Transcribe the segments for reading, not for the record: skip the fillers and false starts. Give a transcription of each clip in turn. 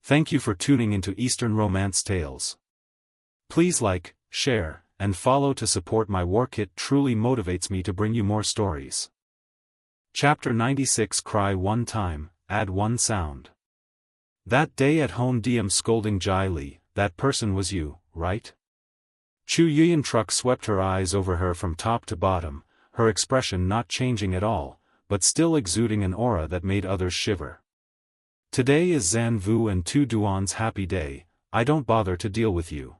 Thank you for tuning into Eastern Romance Tales. Please like, share, and follow to support my work. It truly motivates me to bring you more stories. Chapter 96. Cry one time, add one sound. That day at home, DM scolding Jai Li, that person was you, right? Chu Yuyan truck swept her eyes over her from top to bottom, her expression not changing at all, but still exuding an aura that made others shiver. Today is Zhan Vu and Tu Duan's happy day. I don't bother to deal with you.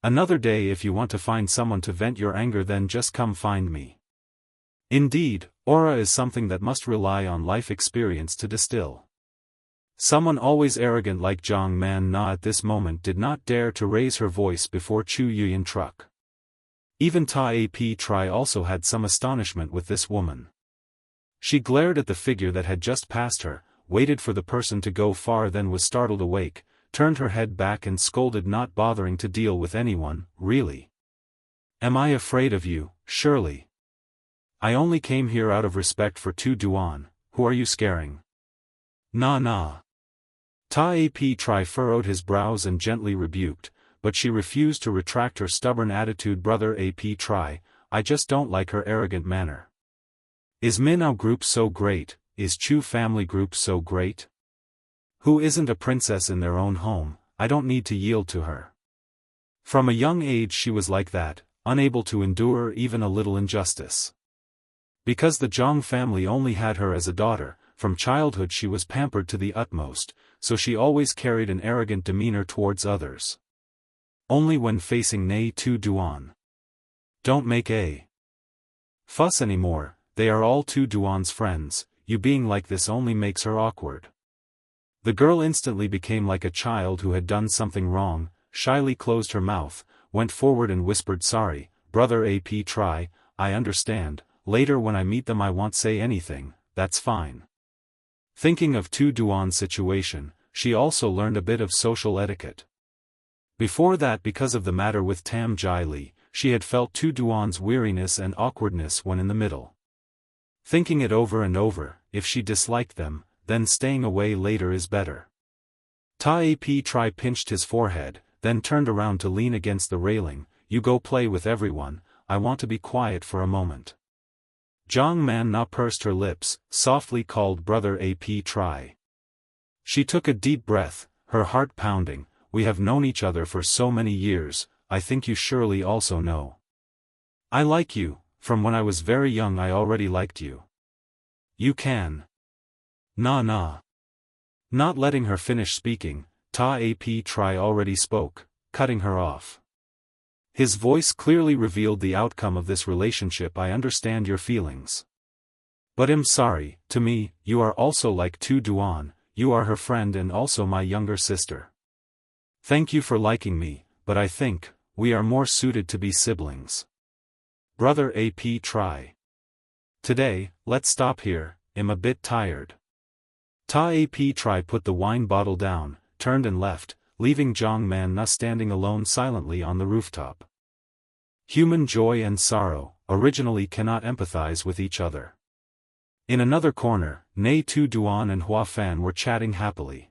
Another day. If you want to find someone to vent your anger, then just come find me. Indeed, aura is something that must rely on life experience to distill. Someone always arrogant like Zhang Man Na at this moment did not dare to raise her voice before Chu Yuyan truck. Even Ta Ap Tri also had some astonishment with this woman. She glared at the figure that had just passed her, waited for the person to go far, then was startled awake, turned her head back and scolded, not bothering to deal with anyone. Really? Am I afraid of you? Surely. I only came here out of respect for Tu Duan. Who are you scaring? Nah. Ta Ap Tri furrowed his brows and gently rebuked, but she refused to retract her stubborn attitude. Brother Ap Tri, I just don't like her arrogant manner. Is Minao group so great? Is Chu family group so great? Who isn't a princess in their own home? I don't need to yield to her. From a young age she was like that, unable to endure even a little injustice. Because the Zhang family only had her as a daughter, from childhood she was pampered to the utmost, so she always carried an arrogant demeanor towards others. Only when facing Nghi Tu Duan. Don't make a fuss anymore, they are all Tu Duan's friends. You being like this only makes her awkward. The girl instantly became like a child who had done something wrong, shyly closed her mouth, went forward and whispered, sorry, Brother Ap Tri, I understand, later when I meet them I won't say anything, that's fine. Thinking of Tu Duan's situation, she also learned a bit of social etiquette. Before that, because of the matter with Tam Jai Li, she had felt Tu Duan's weariness and awkwardness when in the middle. Thinking it over and over, if she disliked them, then staying away later is better. Ta Ap Tri pinched his forehead, then turned around to lean against the railing. You go play with everyone, I want to be quiet for a moment. Zhang Man Na pursed her lips, softly called Brother Ap Tri. She took a deep breath, her heart pounding. We have known each other for so many years, I think you surely also know. I like you. From when I was very young I already liked you. You can. Nah. Not letting her finish speaking, Ta Ap Tri already spoke, cutting her off. His voice clearly revealed the outcome of this relationship. I understand your feelings. But I'm sorry, to me, you are also like Tu Duan, you are her friend and also my younger sister. Thank you for liking me, but I think, we are more suited to be siblings. Brother Ap Tri. Today, let's stop here, I'm a bit tired. Ta Ap Tri put the wine bottle down, turned and left, leaving Zhang Man Na standing alone silently on the rooftop. Human joy and sorrow, originally cannot empathize with each other. In another corner, Nghi Tu Duan and Hua Fan were chatting happily.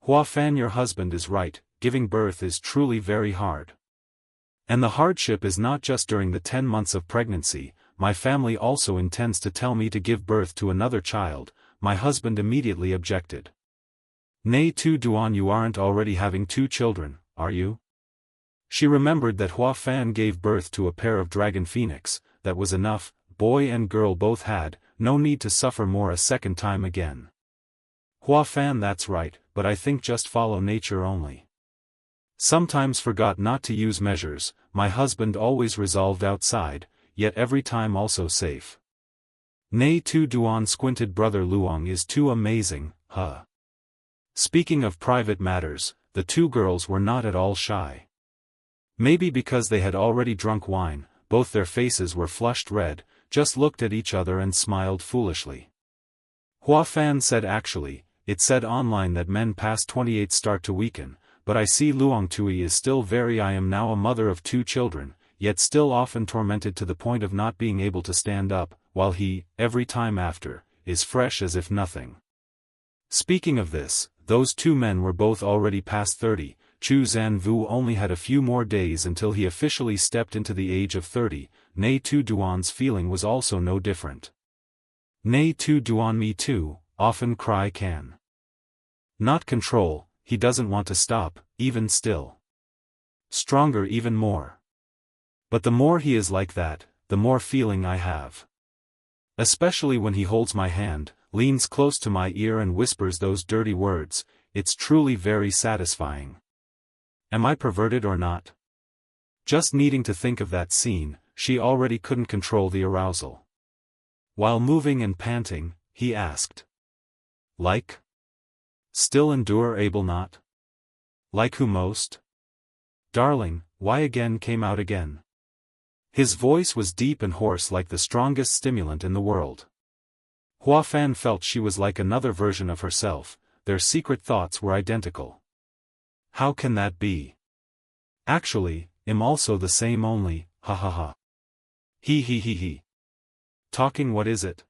Hua Fan, your husband is right, giving birth is truly very hard. And the hardship is not just during the 10 months of pregnancy. My family also intends to tell me to give birth to another child. My husband immediately objected. Nghi Tu Duan, you aren't already having 2 children, are you? She remembered that Hua Fan gave birth to a pair of dragon phoenix, that was enough, boy and girl both had, no need to suffer more a second time again. Hua Fan, that's right, but I think just follow nature only. Sometimes forgot not to use measures, my husband always resolved outside, yet every time also safe. Nghi Tu Duan squinted. Brother Luong is too amazing, huh? Speaking of private matters, the 2 girls were not at all shy. Maybe because they had already drunk wine, both their faces were flushed red, just looked at each other and smiled foolishly. Hua Fan said, actually, it said online that men past 28 start to weaken. But I see Luong Tui is still very. I am now a mother of 2 children, yet still often tormented to the point of not being able to stand up, while he, every time after, is fresh as if nothing. Speaking of this, those two men were both already past 30, Zhou Can Wu only had a few more days until he officially stepped into the age of 30, Nghi Tu Duan's feeling was also no different. Nghi Tu Duan me too, often cry can not control, he doesn't want to stop, even still. Stronger even more. But the more he is like that, the more feeling I have. Especially when he holds my hand, leans close to my ear and whispers those dirty words, it's truly very satisfying. Am I perverted or not? Just needing to think of that scene, she already couldn't control the arousal. While moving and panting, he asked. Like? Still endure able not? Like who most? Darling, why again came out again? His voice was deep and hoarse like the strongest stimulant in the world. Hua Fan felt she was like another version of herself, their secret thoughts were identical. How can that be? Actually, I'm also the same only, ha ha ha. He. Talking what is it?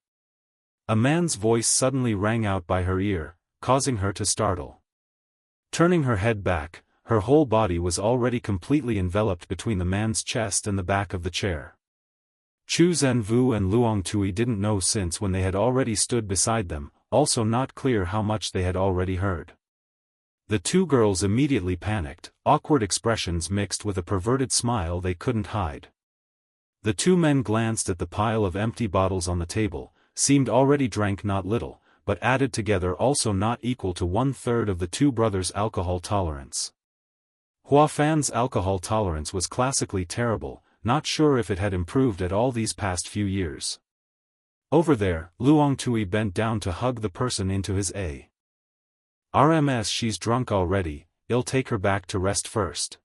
A man's voice suddenly rang out by her ear, causing her to startle. Turning her head back, her whole body was already completely enveloped between the man's chest and the back of the chair. Zhou Can Wu and Luong Tui didn't know since when they had already stood beside them, also not clear how much they had already heard. The two girls immediately panicked, awkward expressions mixed with a perverted smile they couldn't hide. The two men glanced at the pile of empty bottles on the table, seemed already drank not little, but added together also not equal to 1/3 of the two brothers' alcohol tolerance. Hua Fan's alcohol tolerance was classically terrible, not sure if it had improved at all these past few years. Over there, Luong Tui bent down to hug the person into his RMS. She's drunk already, I'll take her back to rest first.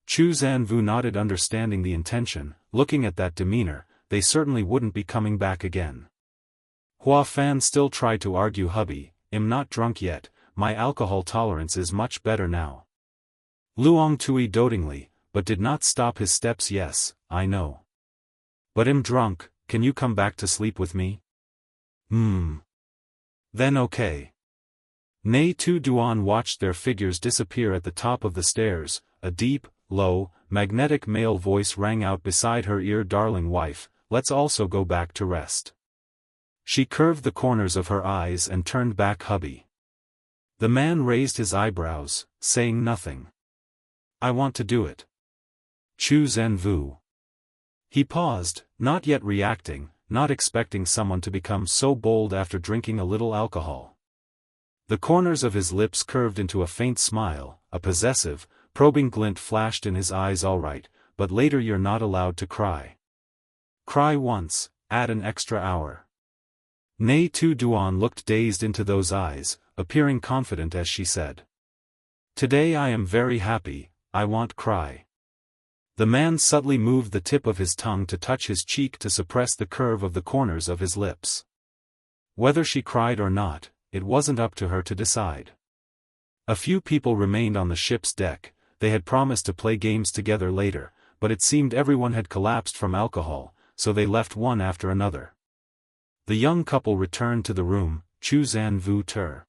Zhou Can Wu nodded, understanding the intention. Looking at that demeanor, they certainly wouldn't be coming back again. Hua Fan still tried to argue, hubby, I'm not drunk yet, my alcohol tolerance is much better now. Luong Tui dotingly, but did not stop his steps. Yes, I know. But I'm drunk, can you come back to sleep with me? Then okay. Nghi Tu Duan watched their figures disappear at the top of the stairs. A deep, low, magnetic male voice rang out beside her ear, darling wife, let's also go back to rest. She curved the corners of her eyes and turned back, hubby. The man raised his eyebrows, saying nothing. I want to do it. Zhou Can Wu. He paused, not yet reacting, not expecting someone to become so bold after drinking a little alcohol. The corners of his lips curved into a faint smile, a possessive, probing glint flashed in his eyes. All right, but later you're not allowed to cry. Cry once, add an extra hour. Nghi Tu Duan looked dazed into those eyes, appearing confident as she said. Today I am very happy, I won't cry. The man subtly moved the tip of his tongue to touch his cheek to suppress the curve of the corners of his lips. Whether she cried or not, it wasn't up to her to decide. A few people remained on the ship's deck. They had promised to play games together later, but it seemed everyone had collapsed from alcohol, so they left one after another. The young couple returned to the room. Zhou Can Wu turned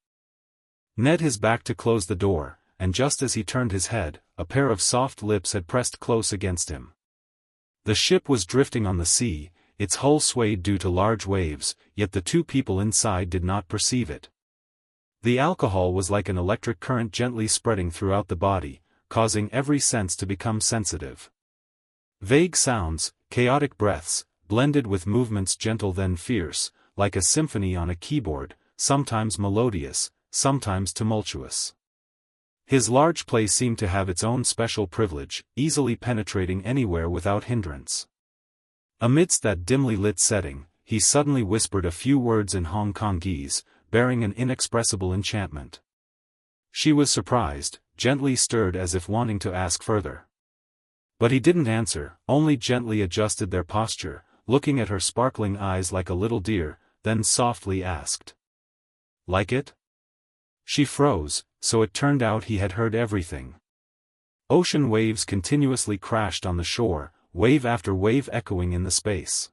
his back to close the door, and just as he turned his head, a pair of soft lips had pressed close against him. The ship was drifting on the sea, its hull swayed due to large waves, yet the two people inside did not perceive it. The alcohol was like an electric current gently spreading throughout the body, causing every sense to become sensitive. Vague sounds, chaotic breaths, blended with movements gentle then fierce, like a symphony on a keyboard, sometimes melodious, sometimes tumultuous. His large play seemed to have its own special privilege, easily penetrating anywhere without hindrance. Amidst that dimly lit setting, he suddenly whispered a few words in Hong Kongese, bearing an inexpressible enchantment. She was surprised, gently stirred as if wanting to ask further. But he didn't answer, only gently adjusted their posture, looking at her sparkling eyes like a little deer, then softly asked. Like it? She froze, so it turned out he had heard everything. Ocean waves continuously crashed on the shore, wave after wave echoing in the space.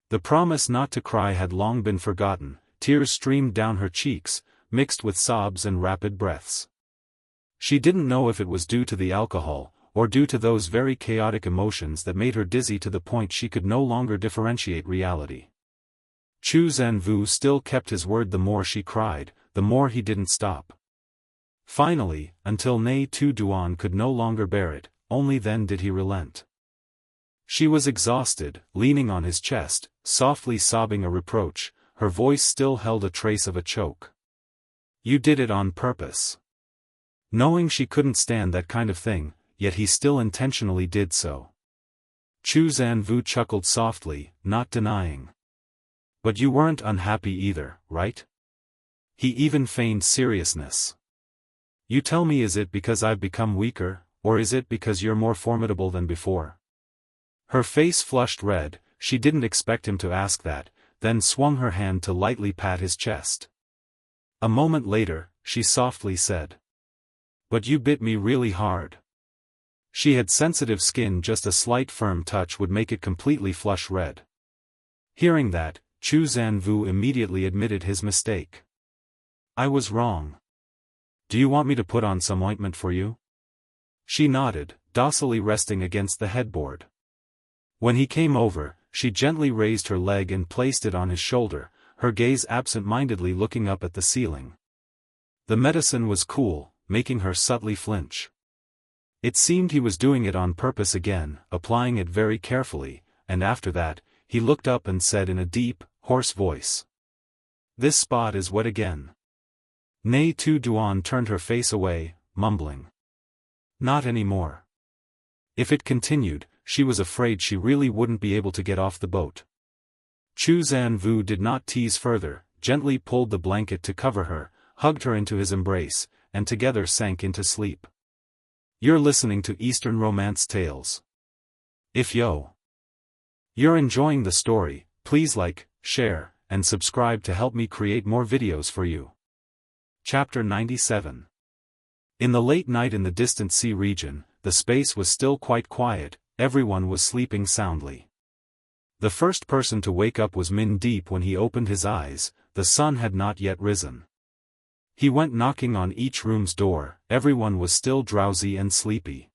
The promise not to cry had long been forgotten, tears streamed down her cheeks, mixed with sobs and rapid breaths. She didn't know if it was due to the alcohol, or due to those very chaotic emotions that made her dizzy to the point she could no longer differentiate reality. Zhou Can Wu still kept his word. The more she cried, the more he didn't stop. Finally, until Nghi Tu Duan could no longer bear it, only then did he relent. She was exhausted, leaning on his chest, softly sobbing a reproach. Her voice still held a trace of a choke. "You did it on purpose." Knowing she couldn't stand that kind of thing, yet he still intentionally did so. Zhou Can Wu chuckled softly, not denying. "But you weren't unhappy either, right?" He even feigned seriousness. "You tell me, is it because I've become weaker, or is it because you're more formidable than before?" Her face flushed red. She didn't expect him to ask that, then swung her hand to lightly pat his chest. A moment later, she softly said, "But you bit me really hard." She had sensitive skin. Just a slight firm touch would make it completely flush red. Hearing that, Zhou Can Wu immediately admitted his mistake. "I was wrong. Do you want me to put on some ointment for you?" She nodded, docilely resting against the headboard. When he came over, she gently raised her leg and placed it on his shoulder, her gaze absent-mindedly looking up at the ceiling. The medicine was cool, making her subtly flinch. It seemed he was doing it on purpose again, applying it very carefully, and after that, he looked up and said in a deep, hoarse voice, "This spot is wet again." Nghi Tu Duan turned her face away, mumbling, "Not anymore." If it continued, she was afraid she really wouldn't be able to get off the boat. Zhou Can Wu did not tease further, gently pulled the blanket to cover her, hugged her into his embrace, and together sank into sleep. You're listening to Eastern Romance Tales. If you're enjoying the story, please like, share, and subscribe to help me create more videos for you. Chapter 97. In the late night in the distant sea region, the space was still quite quiet. Everyone was sleeping soundly. The first person to wake up was Min Deep. When he opened his eyes, the sun had not yet risen. He went knocking on each room's door. Everyone was still drowsy and sleepy.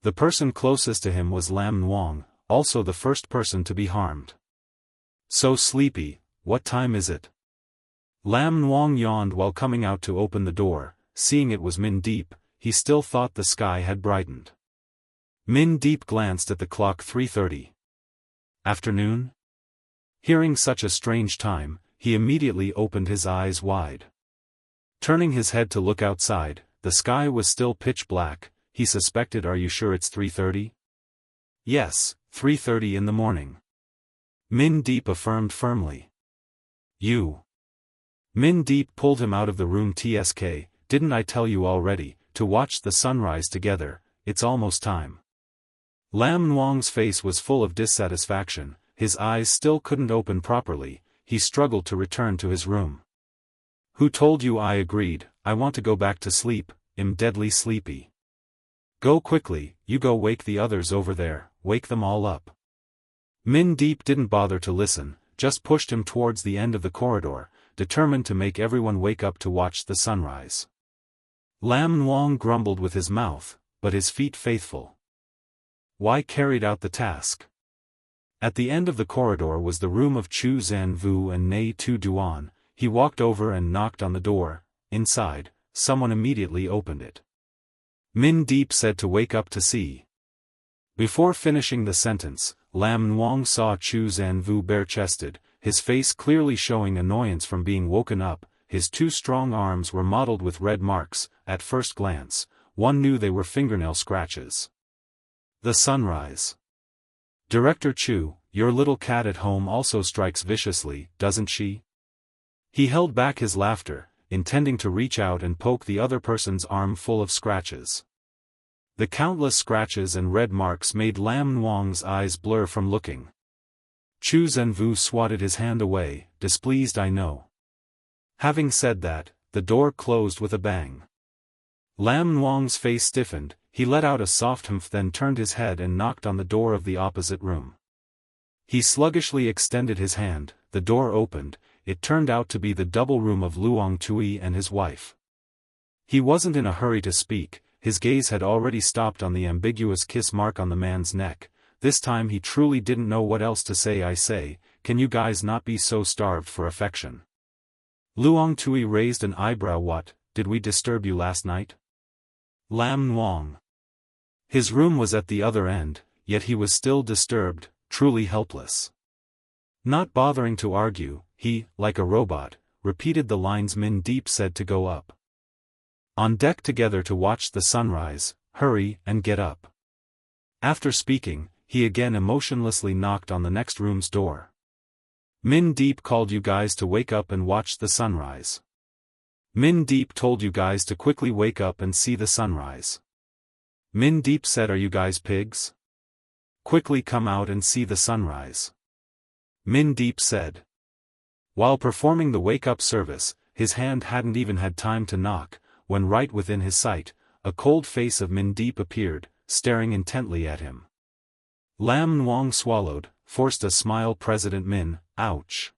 The person closest to him was Lam Nuang, also the first person to be harmed. "So sleepy, what time is it?" Lam Nuang yawned while coming out to open the door. Seeing it was Min Deep, he still thought the sky had brightened. Min Deep glanced at the clock. 3:30. Afternoon? Hearing such a strange time, he immediately opened his eyes wide. Turning his head to look outside, the sky was still pitch black. He suspected, "Are you sure it's 3:30? "Yes, 3:30 in the morning." Min Deep affirmed firmly. Min Deep pulled him out of the room. "Tsk, didn't I tell you already, to watch the sunrise together? It's almost time." Lam Nuang's face was full of dissatisfaction. His eyes still couldn't open properly. He struggled to return to his room. "Who told you I agreed? I want to go back to sleep. I'm deadly sleepy." "Go quickly, you go wake the others over there, wake them all up." Min Deep didn't bother to listen, just pushed him towards the end of the corridor, determined to make everyone wake up to watch the sunrise. Lam Nuang grumbled with his mouth, but his feet faithful. Why carried out the task. At the end of the corridor was the room of Zhou Can Wu and Nghi Tu Duan. He walked over and knocked on the door. Inside, someone immediately opened it. Min Deep said to wake up to see. Before finishing the sentence, Lam Nuang saw Zhou Can Wu bare-chested, his face clearly showing annoyance from being woken up. His two strong arms were mottled with red marks. At first glance, one knew they were fingernail scratches. The sunrise. "Director Chu, your little cat at home also strikes viciously, doesn't she?" He held back his laughter, intending to reach out and poke the other person's arm full of scratches. The countless scratches and red marks made Lam Nuang's eyes blur from looking. Zhou Can Wu swatted his hand away, displeased. "I know." Having said that, the door closed with a bang. Lam Nuang's face stiffened. He let out a soft humph, then turned his head and knocked on the door of the opposite room. He sluggishly extended his hand. The door opened. it turned out to be the double room of Luong Tui and his wife. He wasn't in a hurry to speak, his gaze had already stopped on the ambiguous kiss mark on the man's neck. This time he truly didn't know what else to say. I say, can you guys not be so starved for affection? Luong Tui raised an eyebrow. What, did we disturb you last night? Lam Nuong. His room was at the other end, yet he was still disturbed, truly helpless. Not bothering to argue, he, like a robot, repeated the lines Min Deep said to go up on deck together to watch the sunrise, hurry and get up. After speaking, he again emotionlessly knocked on the next room's door. Min Deep called you guys to wake up and watch the sunrise. Min Deep told you guys to quickly wake up and see the sunrise. Min Deep said, are you guys pigs? Quickly come out and see the sunrise. Min Deep said. While performing the wake-up service, his hand hadn't even had time to knock, when right within his sight, a cold face of Min Deep appeared, staring intently at him. Lam Nuong swallowed, forced a smile. President Min, ouch.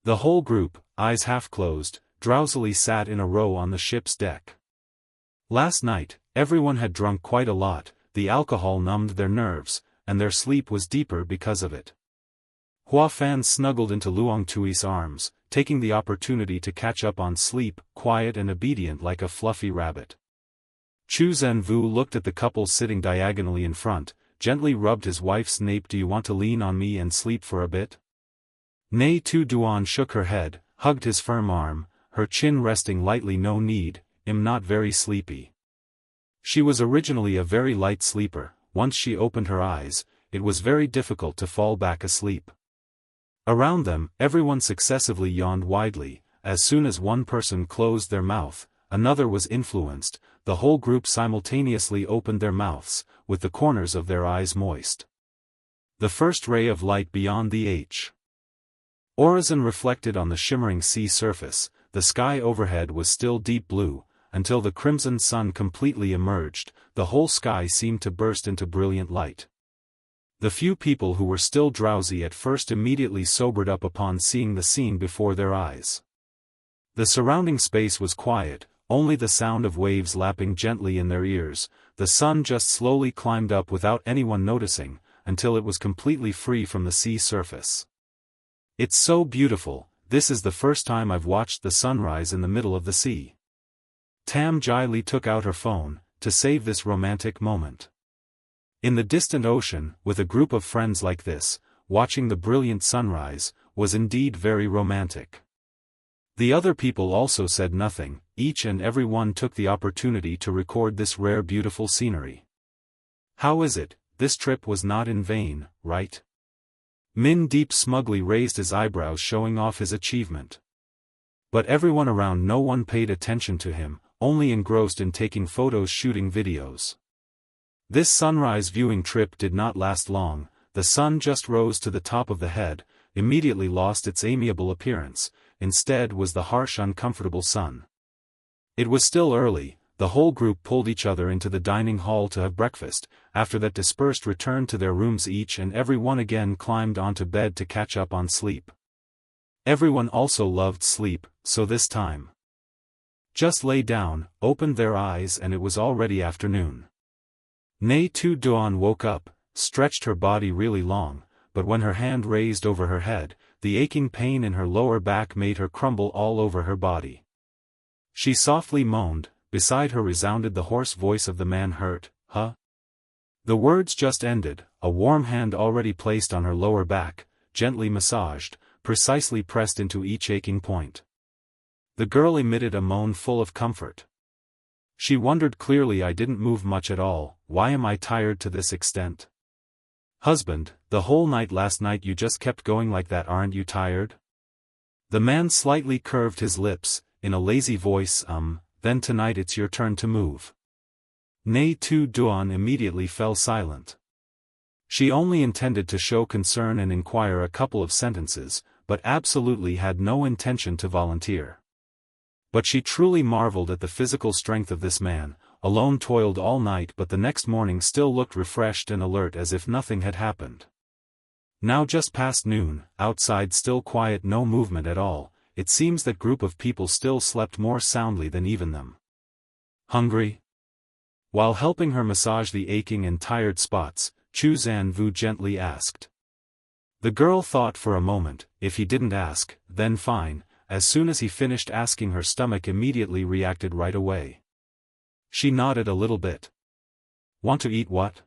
The whole group, eyes half closed, drowsily sat in a row on the ship's deck. Last night, everyone had drunk quite a lot, the alcohol numbed their nerves, and their sleep was deeper because of it. Hua Fan snuggled into Luong Tui's arms, taking the opportunity to catch up on sleep, quiet and obedient like a fluffy rabbit. Chu Zhenvu looked at the couple sitting diagonally in front, gently rubbed his wife's nape. Do you want to lean on me and sleep for a bit? Nghi Tu Duan shook her head, hugged his firm arm, her chin resting lightly. No need, I'm not very sleepy. She was originally a very light sleeper. Once she opened her eyes, it was very difficult to fall back asleep. Around them, everyone successively yawned widely. As soon as one person closed their mouth, another was influenced. The whole group simultaneously opened their mouths, with the corners of their eyes moist. The first ray of light beyond the horizon reflected on the shimmering sea surface. The sky overhead was still deep blue, until the crimson sun completely emerged. The whole sky seemed to burst into brilliant light. The few people who were still drowsy at first immediately sobered up upon seeing the scene before their eyes. The surrounding space was quiet, only the sound of waves lapping gently in their ears. The sun just slowly climbed up without anyone noticing, until it was completely free from the sea surface. It's so beautiful. This is the first time I've watched the sunrise in the middle of the sea. Tam Jai Li took out her phone, to save this romantic moment. In the distant ocean, with a group of friends like this, watching the brilliant sunrise, was indeed very romantic. The other people also said nothing, each and every one took the opportunity to record this rare beautiful scenery. How is it, this trip was not in vain, right? Min Deep smugly raised his eyebrows, showing off his achievement. But everyone around, no one paid attention to him, only engrossed in taking photos, shooting videos. This sunrise viewing trip did not last long. The sun just rose to the top of the head, immediately lost its amiable appearance, instead was the harsh uncomfortable sun. It was still early. The whole group pulled each other into the dining hall to have breakfast. After that, dispersed, returned to their rooms. Each and every one again climbed onto bed to catch up on sleep. Everyone also loved sleep, so this time just lay down, opened their eyes, and it was already afternoon. Nghi Tu Duan woke up, stretched her body really long, but when her hand raised over her head, the aching pain in her lower back made her crumble all over her body. She softly moaned. Beside her resounded the hoarse voice of the man. Hurt, huh? The words just ended, a warm hand already placed on her lower back, gently massaged, precisely pressed into each aching point. The girl emitted a moan full of comfort. She wondered clearly. I didn't move much at all. Why am I tired to this extent? Husband, the whole night last night you just kept going like that. Aren't you tired? The man slightly curved his lips, in a lazy voice. Then tonight it's your turn to move. Nghi Tu Duan immediately fell silent. She only intended to show concern and inquire a couple of sentences, but absolutely had no intention to volunteer. But she truly marveled at the physical strength of this man. Alone toiled all night, but the next morning still looked refreshed and alert as if nothing had happened. Now just past noon, outside still quiet, no movement at all. It seems that group of people still slept more soundly than even them. Hungry? While helping her massage the aching and tired spots, Zhou Can Wu gently asked. The girl thought for a moment. If he didn't ask, then fine. As soon as he finished asking, her stomach immediately reacted right away. She nodded a little bit. Want to eat what?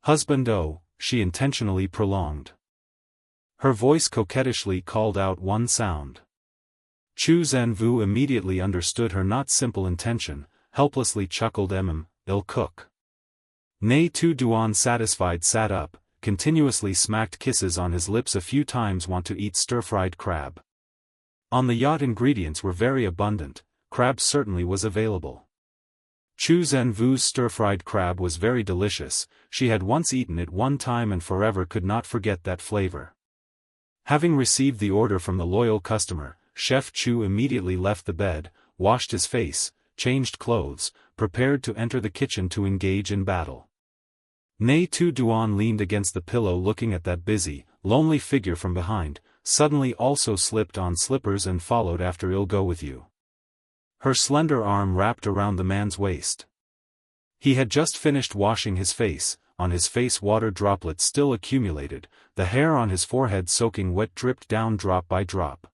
Husband, oh, she intentionally prolonged. Her voice coquettishly called out one sound. Zhou Can Wu immediately understood her not simple intention, helplessly chuckled. I'll cook. Nghi Tu Duan satisfied sat up, continuously smacked kisses on his lips a few times. Want to eat stir-fried crab? On the yacht ingredients were very abundant, crab certainly was available. Zhou Can Wu's stir-fried crab was very delicious. She had once eaten it one time and forever could not forget that flavor. Having received the order from the loyal customer, Chef Chu immediately left the bed, washed his face, changed clothes, prepared to enter the kitchen to engage in battle. Nghi Tu Duan leaned against the pillow looking at that busy, lonely figure from behind, suddenly also slipped on slippers and followed after. I'll go with you. Her slender arm wrapped around the man's waist. He had just finished washing his face. On his face water droplets still accumulated, the hair on his forehead soaking wet dripped down drop by drop.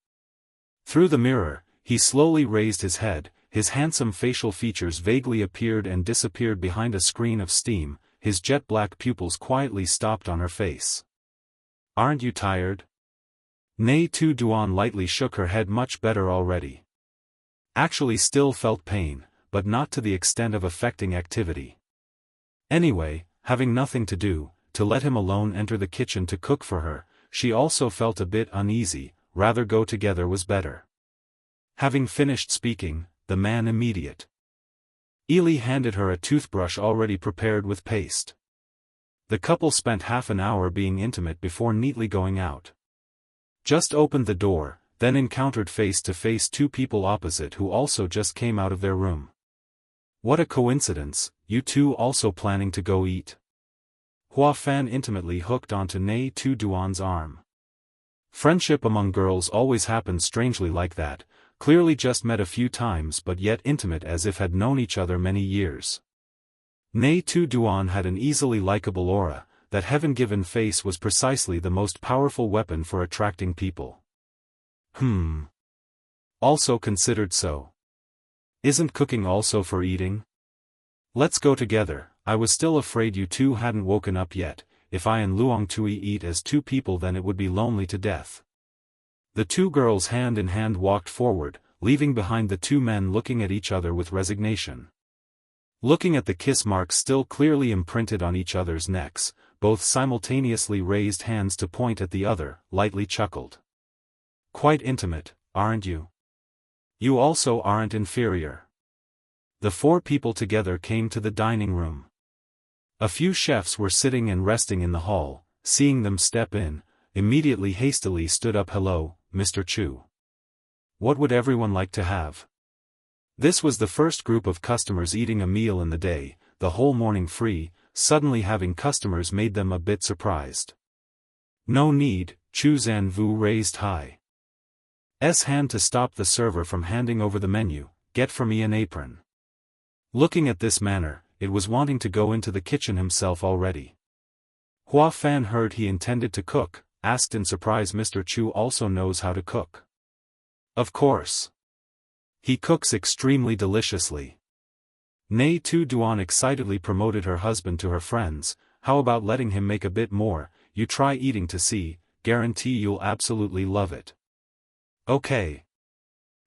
Through the mirror, he slowly raised his head, his handsome facial features vaguely appeared and disappeared behind a screen of steam, his jet-black pupils quietly stopped on her face. Aren't you tired? Nghi Tu Duan lightly shook her head. Much better already. Actually still felt pain, but not to the extent of affecting activity. Anyway, having nothing to do, to let him alone enter the kitchen to cook for her, she also felt a bit uneasy. Rather go together was better. Having finished speaking, the man immediate. Ely handed her a toothbrush already prepared with paste. The couple spent half an hour being intimate before neatly going out. Just opened the door, then encountered face to face two people opposite who also just came out of their room. What a coincidence, you two also planning to go eat? Hua Fan intimately hooked onto Nghi Tu Duan's arm. Friendship among girls always happens strangely like that, clearly just met a few times but yet intimate as if had known each other many years. Nghi Tu Duan had an easily likable aura. That heaven-given face was precisely the most powerful weapon for attracting people. Also considered so. Isn't cooking also for eating? Let's go together. I was still afraid you two hadn't woken up yet. If I and Luong Tui eat as two people then it would be lonely to death. The two girls hand in hand walked forward, leaving behind the two men looking at each other with resignation. Looking at the kiss marks still clearly imprinted on each other's necks, both simultaneously raised hands to point at the other, lightly chuckled. Quite intimate, aren't you? You also aren't inferior. The four people together came to the dining room. A few chefs were sitting and resting in the hall, seeing them step in, immediately hastily stood up. Hello, Mr. Chu. What would everyone like to have? This was the first group of customers eating a meal in the day, the whole morning free. Suddenly having customers made them a bit surprised. No need, Zhou Can Wu raised high S hand to stop the server from handing over the menu. Get for me an apron. Looking at this manner, it was wanting to go into the kitchen himself already. Hua Fan heard he intended to cook, asked in surprise. Mr. Chu also knows how to cook. Of course. He cooks extremely deliciously. Nghi Tu Duan excitedly promoted her husband to her friends. How about letting him make a bit more? You try eating to see, guarantee you'll absolutely love it. Okay.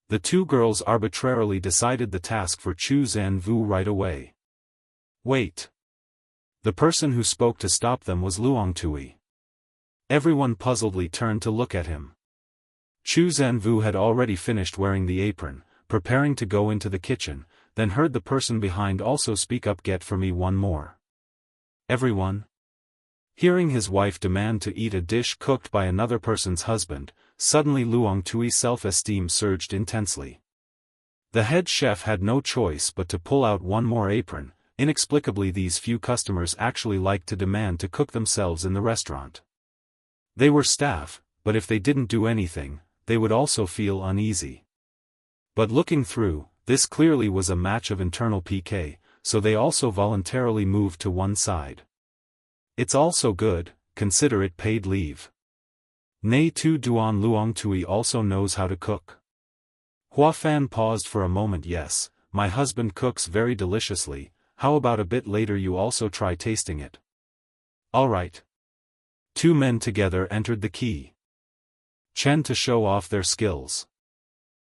The two girls arbitrarily decided the task for Zhou Can Wu right away. Wait. The person who spoke to stop them was Luong Tui. Everyone puzzledly turned to look at him. Zhou Can Wu had already finished wearing the apron, preparing to go into the kitchen, then heard the person behind also speak up. Get for me one more. Everyone? Hearing his wife demand to eat a dish cooked by another person's husband, suddenly Luong Tui's self-esteem surged intensely. The head chef had no choice but to pull out one more apron. Inexplicably these few customers actually liked to demand to cook themselves in the restaurant. They were staff, but if they didn't do anything, they would also feel uneasy. But looking through, this clearly was a match of internal PK, so they also voluntarily moved to one side. It's also good, consider it paid leave. Nghi Tu Duan Luong Tui also knows how to cook. Hua Fan paused for a moment. Yes, my husband cooks very deliciously, how about a bit later you also try tasting it? Alright. Two men together entered the key Chen to show off their skills.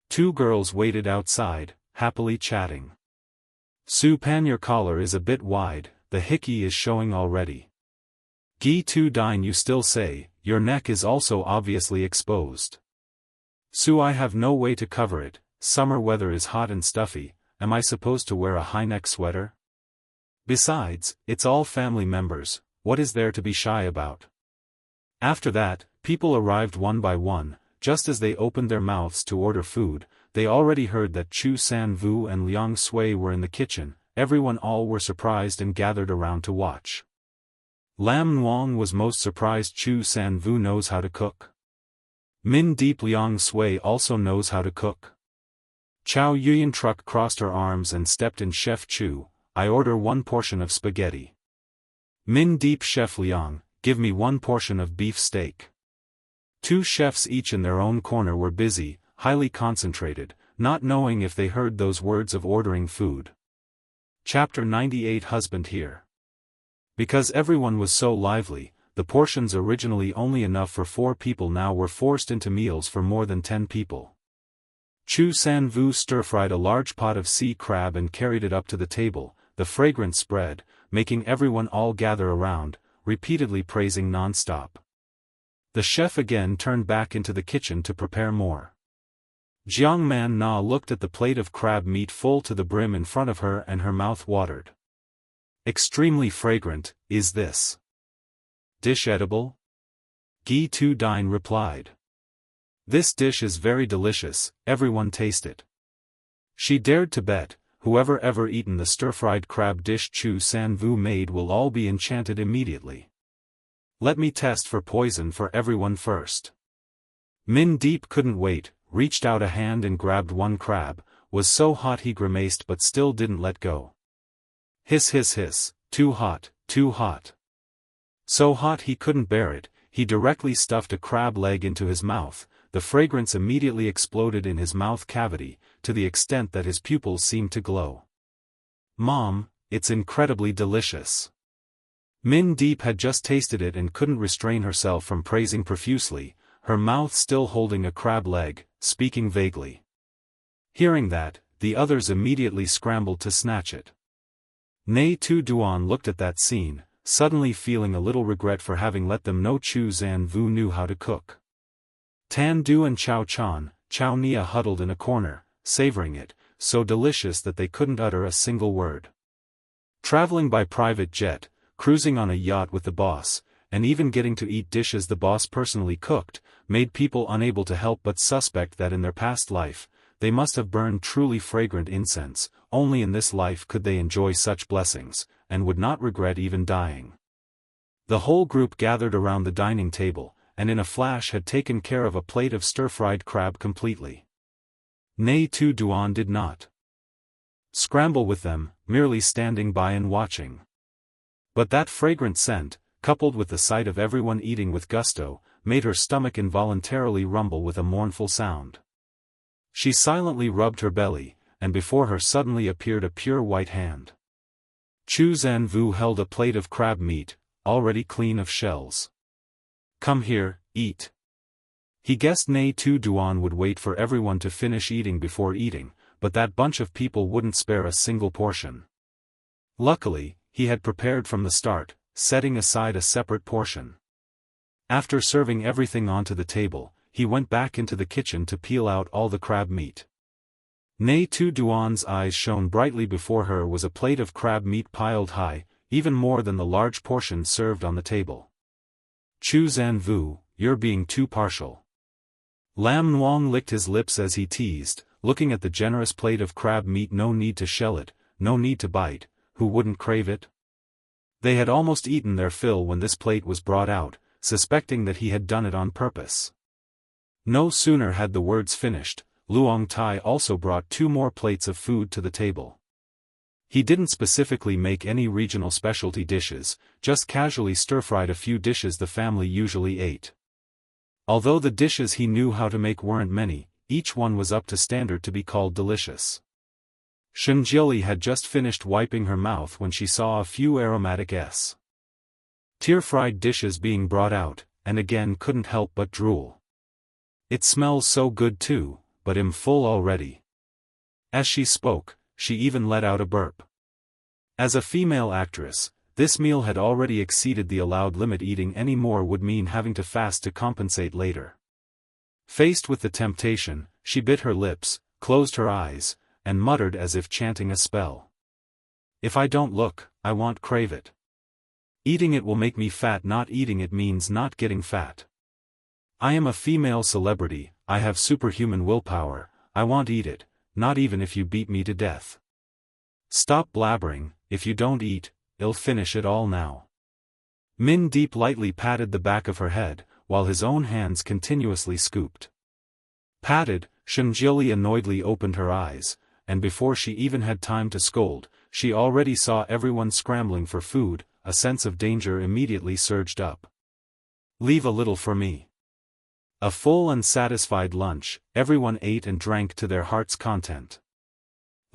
Two girls waited outside, happily chatting. Su Pan, your collar is a bit wide, the hickey is showing already. Nghi Tu Duan, you still say, your neck is also obviously exposed. Su, I have no way to cover it, summer weather is hot and stuffy, am I supposed to wear a high-neck sweater? Besides, it's all family members, what is there to be shy about? After that, people arrived one by one. Just as they opened their mouths to order food, they already heard that Chu San Vu and Liang Sui were in the kitchen. Everyone all were surprised and gathered around to watch. Lam Nuang was most surprised. Chu San Vu knows how to cook. Min Deep Liang Sui also knows how to cook. Chow Yuyan Truck crossed her arms and stepped in. Chef Chu, I order 1 portion of spaghetti. Min Deep, Chef Liang, give me 1 portion of beef steak. 2 chefs each in their own corner were busy, highly concentrated, not knowing if they heard those words of ordering food. Chapter 98. Husband here. Because everyone was so lively, the portions originally only enough for 4 people now were forced into meals for more than 10 people. Chu San Vu stir-fried a large pot of sea crab and carried it up to the table. The fragrance spread, making everyone all gather around, repeatedly praising non-stop. The chef again turned back into the kitchen to prepare more. Jiang Man Na looked at the plate of crab meat full to the brim in front of her and her mouth watered. Extremely fragrant, is this dish edible? Nghi Tu Duan replied. This dish is very delicious, everyone taste it. She dared to bet, whoever ever eaten the stir-fried crab dish Chu San Vu made will all be enchanted immediately. Let me test for poison for everyone first. Min Deep couldn't wait, reached out a hand and grabbed 1 crab, was so hot he grimaced but still didn't let go. Hiss hiss hiss, too hot, too hot. So hot he couldn't bear it, he directly stuffed a crab leg into his mouth. The fragrance immediately exploded in his mouth cavity, to the extent that his pupils seemed to glow. Mom, it's incredibly delicious. Min Deep had just tasted it and couldn't restrain herself from praising profusely, her mouth still holding a crab leg, speaking vaguely. Hearing that, the others immediately scrambled to snatch it. Nghi Tu Duan looked at that scene, suddenly feeling a little regret for having let them know Chu San Vu knew how to cook. Tan Du and Chao Chan, Chao Nia huddled in a corner, savoring it, so delicious that they couldn't utter a single word. Traveling by private jet, cruising on a yacht with the boss, and even getting to eat dishes the boss personally cooked, made people unable to help but suspect that in their past life, they must have burned truly fragrant incense. Only in this life could they enjoy such blessings, and would not regret even dying. The whole group gathered around the dining table, and in a flash had taken care of a plate of stir-fried crab completely. Nghi Tu Duan did not scramble with them, merely standing by and watching. But that fragrant scent, coupled with the sight of everyone eating with gusto, made her stomach involuntarily rumble with a mournful sound. She silently rubbed her belly, and before her suddenly appeared a pure white hand. Chu San Vu held a plate of crab meat, already clean of shells. Come here, eat. He guessed Nghi Tu Duan would wait for everyone to finish eating before eating, but that bunch of people wouldn't spare a single portion. Luckily, he had prepared from the start, setting aside a separate portion. After serving everything onto the table, he went back into the kitchen to peel out all the crab meat. Nghi Tu Duan's eyes shone brightly. Before her was a plate of crab meat piled high, even more than the large portion served on the table. Chu San Vu, you're being too partial. Lam Nuang licked his lips as he teased, looking at the generous plate of crab meat. No need to shell it, no need to bite, who wouldn't crave it? They had almost eaten their fill when this plate was brought out, suspecting that he had done it on purpose. No sooner had the words finished, Luong Tai also brought 2 more plates of food to the table. He didn't specifically make any regional specialty dishes, just casually stir-fried a few dishes the family usually ate. Although the dishes he knew how to make weren't many, each one was up to standard to be called delicious. Shenjieli had just finished wiping her mouth when she saw a few aromatic tear-fried dishes being brought out, and again couldn't help but drool. It smells so good too, but I'm full already. As she spoke, she even let out a burp. As a female actress, this meal had already exceeded the allowed limit. Eating any more would mean having to fast to compensate later. Faced with the temptation, she bit her lips, closed her eyes, and muttered as if chanting a spell. If I don't look, I won't crave it. Eating it will make me fat. Not eating it means not getting fat. I am a female celebrity, I have superhuman willpower, I won't eat it, not even if you beat me to death. Stop blabbering, if you don't eat, I'll finish it all now. Min Deep lightly patted the back of her head, while his own hands continuously scooped. Patted, Shenjieli annoyedly opened her eyes, and before she even had time to scold, she already saw everyone scrambling for food. A sense of danger immediately surged up. Leave a little for me. A full and satisfied lunch, everyone ate and drank to their heart's content.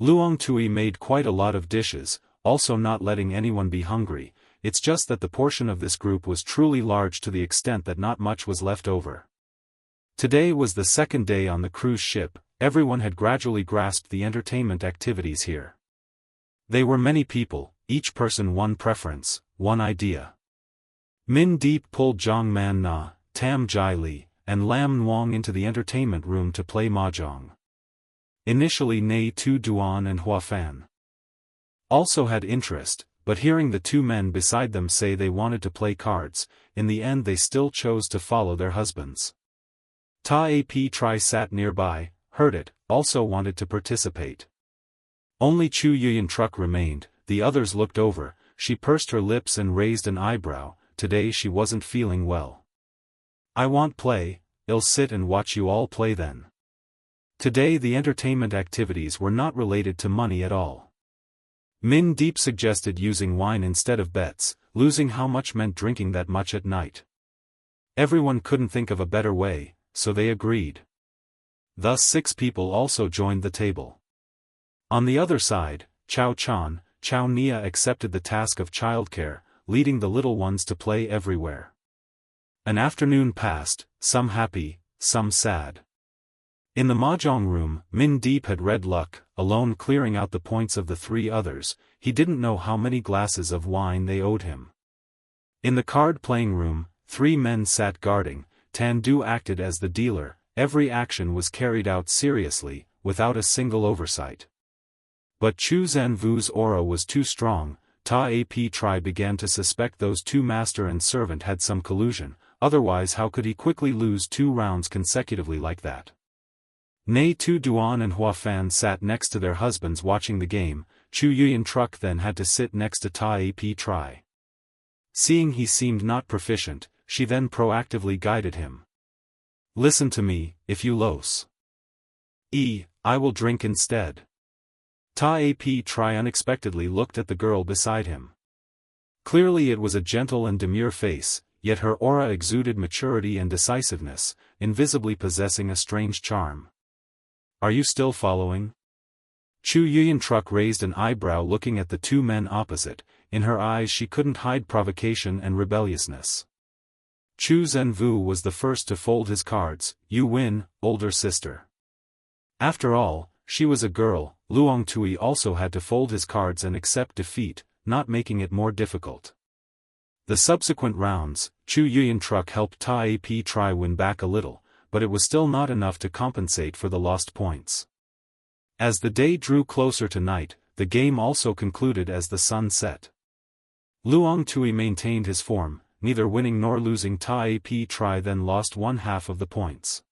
Luong Tui made quite a lot of dishes, also not letting anyone be hungry. It's just that the portion of this group was truly large to the extent that not much was left over. Today was the 2nd day on the cruise ship. Everyone had gradually grasped the entertainment activities here. They were many people, each person one preference, one idea. Min Deep pulled Zhang Man Na, Tam Jai Li, and Lam Nuang into the entertainment room to play mahjong. Initially Nghi Tu Duan and Hua Fan also had interest, but hearing the 2 men beside them say they wanted to play cards, in the end they still chose to follow their husbands. Ta Ap Tri sat nearby, heard it, also wanted to participate. Only Chu Yuyan Truck remained. The others looked over, she pursed her lips and raised an eyebrow. Today she wasn't feeling well. I won't play, I'll sit and watch you all play then. Today the entertainment activities were not related to money at all. Min Deep suggested using wine instead of bets, losing how much meant drinking that much at night. Everyone couldn't think of a better way, so they agreed. Thus 6 people also joined the table. On the other side, Chao Chan, Chao Nia accepted the task of childcare, leading the little ones to play everywhere. An afternoon passed, some happy, some sad. In the mahjong room, Min Deep had red luck, alone clearing out the points of the 3 others. He didn't know how many glasses of wine they owed him. In the card-playing room, 3 men sat guarding. Tan Du acted as the dealer. Every action was carried out seriously, without a single oversight. But Chu Zhenvu's aura was too strong. Ta Ap Tri began to suspect those 2 master and servant had some collusion. Otherwise how could he quickly lose 2 rounds consecutively like that? Nghi Tu Duan and Hua Fan sat next to their husbands watching the game. Chu Yuyan Truck then had to sit next to Ta Ap Tri. Seeing he seemed not proficient, she then proactively guided him. Listen to me, if you los. I will drink instead. Ta Ap Tri unexpectedly looked at the girl beside him. Clearly it was a gentle and demure face, yet her aura exuded maturity and decisiveness, invisibly possessing a strange charm. Are you still following? Chu Yuyan Truck raised an eyebrow looking at the 2 men opposite. In her eyes she couldn't hide provocation and rebelliousness. Chu Zhenvu was the first to fold his cards. You win, older sister. After all, she was a girl. Luong Tui also had to fold his cards and accept defeat, not making it more difficult. The subsequent rounds, Chu Yuyan Truck helped Ta Ap Tri win back a little, but it was still not enough to compensate for the lost points. As the day drew closer to night, the game also concluded as the sun set. Luong Tui maintained his form, neither winning nor losing. Ta Ap Tri then lost 1/2 of the points.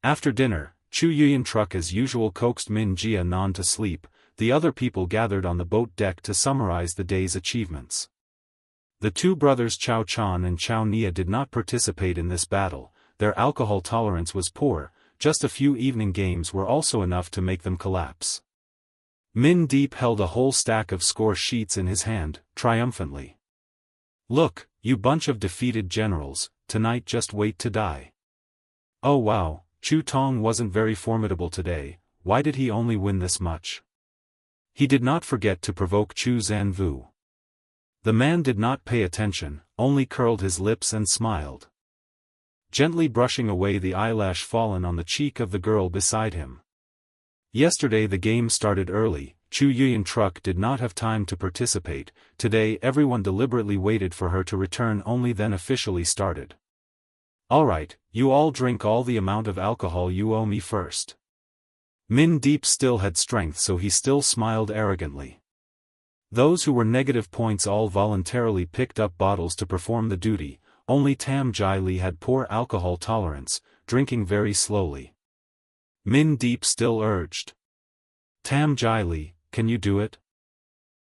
After dinner, Chu Yuyan Truck as usual coaxed Min Jia Nan to sleep. The other people gathered on the boat deck to summarize the day's achievements. The two brothers Chao Chan and Chao Nia did not participate in this battle. Their alcohol tolerance was poor, just a few evening games were also enough to make them collapse. Min Deep held a whole stack of score sheets in his hand, triumphantly. "Look, you bunch of defeated generals, tonight just wait to die." "Oh wow, Chu Tong wasn't very formidable today, why did he only win this much?" He did not forget to provoke Chu Zanvu. The man did not pay attention, only curled his lips and smiled, gently brushing away the eyelash fallen on the cheek of the girl beside him. Yesterday the game started early, Chu Yuyan did not have time to participate. Today everyone deliberately waited for her to return, only then officially started. "Alright, you all drink all the amount of alcohol you owe me first." Min Deep still had strength, so he still smiled arrogantly. Those who were negative points all voluntarily picked up bottles to perform the duty. Only Tam Jai Li had poor alcohol tolerance, drinking very slowly. Min Deep still urged, "Tam Jai Li, can you do it?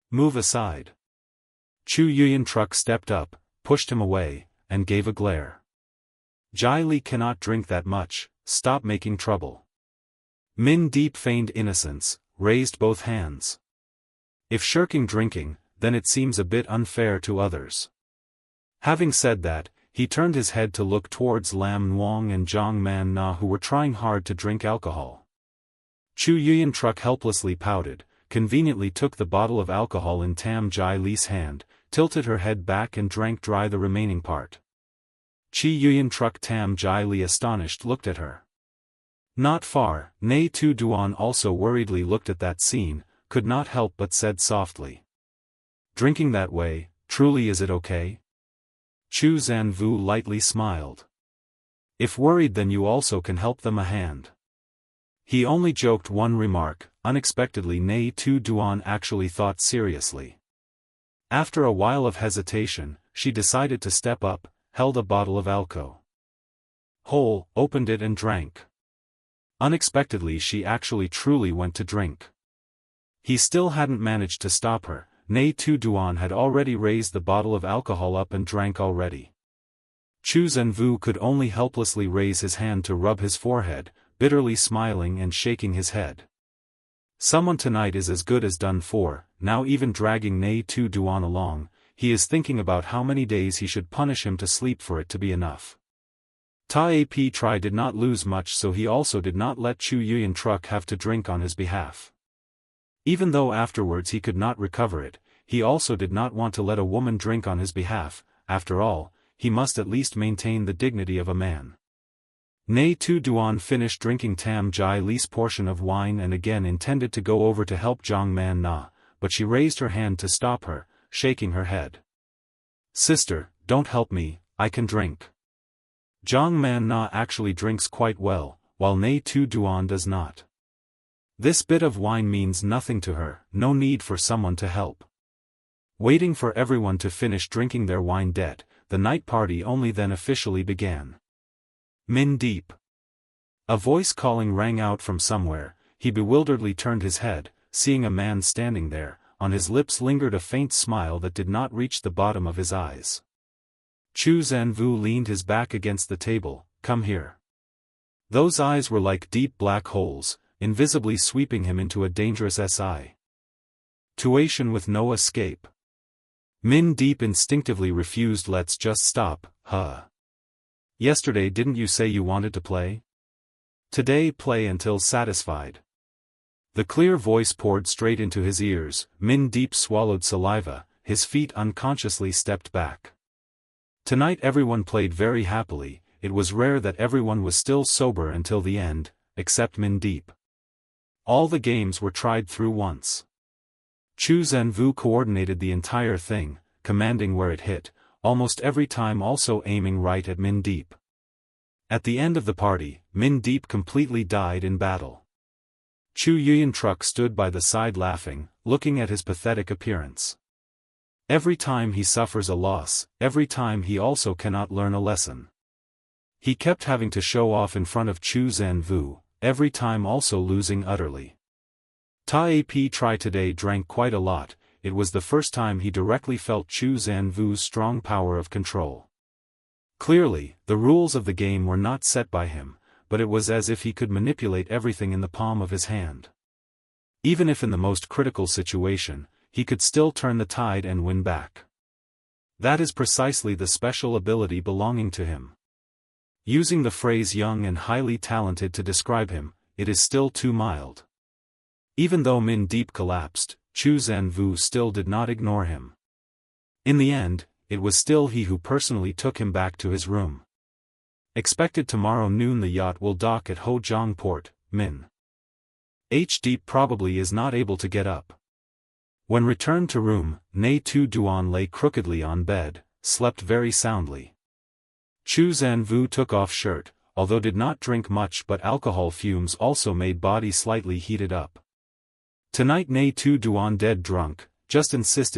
Move aside." Chu Yuyan stepped up, pushed him away, and gave a glare. "Jai Li cannot drink that much, stop making trouble." Min Deep feigned innocence, raised both hands. "If shirking drinking, then it seems a bit unfair to others." Having said that, he turned his head to look towards Lam Nuang and Zhang Man Na, who were trying hard to drink alcohol. Chu Yuyan helplessly pouted, conveniently took the bottle of alcohol in Tam Jai Li's hand, tilted her head back and drank dry the remaining part. Chi Yuyan Tam Jai Li astonished looked at her. Not far, Nghi Tu Duan also worriedly looked at that scene, could not help but said softly, "Drinking that way, truly is it okay?" Chu Zanvu lightly smiled. "If worried, then you also can help them a hand." He only joked one remark. Unexpectedly Nghi Tu Duan actually thought seriously. After a while of hesitation, she decided to step up, held a bottle of alcohol, opened it and drank. Unexpectedly she actually truly went to drink. He still hadn't managed to stop her. Nghi Tu Duan had already raised the bottle of alcohol up and drank already. Chu Zanvu could only helplessly raise his hand to rub his forehead, bitterly smiling and shaking his head. Someone tonight is as good as done for. Now even dragging Nghi Tu Duan along, he is thinking about how many days he should punish him to sleep for it to be enough. Ta Ap did not lose much, so he also did not let Chu Yuyan have to drink on his behalf. Even though afterwards he could not recover it, he also did not want to let a woman drink on his behalf. After all, he must at least maintain the dignity of a man. Nghi Tu Duan finished drinking Tam Jai Li's portion of wine and again intended to go over to help Zhang Man Na, but she raised her hand to stop her, shaking her head. "Sister, don't help me, I can drink." Zhang Man Na actually drinks quite well, while Nghi Tu Duan does not. This bit of wine means nothing to her, no need for someone to help. Waiting for everyone to finish drinking their wine debt, the night party only then officially began. "Min Deep." A voice calling rang out from somewhere. He bewilderedly turned his head, seeing a man standing there. On his lips lingered a faint smile that did not reach the bottom of his eyes. Chu Zanvu leaned his back against the table. "Come here." Those eyes were like deep black holes, invisibly sweeping him into a dangerous situation with no escape. Min Deep instinctively refused. "Let's just stop, huh? Yesterday didn't you say you wanted to play? Today play until satisfied." The clear voice poured straight into his ears. Min Deep swallowed saliva, his feet unconsciously stepped back. Tonight everyone played very happily. It was rare that everyone was still sober until the end, except Min Deep. All the games were tried through once. Chu Zanvu coordinated the entire thing, commanding where it hit, almost every time also aiming right at Min Deep. At the end of the party, Min Deep completely died in battle. Chu Yuyan stood by the side laughing, looking at his pathetic appearance. Every time he suffers a loss, every time he also cannot learn a lesson. He kept having to show off in front of Chu Zanvu, every time also losing utterly. Ta Ap today drank quite a lot. it was the first time he directly felt Chu Zanvu's strong power of control. Clearly, the rules of the game were not set by him, but it was as if he could manipulate everything in the palm of his hand. Even if in the most critical situation, he could still turn the tide and win back. That is precisely the special ability belonging to him. Using the phrase young and highly talented to describe him, it is still too mild. Even though Min Deep collapsed, Chu Zanvu still did not ignore him. In the end, it was still he who personally took him back to his room. Expected tomorrow noon the yacht will dock at Hojiang Port, Min. Deep probably is not able to get up. When returned to room, Nghi Tu Duan lay crookedly on bed, slept very soundly. Chu Zanvu took off shirt, although did not drink much, but alcohol fumes also made body slightly heated up. Tonight Nghi Tu Duan dead drunk, just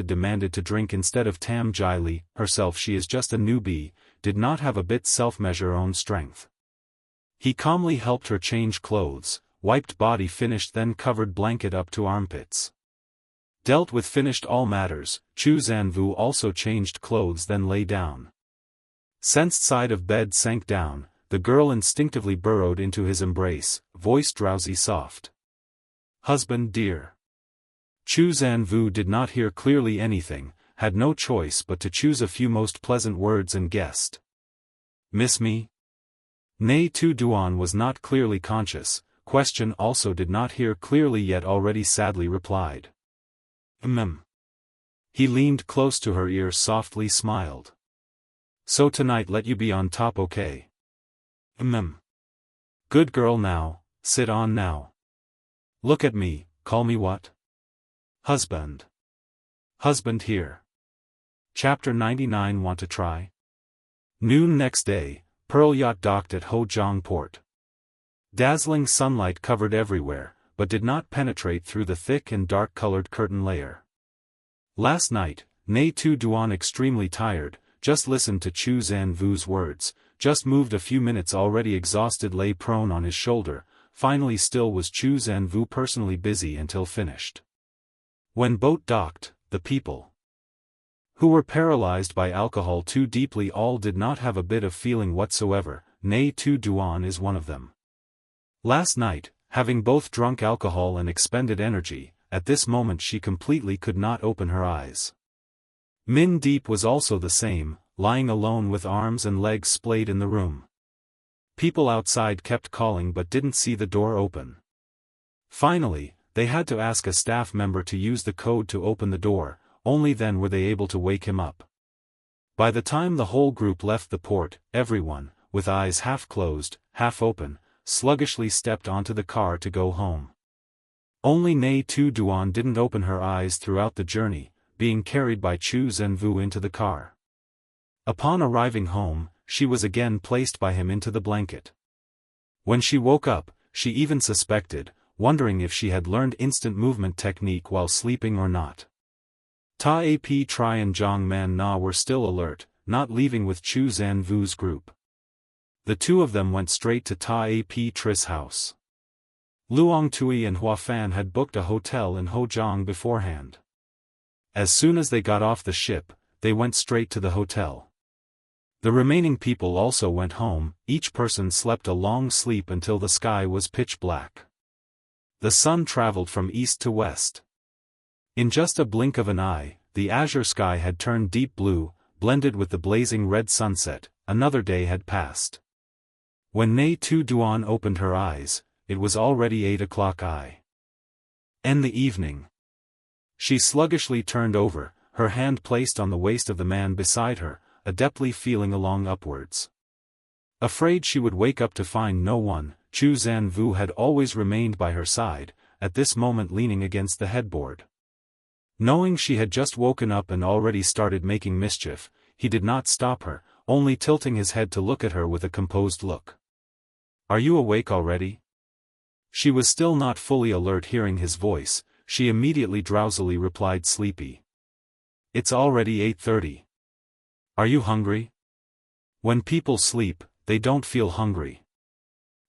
demanded to drink instead of Tam Jai Li, herself she is just a newbie, did not have a bit self-measure own strength. He calmly helped her change clothes, wiped body finished then covered blanket up to armpits. Dealt with finished all matters, Chu Zanvu also changed clothes then lay down. Sensed side of bed sank down, the girl instinctively burrowed into his embrace, voice drowsy soft. Husband dear. Chu Zanvu did not hear clearly anything, had no choice but to choose a few most pleasant words and guessed. Miss me? Nghi Tu Duan was not clearly conscious, question also did not hear clearly yet already sadly replied. He leaned close to her ear softly smiled. So tonight let you be on top okay? Good girl now, sit on now. Look at me, call me what? Husband. Husband here. Chapter 99 Want to try? Noon next day, Pearl Yacht docked at Hojiang Port. Dazzling sunlight covered everywhere, but did not penetrate through the thick and dark-colored curtain layer. Last night, Nghi Tu Duan extremely tired, just listened to Chu Zanvu's words, just moved a few minutes already exhausted lay prone on his shoulder, finally still was Chu Zanvu personally busy until finished. When boat docked, the people who were paralyzed by alcohol too deeply all did not have a bit of feeling whatsoever, Nghi Tu Duan is one of them. Last night, having both drunk alcohol and expended energy, at this moment she completely could not open her eyes. Min Deep was also the same, lying alone with arms and legs splayed in the room. People outside kept calling but didn't see the door open. Finally, they had to ask a staff member to use the code to open the door, only then were they able to wake him up. By the time the whole group left the port, everyone, with eyes half closed, half open, sluggishly stepped onto the car to go home. Only Nghi Tu Duan didn't open her eyes throughout the journey, being carried by Chu Zanvu into the car. Upon arriving home, she was again placed by him into the blanket. When she woke up, she even suspected, wondering if she had learned instant movement technique while sleeping or not. Ta Ap Tri and Zhang Man Na were still alert, not leaving with Chu Zanvu's group. The two of them went straight to Ta Ap Tri's house. Luong Tui and Hua Fan had booked a hotel in Hojiang beforehand. As soon as they got off the ship, they went straight to the hotel. The remaining people also went home, each person slept a long sleep until the sky was pitch black. The sun traveled from east to west. In just a blink of an eye, the azure sky had turned deep blue, blended with the blazing red sunset. Another day had passed. When Nghi Tu Duan opened her eyes, it was already 8 o'clock in the evening. She sluggishly turned over, her hand placed on the waist of the man beside her, adeptly feeling along upwards. Afraid she would wake up to find no one, Chu Zanvu had always remained by her side, at this moment leaning against the headboard. Knowing she had just woken up and already started making mischief, he did not stop her, only tilting his head to look at her with a composed look. Are you awake already? She was still not fully alert hearing his voice, she immediately drowsily replied sleepy. It's already 8:30. Are you hungry? When people sleep, they don't feel hungry.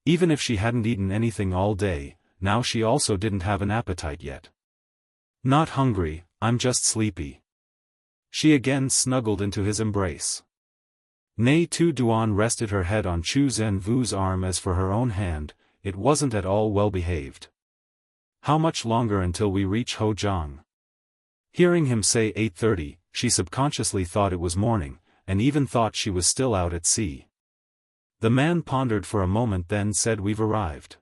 Even if she hadn't eaten anything all day, now she also didn't have an appetite yet. Not hungry, I'm just sleepy. She again snuggled into his embrace. Nghi Tu Duan rested her head on Chu Zhenvu's arm as for her own hand, it wasn't at all well behaved. How much longer until we reach Hojiang? Hearing him say 8:30, she subconsciously thought it was morning, and even thought she was still out at sea. The man pondered for a moment, then said, "We've arrived."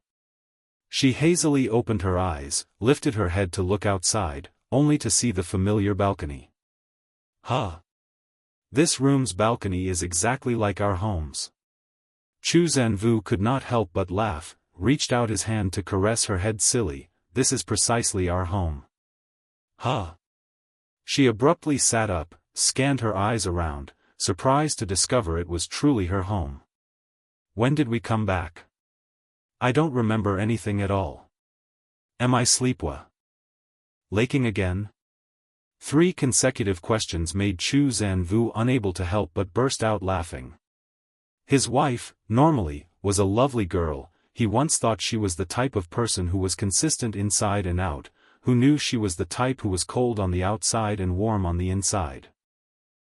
She hazily opened her eyes, lifted her head to look outside, only to see the familiar balcony. Huh! This room's balcony is exactly like our homes. Chu Zhenvu could not help but laugh, reached out his hand to caress her head. Silly, this is precisely our home. Huh! She abruptly sat up, scanned her eyes around, surprised to discover it was truly her home. When did we come back? I don't remember anything at all. Am I sleepwa? Laking again? 3 consecutive questions made Chu Zhenvu unable to help but burst out laughing. His wife, normally, was a lovely girl. He once thought she was the type of person who was consistent inside and out, who knew she was the type who was cold on the outside and warm on the inside.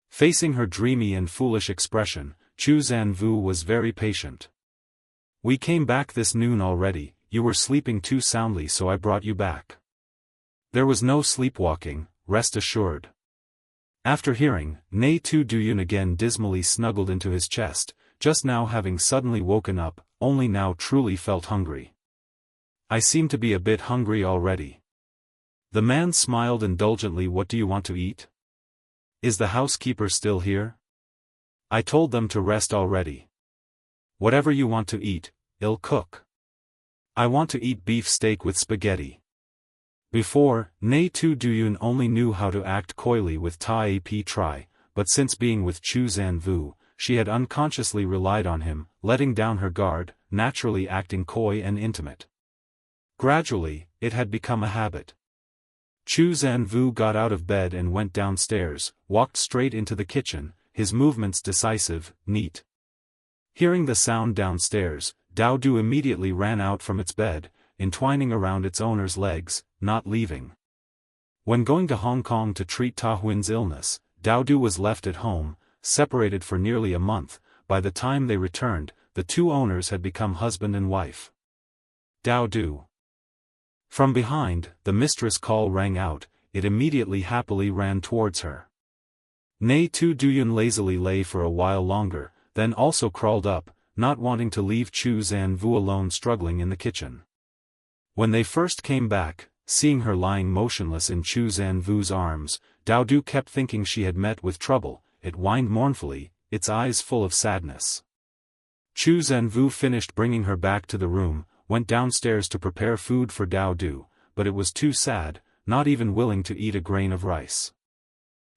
Facing her dreamy and foolish expression, Chu Zhenvu was very patient. We came back this noon already, you were sleeping too soundly, so I brought you back. There was no sleepwalking, rest assured. After hearing, Nghi Tu Duan again dismally snuggled into his chest, just now having suddenly woken up, only now truly felt hungry. I seem to be a bit hungry already. The man smiled indulgently. What do you want to eat? Is the housekeeper still here? I told them to rest already. Whatever you want to eat, I'll cook. I want to eat beef steak with spaghetti. Before, Nghi Tu Duan only knew how to act coyly with Tai Pi Tri, but since being with Chu Zhenvu, she had unconsciously relied on him, letting down her guard, naturally acting coy and intimate. Gradually, it had become a habit. Chu Zhenvu got out of bed and went downstairs, walked straight into the kitchen, his movements decisive, neat. Hearing the sound downstairs, Dao Du immediately ran out from its bed, entwining around its owner's legs, not leaving. When going to Hong Kong to treat Ta Huin's illness, Dao Du was left at home, separated for nearly a month. By the time they returned, the 2 owners had become husband and wife. Dao Du. From behind, the mistress' call rang out. It immediately happily ran towards her. Nghi Tu Duan lazily lay for a while longer, then also crawled up, not wanting to leave Chu Zhenvu alone struggling in the kitchen. When they first came back, seeing her lying motionless in Chu Zhenvu's arms, Dao Du kept thinking she had met with trouble. It whined mournfully, its eyes full of sadness. Chu Zhenvu finished bringing her back to the room, went downstairs to prepare food for Dao Du, but it was too sad, not even willing to eat a grain of rice.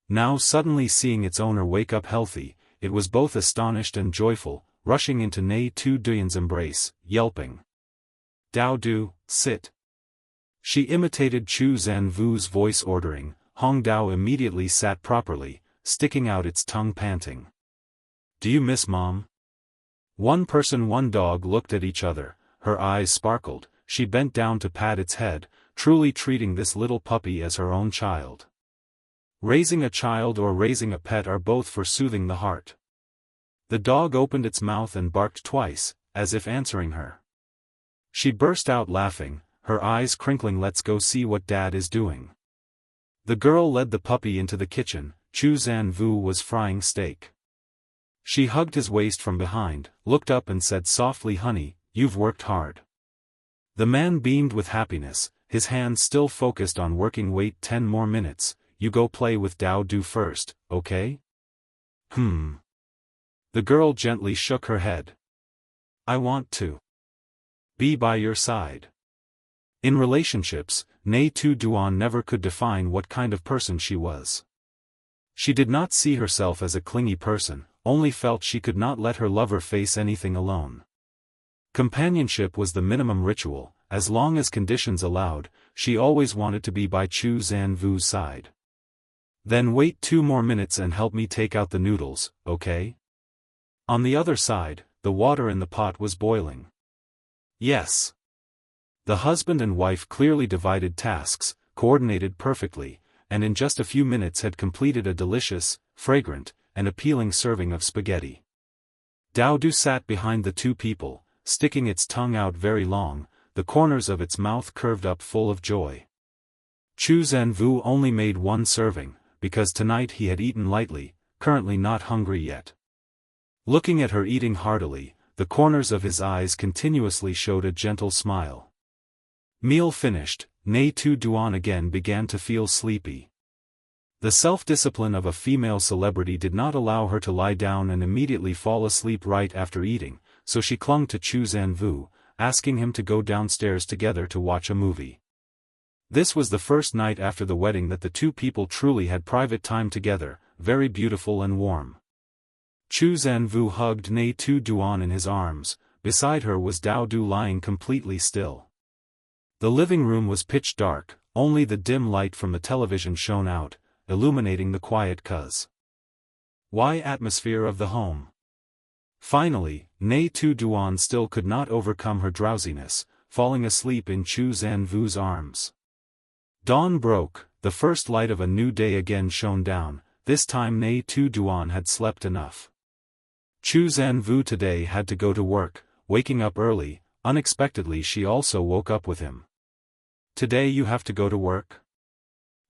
Now suddenly seeing its owner wake up healthy, it was both astonished and joyful, rushing into Nghi Tu Duan's embrace, yelping. Dao Du, sit. She imitated Chu Zhenvu's voice ordering. Hong Dao immediately sat properly, sticking out its tongue panting. Do you miss Mom? One person one dog looked at each other, her eyes sparkled, she bent down to pat its head, truly treating this little puppy as her own child. Raising a child or raising a pet are both for soothing the heart. The dog opened its mouth and barked twice, as if answering her. She burst out laughing, her eyes crinkling. Let's go see what Dad is doing. The girl led the puppy into the kitchen. Chu Zhenvu was frying steak. She hugged his waist from behind, looked up and said softly, Honey, you've worked hard. The man beamed with happiness, his hands still focused on working. Wait 10 more minutes, you go play with Dao Du first, okay? The girl gently shook her head. I want to be by your side. In relationships, Nghi Tu Duan never could define what kind of person she was. She did not see herself as a clingy person, only felt she could not let her lover face anything alone. Companionship was the minimum ritual. As long as conditions allowed, she always wanted to be by Chu Zhenvu's side. Then wait 2 more minutes and help me take out the noodles, okay? On the other side, the water in the pot was boiling. Yes. The husband and wife clearly divided tasks, coordinated perfectly, and in just a few minutes had completed a delicious, fragrant, and appealing serving of spaghetti. Dao Du sat behind the two people, sticking its tongue out very long, the corners of its mouth curved up full of joy. Chu Zhenvu only made one serving, because tonight he had eaten lightly, currently not hungry yet. Looking at her eating heartily, the corners of his eyes continuously showed a gentle smile. Meal finished, Nghi Tu Duan again began to feel sleepy. The self-discipline of a female celebrity did not allow her to lie down and immediately fall asleep right after eating, so she clung to Chu Zhenvu, asking him to go downstairs together to watch a movie. This was the first night after the wedding that the two people truly had private time together, very beautiful and warm. Chu Zhenvu hugged Nghi Tu Duan in his arms, beside her was Dao Du lying completely still. The living room was pitch dark, only the dim light from the television shone out, illuminating the quiet Why atmosphere of the home. Finally, Nghi Tu Duan still could not overcome her drowsiness, falling asleep in Chu Zhenvu's arms. Dawn broke, the first light of a new day again shone down, this time Nghi Tu Duan had slept enough. Chu Zhenvu today had to go to work, waking up early, unexpectedly she also woke up with him. Today you have to go to work?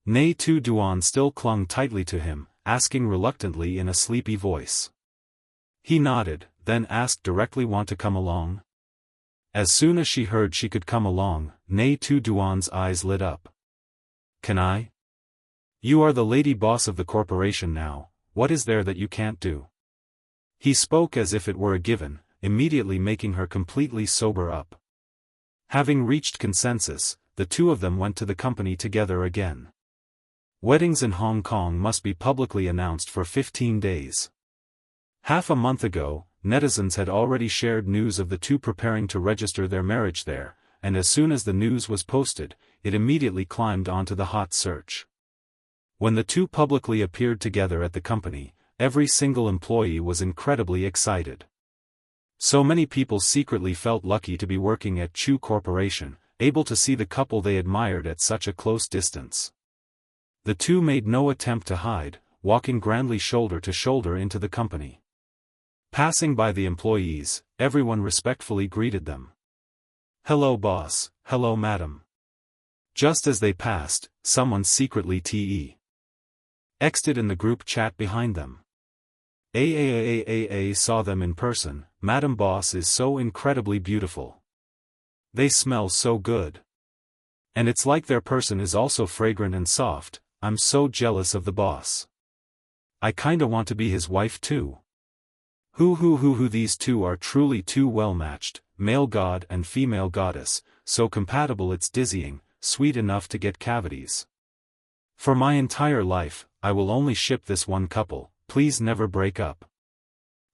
Nghi Tu Duan still clung tightly to him, asking reluctantly in a sleepy voice. He nodded, then asked directly, want to come along? As soon as she heard she could come along, Nghi Tu Duan's eyes lit up. Can I? You are the lady boss of the corporation now, what is there that you can't do? He spoke as if it were a given, immediately making her completely sober up. Having reached consensus, the two of them went to the company together again. Weddings in Hong Kong must be publicly announced for 15 days. Half a month ago, netizens had already shared news of the two preparing to register their marriage there, and as soon as the news was posted, it immediately climbed onto the hot search. When the two publicly appeared together at the company, every single employee was incredibly excited. So many people secretly felt lucky to be working at Chu Corporation, able to see the couple they admired at such a close distance. The two made no attempt to hide, walking grandly shoulder to shoulder into the company. Passing by the employees, everyone respectfully greeted them. Hello boss, hello madam. Just as they passed, someone secretly texted in the group chat behind them. Saw them in person, Madam Boss is so incredibly beautiful. They smell so good. And it's like their person is also fragrant and soft, I'm so jealous of the boss. I kinda want to be his wife too. These two are truly too well matched, male god and female goddess, so compatible it's dizzying, sweet enough to get cavities. For my entire life, I will only ship this one couple, please never break up.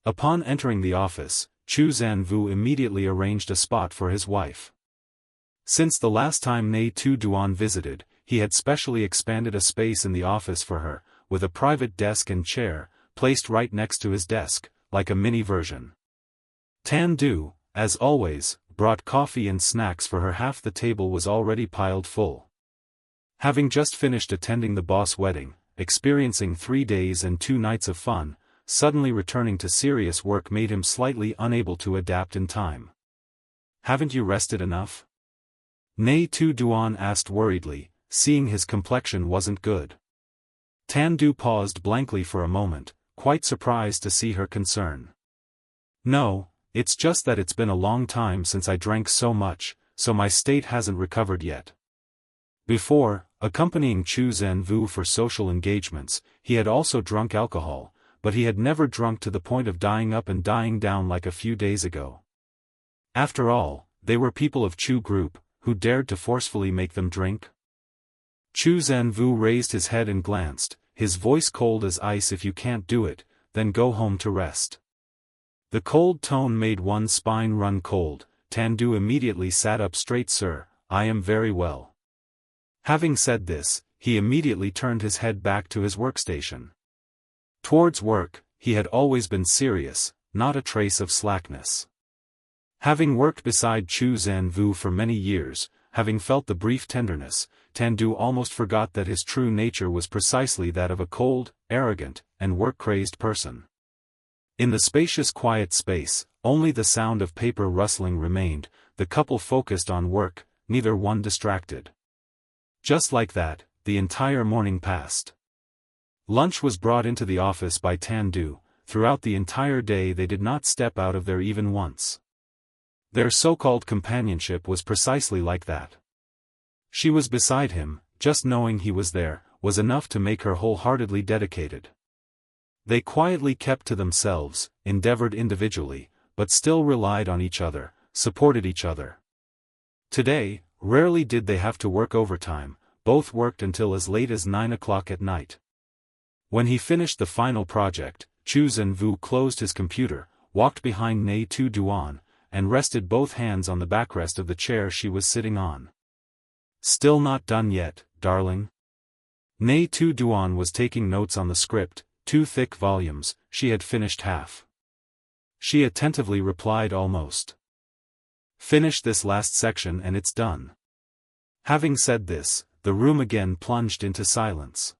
Upon entering the office, Chu Zhenvu immediately arranged a spot for his wife. Since the last time Nghi Tu Duan visited, he had specially expanded a space in the office for her, with a private desk and chair, placed right next to his desk, like a mini version. Tan Du, as always, brought coffee and snacks for her. Half the table was already piled full. Having just finished attending the boss wedding, experiencing 3 days and 2 nights of fun, suddenly returning to serious work made him slightly unable to adapt in time. Haven't you rested enough? Nghi Tu Duan asked worriedly, seeing his complexion wasn't good. Tan Du paused blankly for a moment, quite surprised to see her concern. No, it's just that it's been a long time since I drank so much, so my state hasn't recovered yet. Before, accompanying Chu Zhenvu for social engagements, he had also drunk alcohol, but he had never drunk to the point of dying up and dying down like a few days ago. After all, they were people of Chu group, who dared to forcefully make them drink? Chu Zhenvu raised his head and glanced, his voice cold as ice. If you can't do it, then go home to rest. The cold tone made one's spine run cold. Tan Du immediately sat up straight. Sir, I am very well. Having said this, he immediately turned his head back to his workstation. Towards work, he had always been serious, not a trace of slackness. Having worked beside Chu Zhenvu for many years, having felt the brief tenderness, Du almost forgot that his true nature was precisely that of a cold, arrogant, and work-crazed person. In the spacious quiet space, only the sound of paper rustling remained, the couple focused on work, neither one distracted. Just like that, the entire morning passed. Lunch was brought into the office by Du. Throughout the entire day they did not step out of there even once. Their so-called companionship was precisely like that. She was beside him, just knowing he was there, was enough to make her wholeheartedly dedicated. They quietly kept to themselves, endeavored individually, but still relied on each other, supported each other. Today, rarely did they have to work overtime, both worked until as late as 9 o'clock at night. When he finished the final project, Zhou Can Wu closed his computer, walked behind Nghi Tu Duan, and rested both hands on the backrest of the chair she was sitting on. "Still not done yet, darling?" Nghi Tu Duan was taking notes on the script, 2 thick volumes. She had finished half. She attentively replied, "Almost. Finish this last section and it's done." Having said this, the room again plunged into silence.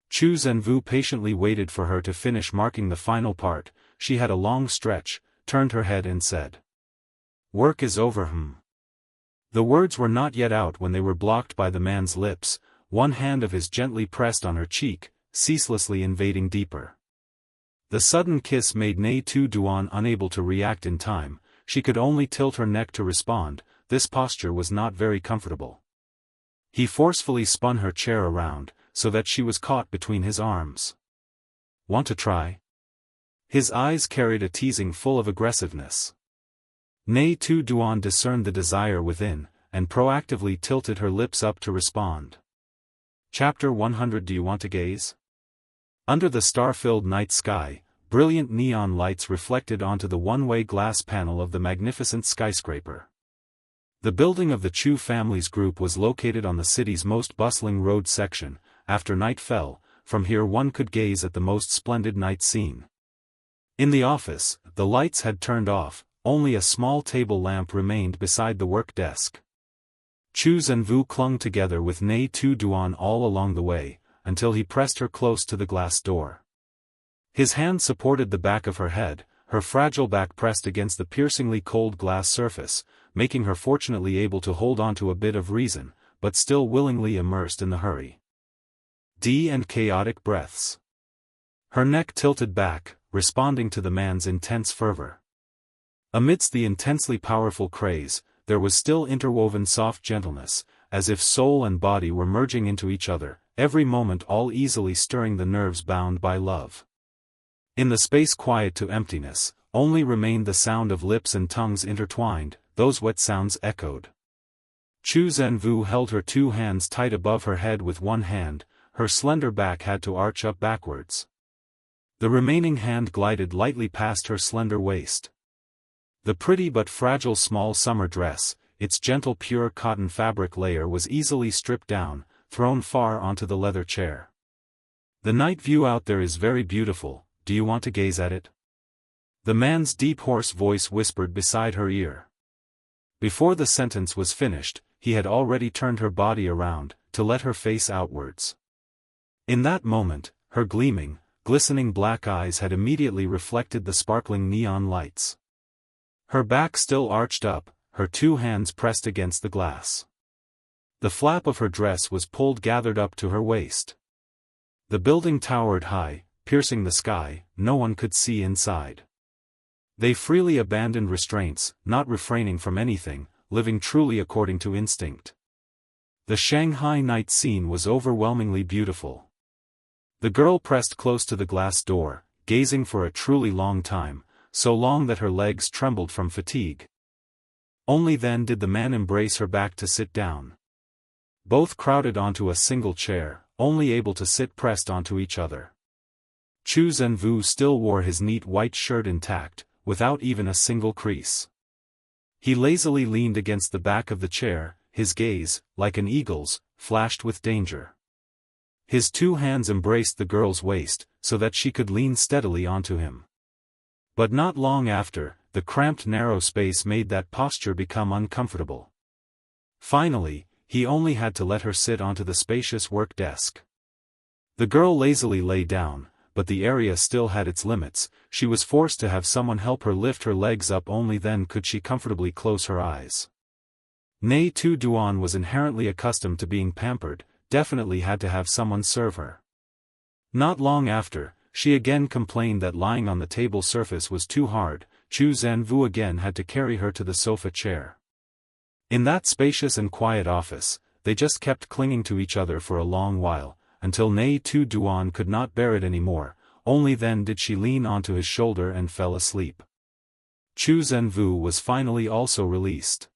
Zhou Can Wu patiently waited for her to finish marking the final part. She had a long stretch, turned her head and said, "Work is over, The words were not yet out when they were blocked by the man's lips, one hand of his gently pressed on her cheek, ceaselessly invading deeper. The sudden kiss made Nghi Tu Duan unable to react in time. She could only tilt her neck to respond. This posture was not very comfortable. He forcefully spun her chair around, so that she was caught between his arms. "Want to try?" His eyes carried a teasing full of aggressiveness. Nghi Tu Duan discerned the desire within, and proactively tilted her lips up to respond. Chapter 100. Do you want to gaze? Under the star-filled night sky, brilliant neon lights reflected onto the one-way glass panel of the magnificent skyscraper. The building of the Chu family's group was located on the city's most bustling road section. After night fell, from here one could gaze at the most splendid night scene. In the office, the lights had turned off, only a small table lamp remained beside the work desk. Zhou Can Wu clung together with Nghi Tu Duan all along the way, until he pressed her close to the glass door. His hand supported the back of her head, her fragile back pressed against the piercingly cold glass surface, making her fortunately able to hold on to a bit of reason, but still willingly immersed in the hurry. And chaotic breaths. Her neck tilted back, responding to the man's intense fervor. Amidst the intensely powerful craze, there was still interwoven soft gentleness, as if soul and body were merging into each other, every moment all easily stirring the nerves bound by love. In the space quiet to emptiness, only remained the sound of lips and tongues intertwined. Those wet sounds echoed. Zhou Can Wu held her 2 hands tight above her head with one hand. Her slender back had to arch up backwards. The remaining hand glided lightly past her slender waist. The pretty but fragile small summer dress, its gentle pure cotton fabric layer was easily stripped down, thrown far onto the leather chair. "The night view out there is very beautiful, do you want to gaze at it?" The man's deep hoarse voice whispered beside her ear. Before the sentence was finished, he had already turned her body around, to let her face outwards. In that moment, her gleaming, glistening black eyes had immediately reflected the sparkling neon lights. Her back still arched up, her 2 hands pressed against the glass. The flap of her dress was pulled gathered up to her waist. The building towered high, piercing the sky, no one could see inside. They freely abandoned restraints, not refraining from anything, living truly according to instinct. The Shanghai night scene was overwhelmingly beautiful. The girl pressed close to the glass door, gazing for a truly long time, so long that her legs trembled from fatigue. Only then did the man embrace her back to sit down. Both crowded onto a single chair, only able to sit pressed onto each other. Zhou Can Wu still wore his neat white shirt intact, without even a single crease. He lazily leaned against the back of the chair, his gaze, like an eagle's, flashed with danger. His 2 hands embraced the girl's waist, so that she could lean steadily onto him. But not long after, the cramped narrow space made that posture become uncomfortable. Finally, he only had to let her sit onto the spacious work desk. The girl lazily lay down, but the area still had its limits. She was forced to have someone help her lift her legs up, only then could she comfortably close her eyes. Nghi Tu Duan was inherently accustomed to being pampered, definitely had to have someone serve her. Not long after, she again complained that lying on the table surface was too hard. Zhou Can Wu again had to carry her to the sofa chair. In that spacious and quiet office, they just kept clinging to each other for a long while, until Nghi Tu Duan could not bear it anymore. Only then did she lean onto his shoulder and fell asleep. Zhou Can Wu was finally also released.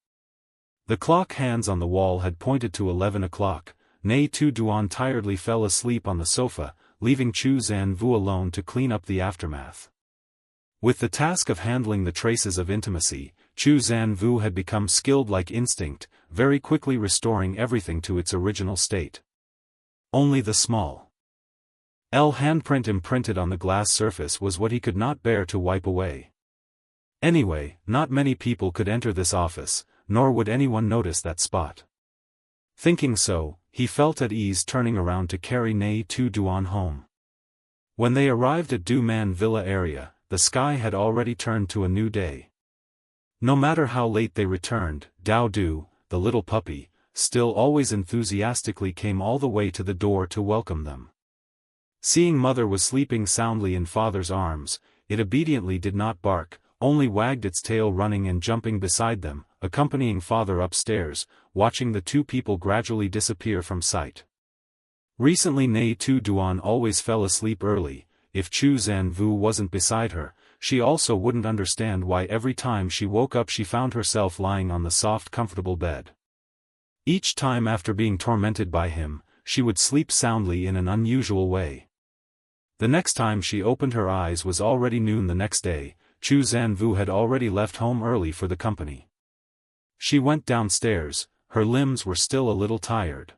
The clock hands on the wall had pointed to 11 o'clock. Nghi Tu Duan tiredly fell asleep on the sofa, leaving Zhou Can Wu alone to clean up the aftermath. With the task of handling the traces of intimacy, Zhou Can Wu had become skilled like instinct, very quickly restoring everything to its original state. Only the small L handprint imprinted on the glass surface was what he could not bear to wipe away. Anyway, not many people could enter this office, nor would anyone notice that spot. Thinking so, he felt at ease turning around to carry Nghi Tu Duan home. When they arrived at Du Man Villa area, the sky had already turned to a new day. No matter how late they returned, Dao Du, the little puppy, still always enthusiastically came all the way to the door to welcome them. Seeing mother was sleeping soundly in father's arms, it obediently did not bark, only wagged its tail, running and jumping beside them, accompanying father upstairs, watching the two people gradually disappear from sight. Recently Nghi Tu Duan always fell asleep early. If Zhou Can Wu wasn't beside her, she also wouldn't understand why every time she woke up she found herself lying on the soft comfortable bed. Each time after being tormented by him, she would sleep soundly in an unusual way. The next time she opened her eyes was already noon the next day. Zhou Can Wu had already left home early for the company. She went downstairs, her limbs were still a little tired.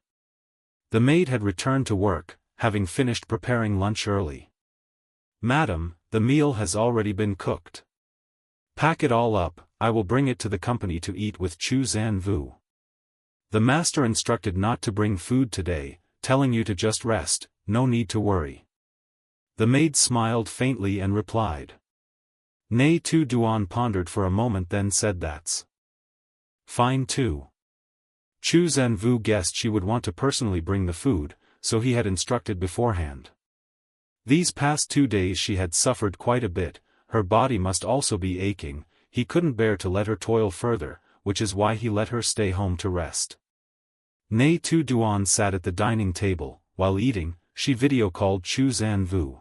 The maid had returned to work, having finished preparing lunch early. "Madam, the meal has already been cooked. Pack it all up, I will bring it to the company to eat with Zhou Can Wu. The master instructed not to bring food today, telling you to just rest, no need to worry." The maid smiled faintly and replied. Nghi Tu Duan pondered for a moment, then said, "That's fine too." Zhou Can Wu guessed she would want to personally bring the food, so he had instructed beforehand. These past 2 days she had suffered quite a bit, her body must also be aching. He couldn't bear to let her toil further, which is why he let her stay home to rest. Nghi Tu Duan sat at the dining table. While eating, she video-called Zhou Can Wu.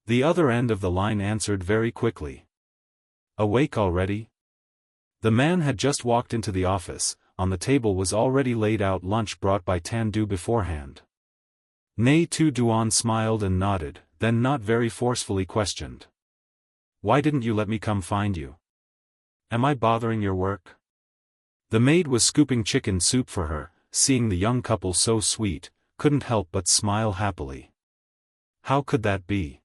The other end of the line answered very quickly. "Awake already?" The man had just walked into the office. On the table was already laid out lunch brought by Tan Du beforehand. Nghi Tu Duan smiled and nodded, then not very forcefully questioned. "Why didn't you let me come find you? Am I bothering your work?" The maid was scooping chicken soup for her, seeing the young couple so sweet, couldn't help but smile happily. "How could that be?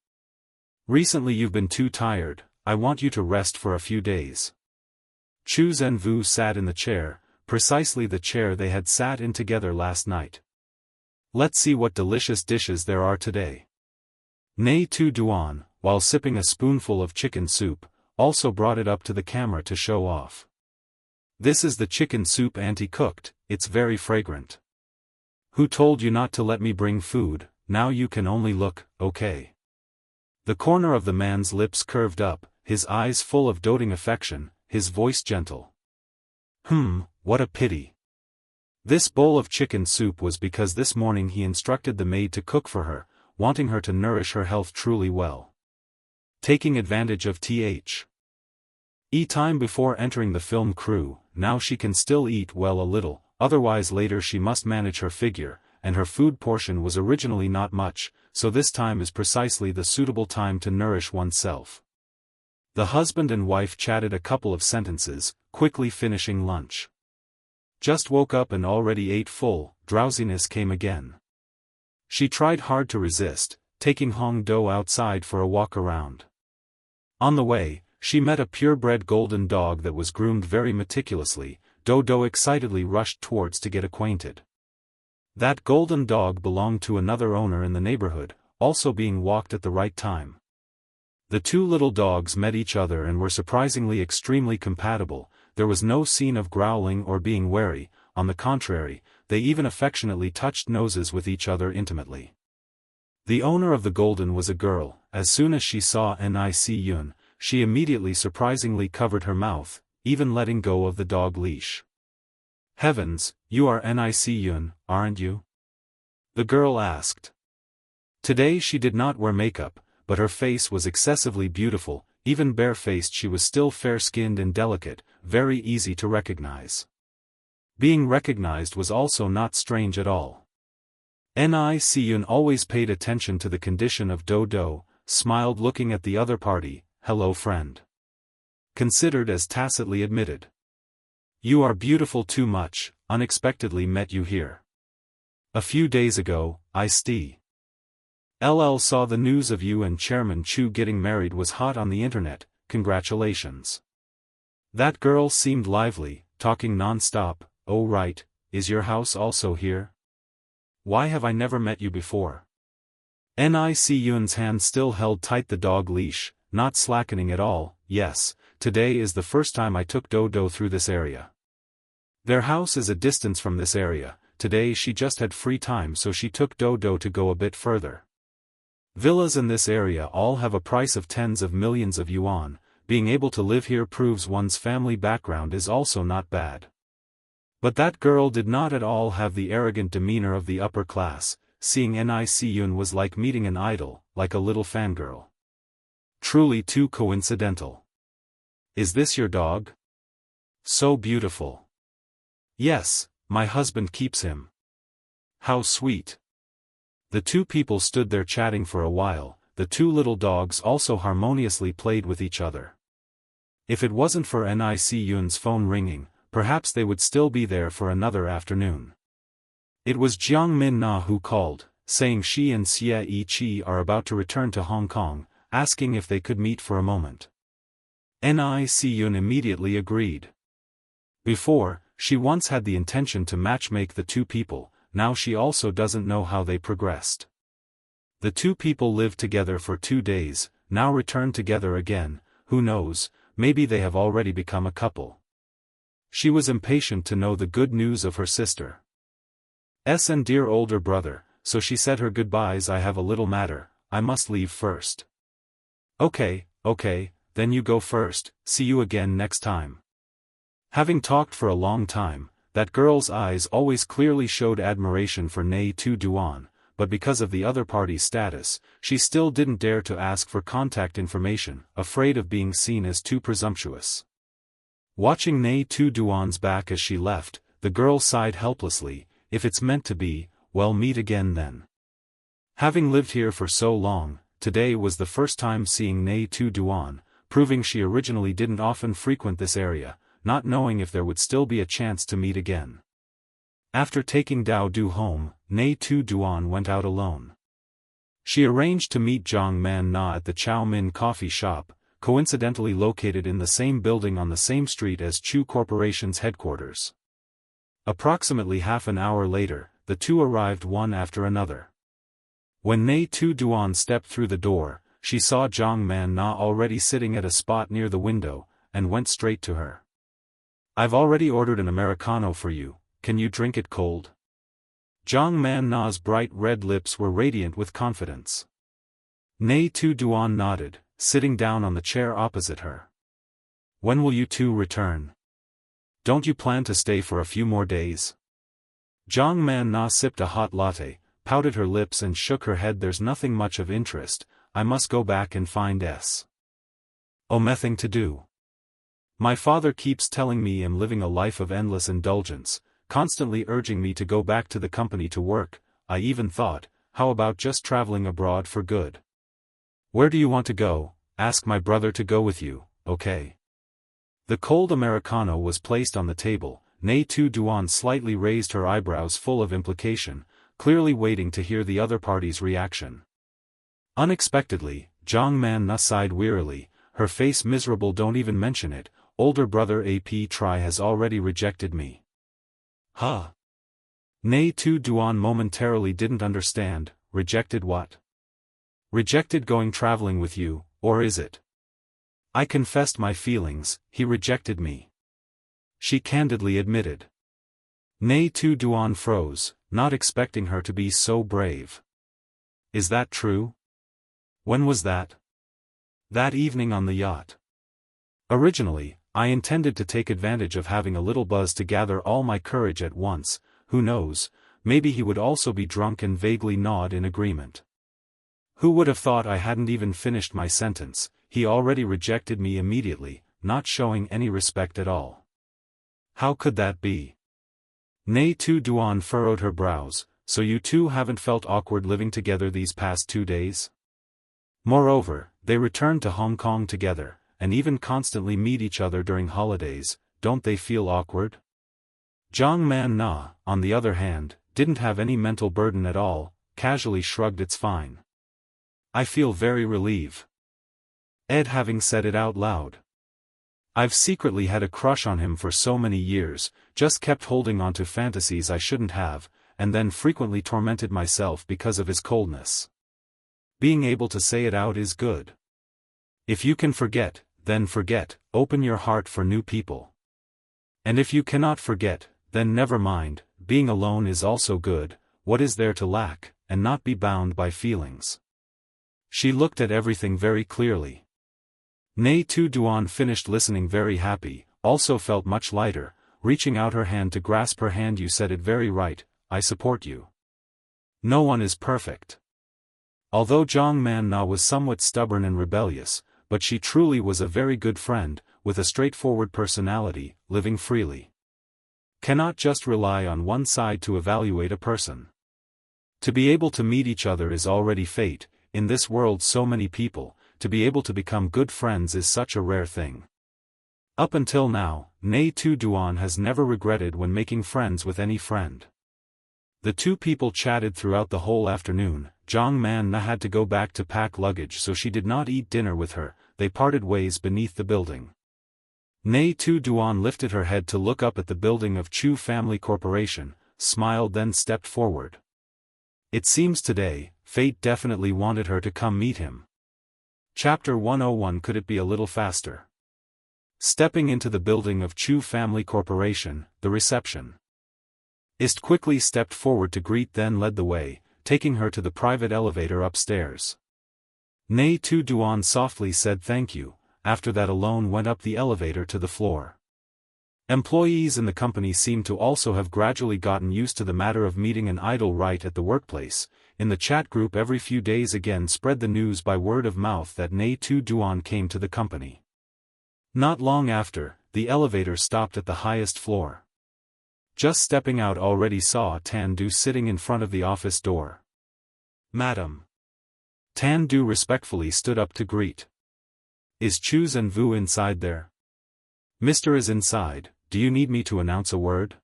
Recently you've been too tired, I want you to rest for a few days." Zhou Can Wu sat in the chair, precisely the chair they had sat in together last night. "Let's see what delicious dishes there are today." Nghi Tu Duan, while sipping a spoonful of chicken soup, also brought it up to the camera to show off. "This is the chicken soup auntie cooked, it's very fragrant. Who told you not to let me bring food? Now you can only look, okay?" The corner of the man's lips curved up, his eyes full of doting affection, his voice gentle. What a pity. This bowl of chicken soup was because this morning he instructed the maid to cook for her, wanting her to nourish her health truly well. Taking advantage of time before entering the film crew, now she can still eat well a little, otherwise later she must manage her figure, and her food portion was originally not much, so this time is precisely the suitable time to nourish oneself. The husband and wife chatted a couple of sentences, quickly finishing lunch. Just woke up and already ate full, drowsiness came again. She tried hard to resist, taking Hong Do outside for a walk around. On the way, she met a purebred golden dog that was groomed very meticulously. Dodo excitedly rushed towards to get acquainted. That golden dog belonged to another owner in the neighborhood, also being walked at the right time. The two little dogs met each other and were surprisingly extremely compatible. There was no scene of growling or being wary, on the contrary, they even affectionately touched noses with each other intimately. The owner of the golden was a girl. As soon as she saw Nghi Tu Duan, she immediately surprisingly covered her mouth, even letting go of the dog leash. "Heavens, you are Nghi Tu Duan, aren't you?" the girl asked. Today she did not wear makeup, but her face was excessively beautiful. Even bare-faced she was still fair-skinned and delicate, very easy to recognize. Being recognized was also not strange at all. Nghi Tu Duan always paid attention to the condition of Dodo, smiled looking at the other party. "Hello friend." Considered as tacitly admitted. "You are beautiful too much, unexpectedly met you here. A few days ago, I saw the news of you and Chairman Chu getting married was hot on the internet, congratulations." That girl seemed lively, talking non-stop. "Oh right, is your house also here? Why have I never met you before?" Nghi Tu Duan's hand still held tight the dog leash, not slackening at all. "Yes, today is the first time I took Dodo through this area. Their house is a distance from this area. Today she just had free time so she took Dodo to go a bit further. Villas in this area all have a price of tens of millions of yuan. Being able to live here proves one's family background is also not bad." But that girl did not at all have the arrogant demeanor of the upper class. Seeing Nghi Tu Duan was like meeting an idol, like a little fangirl. Truly too coincidental. "Is this your dog? So beautiful." "Yes, my husband keeps him." "How sweet." The two people stood there chatting for a while. The two little dogs also harmoniously played with each other. If it wasn't for Nghi Tu Duan's phone ringing, perhaps they would still be there for another afternoon. It was Jiang Min-na who called, saying she and Xie Yi-chi are about to return to Hong Kong, asking if they could meet for a moment. Nghi Tu Duan immediately agreed. Before, she once had the intention to matchmake the two people. Now she also doesn't know how they progressed. The two people lived together for 2 days, now returned together again. Who knows, maybe they have already become a couple. She was impatient to know the good news of her sister's and dear older brother, so she said her goodbyes. "I have a little matter, I must leave first." Okay, then you go first, see you again next time." Having talked for a long time, that girl's eyes always clearly showed admiration for Nghi Tu Duan, but because of the other party's status, she still didn't dare to ask for contact information, afraid of being seen as too presumptuous. Watching Nghi Tu Duan's back as she left, the girl sighed helplessly. If it's meant to be, well, meet again then. Having lived here for so long, today was the first time seeing Nghi Tu Duan, proving she originally didn't often frequent this area, not knowing if there would still be a chance to meet again. After taking Dao Du home, Nghi Tu Duan went out alone. She arranged to meet Zhang Man-na at the Chow Min coffee shop, coincidentally located in the same building on the same street as Chu Corporation's headquarters. Approximately half an hour later, the two arrived one after another. When Nghi Tu Duan stepped through the door, she saw Zhang Man-na already sitting at a spot near the window, and went straight to her. "I've already ordered an Americano for you, can you drink it cold?" Zhang Man-na's bright red lips were radiant with confidence. Nghi Tu Duan nodded, sitting down on the chair opposite her. "When will you two return? Don't you plan to stay for a few more days?" Zhang Man-na sipped a hot latte, pouted her lips and shook her head. "There's nothing much of interest, I must go back and find nothing to do. My father keeps telling me I'm living a life of endless indulgence, constantly urging me to go back to the company to work. I even thought, how about just traveling abroad for good? Where do you want to go? Ask my brother to go with you, okay?" The cold Americano was placed on the table. Nghi Tu Duan slightly raised her eyebrows full of implication, clearly waiting to hear the other party's reaction. Unexpectedly, Zhang Man-na sighed wearily, her face miserable. "Don't even mention it, older brother AP Tri has already rejected me. Huh? Nghi Tu Duan momentarily didn't understand. Rejected what? Rejected going traveling with you, or is it? I confessed my feelings, he rejected me. She candidly admitted. Nghi Tu Duan froze, not expecting her to be so brave. Is that true? When was that? That evening on the yacht. Originally, I intended to take advantage of having a little buzz to gather all my courage at once. Who knows, maybe he would also be drunk and vaguely nod in agreement. Who would have thought I hadn't even finished my sentence, he already rejected me immediately, not showing any respect at all. How could that be? Nghi Tu Duan furrowed her brows, so you two haven't felt awkward living together these past 2 days? Moreover, they returned to Hong Kong together, and even constantly meet each other during holidays, don't they feel awkward? Zhang Man Na, on the other hand, didn't have any mental burden at all, casually shrugged it's fine. I feel very relieved. Ed having said it out loud. I've secretly had a crush on him for so many years, just kept holding on to fantasies I shouldn't have, and then frequently tormented myself because of his coldness. Being able to say it out is good. If you can forget, then forget, open your heart for new people. And if you cannot forget, then never mind, being alone is also good, what is there to lack, and not be bound by feelings. She looked at everything very clearly. Nghi Tu Duan finished listening very happy, also felt much lighter, reaching out her hand to grasp her hand. You said it very right, I support you. No one is perfect. Although Zhang Man Na was somewhat stubborn and rebellious, but she truly was a very good friend, with a straightforward personality, living freely. Cannot just rely on one side to evaluate a person. To be able to meet each other is already fate, in this world so many people, to be able to become good friends is such a rare thing. Up until now, Nghi Tu Duan has never regretted when making friends with any friend. The two people chatted throughout the whole afternoon. Zhang Man Na had to go back to pack luggage, so she did not eat dinner with her. They parted ways beneath the building. Nghi Tu Duan lifted her head to look up at the building of Chu Family Corporation, smiled, then stepped forward. It seems today, fate definitely wanted her to come meet him. Chapter 101. Could it be a little faster? Stepping into the building of Chu Family Corporation, the reception. Ist quickly stepped forward to greet, then led the way, taking her to the private elevator upstairs. Nghi Tu Duan softly said thank you, after that alone went up the elevator to the floor. Employees in the company seemed to also have gradually gotten used to the matter of meeting an idol right at the workplace. In the chat group every few days again spread the news by word of mouth that Nghi Tu Duan came to the company. Not long after, the elevator stopped at the highest floor. Just stepping out already saw Tan Du sitting in front of the office door. Madam. Tan Du respectfully stood up to greet. Is Chu Can Wu inside there? Mr. is inside, do you need me to announce a word?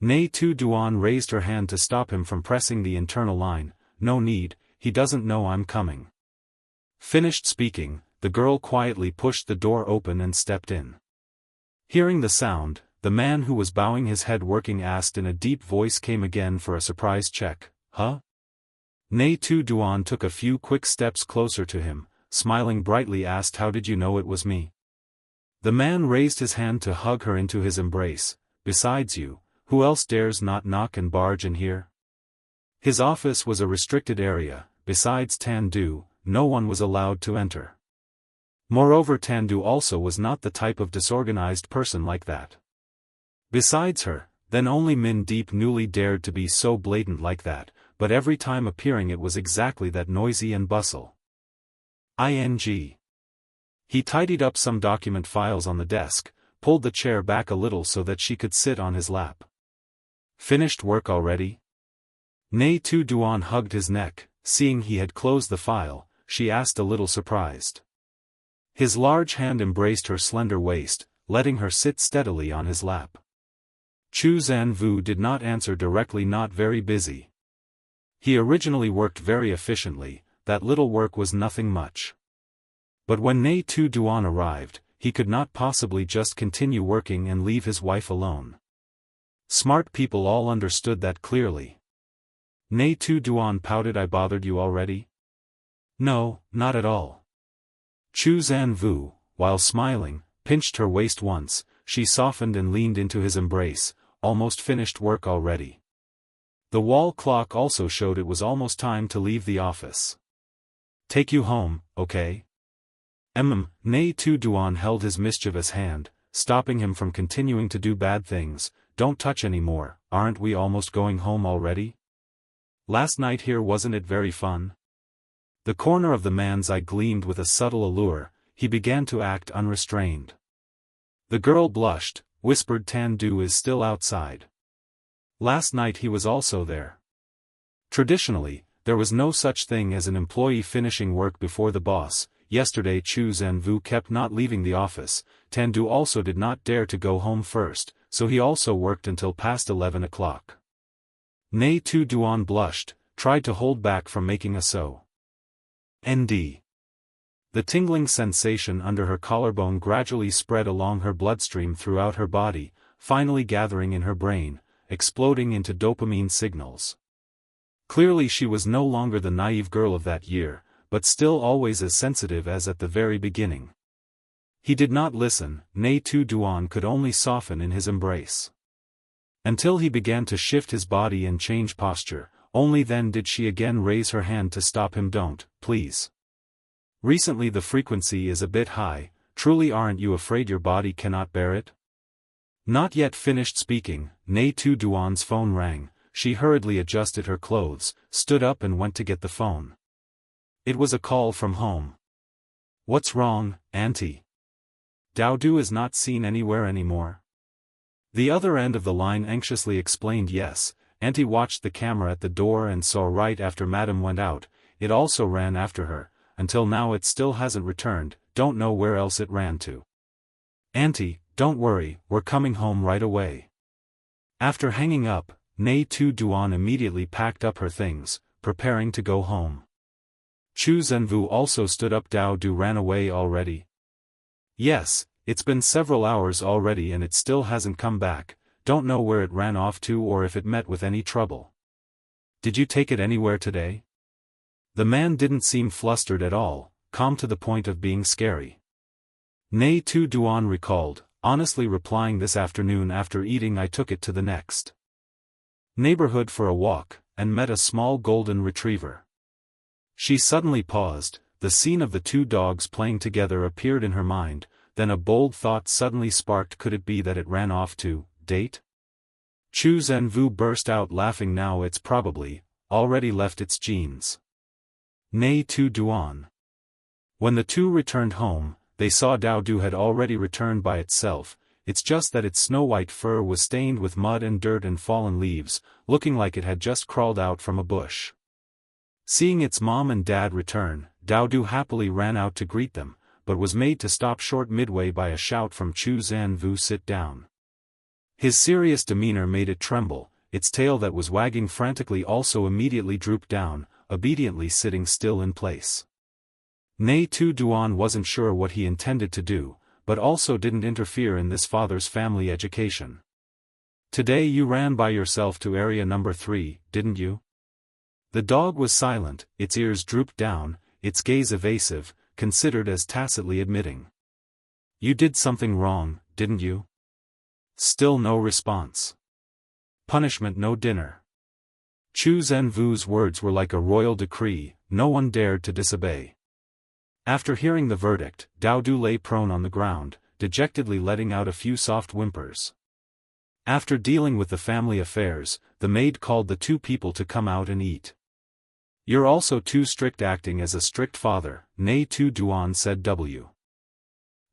Nghi Tu Duan raised her hand to stop him from pressing the internal line. No need, he doesn't know I'm coming. Finished speaking, the girl quietly pushed the door open and stepped in. Hearing the sound, the man who was bowing his head working asked in a deep voice, came again for a surprise check, huh? Nghi Tu Duan took a few quick steps closer to him, smiling brightly asked, how did you know it was me? The man raised his hand to hug her into his embrace. Besides you, who else dares not knock and barge in here? His office was a restricted area. Besides Tan Du, no one was allowed to enter. Moreover, Tan Du also was not the type of disorganized person like that. Besides her, then only Min Deep newly dared to be so blatant like that, but every time appearing it was exactly that, noisy and bustle. Ing. He tidied up some document files on the desk, pulled the chair back a little so that she could sit on his lap. Finished work already? Nghi Tu Duan hugged his neck. Seeing he had closed the file, she asked, a little surprised. His large hand embraced her slender waist, letting her sit steadily on his lap. Chu Can Wu did not answer directly. Not very busy. He originally worked very efficiently, that little work was nothing much. But when Nghi Tu Duan arrived, he could not possibly just continue working and leave his wife alone. Smart people all understood that clearly. Nghi Tu Duan pouted. I bothered you already? No, not at all. Chu Zanvu, while smiling, pinched her waist once. She softened and leaned into his embrace. Almost finished work already. The wall clock also showed it was almost time to leave the office. Take you home, okay? Nghi Tu Duan held his mischievous hand, stopping him from continuing to do bad things. Don't touch any more. Aren't we almost going home already? Last night here, wasn't it very fun? The corner of the man's eye gleamed with a subtle allure. He began to act unrestrained. The girl blushed, whispered, Tan Du is still outside. Last night he was also there. Traditionally, there was no such thing as an employee finishing work before the boss. Yesterday Chu Zanvu kept not leaving the office. Tan Du also did not dare to go home first, so he also worked until past 11 o'clock. Nghi Tu Duan blushed, tried to hold back from making a so. Nd. The tingling sensation under her collarbone gradually spread along her bloodstream throughout her body, finally gathering in her brain, exploding into dopamine signals. Clearly she was no longer the naive girl of that year, but still always as sensitive as at the very beginning. He did not listen. Nghi Tu Duan could only soften in his embrace. Until he began to shift his body and change posture, only then did she again raise her hand to stop him. Don't, please. Recently the frequency is a bit high. Truly, aren't you afraid your body cannot bear it? Not yet finished speaking, Nghi Tu Duan's phone rang. She hurriedly adjusted her clothes, stood up and went to get the phone. It was a call from home. What's wrong, Auntie? Dao Du is not seen anywhere anymore. The other end of the line anxiously explained. Yes, Auntie watched the camera at the door and saw right after Madam went out. It also ran after her. Until now it still hasn't returned. Don't know where else it ran to. Auntie, don't worry, we're coming home right away. After hanging up, Nghi Tu Duan immediately packed up her things, preparing to go home. Chu Zanvu also stood up. Dao Du ran away already? Yes, it's been several hours already and it still hasn't come back. Don't know where it ran off to or if it met with any trouble. Did you take it anywhere today? The man didn't seem flustered at all, calm to the point of being scary. Nghi Tu Duan recalled, honestly replying, this afternoon after eating I took it to the next neighborhood for a walk, and met a small golden retriever. She suddenly paused. The scene of the two dogs playing together appeared in her mind, then a bold thought suddenly sparked. Could it be that it ran off to date? Chu Zanvu burst out laughing. Now it's probably already left its genes. Nghi Tu Duan. When the two returned home, they saw Dao Du had already returned by itself. It's just that its snow-white fur was stained with mud and dirt and fallen leaves, looking like it had just crawled out from a bush. Seeing its mom and dad return, Dao Du happily ran out to greet them, but was made to stop short midway by a shout from Chu Zanvu. Sit down. His serious demeanor made it tremble. Its tail that was wagging frantically also immediately drooped down, obediently sitting still in place. Nghi Tu Duan wasn't sure what he intended to do, but also didn't interfere in this father's family education. Today you ran by yourself to area number 3, didn't you? The dog was silent, its ears drooped down, its gaze evasive, considered as tacitly admitting. You did something wrong, didn't you? Still no response. Punishment, no dinner. Chu Zanvu's words were like a royal decree. No one dared to disobey. After hearing the verdict, Dao Du lay prone on the ground, dejectedly letting out a few soft whimpers. After dealing with the family affairs, the maid called the two people to come out and eat. You're also too strict, acting as a strict father, Nghi Tu Duan said. W.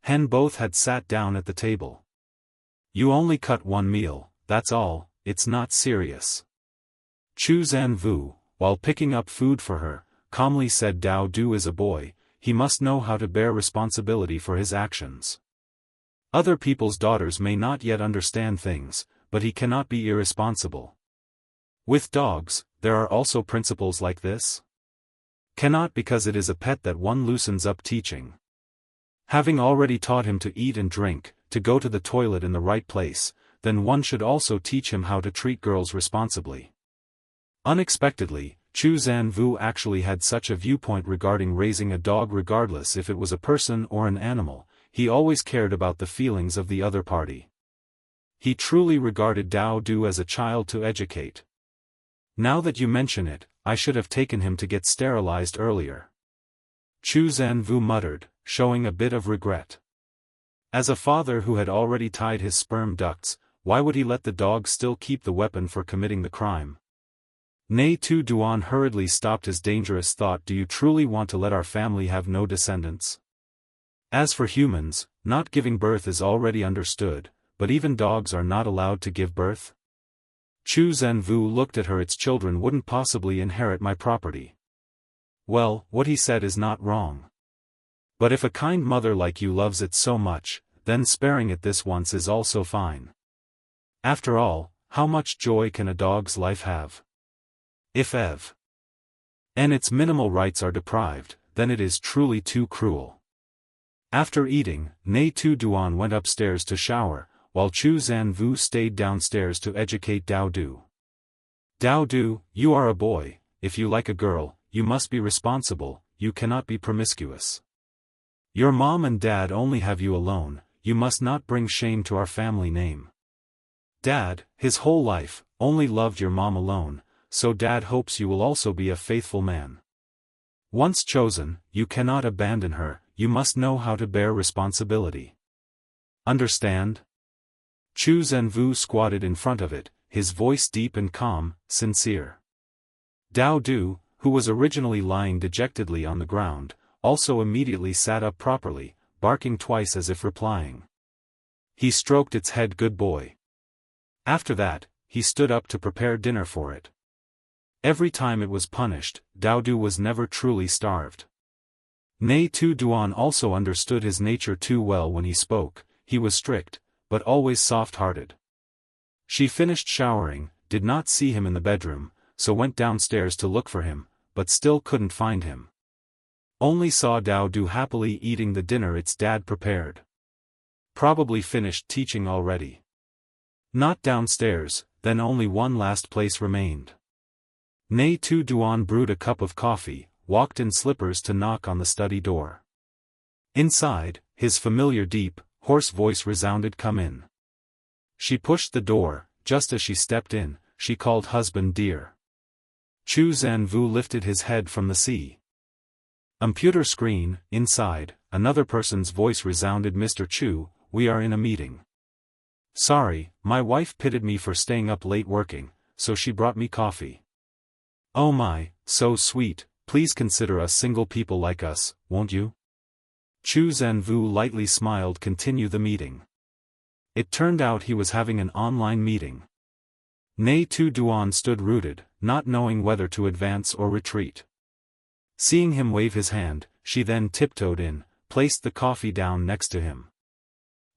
Hen both had sat down at the table. You only cut one meal, that's all, it's not serious. Chu Zanvu, while picking up food for her, calmly said. Dao Du is a boy. He must know how to bear responsibility for his actions. Other people's daughters may not yet understand things, but he cannot be irresponsible. With dogs, there are also principles like this? Cannot, because it is a pet that one loosens up teaching. Having already taught him to eat and drink, to go to the toilet in the right place, then one should also teach him how to treat girls responsibly. Unexpectedly, Zhou Can Wu actually had such a viewpoint regarding raising a dog regardless if it was a person or an animal. He always cared about the feelings of the other party. He truly regarded Dao Du as a child to educate. Now that you mention it, I should have taken him to get sterilized earlier. Zhou Can Wu muttered, showing a bit of regret. As a father who had already tied his sperm ducts, why would he let the dog still keep the weapon for committing the crime? Nghi Tu Duan hurriedly stopped his dangerous thought. Do you truly want to let our family have no descendants? As for humans, not giving birth is already understood, but even dogs are not allowed to give birth? Zhou Can Wu looked at her. Its children wouldn't possibly inherit my property. Well, what he said is not wrong. But if a kind mother like you loves it so much, then sparing it this once is also fine. After all, how much joy can a dog's life have? If and its minimal rights are deprived, then it is truly too cruel. After eating, Nghi Tu Duan went upstairs to shower, while Zhou Can Wu stayed downstairs to educate Dao Du. Dao Du, you are a boy. If you like a girl, you must be responsible, you cannot be promiscuous. Your mom and dad only have you alone, you must not bring shame to our family name. Dad, his whole life, only loved your mom alone, so Dad hopes you will also be a faithful man. Once chosen, you cannot abandon her, you must know how to bear responsibility. Understand? Zhou Can Wu squatted in front of it, his voice deep and calm, sincere. Dao Du, who was originally lying dejectedly on the ground, also immediately sat up properly, barking twice as if replying. He stroked its head. Good boy. After that, he stood up to prepare dinner for it. Every time it was punished, Dao Du was never truly starved. Nghi Tu Duan also understood his nature too well. When he spoke, he was strict, but always soft-hearted. She finished showering, did not see him in the bedroom, so went downstairs to look for him, but still couldn't find him. Only saw Dao Du happily eating the dinner its dad prepared. Probably finished teaching already. Not downstairs, then only one last place remained. Nghi Tu Duan brewed a cup of coffee, walked in slippers to knock on the study door. Inside, his familiar deep, hoarse voice resounded. Come in. She pushed the door. Just as she stepped in, she called husband dear. Zhou Can Wu lifted his head from the sea. Computer screen, inside, another person's voice resounded. Mr. Chu, we are in a meeting. Sorry, my wife pitted me for staying up late working, so she brought me coffee. Oh my, so sweet, please consider us single people like us, won't you? Zhou Can Wu lightly smiled. Continue the meeting. It turned out he was having an online meeting. Nghi Tu Duan stood rooted, not knowing whether to advance or retreat. Seeing him wave his hand, she then tiptoed in, placed the coffee down next to him.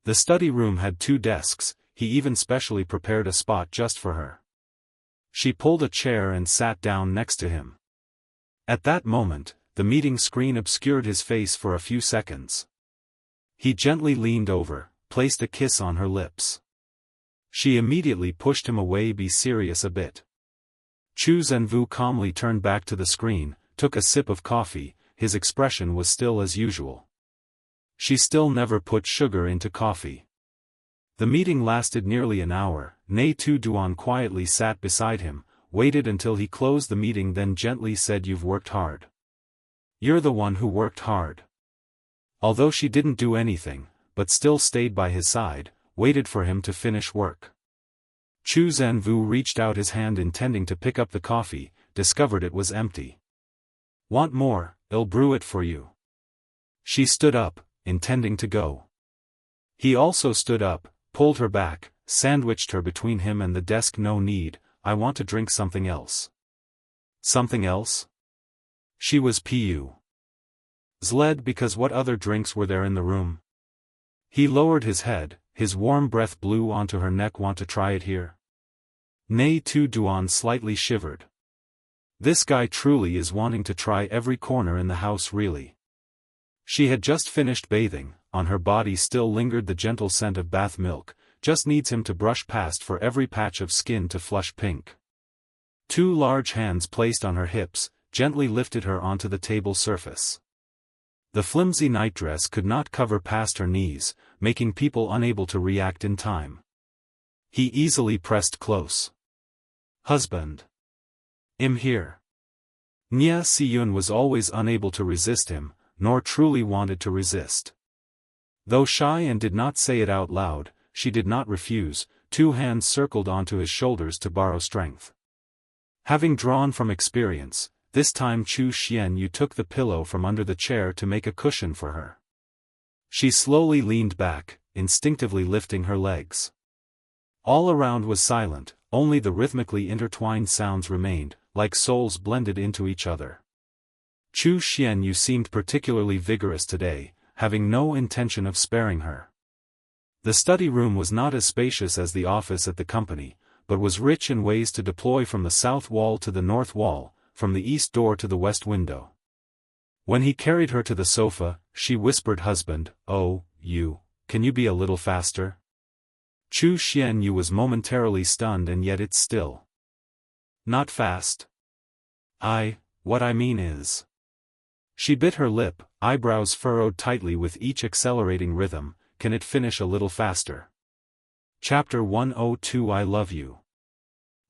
The study room had 2 desks, he even specially prepared a spot just for her. She pulled a chair and sat down next to him. At that moment, the meeting screen obscured his face for a few seconds. He gently leaned over, placed a kiss on her lips. She immediately pushed him away. Be serious a bit. Zhou Can Wu calmly turned back to the screen, took a sip of coffee, his expression was still as usual. She still never put sugar into coffee. The meeting lasted nearly an hour. Nghi Tu Duan quietly sat beside him, waited until he closed the meeting, then gently said, You've worked hard. You're the one who worked hard. Although she didn't do anything, but still stayed by his side, waited for him to finish work. Zhou Can Wu reached out his hand intending to pick up the coffee, discovered it was empty. Want more? I'll brew it for you. She stood up, intending to go. He also stood up, pulled her back, sandwiched her between him and the desk. No need, I want to drink something else. Something else? She was puzzled because what other drinks were there in the room? He lowered his head, his warm breath blew onto her neck. Want to try it here? Nghi Tu Duan slightly shivered. This guy truly is wanting to try every corner in the house, really. She had just finished bathing, on her body still lingered the gentle scent of bath milk, just needs him to brush past for every patch of skin to flush pink. Two large hands placed on her hips, gently lifted her onto the table surface. The flimsy nightdress could not cover past her knees, making people unable to react in time. He easily pressed close. "Husband. I'm here." Nghi Tu Duan was always unable to resist him, nor truly wanted to resist. Though shy and did not say it out loud, she did not refuse. Two hands circled onto his shoulders to borrow strength. Having drawn from experience, this time Zhou Xianyu took the pillow from under the chair to make a cushion for her. She slowly leaned back, instinctively lifting her legs. All around was silent, only the rhythmically intertwined sounds remained, like souls blended into each other. Zhou Xianyu seemed particularly vigorous today, having no intention of sparing her. The study room was not as spacious as the office at the company, but was rich in ways to deploy from the south wall to the north wall, from the east door to the west window. When he carried her to the sofa, she whispered, "Husband, oh, can you be a little faster?" Zhou Xianyu was momentarily stunned, and yet it's still not fast. What I mean is. She bit her lip, eyebrows furrowed tightly with each accelerating rhythm. Can it finish a little faster? Chapter 102 I Love You.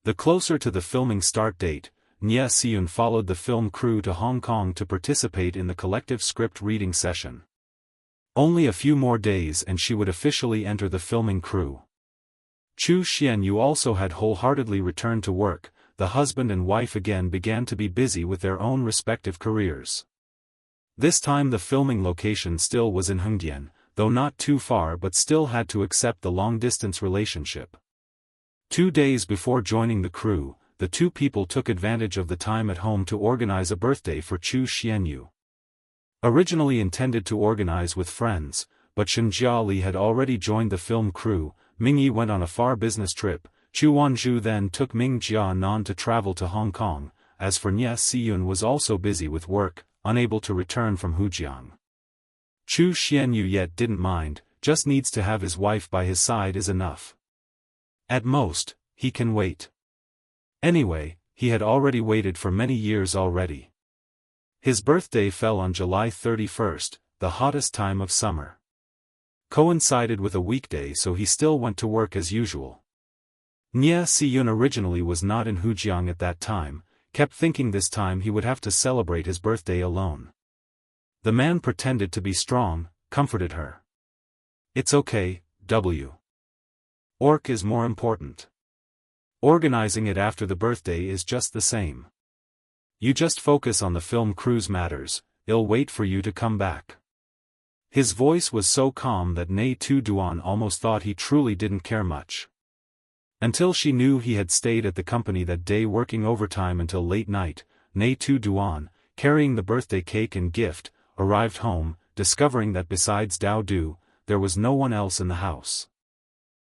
The closer to the filming start date, Nghi Tu Duan followed the film crew to Hong Kong to participate in the collective script reading session. Only a few more days and she would officially enter the filming crew. Zhou Xianyu also had wholeheartedly returned to work. The husband and wife again began to be busy with their own respective careers. This time the filming location still was in Hengdian, though not too far, but still had to accept the long-distance relationship. 2 days before joining the crew, the two people took advantage of the time at home to organize a birthday for Zhou Xianyu. Originally intended to organize with friends, but Shen Jiali had already joined the film crew. Ming Yi went on a far business trip. Zhu Wanzhu then took Ming Jianan to travel to Hong Kong. As for Nghi Tu Duan was also busy with work, unable to return from Hujiang. Zhou Xianyu yet didn't mind, just needs to have his wife by his side is enough. At most, he can wait. Anyway, he had already waited for many years already. His birthday fell on July 31st, the hottest time of summer. Coincided with a weekday, so he still went to work as usual. Nghi Tu Duan originally was not in Hujiang at that time, kept thinking this time he would have to celebrate his birthday alone. The man pretended to be strong, comforted her. "It's okay, Orc is more important. Organizing it after the birthday is just the same. You just focus on the film crew's matters, it'll wait for you to come back." His voice was so calm that Nghi Tu Duan almost thought he truly didn't care much. Until she knew he had stayed at the company that day working overtime until late night. Nghi Tu Duan, carrying the birthday cake and gift, arrived home, discovering that besides Dao Du, there was no one else in the house.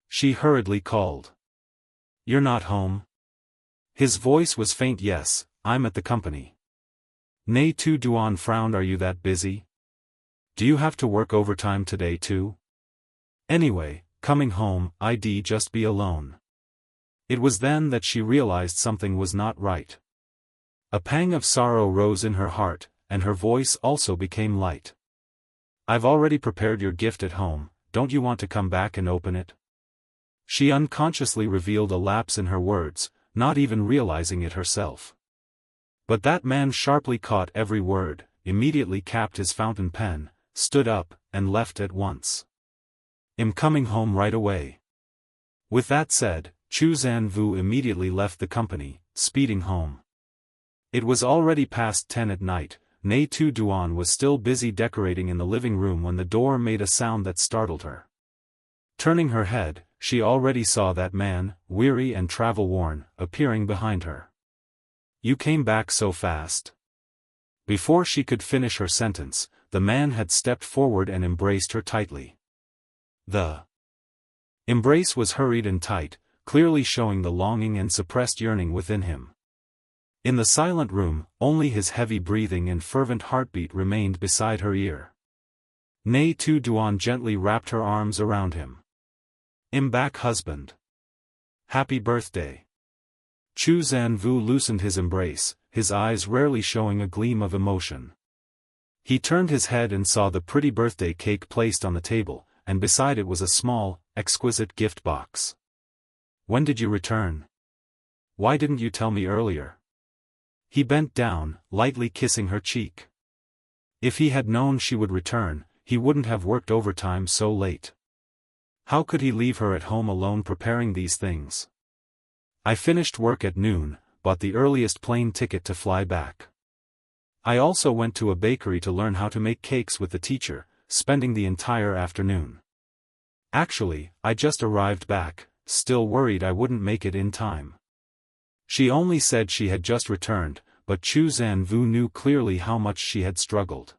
She hurriedly called. "You're not home?" His voice was faint. "Yes, I'm at the company." Nghi Tu Duan frowned. "Are you that busy? Do you have to work overtime today too?" "Anyway, coming home, I'd just be alone." It was then that she realized something was not right. A pang of sorrow rose in her heart, and her voice also became light. "I've already prepared your gift at home, don't you want to come back and open it?" She unconsciously revealed a lapse in her words, not even realizing it herself. But that man sharply caught every word, immediately capped his fountain pen, stood up, and left at once. "I'm coming home right away." With that said, Chu Zanvu immediately left the company, speeding home. It was already past 10 at night. Nghi Tu Duan was still busy decorating in the living room when the door made a sound that startled her. Turning her head, she already saw that man, weary and travel-worn, appearing behind her. "You came back so fast." Before she could finish her sentence, the man had stepped forward and embraced her tightly. The embrace was hurried and tight, clearly showing the longing and suppressed yearning within him. In the silent room, only his heavy breathing and fervent heartbeat remained beside her ear. Nghi Tu Duan gently wrapped her arms around him. "I'm back, husband. Happy birthday." Zhou Can Wu loosened his embrace, his eyes rarely showing a gleam of emotion. He turned his head and saw the pretty birthday cake placed on the table, and beside it was a small, exquisite gift box. "When did you return? Why didn't you tell me earlier?" He bent down, lightly kissing her cheek. If he had known she would return, he wouldn't have worked overtime so late. How could he leave her at home alone preparing these things? "I finished work at noon, bought the earliest plane ticket to fly back. I also went to a bakery to learn how to make cakes with the teacher, spending the entire afternoon. Actually, I just arrived back, still worried I wouldn't make it in time." She only said she had just returned, but Zhou Can Wu knew clearly how much she had struggled.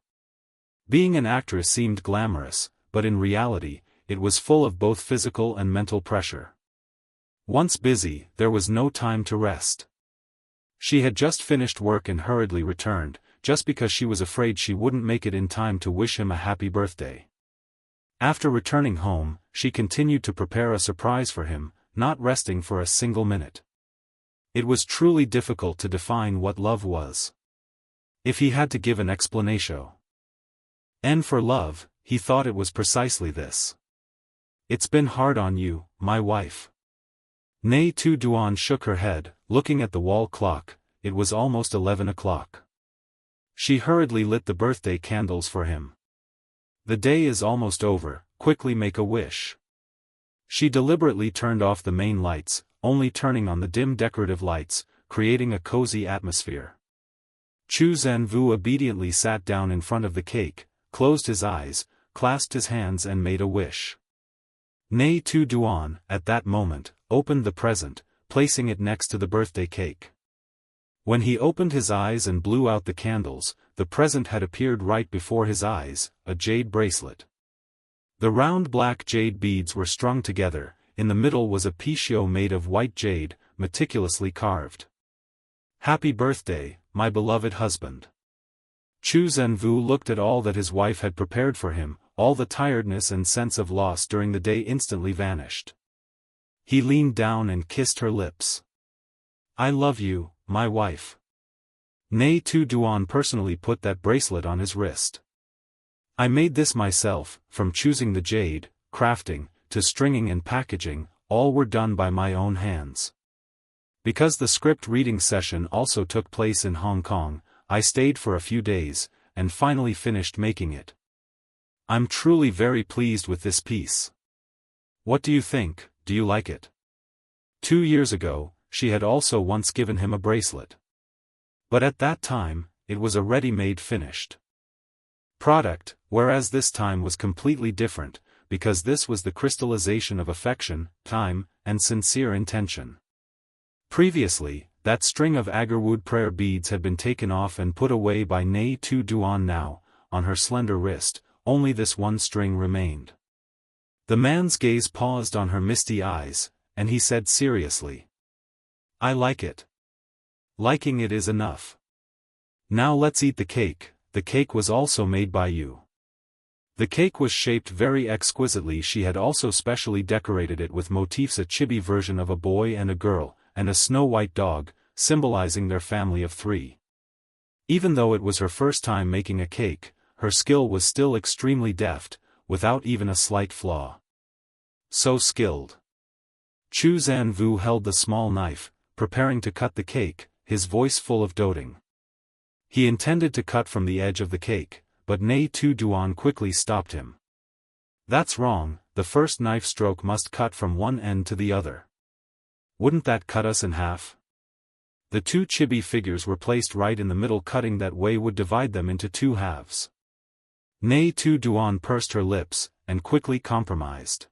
Being an actress seemed glamorous, but in reality, it was full of both physical and mental pressure. Once busy, there was no time to rest. She had just finished work and hurriedly returned, just because she was afraid she wouldn't make it in time to wish him a happy birthday. After returning home, she continued to prepare a surprise for him, not resting for a single minute. It was truly difficult to define what love was. If he had to give an explanation. And for love, he thought it was precisely this. "It's been hard on you, my wife." Nghi Tu Duan shook her head, looking at the wall clock. It was almost 11 o'clock. She hurriedly lit the birthday candles for him. "The day is almost over, quickly make a wish." She deliberately turned off the main lights, only turning on the dim decorative lights, creating a cozy atmosphere. Zhou Can Wu obediently sat down in front of the cake, closed his eyes, clasped his hands and made a wish. Nghi Tu Duan, at that moment, opened the present, placing it next to the birthday cake. When he opened his eyes and blew out the candles, the present had appeared right before his eyes, a jade bracelet. The round black jade beads were strung together. In the middle was a pichot made of white jade, meticulously carved. "Happy birthday, my beloved husband." Zhou Can Wu looked at all that his wife had prepared for him, all the tiredness and sense of loss during the day instantly vanished. He leaned down and kissed her lips. "I love you, my wife." Nghi Tu Duan personally put that bracelet on his wrist. "I made this myself, from choosing the jade, crafting, to stringing and packaging, all were done by my own hands. Because the script reading session also took place in Hong Kong, I stayed for a few days, and finally finished making it. I'm truly very pleased with this piece. What do you think, do you like it?" 2 years ago, she had also once given him a bracelet. But at that time, it was a ready-made finished product, whereas this time was completely different, because this was the crystallization of affection, time, and sincere intention. Previously, that string of agarwood prayer beads had been taken off and put away by Nghi Tu Duan. Now, on her slender wrist, only this one string remained. The man's gaze paused on her misty eyes, and he said seriously, "I like it. Liking it is enough. Now let's eat the cake. The cake was also made by you." The cake was shaped very exquisitely. She had also specially decorated it with motifs, a chibi version of a boy and a girl, and a snow-white dog, symbolizing their family of 3. Even though it was her first time making a cake, her skill was still extremely deft, without even a slight flaw. So skilled. Zhou Can Wu held the small knife, preparing to cut the cake, his voice full of doting. He intended to cut from the edge of the cake, but Nghi Tu Duan quickly stopped him. "That's wrong, the first knife stroke must cut from one end to the other. Wouldn't that cut us in half?" The 2 chibi figures were placed right in the middle. Cutting that way would divide them into 2 halves. Nghi Tu Duan pursed her lips, and quickly compromised.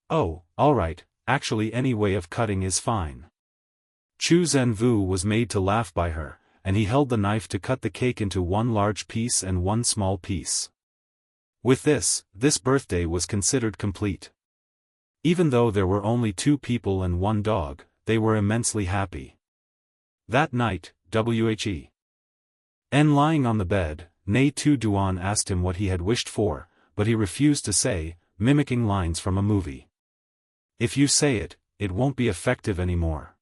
"Oh, alright, actually any way of cutting is fine." Zhou Can Wu was made to laugh by her, and he held the knife to cut the cake into 1 large piece and 1 small piece. With this birthday was considered complete. Even though there were only 2 people and 1 dog, they were immensely happy. That night, lying on the bed, Nghi Tu Duan asked him what he had wished for, but he refused to say, mimicking lines from a movie. If you say it, it won't be effective anymore.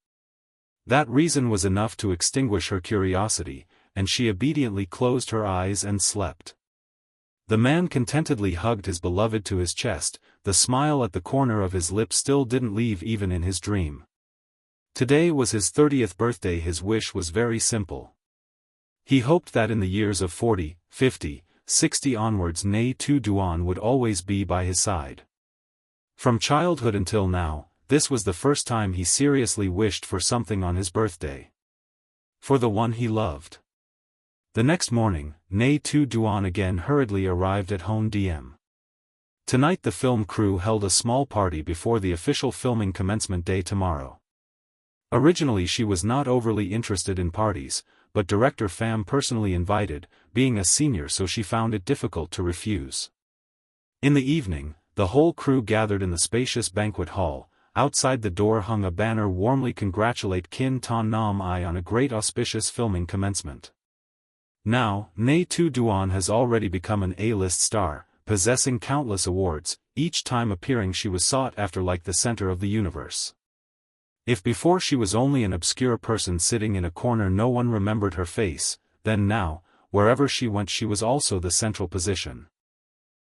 That reason was enough to extinguish her curiosity, and she obediently closed her eyes and slept. The man contentedly hugged his beloved to his chest, the smile at the corner of his lips still didn't leave even in his dream. Today was his 30th birthday. His wish was very simple. He hoped that in the years of 40, 50, 60 onwards Nghi Tu Duan would always be by his side. From childhood until now, this was the first time he seriously wished for something on his birthday. For the one he loved. The next morning, Nghi Tu Duan again hurriedly arrived at Home DM. Tonight the film crew held a small party before the official filming commencement day tomorrow. Originally she was not overly interested in parties, but director Pham personally invited, being a senior, so she found it difficult to refuse. In the evening, the whole crew gathered in the spacious banquet hall. Outside the door hung a banner warmly congratulate Kin Ton Nam I on a great auspicious filming commencement. Now, Nghi Tu Duan has already become an A-list star, possessing countless awards. Each time appearing she was sought after like the center of the universe. If before she was only an obscure person sitting in a corner, no one remembered her face, then now, wherever she went she was also the central position.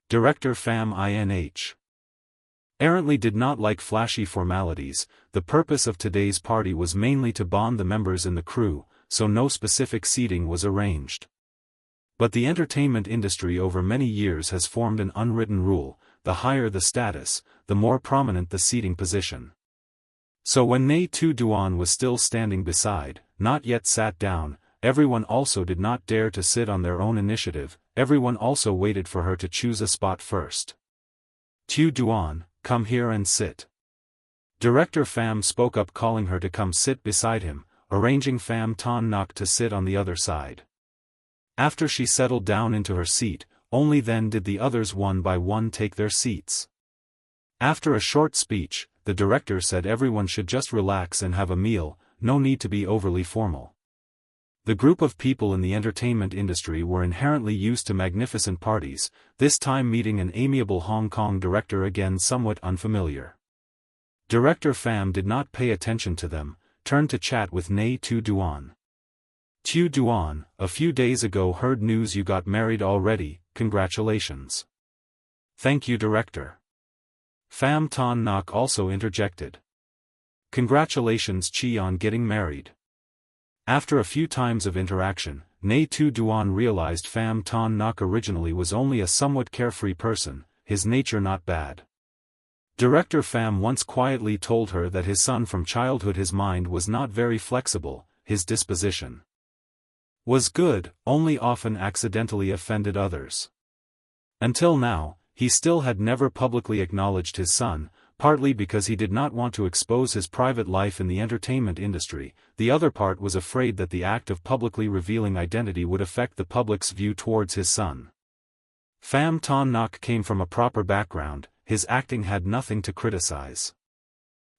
Director Pham Inh. Errantly did not like flashy formalities. The purpose of today's party was mainly to bond the members in the crew, so no specific seating was arranged. But the entertainment industry over many years has formed an unwritten rule: the higher the status, the more prominent the seating position. So when Nghi Tu Duan was still standing beside, not yet sat down, everyone also did not dare to sit on their own initiative. Everyone also waited for her to choose a spot first. Tu Duan, come here and sit. Director Pham spoke up, calling her to come sit beside him, arranging Pham Ton Nok to sit on the other side. After she settled down into her seat, only then did the others one by one take their seats. After a short speech, the director said everyone should just relax and have a meal, no need to be overly formal. The group of people in the entertainment industry were inherently used to magnificent parties, this time meeting an amiable Hong Kong director again somewhat unfamiliar. Director Pham did not pay attention to them, turned to chat with Nghi Tu Duan. Tu Duan, a few days ago heard news you got married already. Congratulations. Thank you, director. Pham Ton Nok also interjected. Congratulations Chi on getting married. After a few times of interaction, Nghi Tu Duan realized Pham Ton Nok originally was only a somewhat carefree person, his nature not bad. Director Pham once quietly told her that his son from childhood his mind was not very flexible, his disposition was good, only often accidentally offended others. Until now, he still had never publicly acknowledged his son, partly because he did not want to expose his private life in the entertainment industry. The other part was afraid that the act of publicly revealing identity would affect the public's view towards his son. Pham Ton Nok came from a proper background, his acting had nothing to criticize.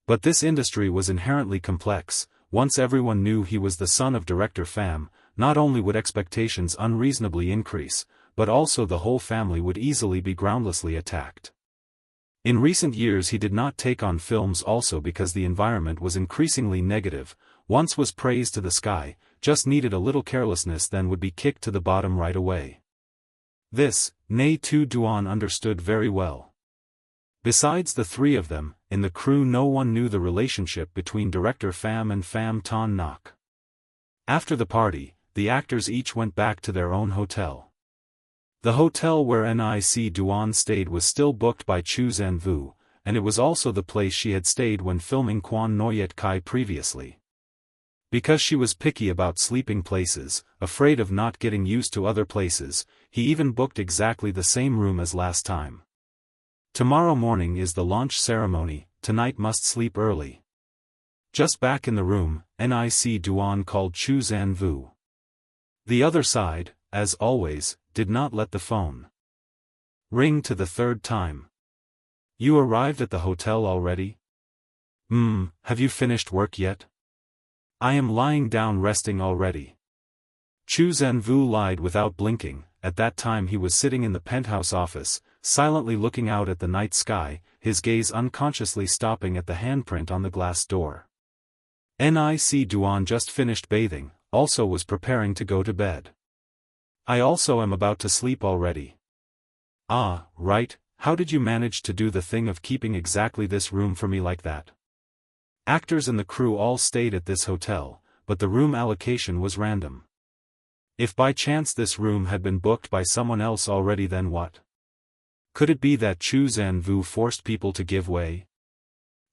But this industry was inherently complex. Once everyone knew he was the son of director Pham, not only would expectations unreasonably increase, but also the whole family would easily be groundlessly attacked. In recent years he did not take on films also because the environment was increasingly negative. Once was praised to the sky, just needed a little carelessness then would be kicked to the bottom right away. This, Nghi Tu Duan understood very well. Besides the three of them, in the crew no one knew the relationship between director Pham and Pham Ton Nok. After the party, the actors each went back to their own hotel. The hotel where Nghi Duan stayed was still booked by Zhou Can Wu, and it was also the place she had stayed when filming Quan Noyet Kai previously. Because she was picky about sleeping places, afraid of not getting used to other places, he even booked exactly the same room as last time. Tomorrow morning is the launch ceremony, tonight must sleep early. Just back in the room, Nghi Duan called Zhou Can Wu. The other side, as always, did not let the phone ring to the third time. You arrived at the hotel already? Have you finished work yet? I am lying down resting already. Zhou Can Wu lied without blinking. At that time he was sitting in the penthouse office, silently looking out at the night sky, his gaze unconsciously stopping at the handprint on the glass door. Nghi Tu Duan just finished bathing, also was preparing to go to bed. I also am about to sleep already. Ah, right, how did you manage to do the thing of keeping exactly this room for me like that? Actors and the crew all stayed at this hotel, but the room allocation was random. If by chance this room had been booked by someone else already, then what? Could it be that Zhou Can Wu forced people to give way?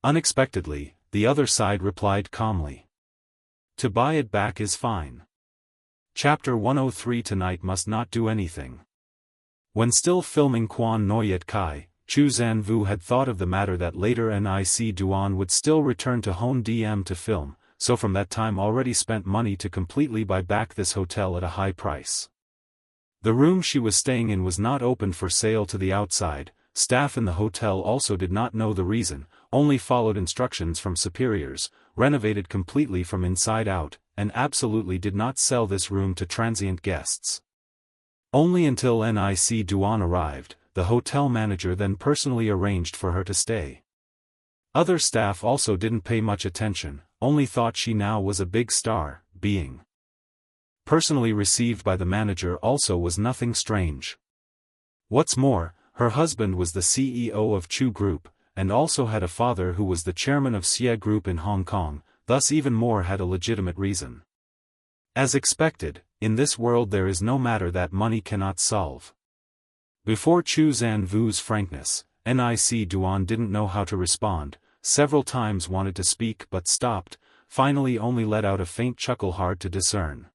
Unexpectedly, the other side replied calmly. To buy it back is fine. Chapter 103. Tonight must not do anything. When still filming Quan Noyet Kai, Zhou Can Wu had thought of the matter that later Nghi Tu Duan would still return to Hon Dm to film, so from that time already spent money to completely buy back this hotel at a high price. The room she was staying in was not open for sale to the outside. Staff in the hotel also did not know the reason, only followed instructions from superiors, renovated completely from inside out, and absolutely did not sell this room to transient guests. Only until Nghi Tu Duan arrived, the hotel manager then personally arranged for her to stay. Other staff also didn't pay much attention, only thought she now was a big star, being personally received by the manager also was nothing strange. What's more, her husband was the CEO of Chu Group, and also had a father who was the chairman of Xie Group in Hong Kong, thus even more had a legitimate reason. As expected, in this world there is no matter that money cannot solve. Before Zhou Can Wu's frankness, Nghi Tu Duan didn't know how to respond, several times wanted to speak but stopped, finally only let out a faint chuckle hard to discern.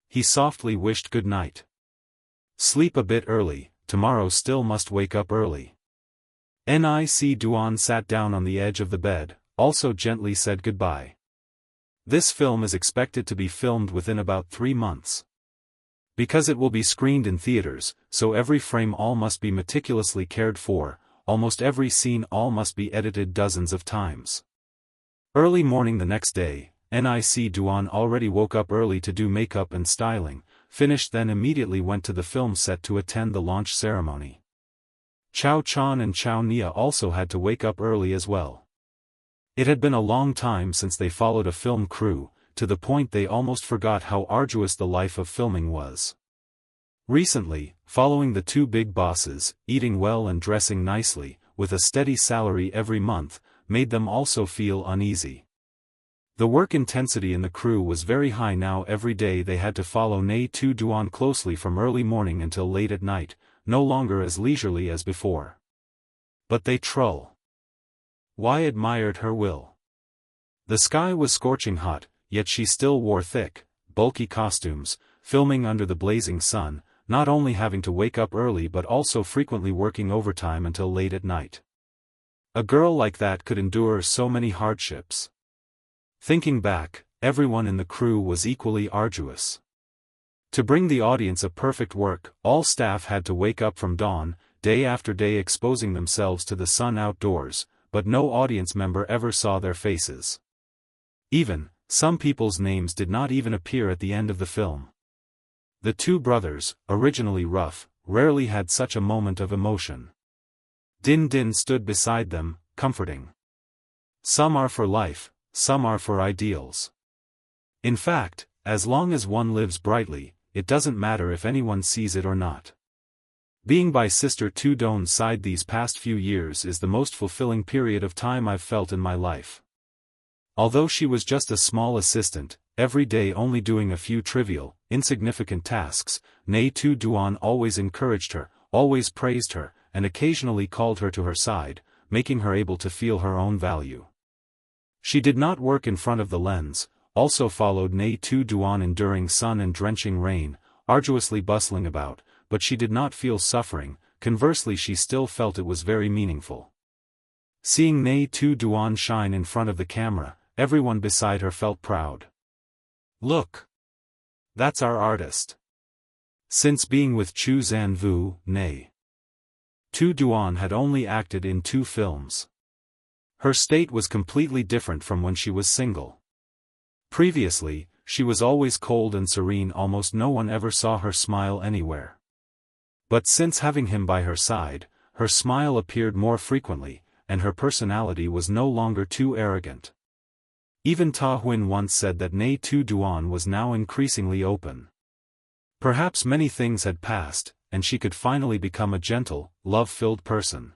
He softly wished good night. Sleep a bit early, tomorrow still must wake up early. Nghi Tu Duan sat down on the edge of the bed, also gently said goodbye. This film is expected to be filmed within about 3 months. Because it will be screened in theaters, so every frame all must be meticulously cared for, almost every scene all must be edited dozens of times. Early morning the next day, Nghi Tu Duan already woke up early to do makeup and styling, finished then immediately went to the film set to attend the launch ceremony. Chao Chan and Chao Nia also had to wake up early as well. It had been a long time since they followed a film crew, to the point they almost forgot how arduous the life of filming was. Recently, following the two big bosses, eating well and dressing nicely, with a steady salary every month, made them also feel uneasy. The work intensity in the crew was very high now. Every day they had to follow Nghi Tu Duan closely from early morning until late at night, no longer as leisurely as before. But they Why admired her will. The sky was scorching hot, yet she still wore thick, bulky costumes, filming under the blazing sun, not only having to wake up early but also frequently working overtime until late at night. A girl like that could endure so many hardships. Thinking back, everyone in the crew was equally arduous. To bring the audience a perfect work, all staff had to wake up from dawn, day after day exposing themselves to the sun outdoors, but no audience member ever saw their faces. Even, some people's names did not even appear at the end of the film. The two brothers, originally rough, rarely had such a moment of emotion. Din Din stood beside them, comforting. Some are for life, some are for ideals. In fact, as long as one lives brightly, it doesn't matter if anyone sees it or not. Being by Sister Tu Don's side these past few years is the most fulfilling period of time I've felt in my life. Although she was just a small assistant, every day only doing a few trivial, insignificant tasks, Nghi Tu Duan always encouraged her, always praised her, and occasionally called her to her side, making her able to feel her own value. She did not work in front of the lens, also followed Nghi Tu Duan enduring sun and drenching rain, arduously bustling about, but she did not feel suffering. Conversely, she still felt it was very meaningful. Seeing Nghi Tu Duan shine in front of the camera, everyone beside her felt proud. Look! That's our artist. Since being with Zhou Can Wu, Nghi Tu Duan had only acted in 2 films. Her state was completely different from when she was single. Previously, she was always cold and serene, almost no one ever saw her smile anywhere. But since having him by her side, her smile appeared more frequently, and her personality was no longer too arrogant. Even Ta Huin once said that Nghi Tu Duan was now increasingly open. Perhaps many things had passed, and she could finally become a gentle, love-filled person.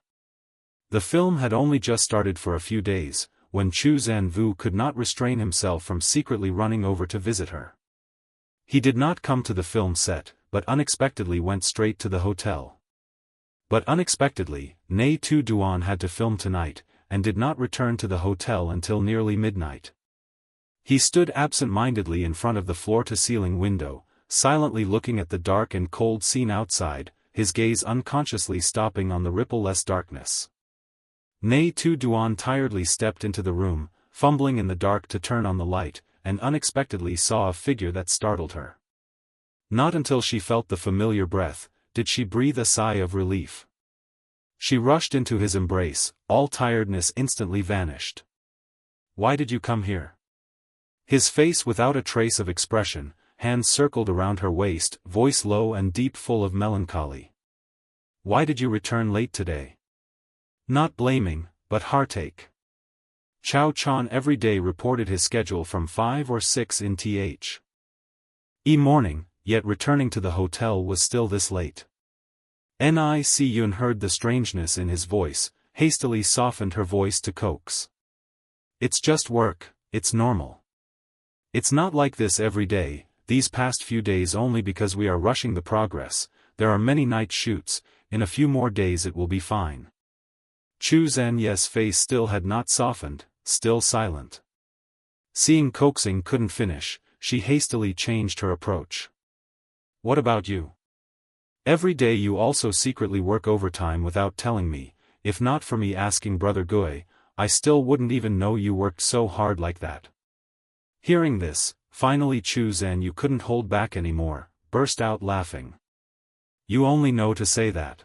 The film had only just started for a few days, when Chu Zanvu could not restrain himself from secretly running over to visit her. He did not come to the film set, but unexpectedly went straight to the hotel. But unexpectedly, Nghi Tu Duan had to film tonight, and did not return to the hotel until nearly midnight. He stood absent-mindedly in front of the floor-to-ceiling window, silently looking at the dark and cold scene outside, his gaze unconsciously stopping on the ripple-less darkness. Nghi Tu Duan tiredly stepped into the room, fumbling in the dark to turn on the light, and unexpectedly saw a figure that startled her. Not until she felt the familiar breath, did she breathe a sigh of relief. She rushed into his embrace, all tiredness instantly vanished. "Why did you come here?" His face without a trace of expression, hands circled around her waist, voice low and deep, full of melancholy. "Why did you return late today?" Not blaming, but heartache. Chao Chan every day reported his schedule from 5 or 6 in th. morning, yet returning to the hotel was still this late. Nic Yun heard the strangeness in his voice, hastily softened her voice to coax. "It's just work, it's normal. It's not like this every day, these past few days only because we are rushing the progress, there are many night shoots, in a few more days it will be fine." Chu Zanye's face still had not softened, still silent. Seeing coaxing couldn't finish, she hastily changed her approach. "What about you? Every day you also secretly work overtime without telling me, if not for me asking Brother Gui, I still wouldn't even know you worked so hard like that." Hearing this, finally Chu Zanyu couldn't hold back anymore, burst out laughing. "You only know to say that."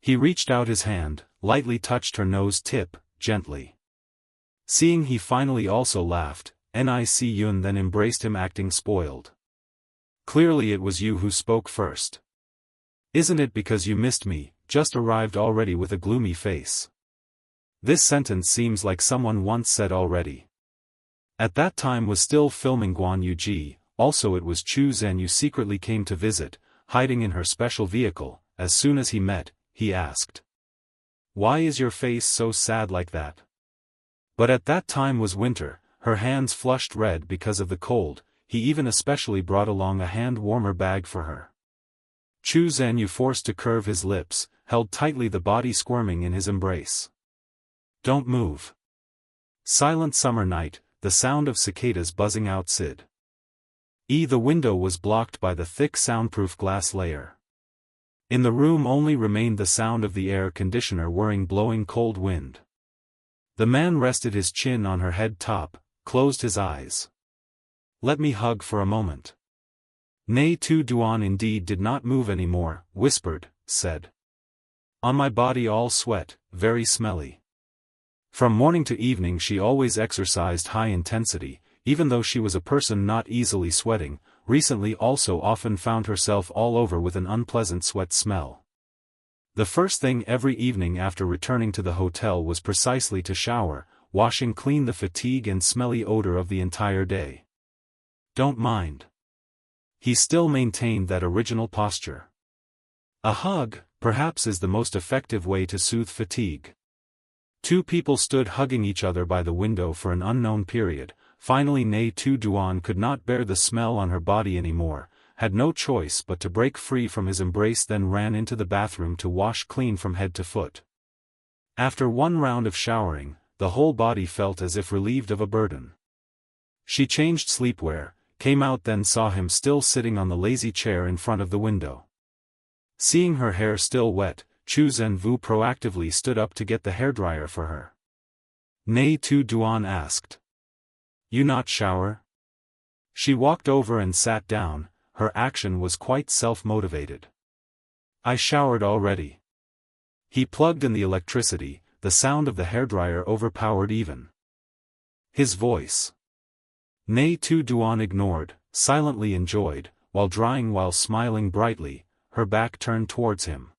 He reached out his hand, lightly touched her nose tip, gently. Seeing he finally also laughed, Nic Yun then embraced him acting spoiled. "Clearly it was you who spoke first. Isn't it because you missed me, just arrived already with a gloomy face?" This sentence seems like someone once said already. At that time was still filming Guan Yuji, also it was Chu Zanyu secretly came to visit, hiding in her special vehicle. As soon as he met, he asked, "Why is your face so sad like that?" But at that time was winter, her hands flushed red because of the cold, he even especially brought along a hand-warmer bag for her. Chu Zanyu forced to curve his lips, held tightly the body squirming in his embrace. "Don't move." Silent summer night, the sound of cicadas buzzing outside. The window was blocked by the thick soundproof glass layer. In the room only remained the sound of the air conditioner whirring blowing cold wind. The man rested his chin on her head top, closed his eyes. "Let me hug for a moment." Nghi Tu Duan indeed did not move anymore, whispered, said. "On my body all sweat, very smelly." From morning to evening she always exercised high intensity, even though she was a person not easily sweating, recently also often found herself all over with an unpleasant sweat smell. The first thing every evening after returning to the hotel was precisely to shower, washing clean the fatigue and smelly odor of the entire day. "Don't mind." He still maintained that original posture. A hug, perhaps, is the most effective way to soothe fatigue. Two people stood hugging each other by the window for an unknown period. Finally Nghi Tu Duan could not bear the smell on her body anymore, had no choice but to break free from his embrace, then ran into the bathroom to wash clean from head to foot. After one round of showering, the whole body felt as if relieved of a burden. She changed sleepwear, came out, then saw him still sitting on the lazy chair in front of the window. Seeing her hair still wet, Chu Zanvu proactively stood up to get the hairdryer for her. Nghi Tu Duan asked, "You not shower?" She walked over and sat down, her action was quite self-motivated. "I showered already." He plugged in the electricity, the sound of the hairdryer overpowered even his voice. Nghi Tu Duan ignored, silently enjoyed, while drying while smiling brightly, her back turned towards him.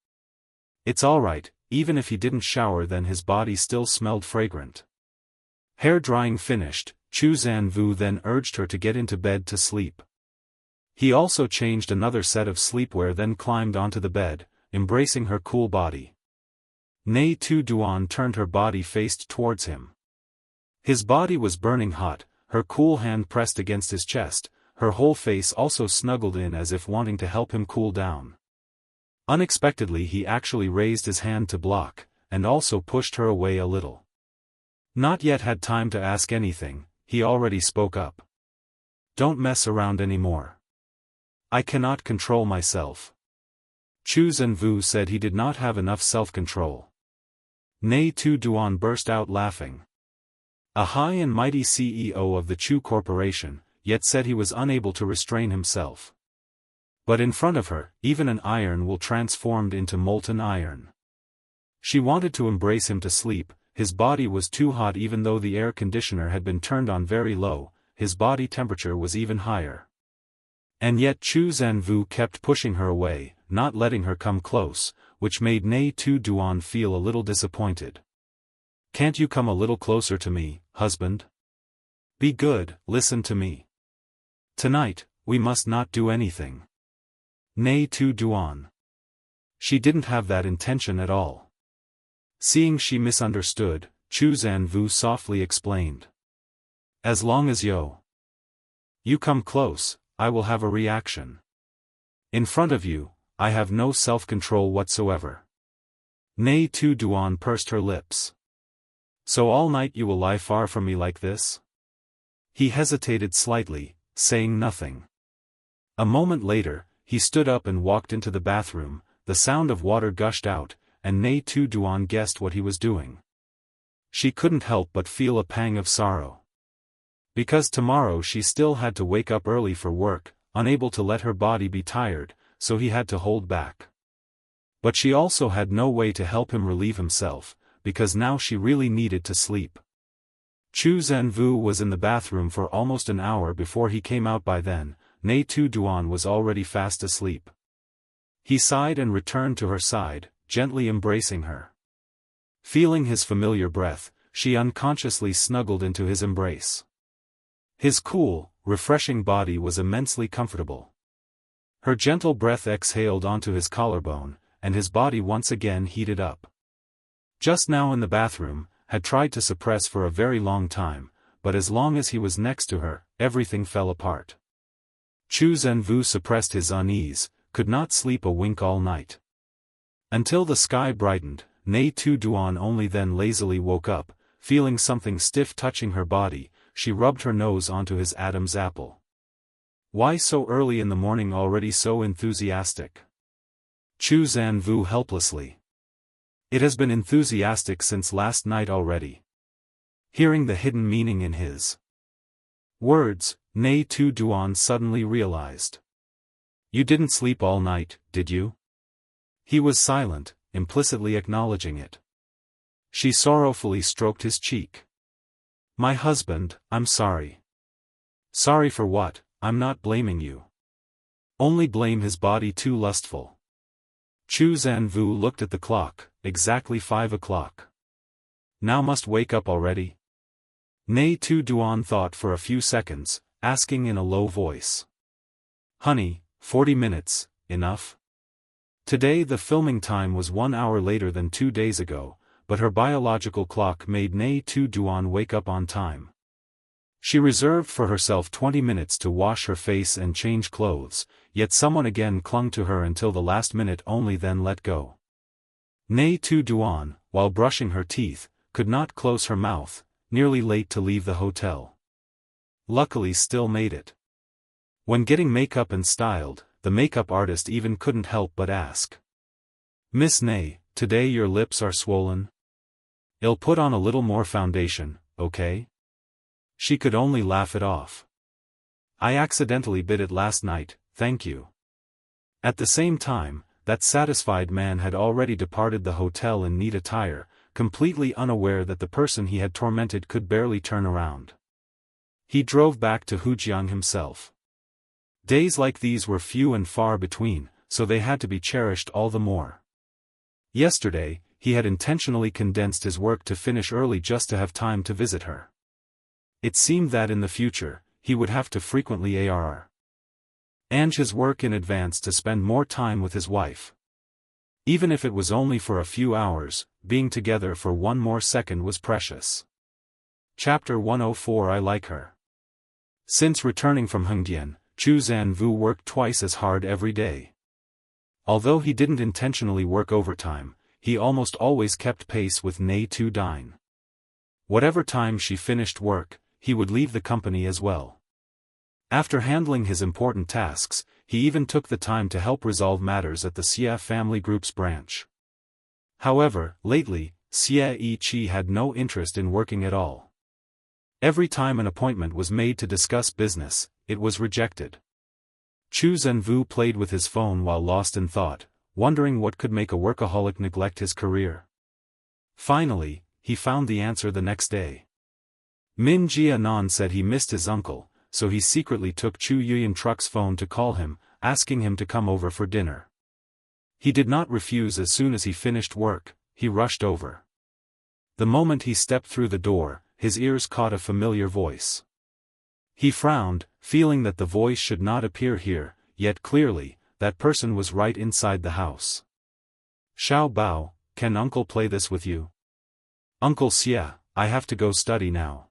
It's alright, even if he didn't shower then his body still smelled fragrant. Hair drying finished, Zhou Can Wu then urged her to get into bed to sleep. He also changed another set of sleepwear then climbed onto the bed, embracing her cool body. Nghi Tu Duan turned her body faced towards him. His body was burning hot, her cool hand pressed against his chest, her whole face also snuggled in as if wanting to help him cool down. Unexpectedly he actually raised his hand to block, and also pushed her away a little. Not yet had time to ask anything, he already spoke up. Don't mess around anymore. I cannot control myself. Zhou Can Wu said he did not have enough self-control. Nghi Tu Duan burst out laughing. A high and mighty CEO of the Chu Corporation, yet said he was unable to restrain himself. But in front of her, even an iron will transformed into molten iron. She wanted to embrace him to sleep, his body was too hot even though the air conditioner had been turned on very low, his body temperature was even higher. And yet Zhou Can Wu kept pushing her away, not letting her come close, which made Nghi Tu Duan feel a little disappointed. Can't you come a little closer to me, husband? Be good, listen to me. Tonight, we must not do anything. Nghi Tu Duan. She didn't have that intention at all. Seeing she misunderstood, Zhou Can Wu softly explained. As long as you come close, I will have a reaction. In front of you, I have no self-control whatsoever. Nghi Tu Duan pursed her lips. So all night you will lie far from me like this? He hesitated slightly, saying nothing. A moment later, he stood up and walked into the bathroom, the sound of water gushed out, and Nghi Tu Duan guessed what he was doing. She couldn't help but feel a pang of sorrow. Because tomorrow she still had to wake up early for work, unable to let her body be tired, so he had to hold back. But she also had no way to help him relieve himself, because now she really needed to sleep. Zhou Can Wu was in the bathroom for almost an hour before he came out. By then, Nghi Tu Duan was already fast asleep. He sighed and returned to her side, gently embracing her. Feeling his familiar breath, she unconsciously snuggled into his embrace. His cool, refreshing body was immensely comfortable. Her gentle breath exhaled onto his collarbone, and his body once again heated up. Just now in the bathroom, had tried to suppress for a very long time, but as long as he was next to her, everything fell apart. Zhou Can Wu suppressed his unease, could not sleep a wink all night. Until the sky brightened, Nghi Tu Duan only then lazily woke up, feeling something stiff touching her body, she rubbed her nose onto his Adam's apple. Why so early in the morning already so enthusiastic? Zhou Can Wu helplessly. It has been enthusiastic since last night already. Hearing the hidden meaning in his words, Nghi Tu Duan suddenly realized. You didn't sleep all night, did you? He was silent, implicitly acknowledging it. She sorrowfully stroked his cheek. My husband, I'm sorry. Sorry for what? I'm not blaming you. Only blame his body too lustful. Zhou Can Wu looked at the clock, exactly 5 o'clock. Now must wake up already? Nghi Tu Duan thought for a few seconds, asking in a low voice. Honey, 40 minutes, enough? Today the filming time was 1 hour later than 2 days ago, but her biological clock made Nghi Tu Duan wake up on time. She reserved for herself 20 minutes to wash her face and change clothes, yet someone again clung to her until the last minute only then let go. Nghi Tu Duan, while brushing her teeth, could not close her mouth, nearly late to leave the hotel. Luckily still made it. When getting makeup and styled, the makeup artist even couldn't help but ask. Miss Nghi, today your lips are swollen? I'll put on a little more foundation, okay? She could only laugh it off. I accidentally bit it last night, thank you. At the same time, that satisfied man had already departed the hotel in neat attire, completely unaware that the person he had tormented could barely turn around. He drove back to Hujiang himself. Days like these were few and far between, so they had to be cherished all the more. Yesterday, he had intentionally condensed his work to finish early just to have time to visit her. It seemed that in the future, he would have to frequently arrange his work in advance to spend more time with his wife. Even if it was only for a few hours, being together for one more second was precious. Chapter 104 I Like Her. Since returning from Hengdian, Zhou Can Wu worked twice as hard every day. Although he didn't intentionally work overtime, he almost always kept pace with Nghi Tu Duan. Whatever time she finished work, he would leave the company as well. After handling his important tasks, he even took the time to help resolve matters at the Xie family group's branch. However, lately, Xie Yiqi had no interest in working at all. Every time an appointment was made to discuss business, it was rejected. Zhou Can Wu played with his phone while lost in thought, wondering what could make a workaholic neglect his career. Finally, he found the answer the next day. Min Jianan said he missed his uncle, so he secretly took Chu Yuyan-truck's phone to call him, asking him to come over for dinner. He did not refuse. As soon as he finished work, he rushed over. The moment he stepped through the door, his ears caught a familiar voice. He frowned, feeling that the voice should not appear here, yet clearly, that person was right inside the house. Xiao Bao, can uncle play this with you? Uncle Xie, I have to go study now.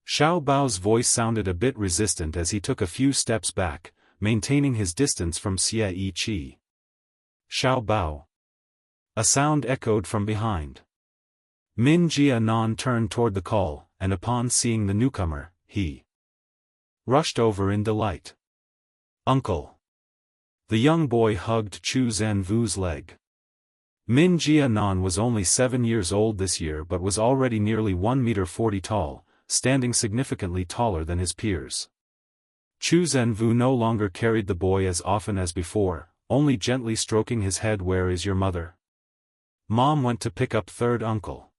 Xiao Bao's voice sounded a bit resistant as he took a few steps back, maintaining his distance from Xie Yiqi. Xiao Bao. A sound echoed from behind. Min Jianan turned toward the call, and upon seeing the newcomer, he rushed over in delight. Uncle. The young boy hugged Zhou Can Wu's leg. Min Jianan was only 7 years old this year but was already nearly 1.40 meters tall, standing significantly taller than his peers. Zhou Can Wu no longer carried the boy as often as before, only gently stroking his head. Where is your mother? Mom went to pick up third uncle.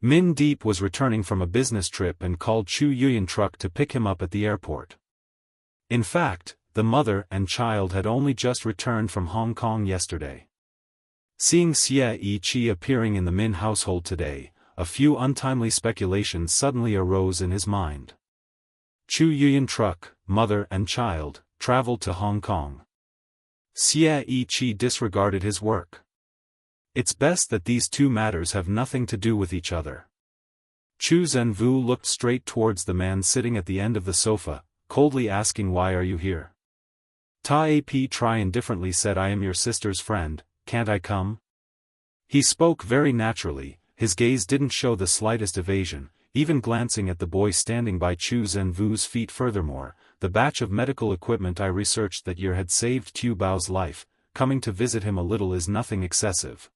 Min Deep was returning from a business trip and called Chu Yuyan truck to pick him up at the airport. In fact, the mother and child had only just returned from Hong Kong yesterday. Seeing Xie Yiqi appearing in the Min household today, a few untimely speculations suddenly arose in his mind. Chu Yuyan truck, mother and child, traveled to Hong Kong. Xie Yiqi disregarded his work. It's best that these two matters have nothing to do with each other. Zhou Can Wu looked straight towards the man sitting at the end of the sofa, coldly asking, why are you here? Ta Ap Tri indifferently said, I am your sister's friend, can't I come? He spoke very naturally, his gaze didn't show the slightest evasion, even glancing at the boy standing by Zhou Can Wu's feet. Furthermore, the batch of medical equipment I researched that year had saved Tu Bao's life, coming to visit him a little is nothing excessive.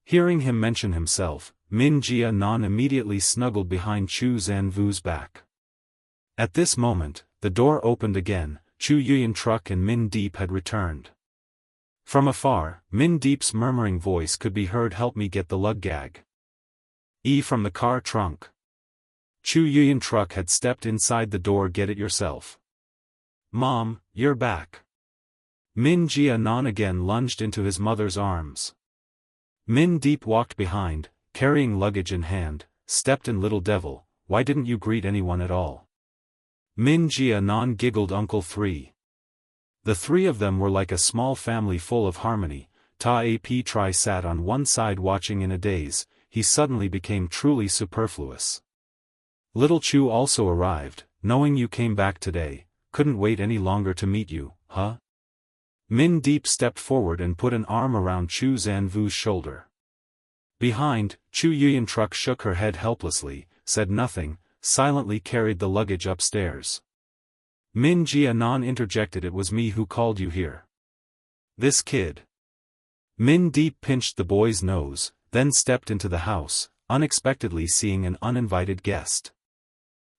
Hearing him mention himself, Min Jianan immediately snuggled behind Zhou Can Wu's back. At this moment, the door opened again. Chu Yuyan truck and Min Deep had returned. From afar, Min Deep's murmuring voice could be heard, help me get the lug gag. From the car trunk. Chu Yuyan truck had stepped inside the door, get it yourself. Mom, you're back. Min Jianan again lunged into his mother's arms. Min Deep walked behind, carrying luggage in hand, stepped in. Little devil, why didn't you greet anyone at all? Min Jianan giggled. Uncle 3. The three of them were like a small family full of harmony. Ta Ap Tri sat on one side watching in a daze. He suddenly became truly superfluous. Little Chu also arrived, knowing you came back today, couldn't wait any longer to meet you, huh? Min Deep stepped forward and put an arm around Zhou Can Wu's shoulder. Behind, Chu Yuyan truck shook her head helplessly, said nothing, silently carried the luggage upstairs. Min Jianan interjected, it was me who called you here. This kid. Min Deep pinched the boy's nose, then stepped into the house, unexpectedly seeing an uninvited guest.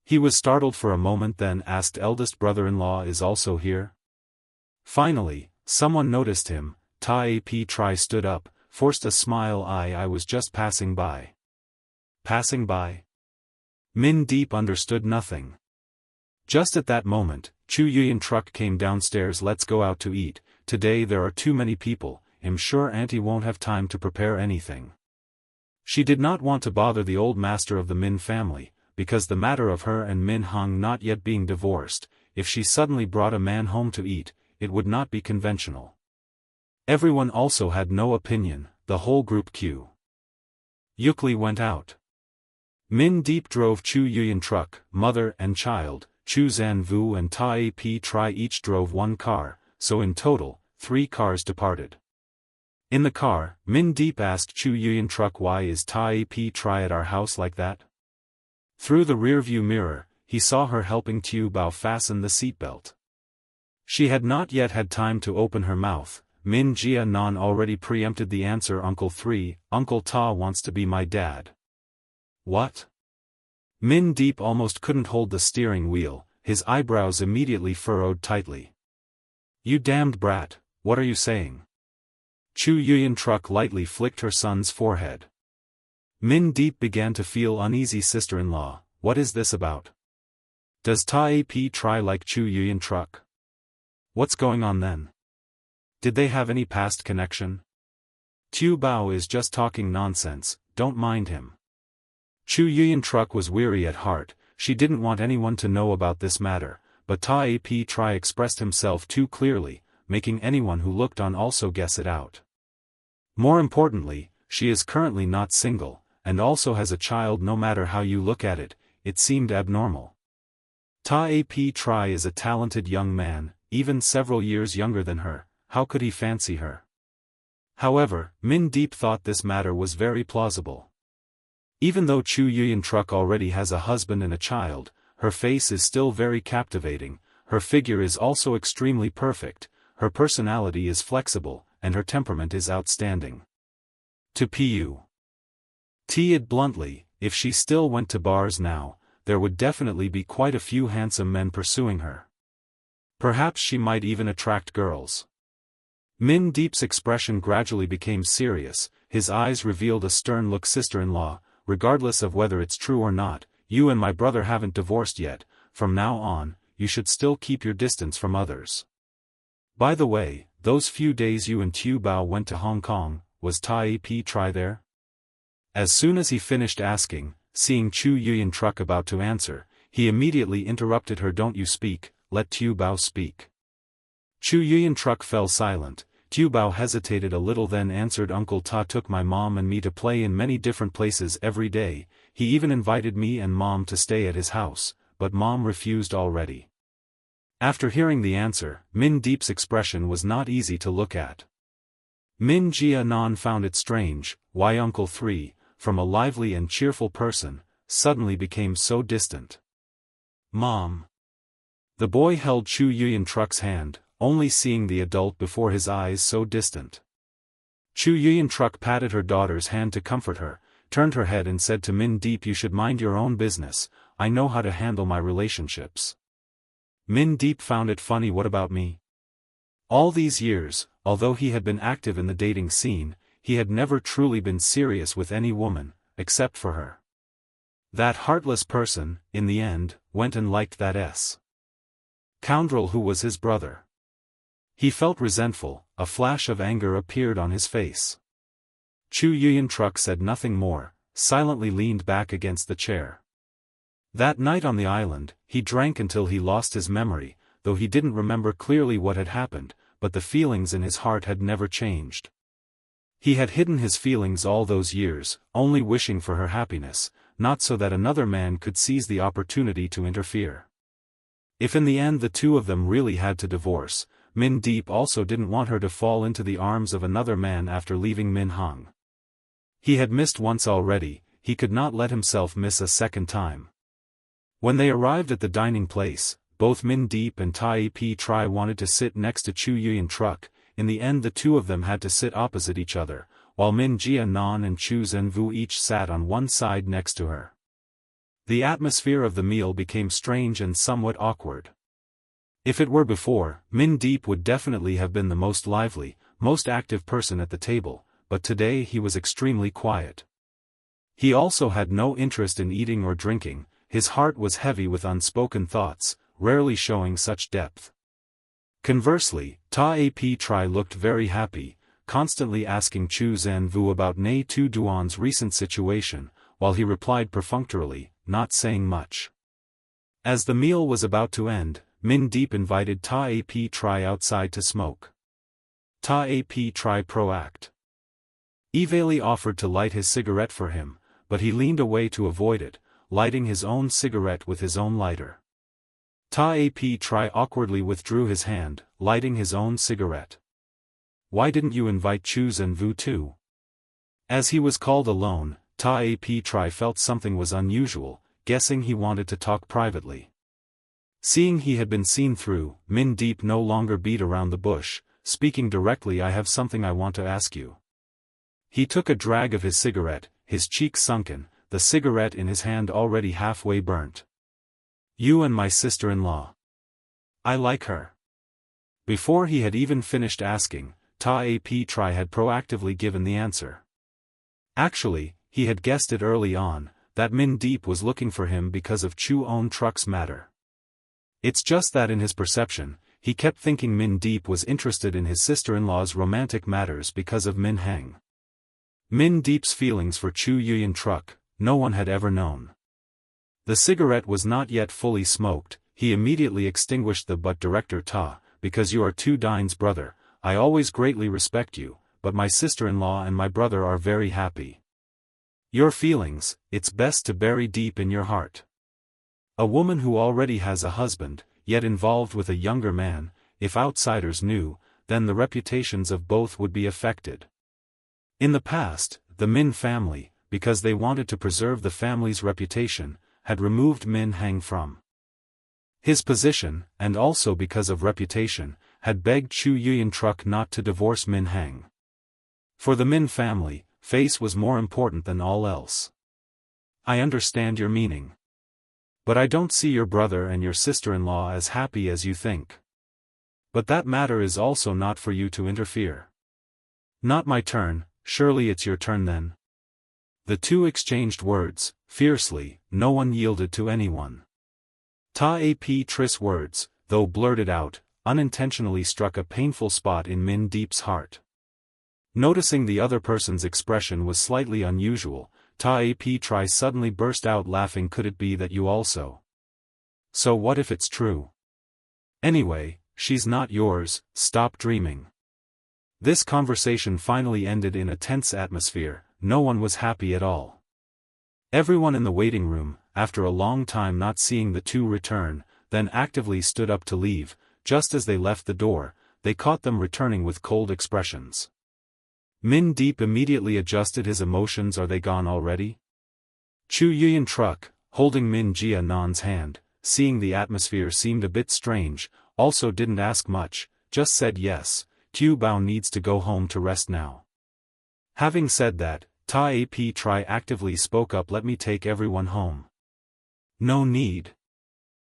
He was startled for a moment, then asked, eldest brother-in-law is also here? Finally, someone noticed him. Ta Ap Tri stood up, forced a smile. I was just passing by. Passing by? Min Deep understood nothing. Just at that moment, Chu Yuyan truck came downstairs. Let's go out to eat. Today there are too many people, I'm sure Auntie won't have time to prepare anything. She did not want to bother the old master of the Min family, because the matter of her and Min Hong not yet being divorced, if she suddenly brought a man home to eat, it would not be conventional. Everyone also had no opinion, the whole group quickly went out. Min Deep drove Chu Yuyan truck, mother and child, Chu Zanvu and Ta Ap Tri each drove one car, so in total, 3 cars departed. In the car, Min Deep asked Chu Yuyan truck, why is Ta Ap Tri at our house like that? Through the rearview mirror, he saw her helping Tu Bao fasten the seatbelt. She had not yet had time to open her mouth. Min Jia Nan already preempted the answer. Uncle 3, Uncle Ta wants to be my dad. What? Min Deep almost couldn't hold the steering wheel, his eyebrows immediately furrowed tightly. You damned brat, what are you saying? Chu Yuyan truck lightly flicked her son's forehead. Min Deep began to feel uneasy. Sister-in-law, what is this about? Does Ta Ap Tri like Chu Yuyan truck? What's going on then? Did they have any past connection? Tu Bao is just talking nonsense, don't mind him. Chu Yuyan truck was weary at heart. She didn't want anyone to know about this matter, but Ta Ap Tri expressed himself too clearly, making anyone who looked on also guess it out. More importantly, she is currently not single, and also has a child. No matter how you look at it, it seemed abnormal. Ta Ap Tri is a talented young man, even several years younger than her, how could he fancy her? However, Min Deep thought this matter was very plausible. Even though Chu Yuyan truck already has a husband and a child, her face is still very captivating, her figure is also extremely perfect, her personality is flexible, and her temperament is outstanding. To T it bluntly, if she still went to bars now, there would definitely be quite a few handsome men pursuing her. Perhaps she might even attract girls. Min Deep's expression gradually became serious, his eyes revealed a stern look. Sister-in-law, regardless of whether it's true or not, you and my brother haven't divorced yet, from now on, you should still keep your distance from others. By the way, those few days you and Tu Bao went to Hong Kong, was Ta Ap Tri there? As soon as he finished asking, seeing Chu Yuyan truck about to answer, he immediately interrupted her. Don't you speak, let Tu Bao speak. Chu Yuyan truck fell silent. Tu Bao hesitated a little, then answered, Uncle Ta took my mom and me to play in many different places every day, he even invited me and mom to stay at his house, but mom refused already. After hearing the answer, Min Deep's expression was not easy to look at. Min Jia Nan found it strange, why Uncle 3, from a lively and cheerful person, suddenly became so distant. Mom. The boy held Chu Yuyan truck's hand, only seeing the adult before his eyes so distant. Chu Yuyan truck patted her daughter's hand to comfort her, turned her head and said to Min Deep, you should mind your own business, I know how to handle my relationships. Min Deep found it funny. What about me? All these years, although he had been active in the dating scene, he had never truly been serious with any woman, except for her. That heartless person, in the end, went and liked that scoundrel who was his brother. He felt resentful, a flash of anger appeared on his face. Chu Yuyan truck said nothing more, silently leaned back against the chair. That night on the island, he drank until he lost his memory, though he didn't remember clearly what had happened, but the feelings in his heart had never changed. He had hidden his feelings all those years, only wishing for her happiness, not so that another man could seize the opportunity to interfere. If in the end the two of them really had to divorce, Min Deep also didn't want her to fall into the arms of another man after leaving Min Hong. He had missed once already, he could not let himself miss a second time. When they arrived at the dining place, both Min Deep and Ta Ap Tri wanted to sit next to Chu Yuyan truck. In the end the two of them had to sit opposite each other, while Min Jia Nan and Chu Zhenvu each sat on one side next to her. The atmosphere of the meal became strange and somewhat awkward. If it were before, Min Deep would definitely have been the most lively, most active person at the table, but today he was extremely quiet. He also had no interest in eating or drinking, his heart was heavy with unspoken thoughts, rarely showing such depth. Conversely, Ta-ap Tri looked very happy, constantly asking Chu Zanvu about Nghi Tu Duan's recent situation, while he replied perfunctorily, not saying much. As the meal was about to end, Min Deep invited Ta-ap Tri outside to smoke. Ta-ap Tri proact. Evali offered to light his cigarette for him, but he leaned away to avoid it, lighting his own cigarette with his own lighter. Ta-ap Tri awkwardly withdrew his hand, lighting his own cigarette. Why didn't you invite Chu Zanvu too? As he was called alone, Ta-ap Tri felt something was unusual, guessing he wanted to talk privately. Seeing he had been seen through, Min Deep no longer beat around the bush, speaking directly. I have something I want to ask you. He took a drag of his cigarette, his cheeks sunken, the cigarette in his hand already halfway burnt. You and my sister-in-law. I like her. Before he had even finished asking, Ta-ap Tri had proactively given the answer. Actually, he had guessed it early on, that Min Deep was looking for him because of Chu own truck's matter. It's just that in his perception, he kept thinking Min Deep was interested in his sister-in-law's romantic matters because of Min Heng. Min Deep's feelings for Chu Yuyan truck, no one had ever known. The cigarette was not yet fully smoked. He immediately extinguished the butt. Director Ta, because you are Tu Dine's brother, I always greatly respect you, but my sister-in-law and my brother are very happy. Your feelings, it's best to bury deep in your heart. A woman who already has a husband, yet involved with a younger man, if outsiders knew, then the reputations of both would be affected. In the past, the Min family, because they wanted to preserve the family's reputation, had removed Min Heng from his position, and also because of reputation, had begged Chu Yuyan truck not to divorce Min Heng. For the Min family, face was more important than all else. I understand your meaning. But I don't see your brother and your sister-in-law as happy as you think. But that matter is also not for you to interfere. Not my turn. Surely it's your turn then. The two exchanged words, fiercely. No one yielded to anyone. Ta-ap Tri's words, though blurted out, unintentionally struck a painful spot in Min Deep's heart. Noticing the other person's expression was slightly unusual, Ta-ap Tri suddenly burst out laughing. Could it be that you also? So what if it's true? Anyway, she's not yours. Stop dreaming. This conversation finally ended in a tense atmosphere. No one was happy at all. Everyone in the waiting room, after a long time not seeing the two return, then actively stood up to leave. Just as they left the door, they caught them returning with cold expressions. Min Deep immediately adjusted his emotions. Are they gone already? Chu Yuyan truck, holding Min Jia Nan's hand, seeing the atmosphere seemed a bit strange, also didn't ask much, just said yes. Tu Bao needs to go home to rest now. Having said that, Ta-ap Tri actively spoke up. Let me take everyone home. No need.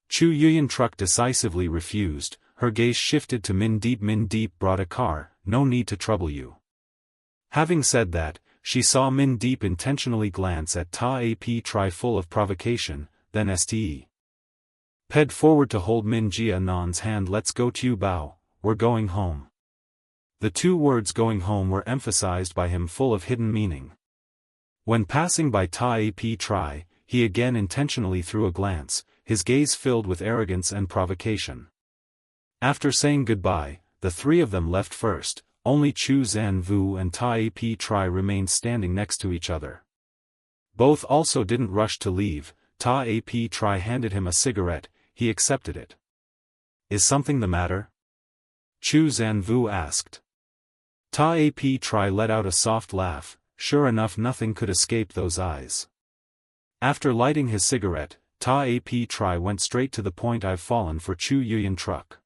Chu Yuyan truck decisively refused. Her gaze shifted to Min Deep. Min Deep brought a car, no need to trouble you. Having said that, she saw Min Deep intentionally glance at Ta-ap Tri full of provocation, then Ste. Ped forward to hold Min Jia Nan's hand. Let's go Tu Bao, we're going home. The two words going home were emphasized by him, full of hidden meaning. When passing by Ta-ap Tri, he again intentionally threw a glance, his gaze filled with arrogance and provocation. After saying goodbye, the three of them left first. Only Chu Zanvu and Ta-ap Tri remained standing next to each other. Both also didn't rush to leave. Ta-ap Tri handed him a cigarette. He accepted it. Is something the matter? Chu Zanvu asked. Ta-ap Tri let out a soft laugh. Sure enough, nothing could escape those eyes. After lighting his cigarette, Ta-ap Tri went straight to the point. I've fallen for Chu Yuyan truck.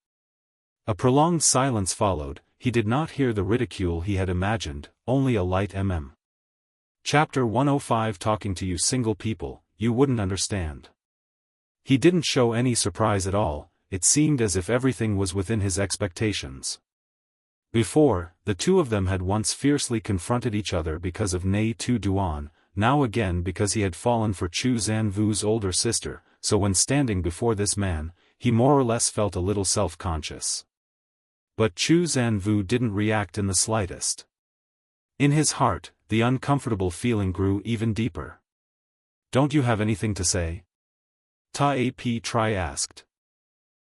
A prolonged silence followed. He did not hear the ridicule he had imagined, only a light Chapter 105. Talking to you single people, you wouldn't understand. He didn't show any surprise at all. It seemed as if everything was within his expectations. Before, the two of them had once fiercely confronted each other because of Nghi Tu Duan, now again because he had fallen for Chu Zanvu's older sister, so when standing before this man, he more or less felt a little self-conscious. But Chu Zanvu didn't react in the slightest. In his heart, the uncomfortable feeling grew even deeper. "Don't you have anything to say?" Tap Tri asked.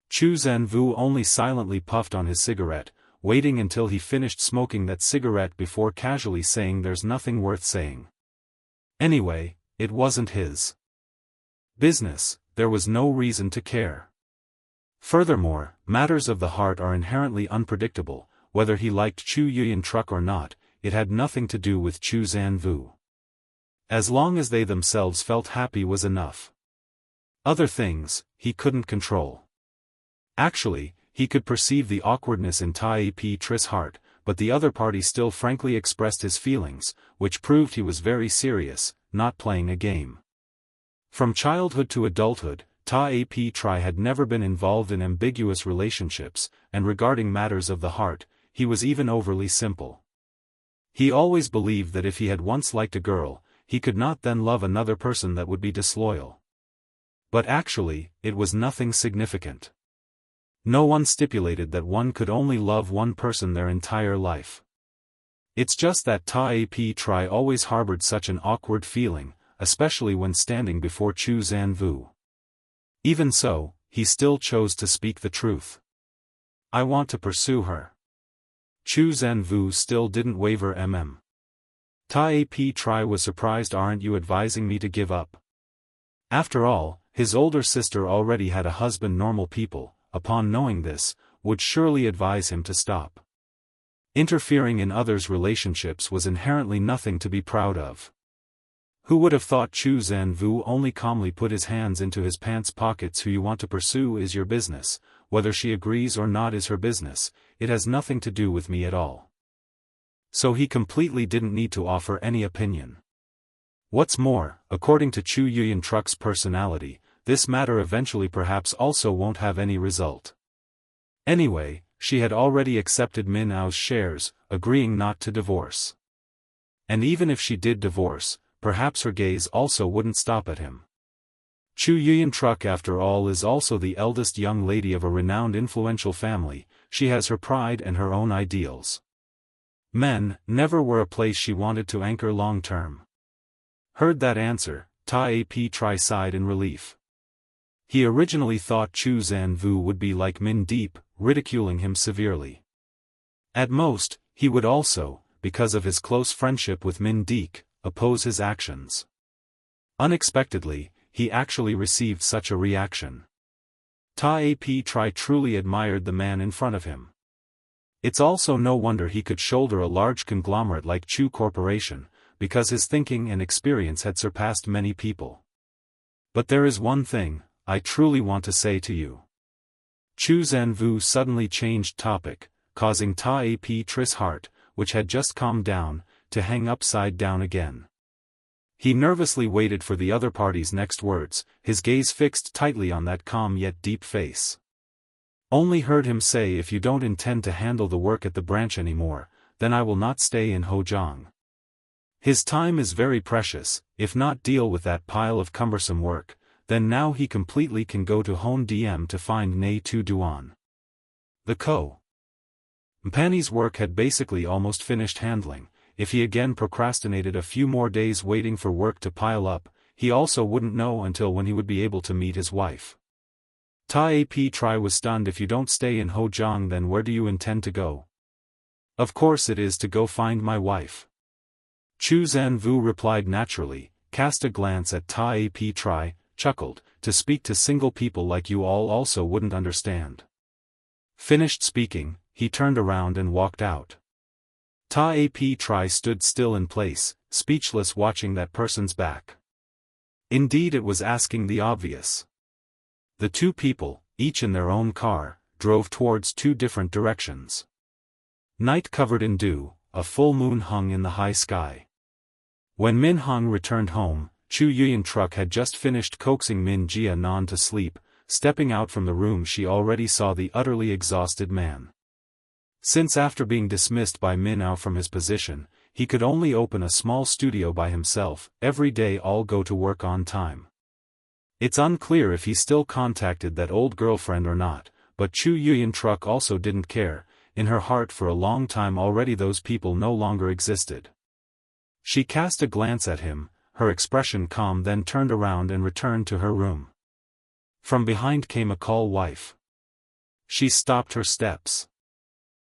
Chu Zanvu only silently puffed on his cigarette, waiting until he finished smoking that cigarette before casually saying there's nothing worth saying. Anyway, it wasn't his business, there was no reason to care. Furthermore, matters of the heart are inherently unpredictable, whether he liked Chu Yuyantruk or not, it had nothing to do with Chu Zanvu. As long as they themselves felt happy was enough. Other things, he couldn't control. Actually, he could perceive the awkwardness in Tap Tri's heart, but the other party still frankly expressed his feelings, which proved he was very serious, not playing a game. From childhood to adulthood, Tap Tri had never been involved in ambiguous relationships, and regarding matters of the heart, he was even overly simple. He always believed that if he had once liked a girl, he could not then love another person that would be disloyal. But actually, it was nothing significant. No one stipulated that one could only love one person their entire life. It's just that Tap Tri always harbored such an awkward feeling, especially when standing before Chu Zanvu. Even so, he still chose to speak the truth. "I want to pursue her." Chu Zanvu still didn't waver. Tap Tri was surprised. "Aren't you advising me to give up?" After all, his older sister already had a husband. Normal people, upon knowing this, would surely advise him to stop. Interfering in others' relationships was inherently nothing to be proud of. Who would have thought? Chu Zanvu only calmly put his hands into his pants pockets. "Who you want to pursue is your business, whether she agrees or not is her business, it has nothing to do with me at all." So he completely didn't need to offer any opinion. What's more, according to Chu Yuyantruk's personality, this matter eventually perhaps also won't have any result. Anyway, she had already accepted Min Ao's shares, agreeing not to divorce. And even if she did divorce, perhaps her gaze also wouldn't stop at him. Chu Yuyantruk after all is also the eldest young lady of a renowned influential family, she has her pride and her own ideals. Men never were a place she wanted to anchor long term. Heard that answer, Tap Tri sighed in relief. He originally thought Chu Zanvu would be like Min Deep, ridiculing him severely. At most, he would also, because of his close friendship with Min Deek, oppose his actions. Unexpectedly, he actually received such a reaction. Tap Tri truly admired the man in front of him. It's also no wonder he could shoulder a large conglomerate like Chu Corporation, because his thinking and experience had surpassed many people. "But there is one thing I truly want to say to you." Chu Zanvu suddenly changed topic, causing Tap Tri's heart, which had just calmed down, to hang upside down again. He nervously waited for the other party's next words, his gaze fixed tightly on that calm yet deep face. Only heard him say, "If you don't intend to handle the work at the branch anymore, then I will not stay in Hojang. His time is very precious, if not deal with that pile of cumbersome work, then now he completely can go to Hon Diem to find Nghi Tu Duan." The Company's work had basically almost finished handling. If he again procrastinated a few more days waiting for work to pile up, he also wouldn't know until when he would be able to meet his wife. Tap Tri was stunned. "If you don't stay in Hojang, then where do you intend to go?" "Of course it is to go find my wife." Chu Zanvu replied naturally, cast a glance at Tap Tri, chuckled, "To speak to single people like you all also wouldn't understand." Finished speaking, he turned around and walked out. Tap Tri stood still in place, speechless, watching that person's back. Indeed, it was asking the obvious. The two people, each in their own car, drove towards two different directions. Night covered in dew, a full moon hung in the high sky. When Min Hong returned home, Chu Yuyantruk had just finished coaxing Min Jia-nan to sleep. Stepping out from the room, she already saw the utterly exhausted man. Since after being dismissed by Min Ao from his position, he could only open a small studio by himself, every day all go to work on time. It's unclear if he still contacted that old girlfriend or not, but Chu Yuyan-truk also didn't care. In her heart for a long time already those people no longer existed. She cast a glance at him, her expression calm, then turned around and returned to her room. From behind came a call wife. She stopped her steps.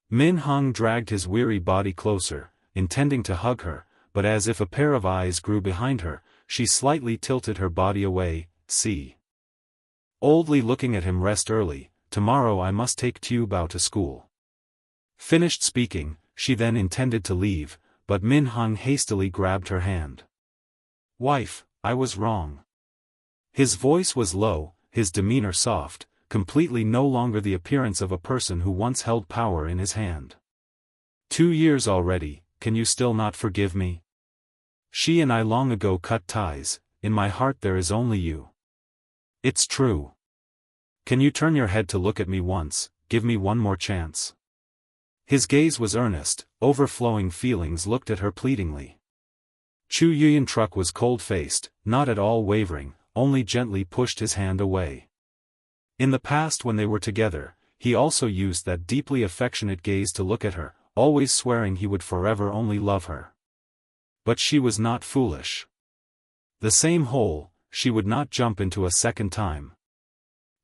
Min Hung dragged his weary body closer, intending to hug her, but as if a pair of eyes grew behind her, she slightly tilted her body away. See. Oldly looking at him, rest early, tomorrow I must take Tu Bao to school. Finished speaking, she then intended to leave, but Min Hung hastily grabbed her hand. Wife, I was wrong. His voice was low, his demeanor soft, completely no longer the appearance of a person who once held power in his hand. 2 years already, can you still not forgive me? She and I long ago cut ties, in my heart there is only you. It's true. Can you turn your head to look at me once, give me one more chance? His gaze was earnest, overflowing feelings looked at her pleadingly. Chu Yuyan-truk was cold-faced, not at all wavering, only gently pushed his hand away. In the past when they were together, he also used that deeply affectionate gaze to look at her, always swearing he would forever only love her. But she was not foolish. The same hole, she would not jump into a second time.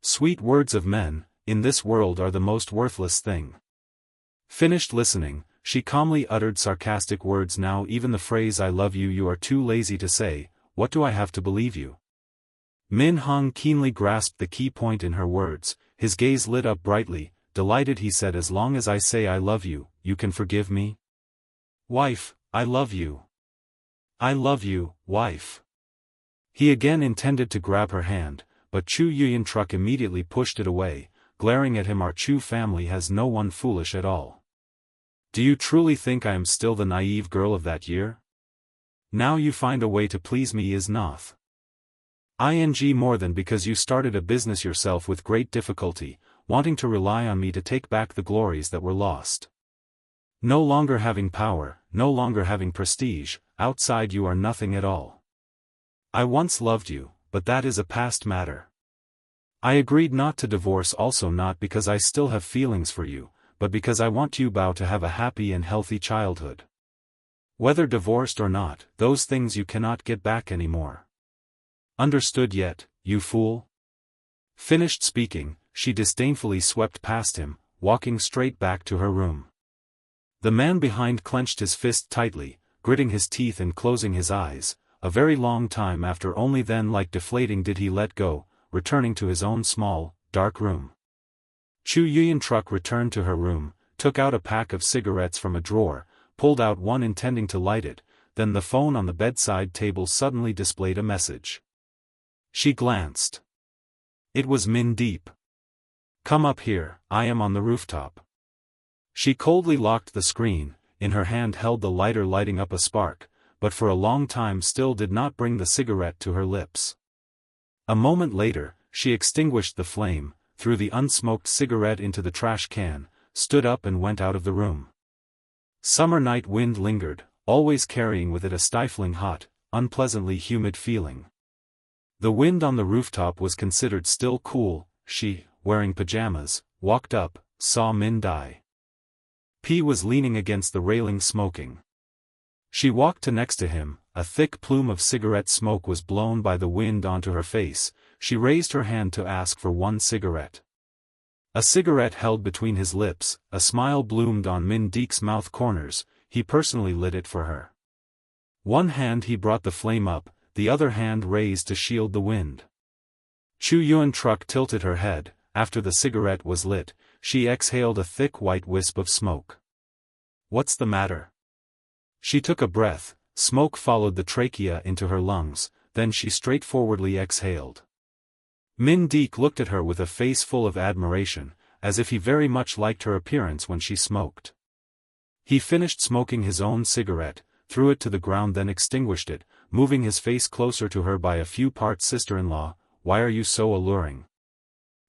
Sweet words of men, in this world are the most worthless thing. Finished listening, she calmly uttered sarcastic words. Now even the phrase I love you you are too lazy to say, what do I have to believe you? Min Hung keenly grasped the key point in her words, his gaze lit up brightly, delighted he said, as long as I say I love you, you can forgive me? Wife, I love you. I love you, wife. He again intended to grab her hand, but Chu Yuyan-truk immediately pushed it away, glaring at him. Our Chu family has no one foolish at all. Do you truly think I am still the naive girl of that year? Now you find a way to please me is not. Ing more than because you started a business yourself with great difficulty, wanting to rely on me to take back the glories that were lost. No longer having power, no longer having prestige, outside you are nothing at all. I once loved you, but that is a past matter. I agreed not to divorce also not because I still have feelings for you, but because I want Tu Bao to have a happy and healthy childhood. Whether divorced or not, those things you cannot get back anymore. Understood yet, you fool? Finished speaking, she disdainfully swept past him, walking straight back to her room. The man behind clenched his fist tightly, gritting his teeth and closing his eyes. A very long time after, only then, like deflating, did he let go, returning to his own small, dark room. Chu Yuyan-truk returned to her room, took out a pack of cigarettes from a drawer, pulled out one intending to light it, then the phone on the bedside table suddenly displayed a message. She glanced. It was Min Deep. Come up here, I am on the rooftop. She coldly locked the screen, in her hand held the lighter, lighting up a spark, but for a long time still did not bring the cigarette to her lips. A moment later, she extinguished the flame, threw the unsmoked cigarette into the trash can, stood up and went out of the room. Summer night wind lingered, always carrying with it a stifling hot, unpleasantly humid feeling. The wind on the rooftop was considered still cool. She, wearing pajamas, walked up, saw Min Dai. P was leaning against the railing smoking. She walked to next to him, a thick plume of cigarette smoke was blown by the wind onto her face. She raised her hand to ask for one cigarette. A cigarette held between his lips, a smile bloomed on Min Deek's mouth corners. He personally lit it for her. One hand he brought the flame up, the other hand raised to shield the wind. Chu Yuyan-truk tilted her head. After the cigarette was lit, she exhaled a thick white wisp of smoke. What's the matter? She took a breath, smoke followed the trachea into her lungs, then she straightforwardly exhaled. Min Deek looked at her with a face full of admiration, as if he very much liked her appearance when she smoked. He finished smoking his own cigarette, threw it to the ground, then extinguished it, moving his face closer to her by a few parts. Sister-in-law, why are you so alluring?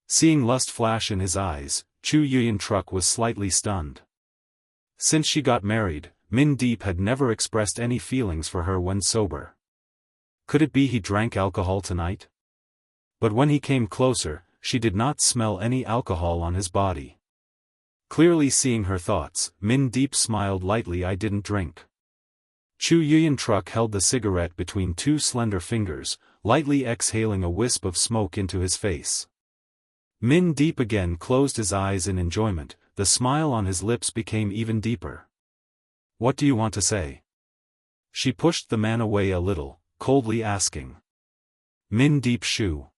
Seeing lust flash in his eyes, Chu Yuyan-truk was slightly stunned. Since she got married, Min Deep had never expressed any feelings for her when sober. Could it be he drank alcohol tonight? But when he came closer, she did not smell any alcohol on his body. Clearly seeing her thoughts, Min Deep smiled lightly. I didn't drink. Chu Yuyan held the cigarette between two slender fingers, lightly exhaling a wisp of smoke into his face. Min Deep again closed his eyes in enjoyment, the smile on his lips became even deeper. What do you want to say? She pushed the man away a little, coldly asking. Min Deep shook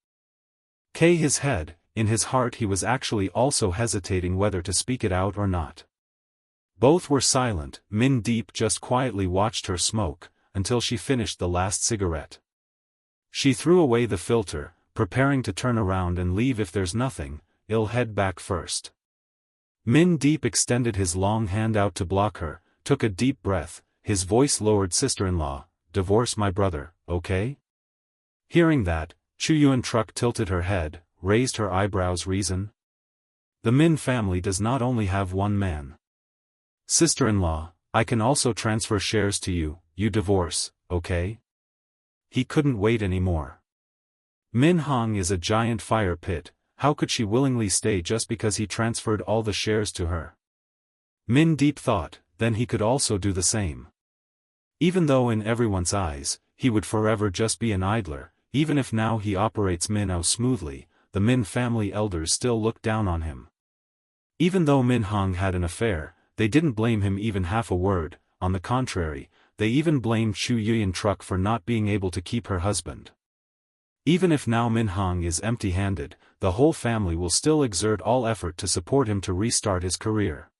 his head. In his heart he was actually also hesitating whether to speak it out or not. Both were silent. Min Deep just quietly watched her smoke, until she finished the last cigarette. She threw away the filter, preparing to turn around and leave. If there's nothing, I'll head back first. Min Deep extended his long hand out to block her, took a deep breath, his voice lowered. Sister-in-law, divorce my brother, okay? Hearing that, Chu Yuan tilted her head, raised her eyebrows. Reason? The Min family does not only have one man. Sister-in-law, I can also transfer shares to you, you divorce, okay? He couldn't wait anymore. Min Hong is a giant fire pit, how could she willingly stay just because he transferred all the shares to her? Min Deep thought, then he could also do the same. Even though in everyone's eyes, he would forever just be an idler, even if now he operates Minnow smoothly, the Min family elders still look down on him. Even though Min Hong had an affair, they didn't blame him even half a word. On the contrary, they even blamed Chu Yuyan for not being able to keep her husband. Even if now Min Hong is empty-handed, the whole family will still exert all effort to support him to restart his career.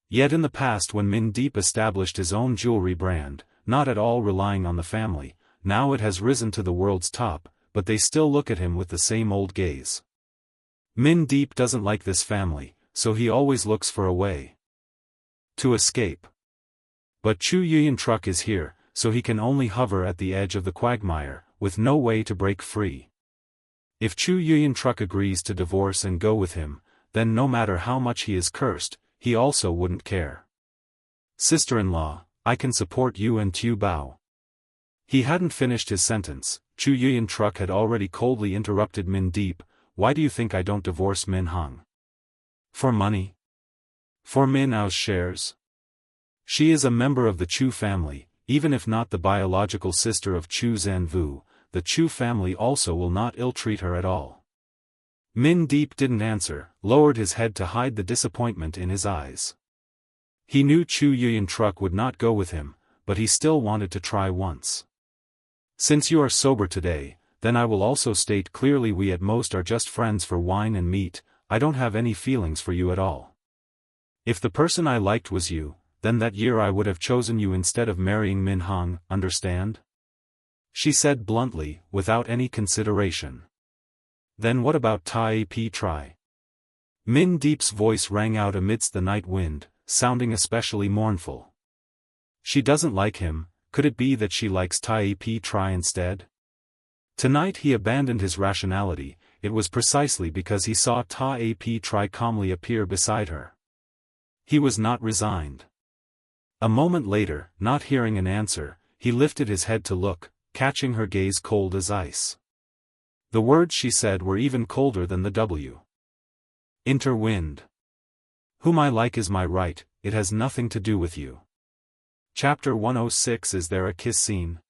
Yet in the past when Min Deep established his own jewelry brand, not at all relying on the family, now it has risen to the world's top, but they still look at him with the same old gaze. Min Deep doesn't like this family, so he always looks for a way to escape. But Chu Yuyan is here, so he can only hover at the edge of the quagmire, with no way to break free. If Chu Yuyan agrees to divorce and go with him, then no matter how much he is cursed, he also wouldn't care. Sister-in-law, I can support you and Tu Bao. He hadn't finished his sentence, Chu Yuyan had already coldly interrupted Min Deep. Why do you think I don't divorce Min Hong? For money? For Min Ao's shares? She is a member of the Chu family, even if not the biological sister of Chu Zanvu, the Chu family also will not ill-treat her at all. Min Deep didn't answer, lowered his head to hide the disappointment in his eyes. He knew Chu Yuyan would not go with him, but he still wanted to try once. Since you are sober today, then I will also state clearly we at most are just friends for wine and meat, I don't have any feelings for you at all. If the person I liked was you, then that year I would have chosen you instead of marrying Min Hong, understand? She said bluntly, without any consideration. Then what about Tai Pi Tri? Min Deep's voice rang out amidst the night wind, sounding especially mournful. She doesn't like him, could it be that she likes Tai Pi Tri instead? Tonight he abandoned his rationality, it was precisely because he saw Tai Pi Tri calmly appear beside her. He was not resigned. A moment later, not hearing an answer, he lifted his head to look, catching her gaze cold as ice. The words she said were even colder than the W. Interwind. Whom I like is my right, it has nothing to do with you. Chapter 106. Is there a kiss scene?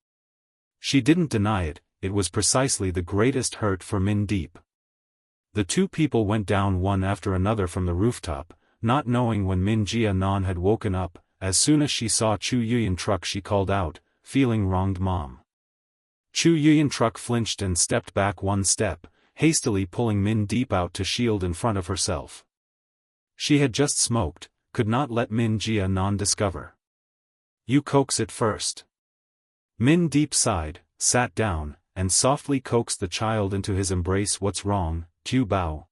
She didn't deny it, it was precisely the greatest hurt for Min Deep. The two people went down one after another from the rooftop, not knowing when Min Jia-nan had woken up. As soon as she saw Chu Yuyan she called out, feeling wronged mom. Chu Yuyan flinched and stepped back one step, hastily pulling Min Deep out to shield in front of herself. She had just smoked, could not let Min Jia-nan discover. You coax it first. Min Deep sighed, sat down, and softly coaxed the child into his embrace. What's wrong, Tu Bao?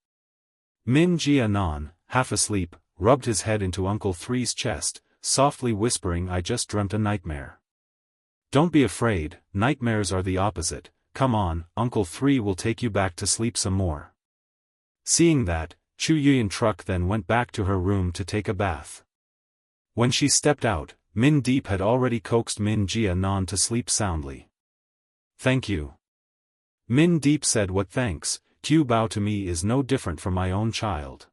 Min Jia-nan, half asleep, rubbed his head into Uncle Three's chest, softly whispering, I just dreamt a nightmare. Don't be afraid, nightmares are the opposite, come on, Uncle Three will take you back to sleep some more. Seeing that, Chu Yuyan then went back to her room to take a bath. When she stepped out, Min Deep had already coaxed Min Jia-nan to sleep soundly. Thank you. Min Deep said, "What thanks, Tu Bao to me is no different from my own child."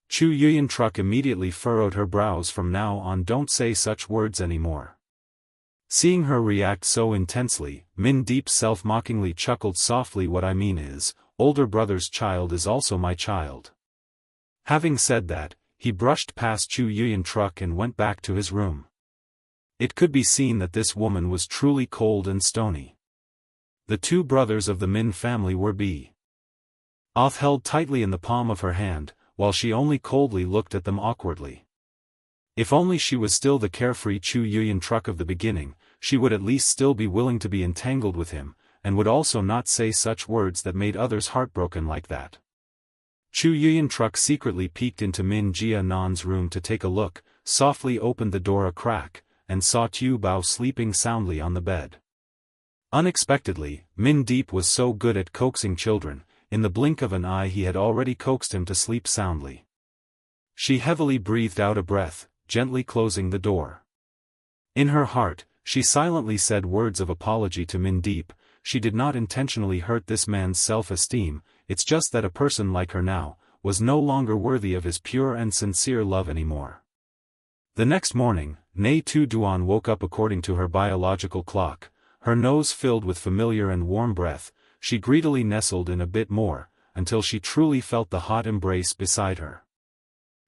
Chu Yuyan Truck immediately furrowed her brows. "From now on don't say such words anymore." Seeing her react so intensely, Min Deep self-mockingly chuckled softly. "What I mean is, older brother's child is also my child." Having said that, he brushed past Chu Yuyan Truck and went back to his room. It could be seen that this woman was truly cold and stony. The two brothers of the Min family were both held tightly in the palm of her hand, while she only coldly looked at them awkwardly. If only she was still the carefree Chu Yuyan Truck of the beginning, she would at least still be willing to be entangled with him, and would also not say such words that made others heartbroken like that. Chu Yuyan Truck secretly peeked into Min Jia Nan's room to take a look, softly opened the door a crack, and saw Tu Bao sleeping soundly on the bed. Unexpectedly, Min Deep was so good at coaxing children, in the blink of an eye he had already coaxed him to sleep soundly. She heavily breathed out a breath, gently closing the door. In her heart, she silently said words of apology to Min Deep. She did not intentionally hurt this man's self-esteem, it's just that a person like her now was no longer worthy of his pure and sincere love anymore. The next morning, Nghi Tu Duan woke up according to her biological clock, her nose filled with familiar and warm breath. She greedily nestled in a bit more, until she truly felt the hot embrace beside her.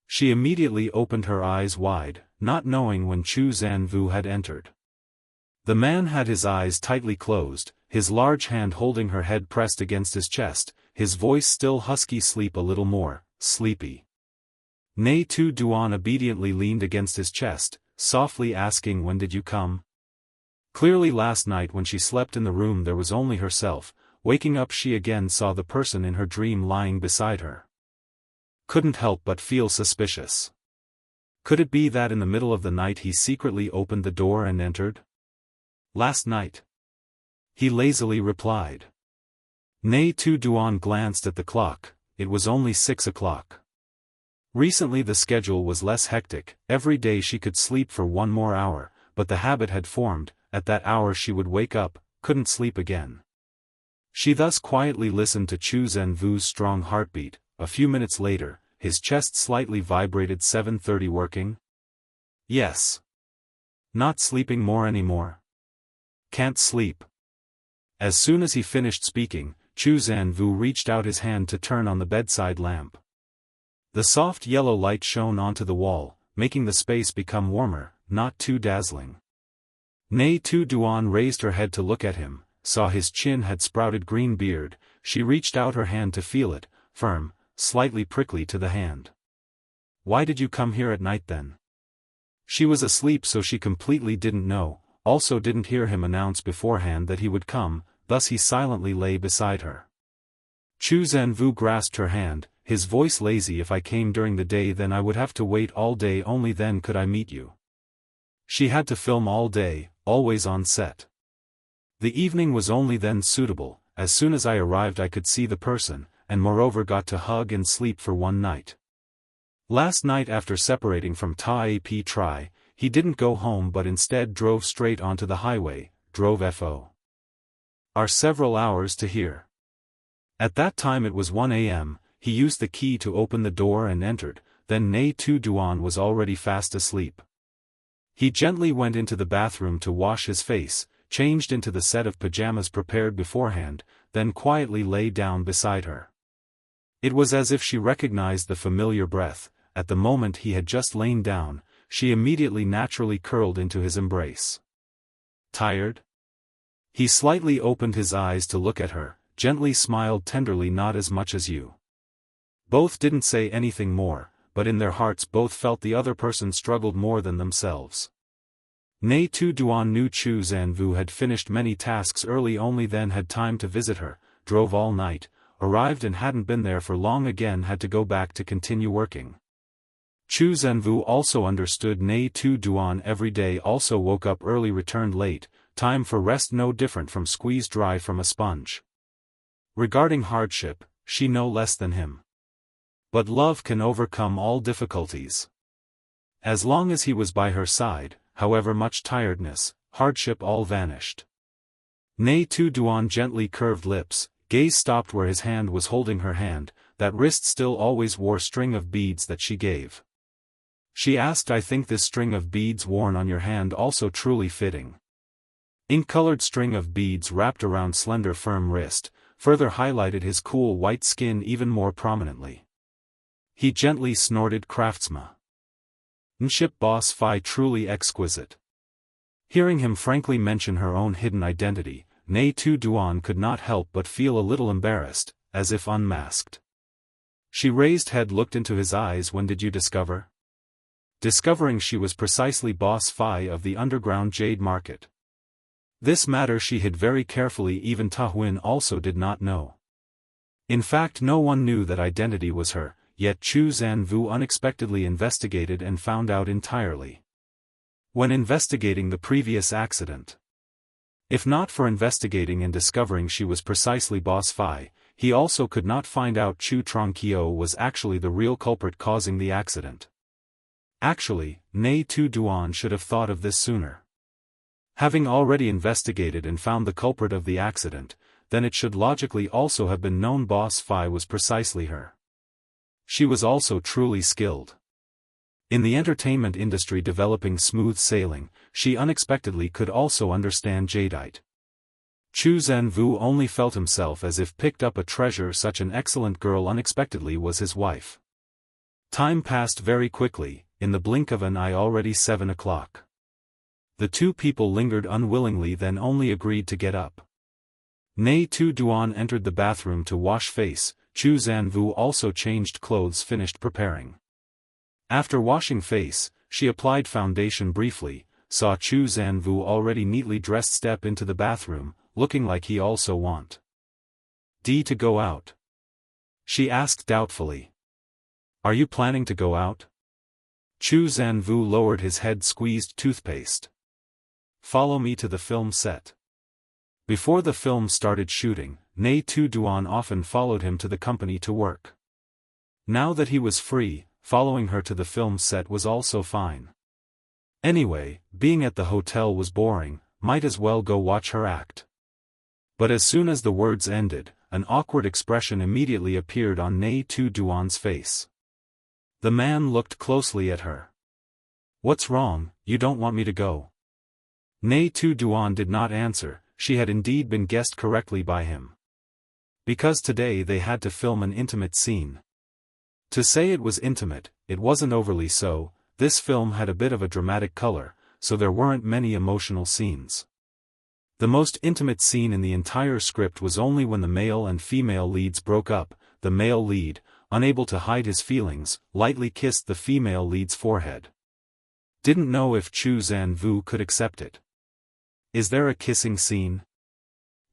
She immediately opened her eyes wide, not knowing when Chu Zanvu had entered. The man had his eyes tightly closed, his large hand holding her head pressed against his chest, his voice still husky. "Sleep a little more, sleepy." Nghi Tu Duan obediently leaned against his chest, softly asking, "When did you come?" Clearly last night when she slept in the room there was only herself. Waking up she again saw the person in her dream lying beside her. Couldn't help but feel suspicious. Could it be that in the middle of the night he secretly opened the door and entered? "Last night," he lazily replied. Nghi Tu Duan glanced at the clock. It was only 6 o'clock. Recently the schedule was less hectic, every day she could sleep for 1 more hour, but the habit had formed, at that hour she would wake up, couldn't sleep again. She thus quietly listened to Chu Zanvu's strong heartbeat. A few minutes later, his chest slightly vibrated. 7:30 working? Yes. Not sleeping more anymore? Can't sleep. As soon as he finished speaking, Chu Zanvu reached out his hand to turn on the bedside lamp. The soft yellow light shone onto the wall, making the space become warmer, not too dazzling. Nghi Tu Duan raised her head to look at him, saw his chin had sprouted green beard. She reached out her hand to feel it, firm, slightly prickly to the hand. "Why did you come here at night then?" She was asleep so she completely didn't know, also didn't hear him announce beforehand that he would come, thus he silently lay beside her. Chu Zanvu grasped her hand, his voice lazy. "If I came during the day then I would have to wait all day, only then could I meet you." She had to film all day, always on set. The evening was only then suitable. As soon as I arrived I could see the person, and moreover got to hug and sleep for 1 night. Last night after separating from Ta Ap Tri, he didn't go home but instead drove straight onto the highway, drove for several hours to here. At that time it was 1 a.m., he used the key to open the door and entered, then Nghi Tu Duan was already fast asleep. He gently went into the bathroom to wash his face, changed into the set of pajamas prepared beforehand, then quietly lay down beside her. It was as if she recognized the familiar breath. At the moment he had just lain down, she immediately naturally curled into his embrace. "Tired?" He slightly opened his eyes to look at her, gently smiled tenderly. "Not as much as you." Both didn't say anything more, but in their hearts both felt the other person struggled more than themselves. Nghi Tu Duan knew Chu Zanvu had finished many tasks early, only then had time to visit her, drove all night, arrived and hadn't been there for long, again had to go back to continue working. Chu Zanvu also understood Nghi Tu Duan every day, also woke up early, returned late, time for rest no different from squeezed dry from a sponge. Regarding hardship, she no less than him. But love can overcome all difficulties. As long as he was by her side, however much tiredness, hardship all vanished. Nghi Tu Duan gently curved lips, gaze stopped where his hand was holding her hand, that wrist still always wore string of beads that she gave. She asked, I think this string of beads worn on your hand also truly fitting. Ink-colored string of beads wrapped around slender firm wrist, further highlighted his cool white skin even more prominently. He gently snorted, craftsman. Nship boss Phi truly exquisite. Hearing him frankly mention her own hidden identity, Nghi Tu Duan could not help but feel a little embarrassed, as if unmasked. She raised head, looked into his eyes. When did you discover? Discovering she was precisely boss Phi of the underground jade market. This matter she hid very carefully, even Ta Huin also did not know. In fact, no one knew that identity was her, yet Chu Zanvu unexpectedly investigated and found out entirely. When investigating the previous accident. If not for investigating and discovering she was precisely boss Phi, he also could not find out Chu Trongqiu was actually the real culprit causing the accident. Actually, Nghi Tu Duan should have thought of this sooner. Having already investigated and found the culprit of the accident, then it should logically also have been known boss Phi was precisely her. She was also truly skilled. In the entertainment industry developing smooth sailing, she unexpectedly could also understand jadeite. Chu Zanvu only felt himself as if picked up a treasure. Such an excellent girl unexpectedly was his wife. Time passed very quickly, in the blink of an eye already 7 o'clock. The two people lingered unwillingly, then only agreed to get up. Nghi Tu Duan entered the bathroom to wash face. Chu Zanvu also changed clothes, finished preparing. After washing face, she applied foundation briefly, saw Chu Zanvu already neatly dressed step into the bathroom, looking like he also want to go out. She asked doubtfully. Are you planning to go out? Chu Zanvu lowered his head, squeezed toothpaste. Follow me to the film set. Before the film started shooting, Nghi Tu Duan often followed him to the company to work. Now that he was free, following her to the film set was also fine. Anyway, being at the hotel was boring, might as well go watch her act. But as soon as the words ended, an awkward expression immediately appeared on Nghi Tu Duan's face. The man looked closely at her. What's wrong, you don't want me to go? Nghi Tu Duan did not answer. She had indeed been guessed correctly by him. Because today they had to film an intimate scene. To say it was intimate, it wasn't overly so. This film had a bit of a dramatic color, so there weren't many emotional scenes. The most intimate scene in the entire script was only when the male and female leads broke up. The male lead, unable to hide his feelings, lightly kissed the female lead's forehead. Didn't know if Chu Zanvu could accept it. Is there a kissing scene?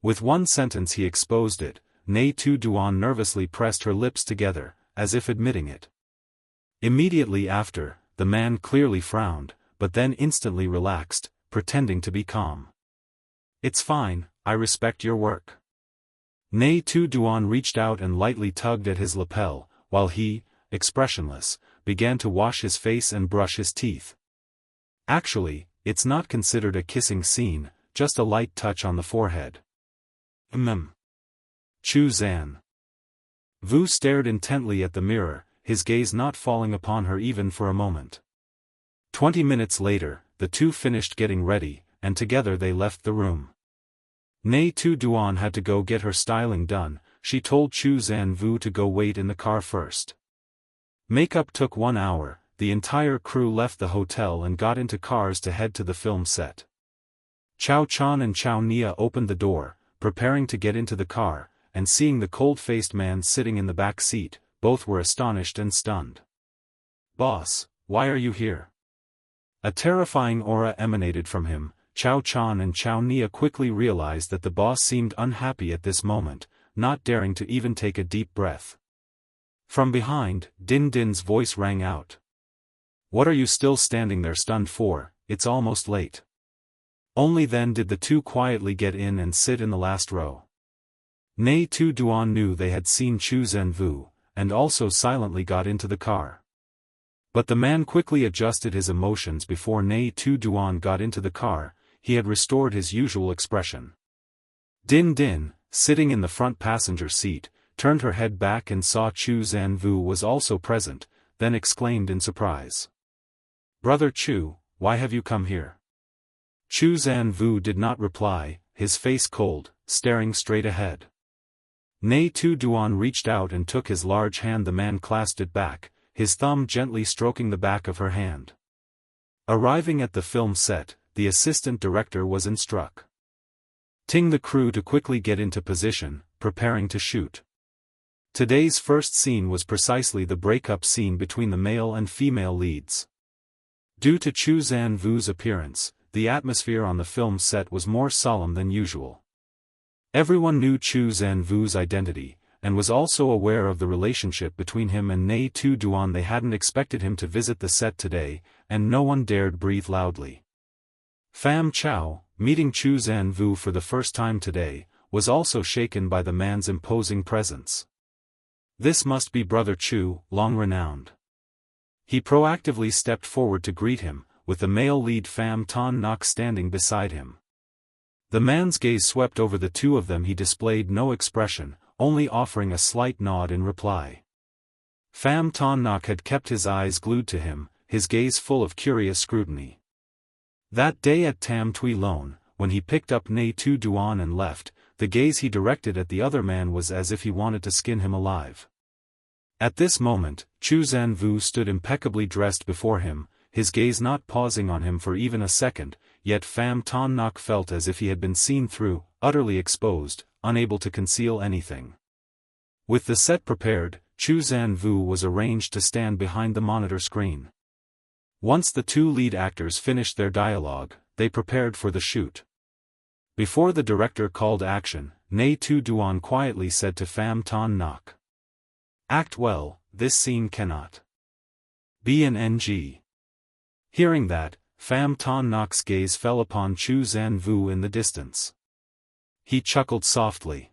With one sentence he exposed it. Nghi Tu Duan nervously pressed her lips together, as if admitting it. Immediately after, the man clearly frowned, but then instantly relaxed, pretending to be calm. It's fine, I respect your work. Nghi Tu Duan reached out and lightly tugged at his lapel, while he, expressionless, began to wash his face and brush his teeth. Actually, it's not considered a kissing scene, just a light touch on the forehead. Chu Zan Vu stared intently at the mirror, his gaze not falling upon her even for a moment. 20 minutes later, the two finished getting ready, and together they left the room. Nghi Tu Duan had to go get her styling done. She told Chu Zanvu to go wait in the car first. Makeup took 1 hour. The entire crew left the hotel and got into cars to head to the film set. Chao Chan and Chao Nia opened the door, preparing to get into the car, and seeing the cold-faced man sitting in the back seat, both were astonished and stunned. Boss, why are you here? A terrifying aura emanated from him. Chao Chan and Chao Nia quickly realized that the boss seemed unhappy at this moment, not daring to even take a deep breath. From behind, Din Din's voice rang out. What are you still standing there stunned for? It's almost late. Only then did the two quietly get in and sit in the last row. Nghi Tu Duan knew they had seen Chu Zanvu, and also silently got into the car. But the man quickly adjusted his emotions. Before Nghi Tu Duan got into the car, he had restored his usual expression. Din Din, sitting in the front passenger seat, turned her head back and saw Chu Zanvu was also present, then exclaimed in surprise. "Brother Chu, why have you come here?" Chu Zanvu did not reply, his face cold, staring straight ahead. Nghi Tu Duan reached out and took his large hand. The man clasped it back, his thumb gently stroking the back of her hand. Arriving at the film set, the assistant director was instructing the crew to quickly get into position, preparing to shoot. Today's first scene was precisely the breakup scene between the male and female leads. Due to Chu Zanvu's appearance, the atmosphere on the film set was more solemn than usual. Everyone knew Chu Zanvu's identity, and was also aware of the relationship between him and Nghi Tu Duan. They hadn't expected him to visit the set today, and no one dared breathe loudly. Pham Chao, meeting Chu Zanvu for the first time today, was also shaken by the man's imposing presence. This must be Brother Chu, long renowned. He proactively stepped forward to greet him, with the male lead Pham Ton Nok standing beside him. The man's gaze swept over the two of them. He displayed no expression, only offering a slight nod in reply. Pham Ton Nok had kept his eyes glued to him, his gaze full of curious scrutiny. That day at Tam Tui Lone, when he picked up Nghi Tu Duan and left, the gaze he directed at the other man was as if he wanted to skin him alive. At this moment, Chu Zanvu stood impeccably dressed before him, his gaze not pausing on him for even a second, yet Pham Ton Nok felt as if he had been seen through, utterly exposed, unable to conceal anything. With the set prepared, Chu Zanvu was arranged to stand behind the monitor screen. Once the two lead actors finished their dialogue, they prepared for the shoot. Before the director called action, Nghi Tu Duan quietly said to Pham Ton Nok, "Act well, this scene cannot be an NG." Hearing that, Pham Ton Nok's gaze fell upon Chu Zanvu in the distance. He chuckled softly.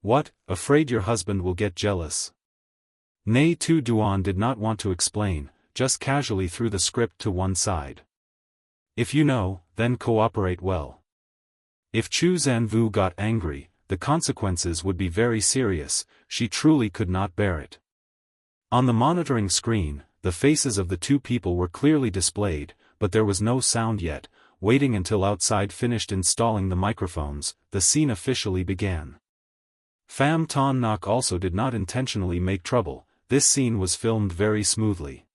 "What, afraid your husband will get jealous?" Nghi Tu Duan did not want to explain, just casually threw the script to one side. "If you know, then cooperate well." If Chu Zanvu got angry, the consequences would be very serious. She truly could not bear it. On the monitoring screen, the faces of the two people were clearly displayed, but there was no sound yet. Waiting until outside finished installing the microphones, the scene officially began. Pham Ton Nok also did not intentionally make trouble. This scene was filmed very smoothly.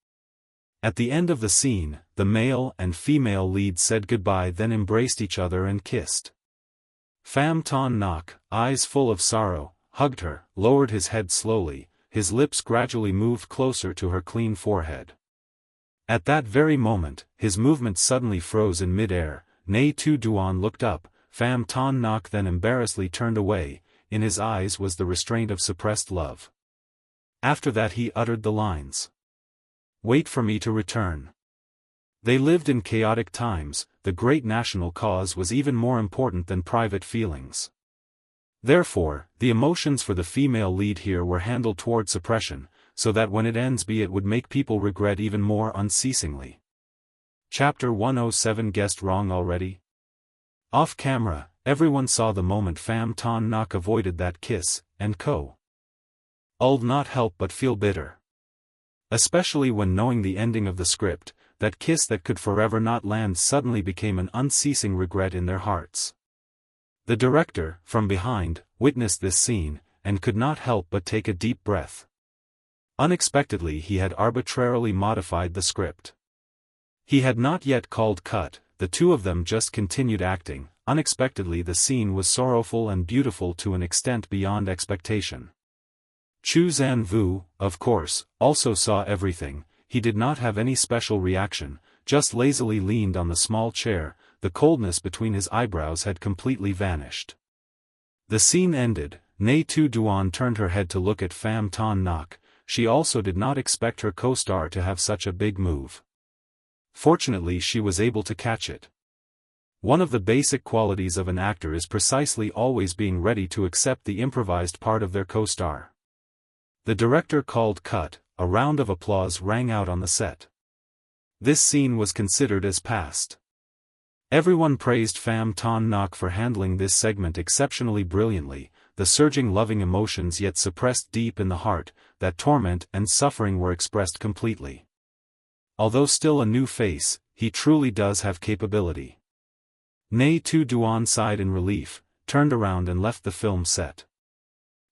At the end of the scene, the male and female leads said goodbye, then embraced each other and kissed. Pham Ton Nok, eyes full of sorrow, hugged her, lowered his head slowly, his lips gradually moved closer to her clean forehead. At that very moment, his movement suddenly froze in mid-air. Nghi Tu Duan looked up, Pham Ton Nok then embarrassedly turned away. In his eyes was the restraint of suppressed love. After that he uttered the lines, "Wait for me to return." They lived in chaotic times. The great national cause was even more important than private feelings. Therefore, the emotions for the female lead here were handled toward suppression, so that when it ends it would make people regret even more unceasingly. Chapter 107 Guessed wrong already? Off camera, everyone saw the moment Pham Ton Nok avoided that kiss, and could not help but feel bitter. Especially when knowing the ending of the script, that kiss that could forever not land suddenly became an unceasing regret in their hearts. The director, from behind, witnessed this scene, and could not help but take a deep breath. Unexpectedly he had arbitrarily modified the script. He had not yet called cut, the two of them just continued acting. Unexpectedly the scene was sorrowful and beautiful to an extent beyond expectation. Chu Zanvu, of course, also saw everything. He did not have any special reaction, just lazily leaned on the small chair. The coldness between his eyebrows had completely vanished. The scene ended. Nghi Tu Duan turned her head to look at Pham Ton Nok. She also did not expect her co-star to have such a big move. Fortunately she was able to catch it. One of the basic qualities of an actor is precisely always being ready to accept the improvised part of their co-star. The director called cut. A round of applause rang out on the set. This scene was considered as passed. Everyone praised Pham Ton Ngoc for handling this segment exceptionally brilliantly. The surging loving emotions yet suppressed deep in the heart, that torment and suffering were expressed completely. Although still a new face, he truly does have capability. Nghi Tu Duan sighed in relief, turned around and left the film set.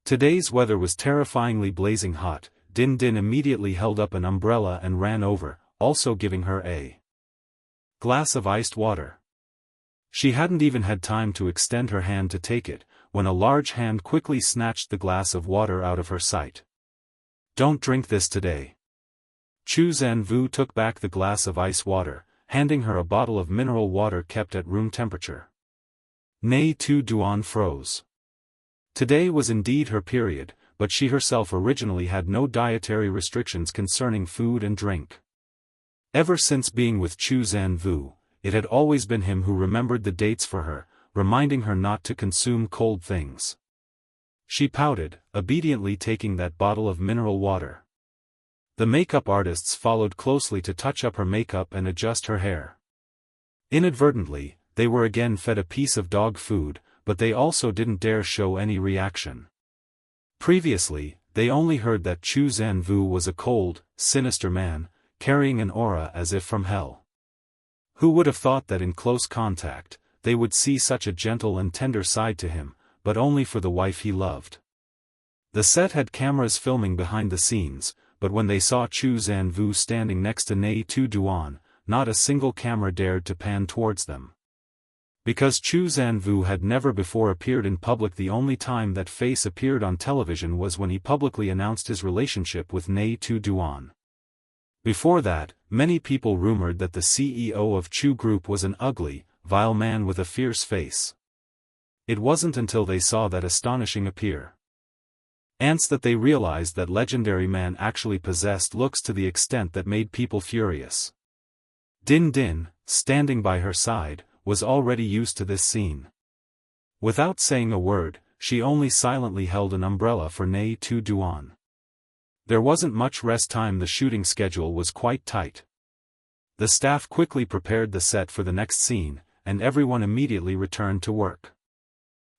Today's weather was terrifyingly blazing hot. Din Din immediately held up an umbrella and ran over, also giving her a glass of iced water. She hadn't even had time to extend her hand to take it, when a large hand quickly snatched the glass of water out of her sight. "Don't drink this today." Chu Zanvu took back the glass of ice water, handing her a bottle of mineral water kept at room temperature. Nghi Tu Duan froze. Today was indeed her period, but she herself originally had no dietary restrictions concerning food and drink. Ever since being with Chu Zanvu, it had always been him who remembered the dates for her, reminding her not to consume cold things. She pouted, obediently taking that bottle of mineral water. The makeup artists followed closely to touch up her makeup and adjust her hair. Inadvertently, they were again fed a piece of dog food, but they also didn't dare show any reaction. Previously, they only heard that Chu Zanvu was a cold, sinister man, carrying an aura as if from hell. Who would have thought that in close contact, they would see such a gentle and tender side to him, but only for the wife he loved. The set had cameras filming behind the scenes, but when they saw Chu Zanvu standing next to Nghi Tu Duan, not a single camera dared to pan towards them. Because Chu Zanvu had never before appeared in public, the only time that face appeared on television was when he publicly announced his relationship with Nghi Tu Duan. Before that, many people rumored that the CEO of Chu Group was an ugly, vile man with a fierce face. It wasn't until they saw that astonishing appearance that they realized that legendary man actually possessed looks to the extent that made people furious. Din Din, standing by her side, was already used to this scene. Without saying a word, she only silently held an umbrella for Nghi Tu Duan. There wasn't much rest time. The shooting schedule was quite tight. The staff quickly prepared the set for the next scene, and everyone immediately returned to work.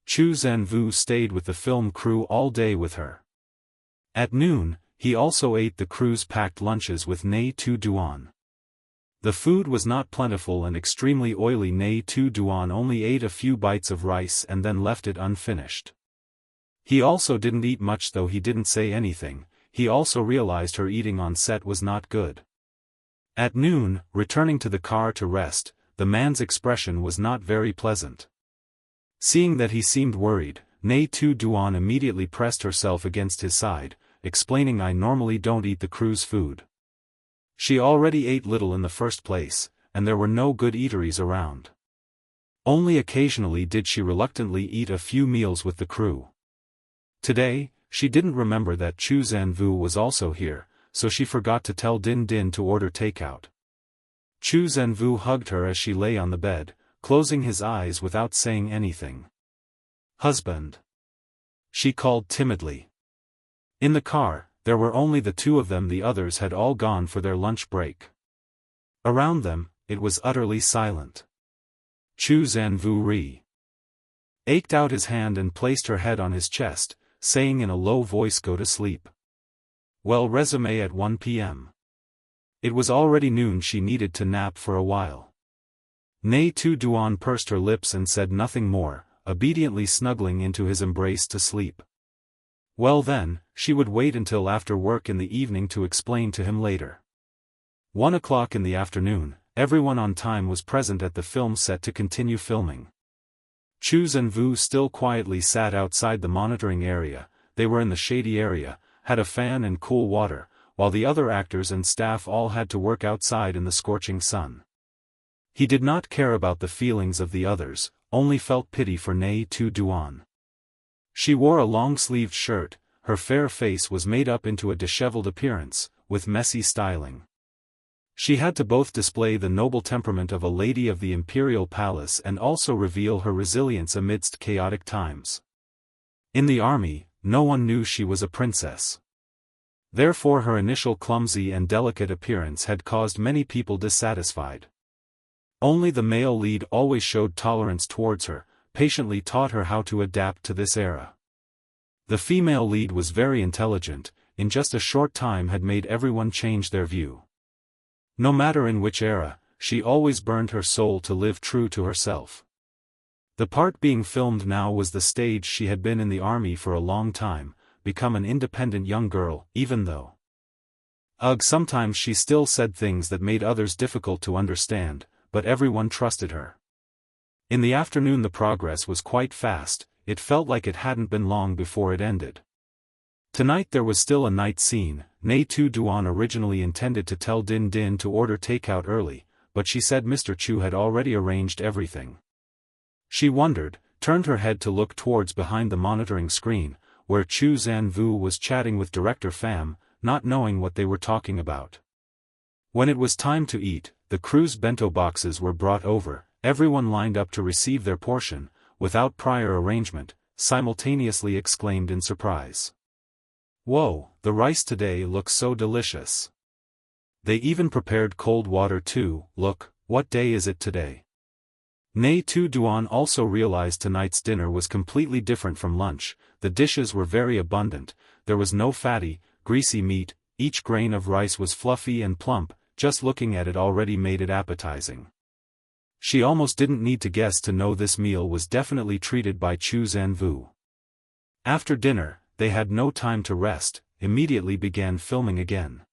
Chu Zanvu stayed with the film crew all day with her. At noon, he also ate the crew's packed lunches with Nghi Tu Duan. The food was not plentiful and extremely oily. Nghi Tu Duan only ate a few bites of rice and then left it unfinished. He also didn't eat much, though he didn't say anything. He also realized her eating on set was not good. At noon, returning to the car to rest, the man's expression was not very pleasant. Seeing that he seemed worried, Nghi Tu Duan immediately pressed herself against his side, explaining, "I normally don't eat the crew's food." She already ate little in the first place, and there were no good eateries around. Only occasionally did she reluctantly eat a few meals with the crew. Today, she didn't remember that Chu Zanvu was also here, so she forgot to tell Din Din to order takeout. Chu Zanvu hugged her as she lay on the bed, closing his eyes without saying anything. "Husband," she called timidly. In the car, there were only the two of them. The others had all gone for their lunch break. Around them, it was utterly silent. Chu Zanvu ached out his hand and placed her head on his chest, saying in a low voice, "Go to sleep." Well, resume at 1 p.m. It was already noon. She needed to nap for a while. Nghi Tu Duan pursed her lips and said nothing more, obediently snuggling into his embrace to sleep. Well then, she would wait until after work in the evening to explain to him later. 1 o'clock in the afternoon, everyone on time was present at the film set to continue filming. Chu Zanvu still quietly sat outside the monitoring area. They were in the shady area, had a fan and cool water, while the other actors and staff all had to work outside in the scorching sun. He did not care about the feelings of the others, only felt pity for Nghi Tu Duan. She wore a long-sleeved shirt, her fair face was made up into a disheveled appearance, with messy styling. She had to both display the noble temperament of a lady of the imperial palace and also reveal her resilience amidst chaotic times. In the army, no one knew she was a princess. Therefore her initial clumsy and delicate appearance had caused many people dissatisfied. Only the male lead always showed tolerance towards her, patiently taught her how to adapt to this era. The female lead was very intelligent, in just a short time had made everyone change their view. No matter in which era, she always burned her soul to live true to herself. The part being filmed now was the stage she had been in the army for a long time, become an independent young girl, even though sometimes she still said things that made others difficult to understand, but everyone trusted her. In the afternoon the progress was quite fast, it felt like it hadn't been long before it ended. Tonight there was still a night scene. Nghi Tu Duan originally intended to tell Din Din to order takeout early, but she said Mr. Chu had already arranged everything. She wondered, turned her head to look towards behind the monitoring screen, where Chu Zanvu was chatting with Director Pham, not knowing what they were talking about. When it was time to eat, the crew's bento boxes were brought over, everyone lined up to receive their portion, without prior arrangement, simultaneously exclaimed in surprise. "Whoa, the rice today looks so delicious. They even prepared cold water too. Look, what day is it today?" Nghi Tu Duan also realized tonight's dinner was completely different from lunch. The dishes were very abundant, there was no fatty, greasy meat, each grain of rice was fluffy and plump, just looking at it already made it appetizing. She almost didn't need to guess to know this meal was definitely treated by Chu Zanvu. After dinner, they had no time to rest, immediately began filming again.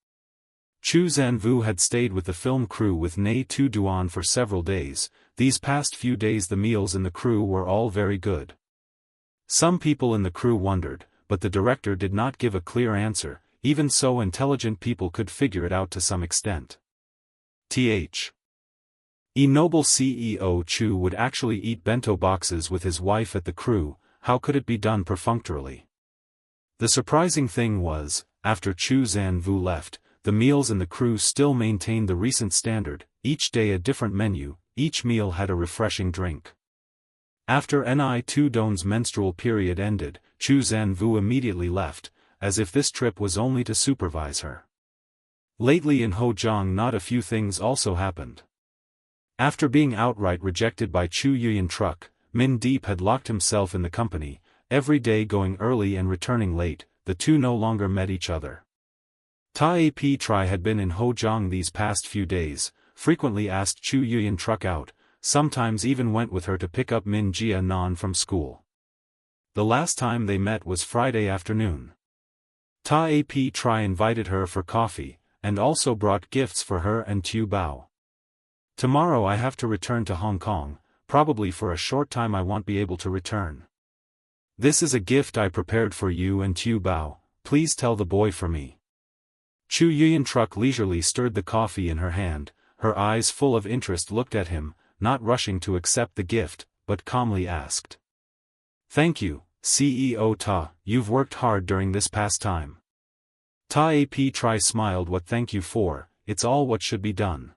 Chu Zanvu had stayed with the film crew with Nghi Tu Duan for several days. These past few days the meals in the crew were all very good. Some people in the crew wondered, but the director did not give a clear answer, even so intelligent people could figure it out to some extent. Noble CEO Chu would actually eat bento boxes with his wife at the crew. How could it be done perfunctorily? The surprising thing was, after Chu Zanvu left, the meals in the crew still maintained the recent standard, each day a different menu, each meal had a refreshing drink. After Nghi Tu Duan's menstrual period ended, Chu Zanvu immediately left, as if this trip was only to supervise her. Lately in Hojong not a few things also happened. After being outright rejected by Chu Yuyan Truck, Min Deep had locked himself in the company, every day going early and returning late. The two no longer met each other. Ta Tri had been in Hojong these past few days, frequently asked Chu Yuyan Truck out, sometimes even went with her to pick up Min Jia Nan from school. The last time they met was Friday afternoon. Ta Tri invited her for coffee, and also brought gifts for her and Tu Bao. "Tomorrow I have to return to Hong Kong, probably for a short time I won't be able to return. This is a gift I prepared for you and Tu Bao, please tell the boy for me." Chu Yuyan Truck leisurely stirred the coffee in her hand, her eyes full of interest looked at him, not rushing to accept the gift, but calmly asked. "Thank you, CEO Ta, you've worked hard during this past time." Ta Tri smiled. "What thank you for, it's all what should be done."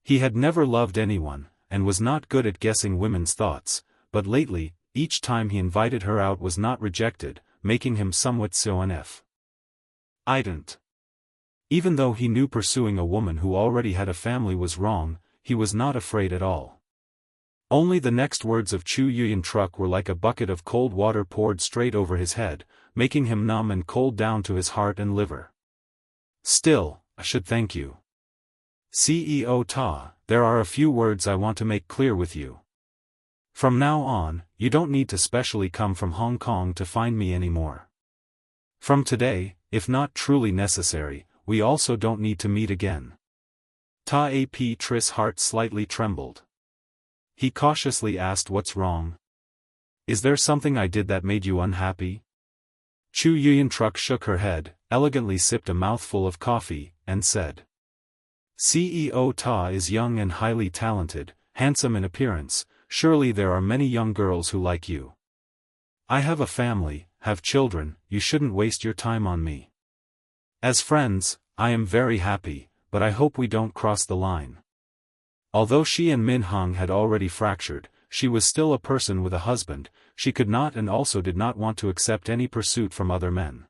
He had never loved anyone, and was not good at guessing women's thoughts, but lately, each time he invited her out was not rejected, making him somewhat sonf. Ident. Even though he knew pursuing a woman who already had a family was wrong, he was not afraid at all. Only the next words of Chu Yuyan Truck were like a bucket of cold water poured straight over his head, making him numb and cold down to his heart and liver. "Still, I should thank you. CEO Ta, there are a few words I want to make clear with you. From now on, you don't need to specially come from Hong Kong to find me anymore. From today, if not truly necessary, we also don't need to meet again." Ta Tri's heart slightly trembled. He cautiously asked, "What's wrong? Is there something I did that made you unhappy?" Chu Yuyan Truck shook her head, elegantly sipped a mouthful of coffee, and said, "CEO Ta is young and highly talented, handsome in appearance, surely there are many young girls who like you. I have a family, have children, you shouldn't waste your time on me. As friends, I am very happy, but I hope we don't cross the line." Although she and Min Hung had already fractured, she was still a person with a husband, she could not and also did not want to accept any pursuit from other men.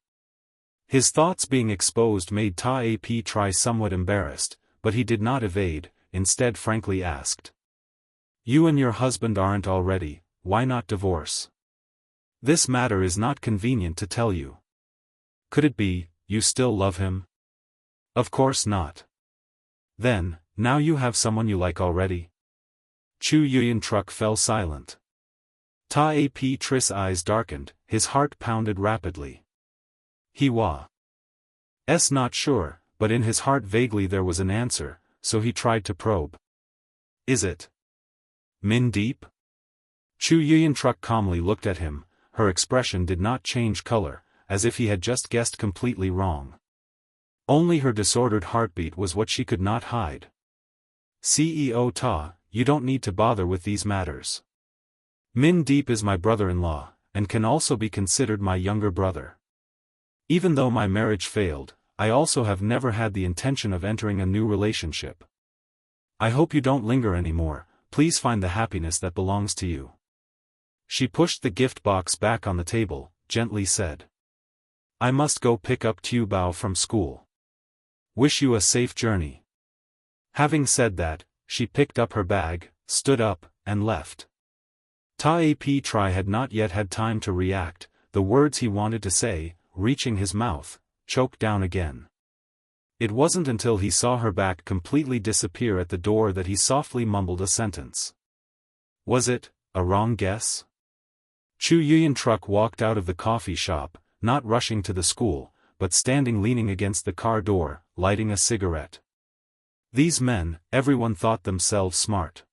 His thoughts being exposed made Ta Tri somewhat embarrassed, but he did not evade, instead frankly asked. You and your husband aren't already, why not divorce? This matter is not convenient to tell you. Could it be, you still love him? Of course not. Then, now you have someone you like already? Chu Yuyan fell silent. Ta Ap's eyes darkened, his heart pounded rapidly. He was not sure, but in his heart vaguely there was an answer, so he tried to probe. Is it Min Deep? Chu Yuyan calmly looked at him, her expression did not change color, as if he had just guessed completely wrong. Only her disordered heartbeat was what she could not hide. CEO Ta, you don't need to bother with these matters. Min Deep is my brother-in-law, and can also be considered my younger brother. Even though my marriage failed, I also have never had the intention of entering a new relationship. I hope you don't linger anymore, please find the happiness that belongs to you. She pushed the gift box back on the table, gently said. I must go pick up Tu Bao from school. Wish you a safe journey. Having said that, she picked up her bag, stood up, and left. Ta Ap had not yet had time to react, the words he wanted to say, reaching his mouth, choked down again. It wasn't until he saw her back completely disappear at the door that he softly mumbled a sentence. Was it a wrong guess? Chu Yuyan walked out of the coffee shop, not rushing to the school, but standing leaning against the car door, lighting a cigarette. These men, everyone thought themselves smart.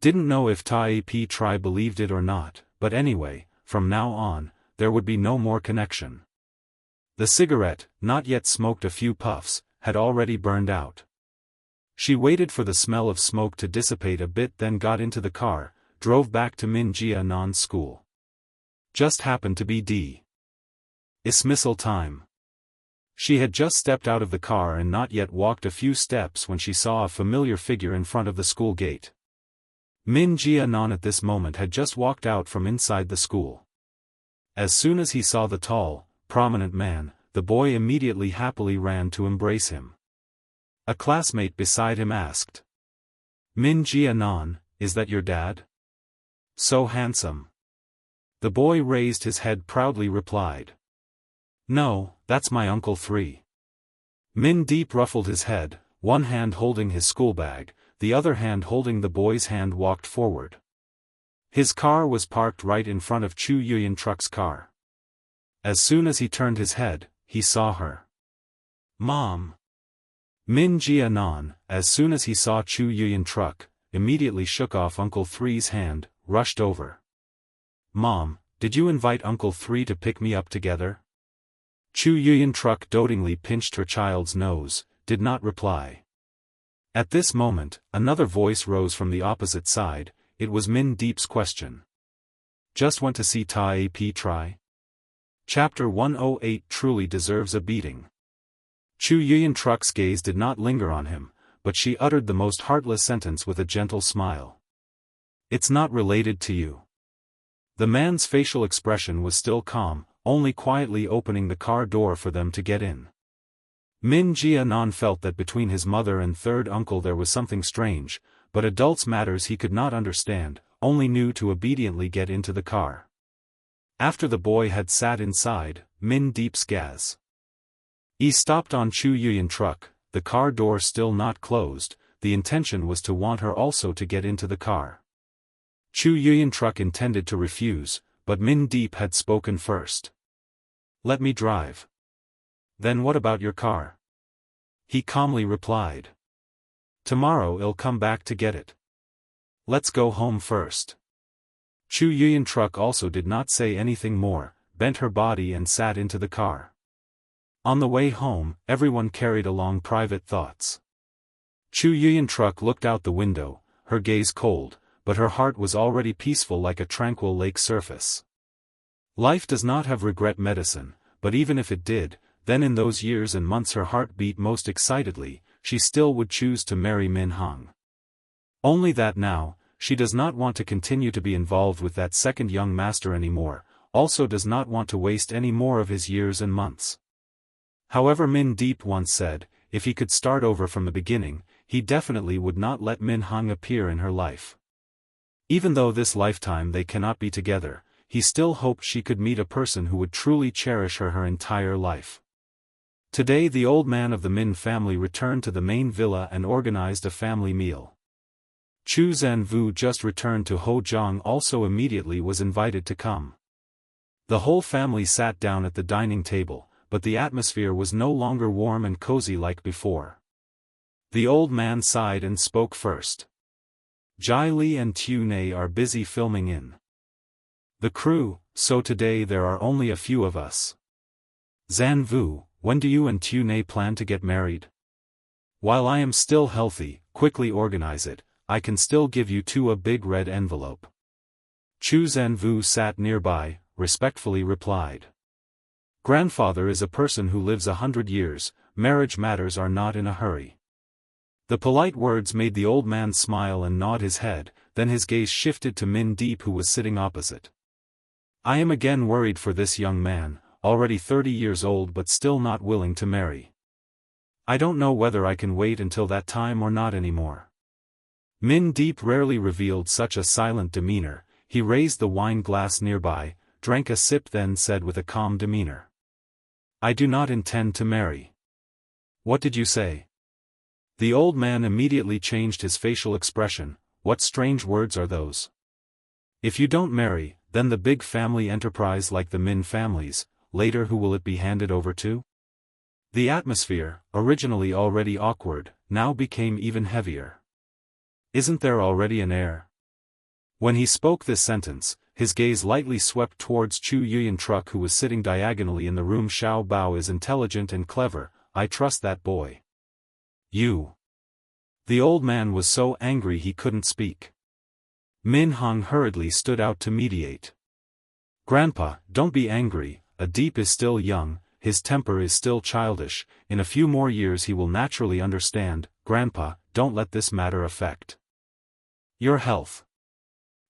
Didn't know if Ta Ap believed it or not, but anyway, from now on, there would be no more connection. The cigarette, not yet smoked a few puffs, had already burned out. She waited for the smell of smoke to dissipate a bit, then got into the car, drove back to Min Jianan's school. Just happened to be dismissal time. She had just stepped out of the car and not yet walked a few steps when she saw a familiar figure in front of the school gate. Min Jianan at this moment had just walked out from inside the school. As soon as he saw the tall, prominent man, the boy immediately happily ran to embrace him. A classmate beside him asked. Min Jianan, is that your dad? So handsome. The boy raised his head proudly replied. No, that's my Uncle 3. Min Deep ruffled his head, one hand holding his school bag, the other hand holding the boy's hand, walked forward. His car was parked right in front of Chu Yuyan car. As soon as he turned his head, he saw her. Mom. Min Jianan, as soon as he saw Chu Yuyan immediately shook off Uncle 3's hand, rushed over. Mom, did you invite Uncle 3 to pick me up together? Chu Yuyan dotingly pinched her child's nose, did not reply. At this moment, another voice rose from the opposite side, it was Min Deep's question. Just went to see Ta Ap try? Chapter 108 truly deserves a beating. Chu Yuyan gaze did not linger on him, but she uttered the most heartless sentence with a gentle smile. It's not related to you. The man's facial expression was still calm, only quietly opening the car door for them to get in. Min Jianan felt that between his mother and third uncle there was something strange, but adults' matters he could not understand, only knew to obediently get into the car. After the boy had sat inside, Min Deep's gas. He stopped on Chu Yuyan the car door still not closed, the intention was to want her also to get into the car. Chu Yuyan intended to refuse, but Min Deep had spoken first. Let me drive. Then what about your car? He calmly replied. Tomorrow I'll come back to get it. Let's go home first. Chu Yuyan also did not say anything more, bent her body and sat into the car. On the way home, everyone carried along private thoughts. Chu Yuyan looked out the window, her gaze cold, but her heart was already peaceful like a tranquil lake surface. Life does not have regret medicine, but even if it did, then in those years and months her heart beat most excitedly, she still would choose to marry Min Hong. Only that now, she does not want to continue to be involved with that second young master anymore, also does not want to waste any more of his years and months. However, Min Deep once said, if he could start over from the beginning, he definitely would not let Min Hong appear in her life. Even though this lifetime they cannot be together, he still hoped she could meet a person who would truly cherish her entire life. Today the old man of the Min family returned to the main villa and organized a family meal. Chu Zanvu, just returned to Hojiang, also immediately was invited to come. The whole family sat down at the dining table, but the atmosphere was no longer warm and cozy like before. The old man sighed and spoke first. Jai Li and Tu Nei are busy filming in the crew, so today there are only a few of us. Zanvu, when do you and Tu Nei plan to get married? While I am still healthy, quickly organize it, I can still give you two a big red envelope. Chu Zanvu sat nearby, respectfully replied. Grandfather is a person who lives 100 years, marriage matters are not in a hurry. The polite words made the old man smile and nod his head, then his gaze shifted to Min Deep, who was sitting opposite. I am again worried for this young man, already 30 years old but still not willing to marry. I don't know whether I can wait until that time or not anymore. Min Deep rarely revealed such a silent demeanor. He raised the wine glass nearby, drank a sip, then said with a calm demeanor. I do not intend to marry. What did you say? The old man immediately changed his facial expression. What strange words are those? If you don't marry, then the big family enterprise like the Min families, later who will it be handed over to? The atmosphere, originally already awkward, now became even heavier. Isn't there already an heir? When he spoke this sentence, his gaze lightly swept towards Chu Yuyan-truk, who was sitting diagonally in the room. Xiao Bao is intelligent and clever, I trust that boy. You. The old man was so angry he couldn't speak. Min Hong hurriedly stood out to mediate. Grandpa, don't be angry, Deep is still young, his temper is still childish, in a few more years he will naturally understand. Grandpa, don't let this matter affect your health.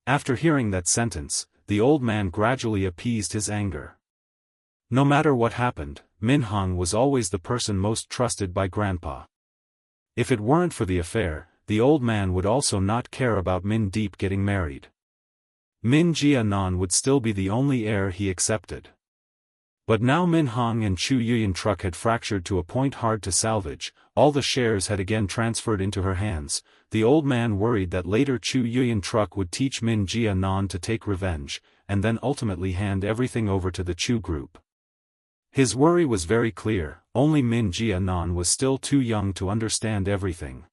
After hearing that sentence, the old man gradually appeased his anger. No matter what happened, Min Hong was always the person most trusted by Grandpa. If it weren't for the affair, the old man would also not care about Min Deep getting married. Min Jianan would still be the only heir he accepted. But now Min Hong and Chu Yuyan-truk had fractured to a point hard to salvage. All the shares had again transferred into her hands. The old man worried that later Chu Yuyan-truk would teach Min Jianan to take revenge, and then ultimately hand everything over to the Chu group. His worry was very clear, only Min Jianan was still too young to understand everything.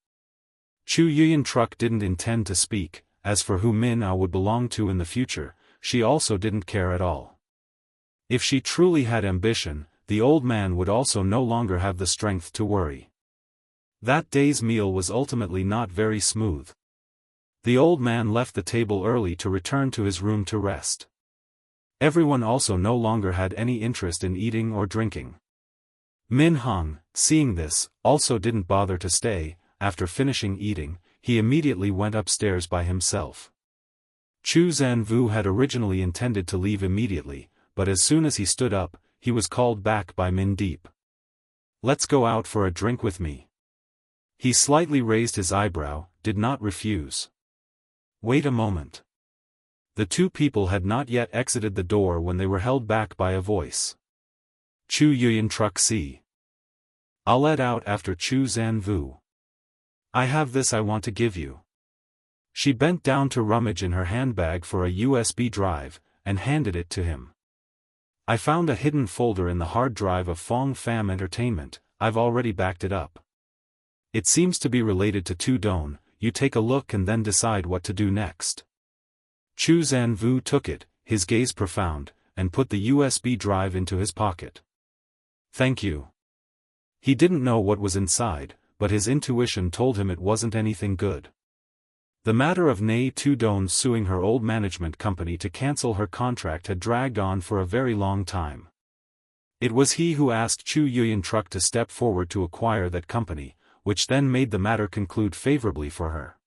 Chu Yuyan-truk didn't intend to speak. As for who Min Ah would belong to in the future, she also didn't care at all. If she truly had ambition, the old man would also no longer have the strength to worry. That day's meal was ultimately not very smooth. The old man left the table early to return to his room to rest. Everyone also no longer had any interest in eating or drinking. Min Hong, seeing this, also didn't bother to stay. After finishing eating, he immediately went upstairs by himself. Chu Zanvu had originally intended to leave immediately, but as soon as he stood up, he was called back by Min Deep. Let's go out for a drink with me. He slightly raised his eyebrow, did not refuse. Wait a moment. The two people had not yet exited the door when they were held back by a voice. Chu Yuyan-truk see. I'll let out after Chu Zanvu. I have this I want to give you. She bent down to rummage in her handbag for a USB drive, and handed it to him. I found a hidden folder in the hard drive of Fong Fam Entertainment. I've already backed it up. It seems to be related to Tu Duan. You take a look and then decide what to do next. Chu Zanvu took it, his gaze profound, and put the USB drive into his pocket. Thank you. He didn't know what was inside, but his intuition told him it wasn't anything good. The matter of Nghi Tu Duan suing her old management company to cancel her contract had dragged on for a very long time. It was he who asked Chu Yuyan-truk to step forward to acquire that company, which then made the matter conclude favorably for her.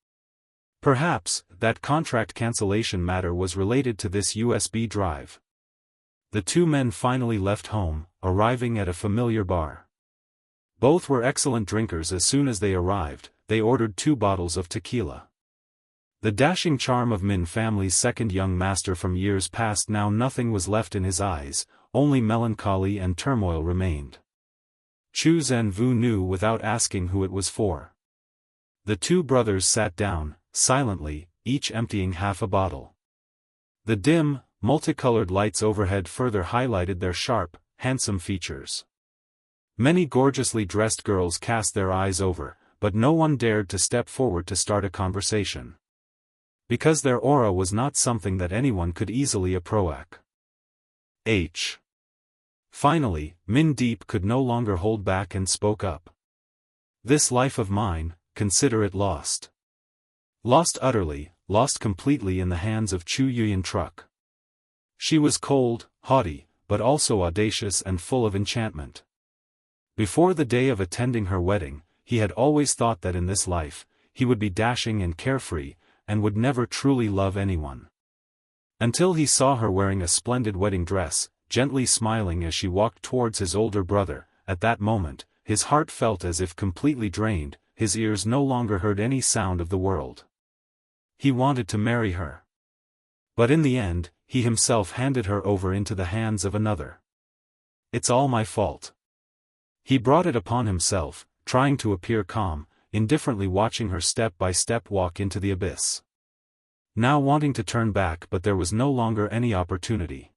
Perhaps, that contract cancellation matter was related to this USB drive. The two men finally left home, arriving at a familiar bar. Both were excellent drinkers. As soon as they arrived, they ordered 2 bottles of tequila. The dashing charm of Min family's second young master from years past, now nothing was left in his eyes, only melancholy and turmoil remained. Chu Zhenvu knew without asking who it was for. The 2 brothers sat down, silently, each emptying half a bottle. The dim, multicolored lights overhead further highlighted their sharp, handsome features. Many gorgeously dressed girls cast their eyes over, but no one dared to step forward to start a conversation. Because their aura was not something that anyone could easily approach. Finally, Min Deep could no longer hold back and spoke up. This life of mine, consider it lost. Lost utterly, lost completely in the hands of Chu Yuyan Truck. She was cold, haughty, but also audacious and full of enchantment. Before the day of attending her wedding, he had always thought that in this life, he would be dashing and carefree, and would never truly love anyone. Until he saw her wearing a splendid wedding dress, gently smiling as she walked towards his older brother. At that moment, his heart felt as if completely drained, his ears no longer heard any sound of the world. He wanted to marry her. But in the end, he himself handed her over into the hands of another. It's all my fault. He brought it upon himself, trying to appear calm, indifferently watching her step by step walk into the abyss. Now wanting to turn back, but there was no longer any opportunity.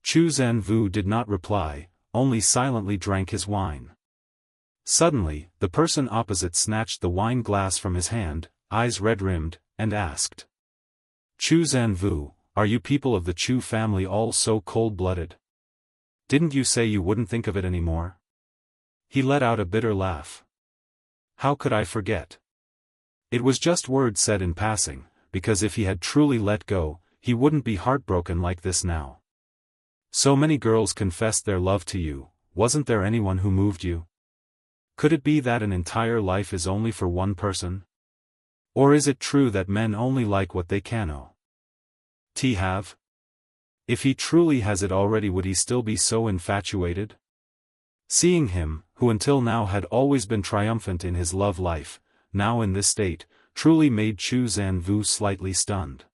Chu Zhenvu did not reply, only silently drank his wine. Suddenly, the person opposite snatched the wine glass from his hand, eyes red-rimmed, and asked. Chu Zhenvu, are you people of the Chu family all so cold-blooded? Didn't you say you wouldn't think of it anymore? He let out a bitter laugh. How could I forget? It was just words said in passing, because if he had truly let go, he wouldn't be heartbroken like this now. So many girls confessed their love to you, wasn't there anyone who moved you? Could it be that an entire life is only for one person? Or is it true that men only like what they can have? If he truly has it already, would he still be so infatuated? Seeing him, who until now had always been triumphant in his love life, now in this state, truly made Chu Zhenvu slightly stunned.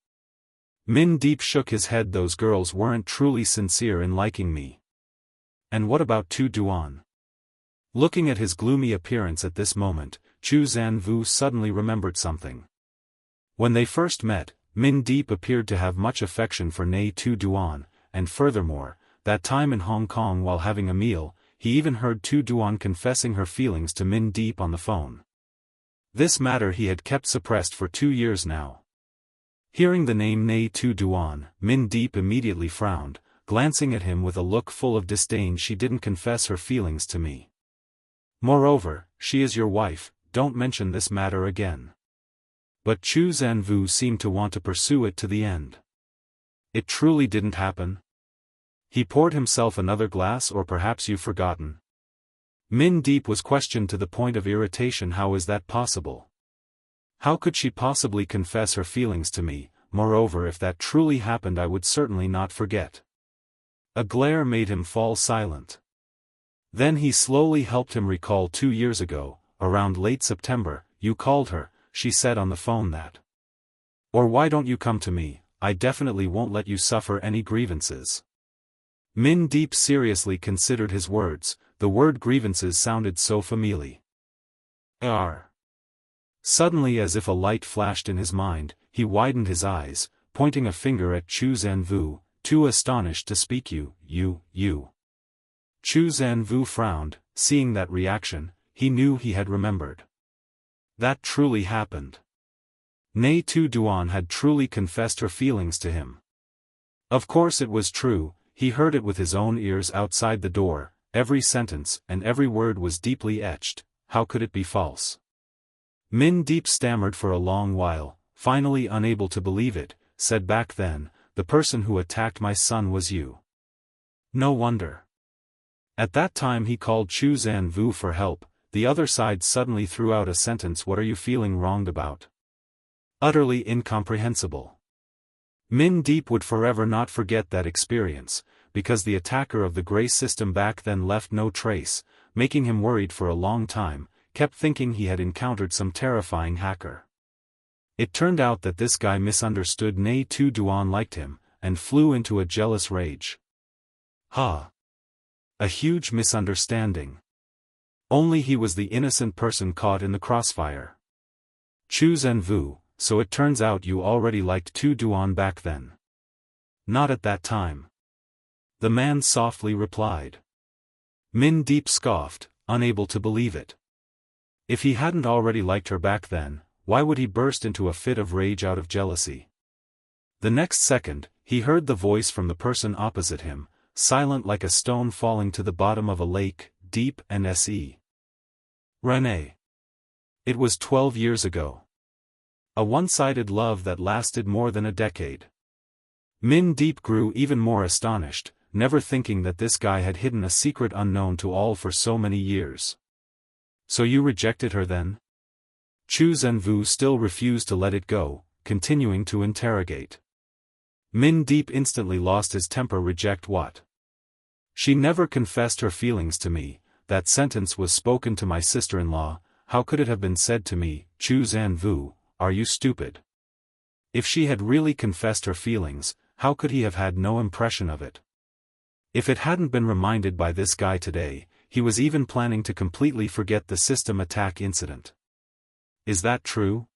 Min Deep shook his head. Those girls weren't truly sincere in liking me. And what about Tu Duan? Looking at his gloomy appearance at this moment, Chu Zhenvu suddenly remembered something. When they first met, Min Deep appeared to have much affection for Nghi Tu Duan, and furthermore, that time in Hong Kong while having a meal, he even heard Tu Duan confessing her feelings to Min Deep on the phone. This matter he had kept suppressed for 2 years now. Hearing the name Nghi Tu Duan, Min Deep immediately frowned, glancing at him with a look full of disdain. She didn't confess her feelings to me. Moreover, she is your wife, don't mention this matter again. But Chu Zhenvu seemed to want to pursue it to the end. It truly didn't happen? He poured himself another glass. Or perhaps you've forgotten? Min Deep was questioned to the point of irritation. How is that possible? How could she possibly confess her feelings to me? Moreover, if that truly happened, I would certainly not forget. A glare made him fall silent. Then he slowly helped him recall 2 years ago, around late September, you called her, she said on the phone that. Or why don't you come to me, I definitely won't let you suffer any grievances. Min Deep seriously considered his words. The word grievances sounded so familiar. Suddenly, as if a light flashed in his mind, he widened his eyes, pointing a finger at Chu Zhenvu, too astonished to speak. You. Chu Zhenvu frowned. Seeing that reaction, he knew he had remembered. That truly happened. Nghi Tu Duan had truly confessed her feelings to him. Of course it was true, he heard it with his own ears outside the door. Every sentence and every word was deeply etched. How could it be false? Min Deep stammered for a long while, finally unable to believe it, said, back then, the person who attacked my son was you. No wonder. At that time he called Chu Zhenvu for help. The other side suddenly threw out a sentence. What are you feeling wronged about? Utterly incomprehensible. Min Deep would forever not forget that experience, because the attacker of the gray system back then left no trace, making him worried for a long time. kept thinking he had encountered some terrifying hacker. It turned out that this guy misunderstood Nghi Tu Duan liked him, and flew into a jealous rage. Ha! A huge misunderstanding. Only he was the innocent person caught in the crossfire. Zhou Can Wu, so it turns out you already liked Tu Duan back then. Not at that time. The man softly replied. Min Deep scoffed, unable to believe it. If he hadn't already liked her back then, why would he burst into a fit of rage out of jealousy? The next second, he heard the voice from the person opposite him, silent like a stone falling to the bottom of a lake, deep and se. Renee. It was 12 years ago. A one-sided love that lasted more than a decade. Min Deep grew even more astonished, never thinking that this guy had hidden a secret unknown to all for so many years. So you rejected her then? Zhou Can Wu still refused to let it go, continuing to interrogate. Min Deep instantly lost his temper. Reject what? She never confessed her feelings to me. That sentence was spoken to my sister-in-law. How could it have been said to me? Zhou Can Wu, are you stupid? If she had really confessed her feelings, how could he have had no impression of it? If it hadn't been reminded by this guy today, he was even planning to completely forget the system attack incident. Is that true?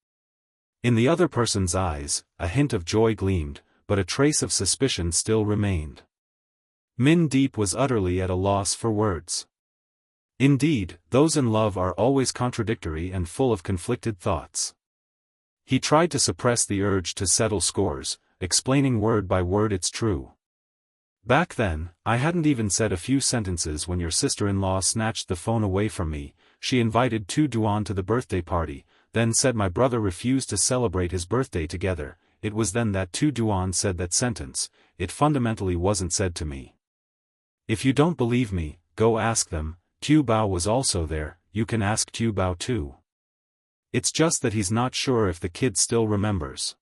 In the other person's eyes, a hint of joy gleamed, but a trace of suspicion still remained. Min Deep was utterly at a loss for words. Indeed, those in love are always contradictory and full of conflicted thoughts. He tried to suppress the urge to settle scores, explaining word by word it's true. Back then, I hadn't even said a few sentences when your sister-in-law snatched the phone away from me. She invited Tu Duan to the birthday party, then said my brother refused to celebrate his birthday together. It was then that Tu Duan said that sentence. It fundamentally wasn't said to me. If you don't believe me, go ask them. Tu Bao was also there, you can ask Tu Bao too. It's just that he's not sure if the kid still remembers.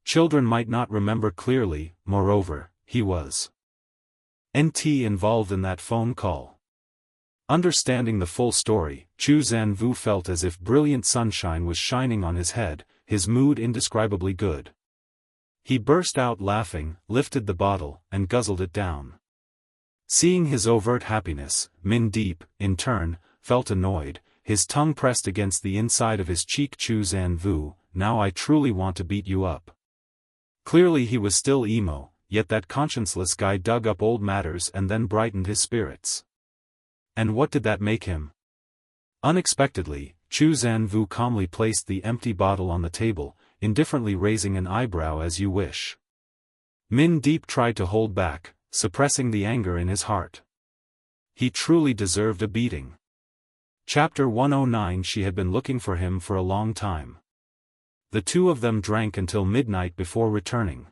Children might not remember clearly, moreover, he was involved in that phone call. Understanding the full story, Zhou Can Wu felt as if brilliant sunshine was shining on his head, his mood indescribably good. He burst out laughing, lifted the bottle, and guzzled it down. Seeing his overt happiness, Min Deep, in turn, felt annoyed, his tongue pressed against the inside of his cheek. Zhou Can Wu, now I truly want to beat you up. Clearly he was still emo, yet that conscienceless guy dug up old matters and then brightened his spirits. And what did that make him? Unexpectedly, Zhou Can Wu calmly placed the empty bottle on the table, indifferently raising an eyebrow. As you wish. Min Deep tried to hold back, suppressing the anger in his heart. He truly deserved a beating. Chapter 109. She had been looking for him for a long time. The two of them drank until midnight before returning.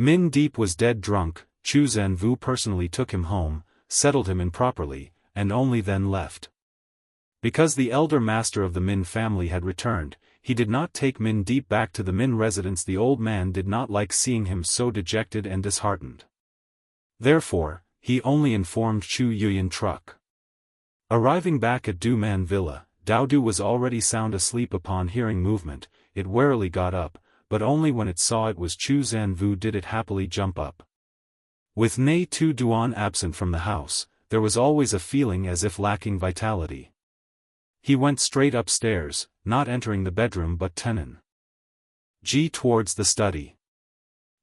Min Deep was dead drunk. Zhou Can Wu personally took him home, settled him in properly, and only then left. Because the elder master of the Min family had returned, he did not take Min Deep back to the Min residence. The old man did not like seeing him so dejected and disheartened. Therefore, he only informed Chu Yuyan Truck. Arriving back at Du Man Villa, Dao Du was already sound asleep. Upon hearing movement, it warily got up, but only when it saw it was Zhou Can Wu did it happily jump up. With Nghi Tu Duan absent from the house, there was always a feeling as if lacking vitality. He went straight upstairs, not entering the bedroom but Tenon G towards the study.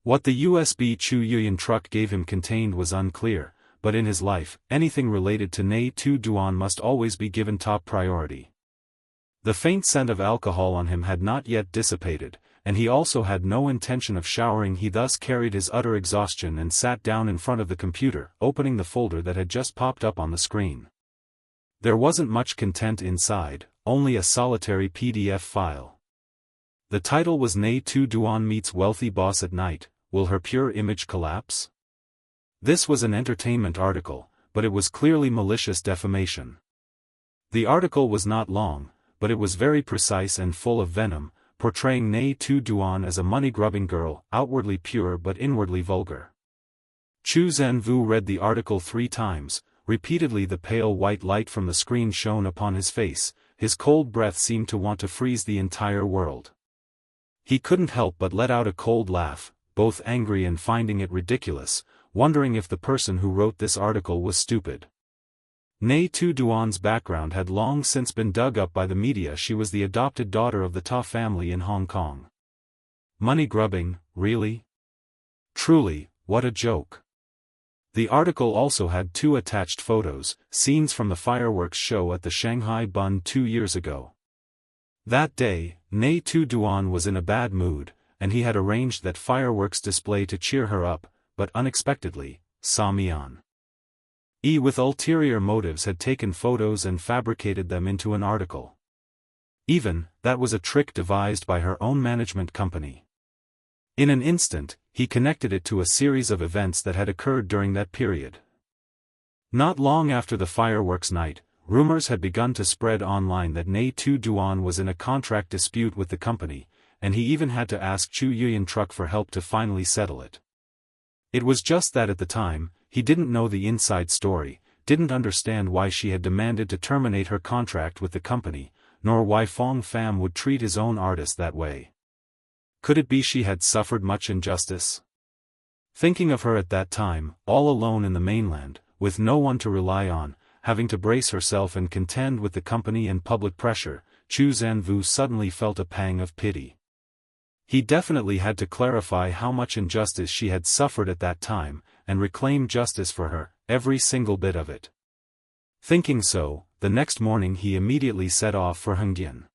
What the USB Chu Yuyan truck gave him contained was unclear, but in his life, anything related to Nghi Tu Duan must always be given top priority. The faint scent of alcohol on him had not yet dissipated, and he also had no intention of showering. He thus carried his utter exhaustion and sat down in front of the computer, opening the folder that had just popped up on the screen. There wasn't much content inside, only a solitary PDF file. The title was Nghi Tu Duan meets wealthy boss at night, will her pure image collapse? This was an entertainment article, but it was clearly malicious defamation. The article was not long, but it was very precise and full of venom, portraying Nghi Tu Duan as a money-grubbing girl, outwardly pure but inwardly vulgar. Zhou Can Wu read the article 3 times, repeatedly. The pale white light from the screen shone upon his face, his cold breath seemed to want to freeze the entire world. He couldn't help but let out a cold laugh, both angry and finding it ridiculous, wondering if the person who wrote this article was stupid. Nghi Tu Duan's background had long since been dug up by the media. She was the adopted daughter of the Ta family in Hong Kong. Money grubbing, really? Truly, what a joke. The article also had 2 attached photos, scenes from the fireworks show at the Shanghai Bund 2 years ago. That day, Nghi Tu Duan was in a bad mood, and he had arranged that fireworks display to cheer her up, but unexpectedly, Samian with ulterior motives had taken photos and fabricated them into an article. That was a trick devised by her own management company. In an instant, he connected it to a series of events that had occurred during that period. Not long after the fireworks night, rumors had begun to spread online that Nghi Tu Duan was in a contract dispute with the company, and he even had to ask Chu Yuyan Truck for help to finally settle it. It was just that at the time, he didn't know the inside story, didn't understand why she had demanded to terminate her contract with the company, nor why Fong Pham would treat his own artist that way. Could it be she had suffered much injustice? Thinking of her at that time, all alone in the mainland, with no one to rely on, having to brace herself and contend with the company and public pressure, Chu Zanvu suddenly felt a pang of pity. He definitely had to clarify how much injustice she had suffered at that time, and reclaim justice for her, every single bit of it. Thinking so, the next morning he immediately set off for Hengdian.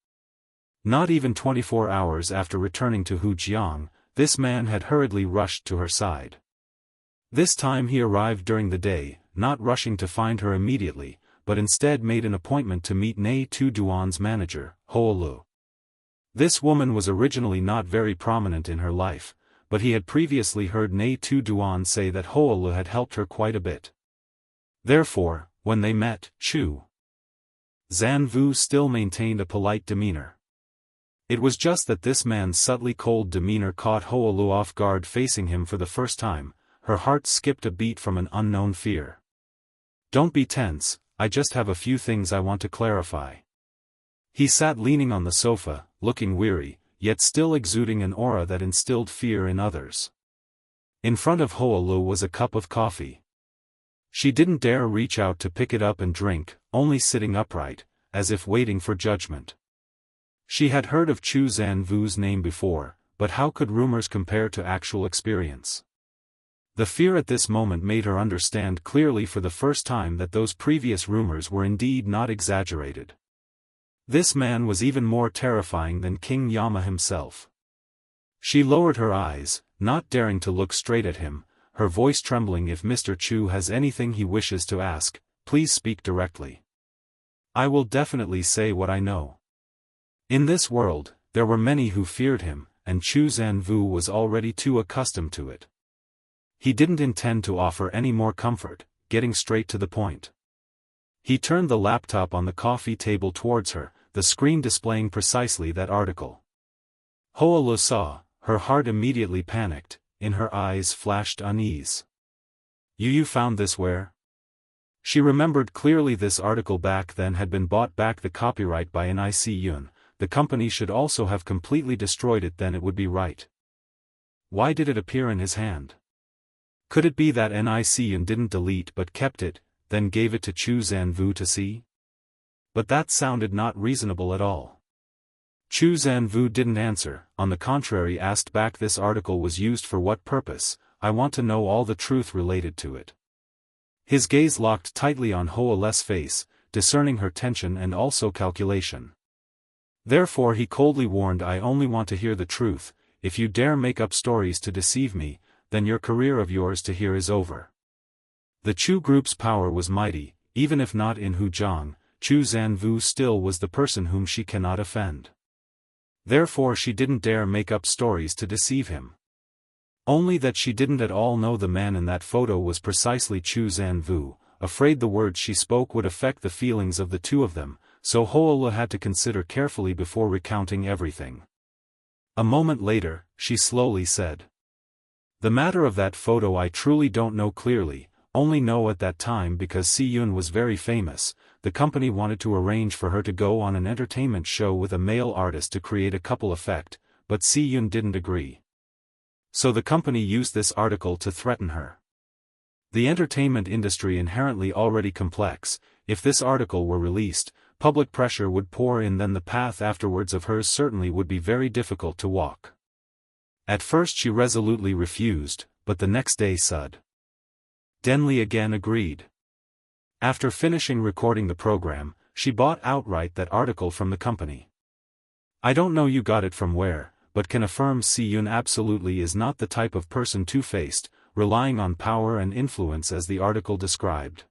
Not even 24 hours after returning to Hujiang, this man had hurriedly rushed to her side. This time he arrived during the day, not rushing to find her immediately, but instead made an appointment to meet Nghi Tu Duan's manager, Hoa Lu. This woman was originally not very prominent in her life, but he had previously heard Nghi Tu Duan say that Hoa Lu had helped her quite a bit. Therefore, when they met, Chu Zanvu still maintained a polite demeanor. It was just that this man's subtly cold demeanor caught Hoa Lu off guard. Facing him for the first time, her heart skipped a beat from an unknown fear. "Don't be tense, I just have a few things I want to clarify." He sat leaning on the sofa, looking weary, yet still exuding an aura that instilled fear in others. In front of Hoa Lu was a cup of coffee. She didn't dare reach out to pick it up and drink, only sitting upright, as if waiting for judgment. She had heard of Chu Zanvu's name before, but how could rumors compare to actual experience? The fear at this moment made her understand clearly for the first time that those previous rumors were indeed not exaggerated. This man was even more terrifying than King Yama himself. She lowered her eyes, not daring to look straight at him, her voice trembling. "If Mr. Chu has anything he wishes to ask, please speak directly. I will definitely say what I know." In this world, there were many who feared him, and Chu Zanvu was already too accustomed to it. He didn't intend to offer any more comfort, getting straight to the point. He turned the laptop on the coffee table towards her, the screen displaying precisely that article. Hoa Lu saw, her heart immediately panicked, in her eyes flashed unease. You found this where?" She remembered clearly this article back then had been bought back, the copyright by Nic Yun. The company should also have completely destroyed it, then it would be right. Why did it appear in his hand? Could it be that Nic Yun didn't delete but kept it, then gave it to Chu Zanvu to see? But that sounded not reasonable at all. Chu Zanvu didn't answer, on the contrary asked back, "This article was used for what purpose? I want to know all the truth related to it." His gaze locked tightly on Hoa Lu's face, discerning her tension and also calculation. Therefore he coldly warned, "I only want to hear the truth. If you dare make up stories to deceive me, then your career of yours to here is over." The Chu group's power was mighty, even if not in Hujiang, Chu Zanvu still was the person whom she cannot offend. Therefore she didn't dare make up stories to deceive him. Only that she didn't at all know the man in that photo was precisely Chu Zanvu, afraid the words she spoke would affect the feelings of the two of them, so Hoa Lu had to consider carefully before recounting everything. A moment later, she slowly said, "The matter of that photo I truly don't know clearly, only know at that time because Si-yun was very famous. The company wanted to arrange for her to go on an entertainment show with a male artist to create a couple effect, but Si-yun didn't agree. So the company used this article to threaten her. The entertainment industry inherently already complex. If this article were released, public pressure would pour in, then the path afterwards of hers certainly would be very difficult to walk. At first she resolutely refused, but the next day suddenly again agreed. After finishing recording the program, she bought outright that article from the company. I don't know you got it from where, but can affirm Si-yun absolutely is not the type of person two-faced, relying on power and influence as the article described.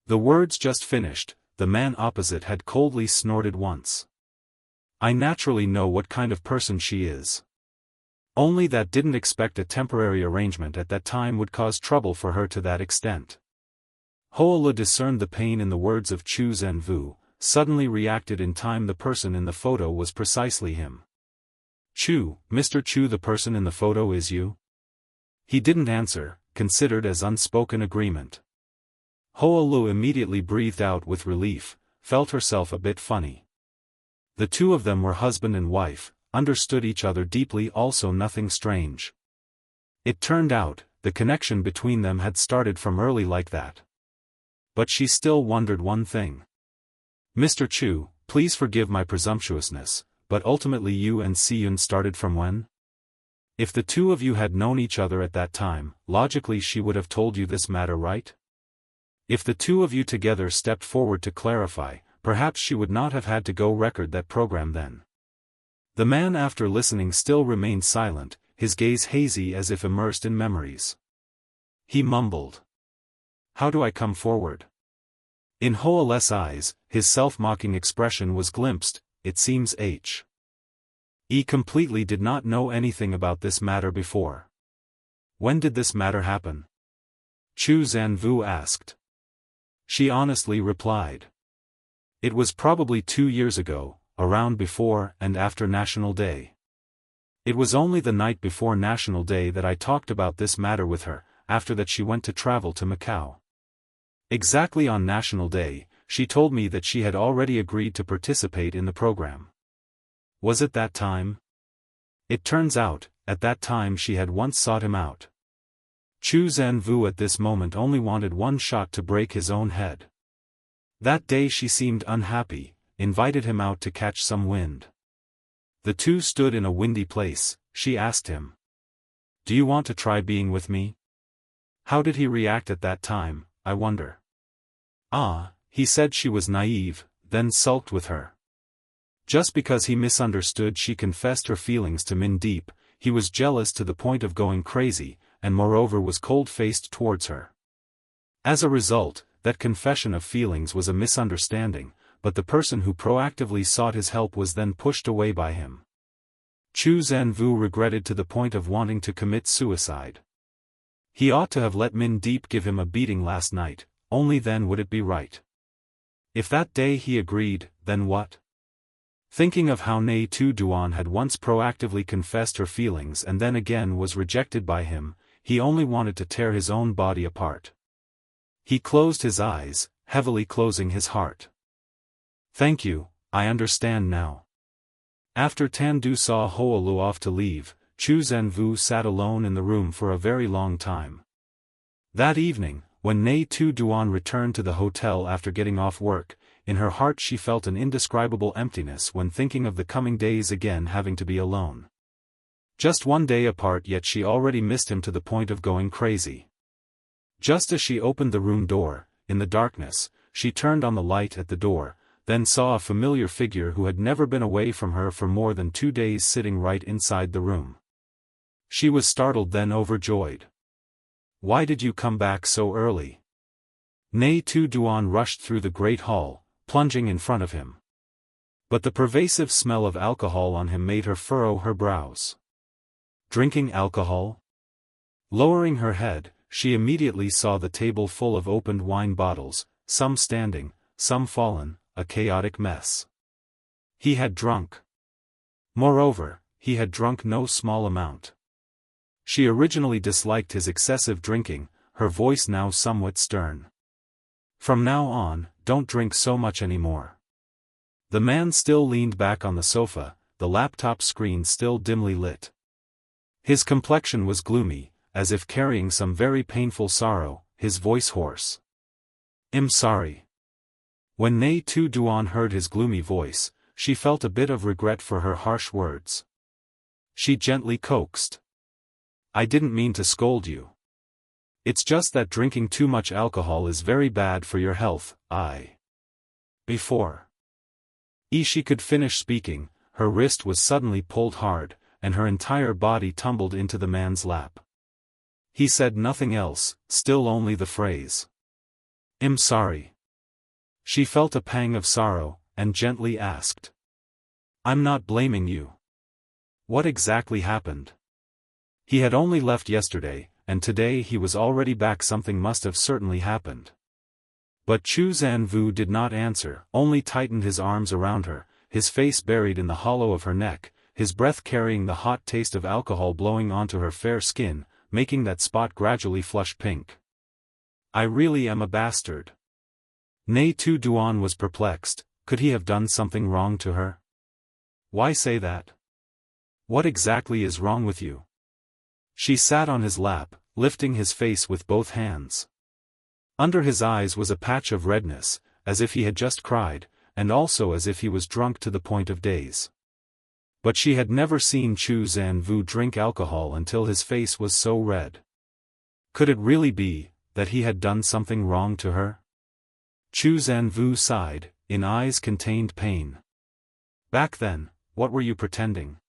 The words just finished, the man opposite had coldly snorted once. I naturally know what kind of person she is. Only that didn't expect a temporary arrangement at that time would cause trouble for her to that extent. Hoala discerned the pain in the words of Zhou Can Wu, suddenly reacted in time. The person in the photo was precisely him. Mr. Chu, the person in the photo is you? He didn't answer, considered as unspoken agreement. Hoala immediately breathed out with relief, felt herself a bit funny. The two of them were husband and wife, understood each other deeply, also nothing strange. It turned out, the connection between them had started from early like that. But she still wondered one thing. Mr. Chu, please forgive my presumptuousness, but ultimately you and Si-yun started from when? If the two of you had known each other at that time, logically she would have told you this matter, right? If the two of you together stepped forward to clarify, perhaps she would not have had to go record that program then. The man, after listening, still remained silent, his gaze hazy as if immersed in memories. He mumbled. How do I come forward? In Hoala's eyes, his self-mocking expression was glimpsed. It seems He completely did not know anything about this matter before. When did this matter happen? Zhou Can Wu asked. She honestly replied. It was probably 2 years ago, around before and after National Day. It was only the night before National Day that I talked about this matter with her. After that she went to travel to Macau. Exactly on National Day, she told me that she had already agreed to participate in the program. Was it that time? It turns out, at that time she had once sought him out. Zhou Can Wu at this moment only wanted one shot to break his own head. That day she seemed unhappy, invited him out to catch some wind. The two stood in a windy place. She asked him, "Do you want to try being with me?" How did he react at that time, I wonder? He said she was naive, then sulked with her. Just because he misunderstood, she confessed her feelings to Min Deep. He was jealous to the point of going crazy, and moreover was cold-faced towards her. As a result, that confession of feelings was a misunderstanding, but the person who proactively sought his help was then pushed away by him. Zhou Can Wu regretted to the point of wanting to commit suicide. He ought to have let Min Deep give him a beating last night, only then would it be right. If that day he agreed, then what? Thinking of how Nghi Tu Duan had once proactively confessed her feelings and then again was rejected by him, he only wanted to tear his own body apart. He closed his eyes, heavily closing his heart. Thank you, I understand now. After Tandu saw Hoalu off to leave, Zhou Can Wu sat alone in the room for a very long time. That evening, when Nghi Tu Duan returned to the hotel after getting off work, in her heart she felt an indescribable emptiness when thinking of the coming days again having to be alone. Just one day apart, yet she already missed him to the point of going crazy. Just as she opened the room door, in the darkness, she turned on the light at the door, then saw a familiar figure who had never been away from her for more than 2 days sitting right inside the room. She was startled, then overjoyed. Why did you come back so early? Nghi Tu Duan rushed through the great hall, plunging in front of him. But the pervasive smell of alcohol on him made her furrow her brows. Drinking alcohol? Lowering her head, she immediately saw the table full of opened wine bottles, some standing, some fallen, a chaotic mess. He had drunk. Moreover, he had drunk no small amount. She originally disliked his excessive drinking. her voice now somewhat stern. "From now on, don't drink so much anymore." The man still leaned back on the sofa, the laptop screen still dimly lit. His complexion was gloomy, as if carrying some very painful sorrow, his voice hoarse. "I'm sorry." When Nghi Tu Duan heard his gloomy voice, she felt a bit of regret for her harsh words. She gently coaxed. "I didn't mean to scold you. It's just that drinking too much alcohol is very bad for your health. Before she could finish speaking, her wrist was suddenly pulled hard, and her entire body tumbled into the man's lap. He said nothing else, still only the phrase, "I'm sorry." She felt a pang of sorrow, and gently asked, "I'm not blaming you. What exactly happened?" He had only left yesterday, and today he was already back. Something must have certainly happened. But Zhou Can Wu did not answer, only tightened his arms around her, his face buried in the hollow of her neck, his breath carrying the hot taste of alcohol blowing onto her fair skin, making that spot gradually flush pink. "I really am a bastard." Nghi Tu Duan was perplexed. Could he have done something wrong to her? "Why say that? What exactly is wrong with you?" She sat on his lap, lifting his face with both hands. Under his eyes was a patch of redness, as if he had just cried, and also as if he was drunk to the point of daze. But she had never seen Zhou Can Wu drink alcohol until his face was so red. Could it really be that he had done something wrong to her? Zhou Can Wu sighed, in eyes contained pain. "Back then, what were you pretending?"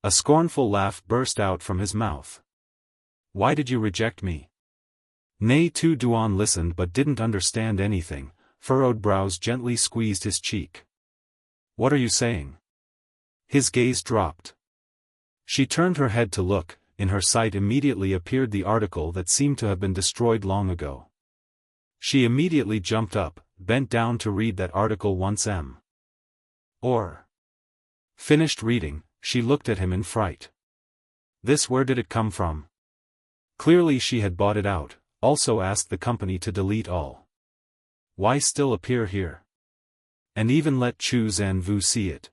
A scornful laugh burst out from his mouth. "Why did you reject me?" Nghi Tu Duan listened but didn't understand anything. Furrowed brows gently squeezed his cheek. "What are you saying?" His gaze dropped. She turned her head to look. In her sight immediately appeared the article that seemed to have been destroyed long ago. She immediately jumped up, bent down to read that article once more. Finished reading, she looked at him in fright. This, where did it come from? Clearly she had bought it out, also asked the company to delete all. Why still appear here? And even let Zhou Can Wu see it.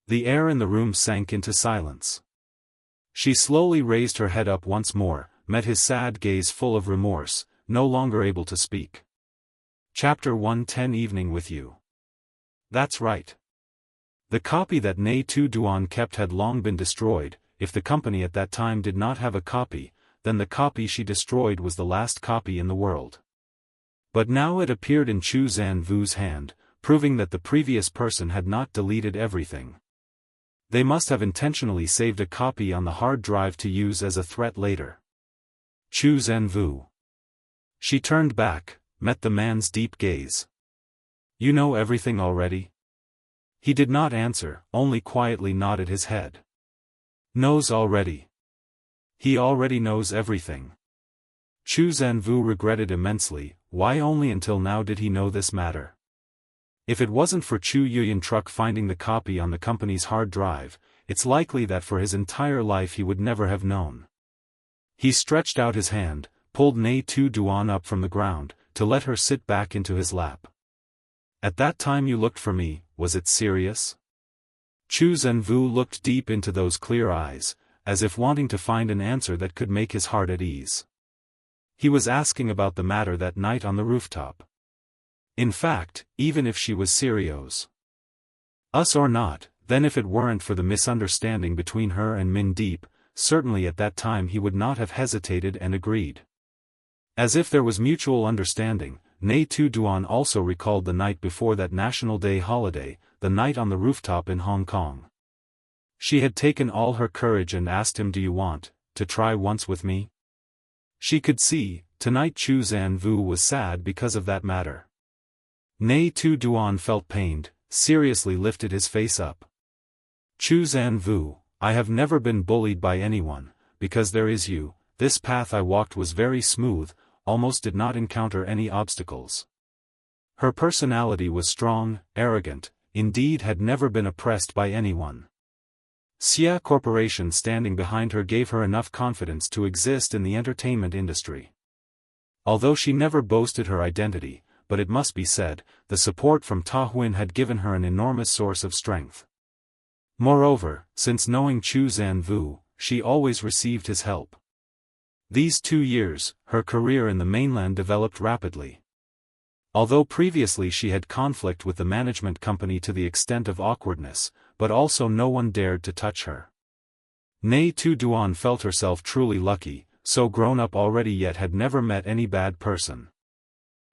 The air in the room sank into silence. She slowly raised her head up once more, met his sad gaze full of remorse, no longer able to speak. Chapter 110 Evening with You. That's right. The copy that Nghi Tu Duan kept had long been destroyed. If the company at that time did not have a copy, then the copy she destroyed was the last copy in the world. But now it appeared in Zhou Can Wu's hand, proving that the previous person had not deleted everything. They must have intentionally saved a copy on the hard drive to use as a threat later. Zhou Can Wu. She turned back, met the man's deep gaze. You know everything already? He did not answer, only quietly nodded his head. Knows already. He already knows everything. Zhou Can Wu regretted immensely. Why only until now did he know this matter? If it wasn't for Chu Yuyan Truck finding the copy on the company's hard drive, it's likely that for his entire life he would never have known. He stretched out his hand, pulled Nghi Tu Duan up from the ground, to let her sit back into his lap. At that time you looked for me, was it serious? Zhou Can Wu looked deep into those clear eyes, as if wanting to find an answer that could make his heart at ease. He was asking about the matter that night on the rooftop. In fact, even if she was serious or not, then if it weren't for the misunderstanding between her and Min Deep, certainly at that time he would not have hesitated and agreed. As if there was mutual understanding, Nghi Tu Duan also recalled the night before that National Day holiday, the night on the rooftop in Hong Kong. She had taken all her courage and asked him, "Do you want to try once with me?" She could see, tonight Zhou Can Wu was sad because of that matter. Nghi Tu Duan felt pained, seriously lifted his face up. Zhou Can Wu, I have never been bullied by anyone, because there is you. This path I walked was very smooth, almost did not encounter any obstacles. Her personality was strong, arrogant, indeed had never been oppressed by anyone. Xia Corporation standing behind her gave her enough confidence to exist in the entertainment industry. Although she never boasted her identity, but it must be said, the support from Ta Huin had given her an enormous source of strength. Moreover, since knowing Chu Zanvu, she always received his help. These 2 years, her career in the mainland developed rapidly. Although previously she had conflict with the management company to the extent of awkwardness, but also no one dared to touch her. Nghi Tu Duan felt herself truly lucky, so grown up already yet had never met any bad person.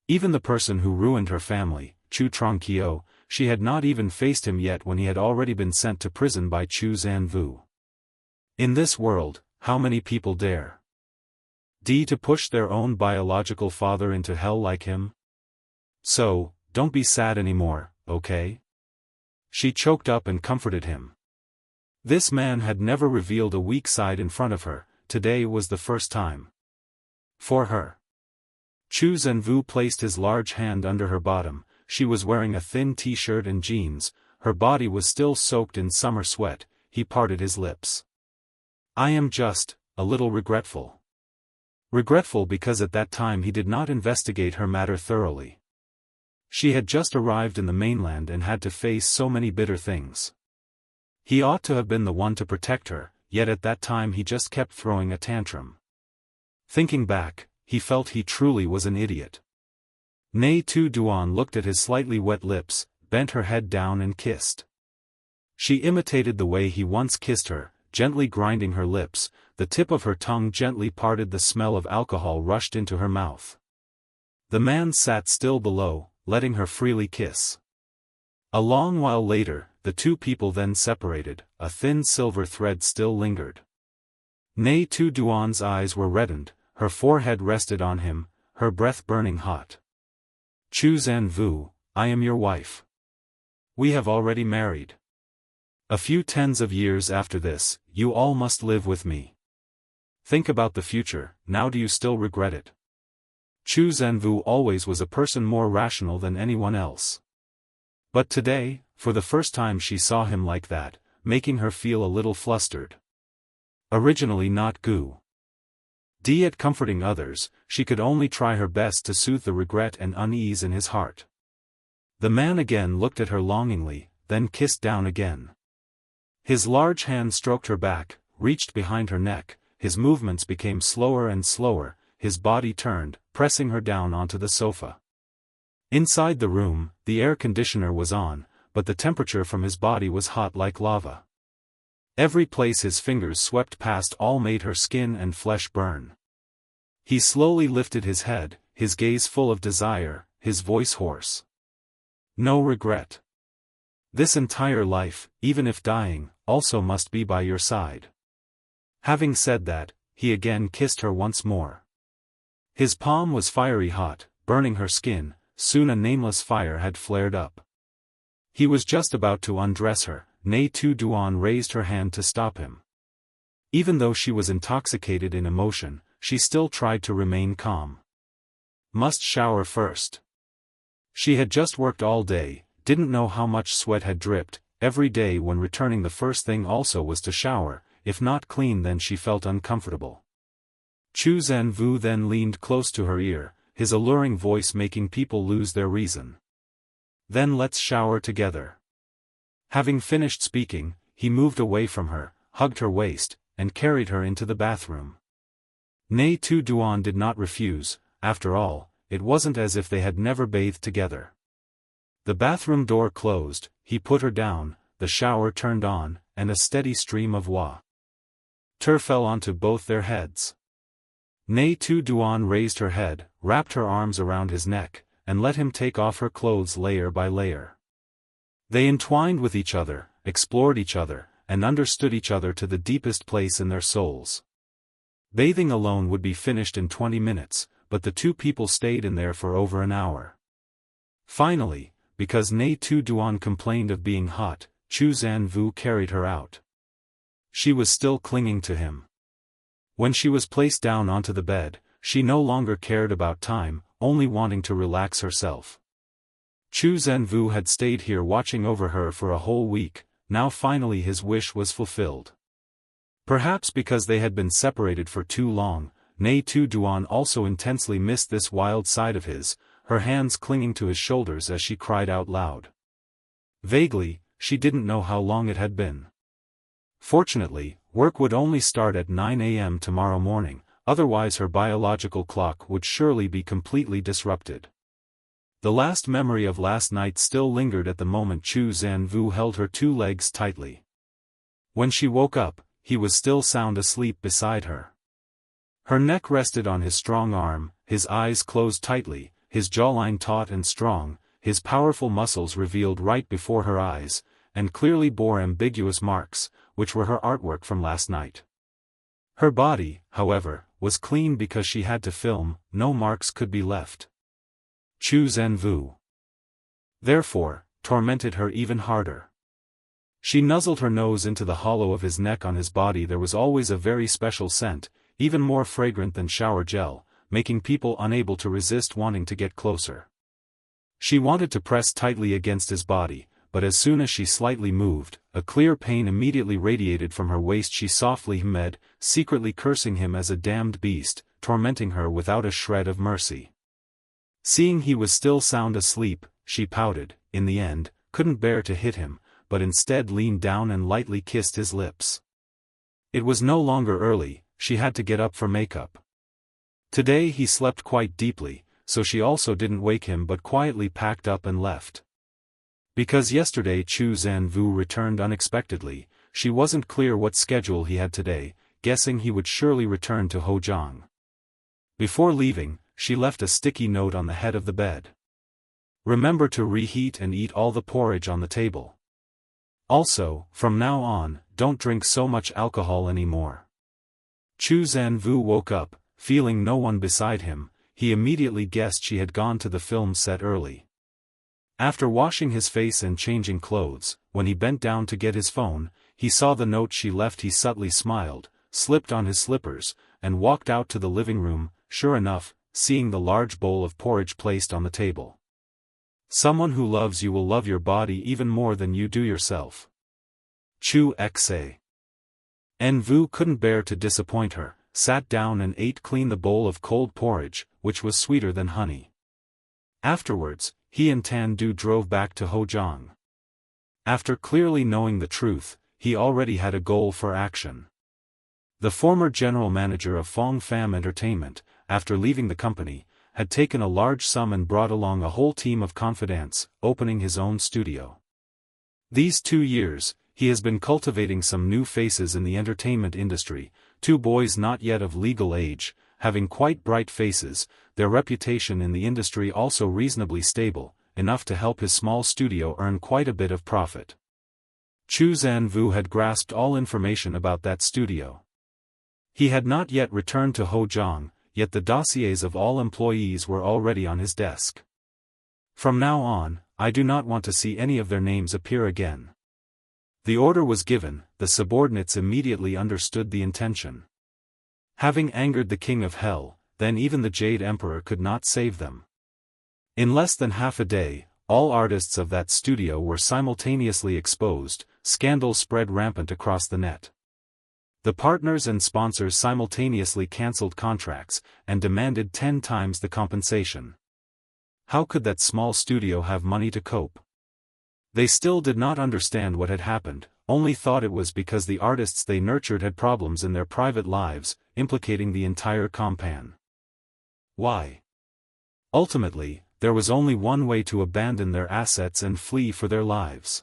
Even the person who ruined her family, Chu Trongqiu, she had not even faced him yet when he had already been sent to prison by Chu Zanvu. In this world, how many people dare to push their own biological father into hell like him? So, don't be sad anymore, okay? She choked up and comforted him. This man had never revealed a weak side in front of her, today was the first time. For her. Chu Zanvu placed his large hand under her bottom. She was wearing a thin t-shirt and jeans, her body was still soaked in summer sweat. He parted his lips. I am just a little regretful. Regretful because at that time he did not investigate her matter thoroughly. She had just arrived in the mainland and had to face so many bitter things. He ought to have been the one to protect her, yet at that time he just kept throwing a tantrum. Thinking back, he felt he truly was an idiot. Nghi Tu Duan looked at his slightly wet lips, bent her head down and kissed. She imitated the way he once kissed her, gently grinding her lips, the tip of her tongue gently parted, the smell of alcohol rushed into her mouth. The man sat still below, letting her freely kiss. A long while later, the two people then separated, a thin silver thread still lingered. Nghi Tu Duan's eyes were reddened, her forehead rested on him, her breath burning hot. Chu Zanvu, I am your wife. We have already married. A few tens of years after this, you all must live with me. Think about the future, now do you still regret it? Chu Zanvu always was a person more rational than anyone else. But today, for the first time she saw him like that, making her feel a little flustered. Originally not good at comforting others, she could only try her best to soothe the regret and unease in his heart. The man again looked at her longingly, then kissed down again. His large hand stroked her back, reached behind her neck, his movements became slower and slower, his body turned, pressing her down onto the sofa. Inside the room, the air conditioner was on, but the temperature from his body was hot like lava. Every place his fingers swept past all made her skin and flesh burn. He slowly lifted his head, his gaze full of desire, his voice hoarse. No regret. This entire life, even if dying, also must be by your side. Having said that, he again kissed her once more. His palm was fiery hot, burning her skin, soon a nameless fire had flared up. He was just about to undress her. Nghi Tu Duan raised her hand to stop him. Even though she was intoxicated in emotion, she still tried to remain calm. Must shower first. She had just worked all day, didn't know how much sweat had dripped. Every day when returning the first thing also was to shower, if not clean then she felt uncomfortable. Chu Zanvu then leaned close to her ear, his alluring voice making people lose their reason. Then let's shower together. Having finished speaking, he moved away from her, hugged her waist, and carried her into the bathroom. Nghi Tu Duan did not refuse. After all, it wasn't as if they had never bathed together. The bathroom door closed, he put her down, the shower turned on, and a steady stream of water fell onto both their heads. Nghi Tu Duan raised her head, wrapped her arms around his neck, and let him take off her clothes layer by layer. They entwined with each other, explored each other, and understood each other to the deepest place in their souls. Bathing alone would be finished in 20 minutes, but the two people stayed in there for over an hour. Finally, because Nghi Tu Duan complained of being hot, Chu Zanvu carried her out. She was still clinging to him. When she was placed down onto the bed, she no longer cared about time, only wanting to relax herself. Chu Zanvu had stayed here watching over her for a whole week, now finally his wish was fulfilled. Perhaps because they had been separated for too long, Nghi Tu Duan also intensely missed this wild side of his, her hands clinging to his shoulders as she cried out loud. Vaguely, she didn't know how long it had been. Fortunately, work would only start at 9 a.m. tomorrow morning, otherwise her biological clock would surely be completely disrupted. The last memory of last night still lingered at the moment Chu Zhan-Vu held her two legs tightly. When she woke up, he was still sound asleep beside her. Her neck rested on his strong arm, his eyes closed tightly, his jawline taut and strong, his powerful muscles revealed right before her eyes, and clearly bore ambiguous marks, which were her artwork from last night. Her body, however, was clean because she had to film, no marks could be left. Chu Zhan-Vu, therefore, tormented her even harder. She nuzzled her nose into the hollow of his neck. On his body there was always a very special scent, even more fragrant than shower gel, making people unable to resist wanting to get closer. She wanted to press tightly against his body, but as soon as she slightly moved, a clear pain immediately radiated from her waist. She softly hummed, secretly cursing him as a damned beast, tormenting her without a shred of mercy. Seeing he was still sound asleep, she pouted, in the end, couldn't bear to hit him, but instead leaned down and lightly kissed his lips. It was no longer early, she had to get up for makeup. Today he slept quite deeply, so she also didn't wake him but quietly packed up and left. Because yesterday Chu Zhan-Vu returned unexpectedly, she wasn't clear what schedule he had today, guessing he would surely return to Houjiang. Before leaving, she left a sticky note on the head of the bed. Remember to reheat and eat all the porridge on the table. Also, from now on, don't drink so much alcohol anymore. Chu Zhan-Vu woke up, feeling no one beside him. He immediately guessed she had gone to the film set early. After washing his face and changing clothes, when he bent down to get his phone, he saw the note she left. He subtly smiled, slipped on his slippers, and walked out to the living room, sure enough, seeing the large bowl of porridge placed on the table. Someone who loves you will love your body even more than you do yourself. Chu Zhan-Vu couldn't bear to disappoint her, sat down and ate clean the bowl of cold porridge, which was sweeter than honey. Afterwards, he and Tan Du drove back to Houjiang. After clearly knowing the truth, he already had a goal for action. The former general manager of Fong Pham Entertainment, after leaving the company, had taken a large sum and brought along a whole team of confidants, opening his own studio. These 2 years, he has been cultivating some new faces in the entertainment industry, 2 boys not yet of legal age, having quite bright faces, their reputation in the industry also reasonably stable, enough to help his small studio earn quite a bit of profit. Chu Zhan-Vu had grasped all information about that studio. He had not yet returned to Houjiang, yet the dossiers of all employees were already on his desk. From now on, I do not want to see any of their names appear again. The order was given, the subordinates immediately understood the intention. Having angered the king of hell, then even the Jade Emperor could not save them. In less than half a day, all artists of that studio were simultaneously exposed, scandal spread rampant across the net. The partners and sponsors simultaneously cancelled contracts, and demanded 10 times the compensation. How could that small studio have money to cope? They still did not understand what had happened, only thought it was because the artists they nurtured had problems in their private lives, implicating the entire compan. Why? Ultimately, there was only one way to abandon their assets and flee for their lives.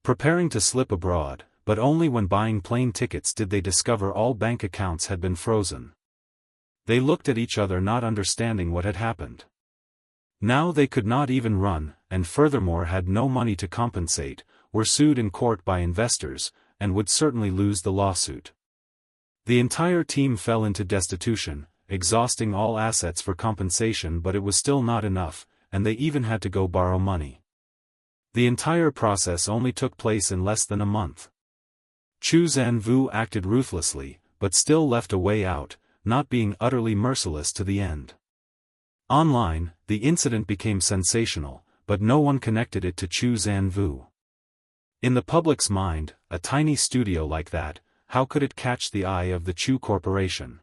Preparing to slip abroad, but only when buying plane tickets did they discover all bank accounts had been frozen. They looked at each other not understanding what had happened. Now they could not even run, and furthermore had no money to compensate, were sued in court by investors, and would certainly lose the lawsuit. The entire team fell into destitution, exhausting all assets for compensation, but it was still not enough, and they even had to go borrow money. The entire process only took place in less than a month. Chu Zhan-Vu acted ruthlessly, but still left a way out, not being utterly merciless to the end. Online, the incident became sensational, but no one connected it to Chu Zhan-Vu. In the public's mind, a tiny studio like that, how could it catch the eye of the Chu Corporation?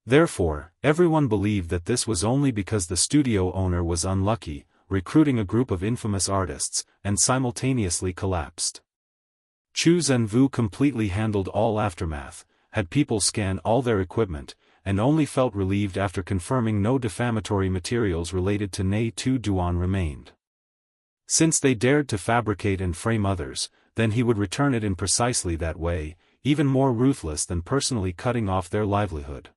Therefore, everyone believed that this was only because the studio owner was unlucky, recruiting a group of infamous artists, and simultaneously collapsed. Zhou Can Wu completely handled all aftermath, had people scan all their equipment, and only felt relieved after confirming no defamatory materials related to Nghi Tu Duan remained. Since they dared to fabricate and frame others, then he would return it in precisely that way, even more ruthless than personally cutting off their livelihood.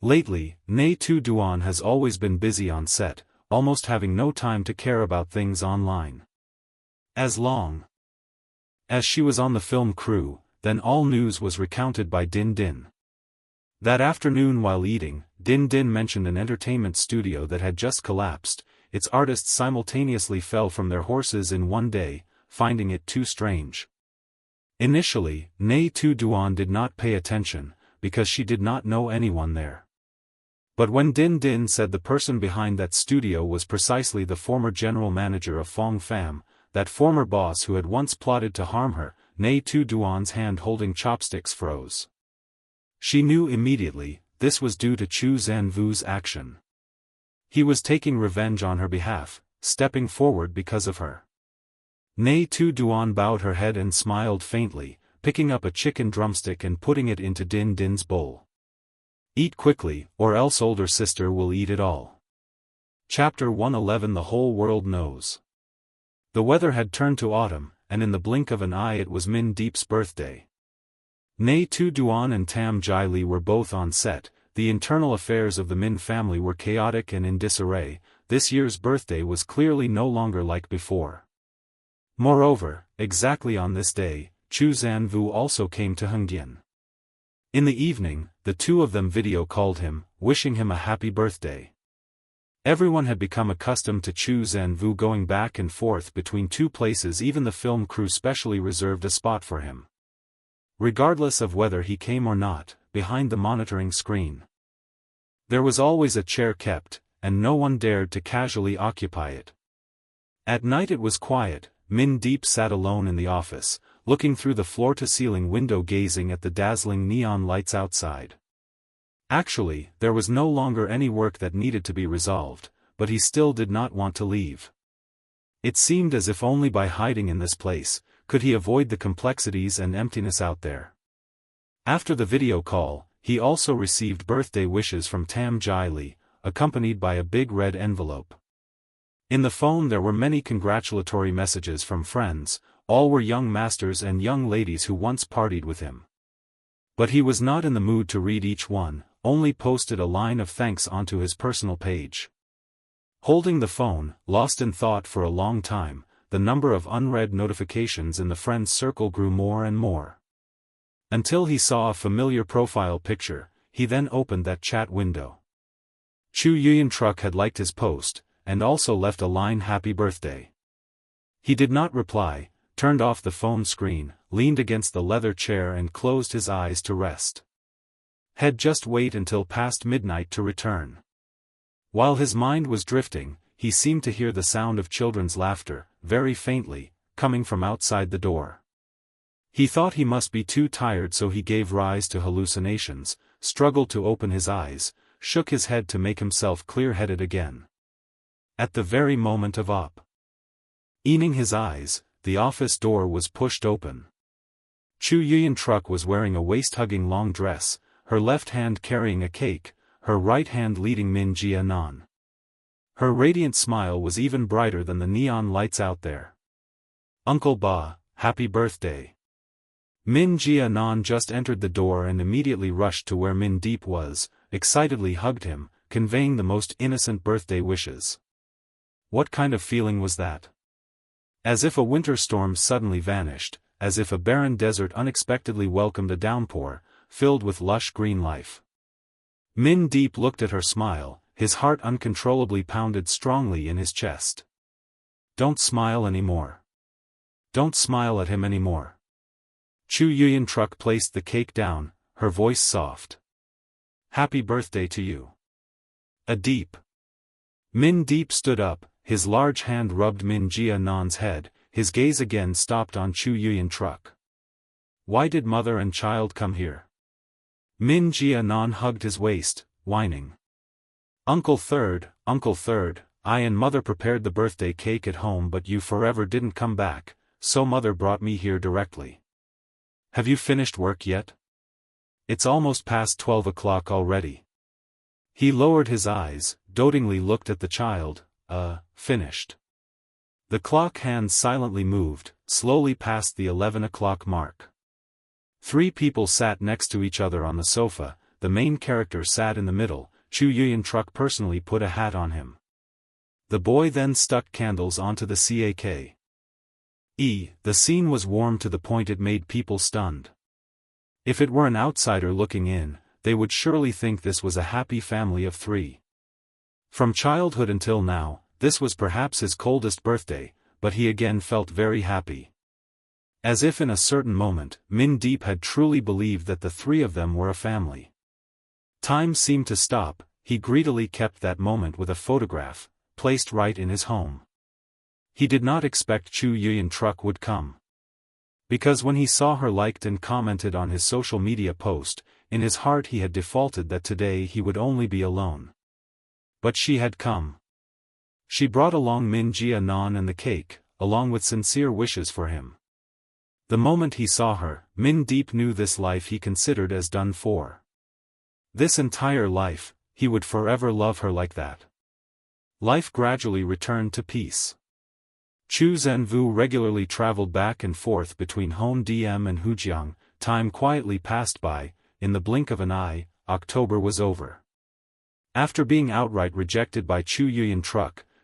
Lately, Nghi Tu Duan has always been busy on set, almost having no time to care about things online. As long as she was on the film crew, then all news was recounted by Din Din. That afternoon while eating, Din Din mentioned an entertainment studio that had just collapsed. Its artists simultaneously fell from their horses in one day, finding it too strange. Initially, Nghi Tu Duan did not pay attention, because she did not know anyone there. But when Din Din said the person behind that studio was precisely the former general manager of Fong Pham, that former boss who had once plotted to harm her, Nghi Tu Duan's hand holding chopsticks froze. She knew immediately, this was due to Zhou Can Wu's action. He was taking revenge on her behalf, stepping forward because of her. Nghi Tu Duan bowed her head and smiled faintly, picking up a chicken drumstick and putting it into Din Din's bowl. Eat quickly, or else older sister will eat it all. Chapter 111. The whole world knows. The weather had turned to autumn, and in the blink of an eye it was Min Deep's birthday. Nghi Tu Duan and Tam Jai Li were both on set. The internal affairs of the Min family were chaotic and in disarray. This year's birthday was clearly no longer like before. Moreover, exactly on this day, Zhou Can Wu also came to Hengdian. In the evening, the two of them video called him, wishing him a happy birthday. Everyone had become accustomed to Zhou Can Wu going back and forth between two places. Even the film crew specially reserved a spot for him. Regardless of whether he came or not, behind the monitoring screen, there was always a chair kept, and no one dared to casually occupy it. At night it was quiet. Min Deep sat alone in the office, looking through the floor-to-ceiling window, gazing at the dazzling neon lights outside. Actually, there was no longer any work that needed to be resolved, but he still did not want to leave. It seemed as if only by hiding in this place could he avoid the complexities and emptiness out there. After the video call, he also received birthday wishes from Tam Jai Li, accompanied by a big red envelope. In the phone there were many congratulatory messages from friends. All were young masters and young ladies who once partied with him. But he was not in the mood to read each one, only posted a line of thanks onto his personal page. Holding the phone, lost in thought for a long time, the number of unread notifications in the friends' circle grew more and more. Until he saw a familiar profile picture, he then opened that chat window. Chu Yuan-truk had liked his post, and also left a line "Happy Birthday." He did not reply, turned off the phone screen, leaned against the leather chair and closed his eyes to rest. Had just wait until past midnight to return. While his mind was drifting, he seemed to hear the sound of children's laughter, very faintly, coming from outside the door. He thought he must be too tired, so he gave rise to hallucinations, struggled to open his eyes, shook his head to make himself clear-headed again. At the very moment of opening his eyes, the office door was pushed open. Chu Yuan-truk was wearing a waist-hugging long dress, her left hand carrying a cake, her right hand leading Min Jia-nan. Her radiant smile was even brighter than the neon lights out there. "Uncle Ba, happy birthday." Min Jia-nan just entered the door and immediately rushed to where Min Deep was, excitedly hugged him, conveying the most innocent birthday wishes. What kind of feeling was that? As if a winter storm suddenly vanished, as if a barren desert unexpectedly welcomed a downpour, filled with lush green life. Min Deep looked at her smile, his heart uncontrollably pounded strongly in his chest. Don't smile anymore. Don't smile at him anymore. Chu Yuan-truk placed the cake down, her voice soft. Happy birthday to you. A deep. Min Deep stood up, his large hand rubbed Min Jia-nan's head, his gaze again stopped on Chu Yuan-truk. Why did mother and child come here? Min Jianan hugged his waist, whining. Uncle Third, I and Mother prepared the birthday cake at home but you forever didn't come back, so Mother brought me here directly. Have you finished work yet? It's almost past 12 o'clock already. He lowered his eyes, dotingly looked at the child. Finished. The clock hands silently moved, slowly past the 11 o'clock mark. 3 people sat next to each other on the sofa. The main character sat in the middle. Chu Yuyan personally put a hat on him. The boy then stuck candles onto the cake. The scene was warm to the point it made people stunned. If it were an outsider looking in, they would surely think this was a happy family of 3. From childhood until now, this was perhaps his coldest birthday, but he again felt very happy. As if in a certain moment, Min Deep had truly believed that the 3 of them were a family. Time seemed to stop. He greedily kept that moment with a photograph, placed right in his home. He did not expect Chu Yuyan would come. Because when he saw her liked and commented on his social media post, in his heart he had defaulted that today he would only be alone. But she had come. She brought along Min Jianan and the cake, along with sincere wishes for him. The moment he saw her, Min Deep knew this life he considered as done for. This entire life, he would forever love her like that. Life gradually returned to peace. Chu Zhenvu regularly traveled back and forth between Hongdian and Hujiang. Time quietly passed by. In the blink of an eye, October was over. After being outright rejected by Chu Yuyan,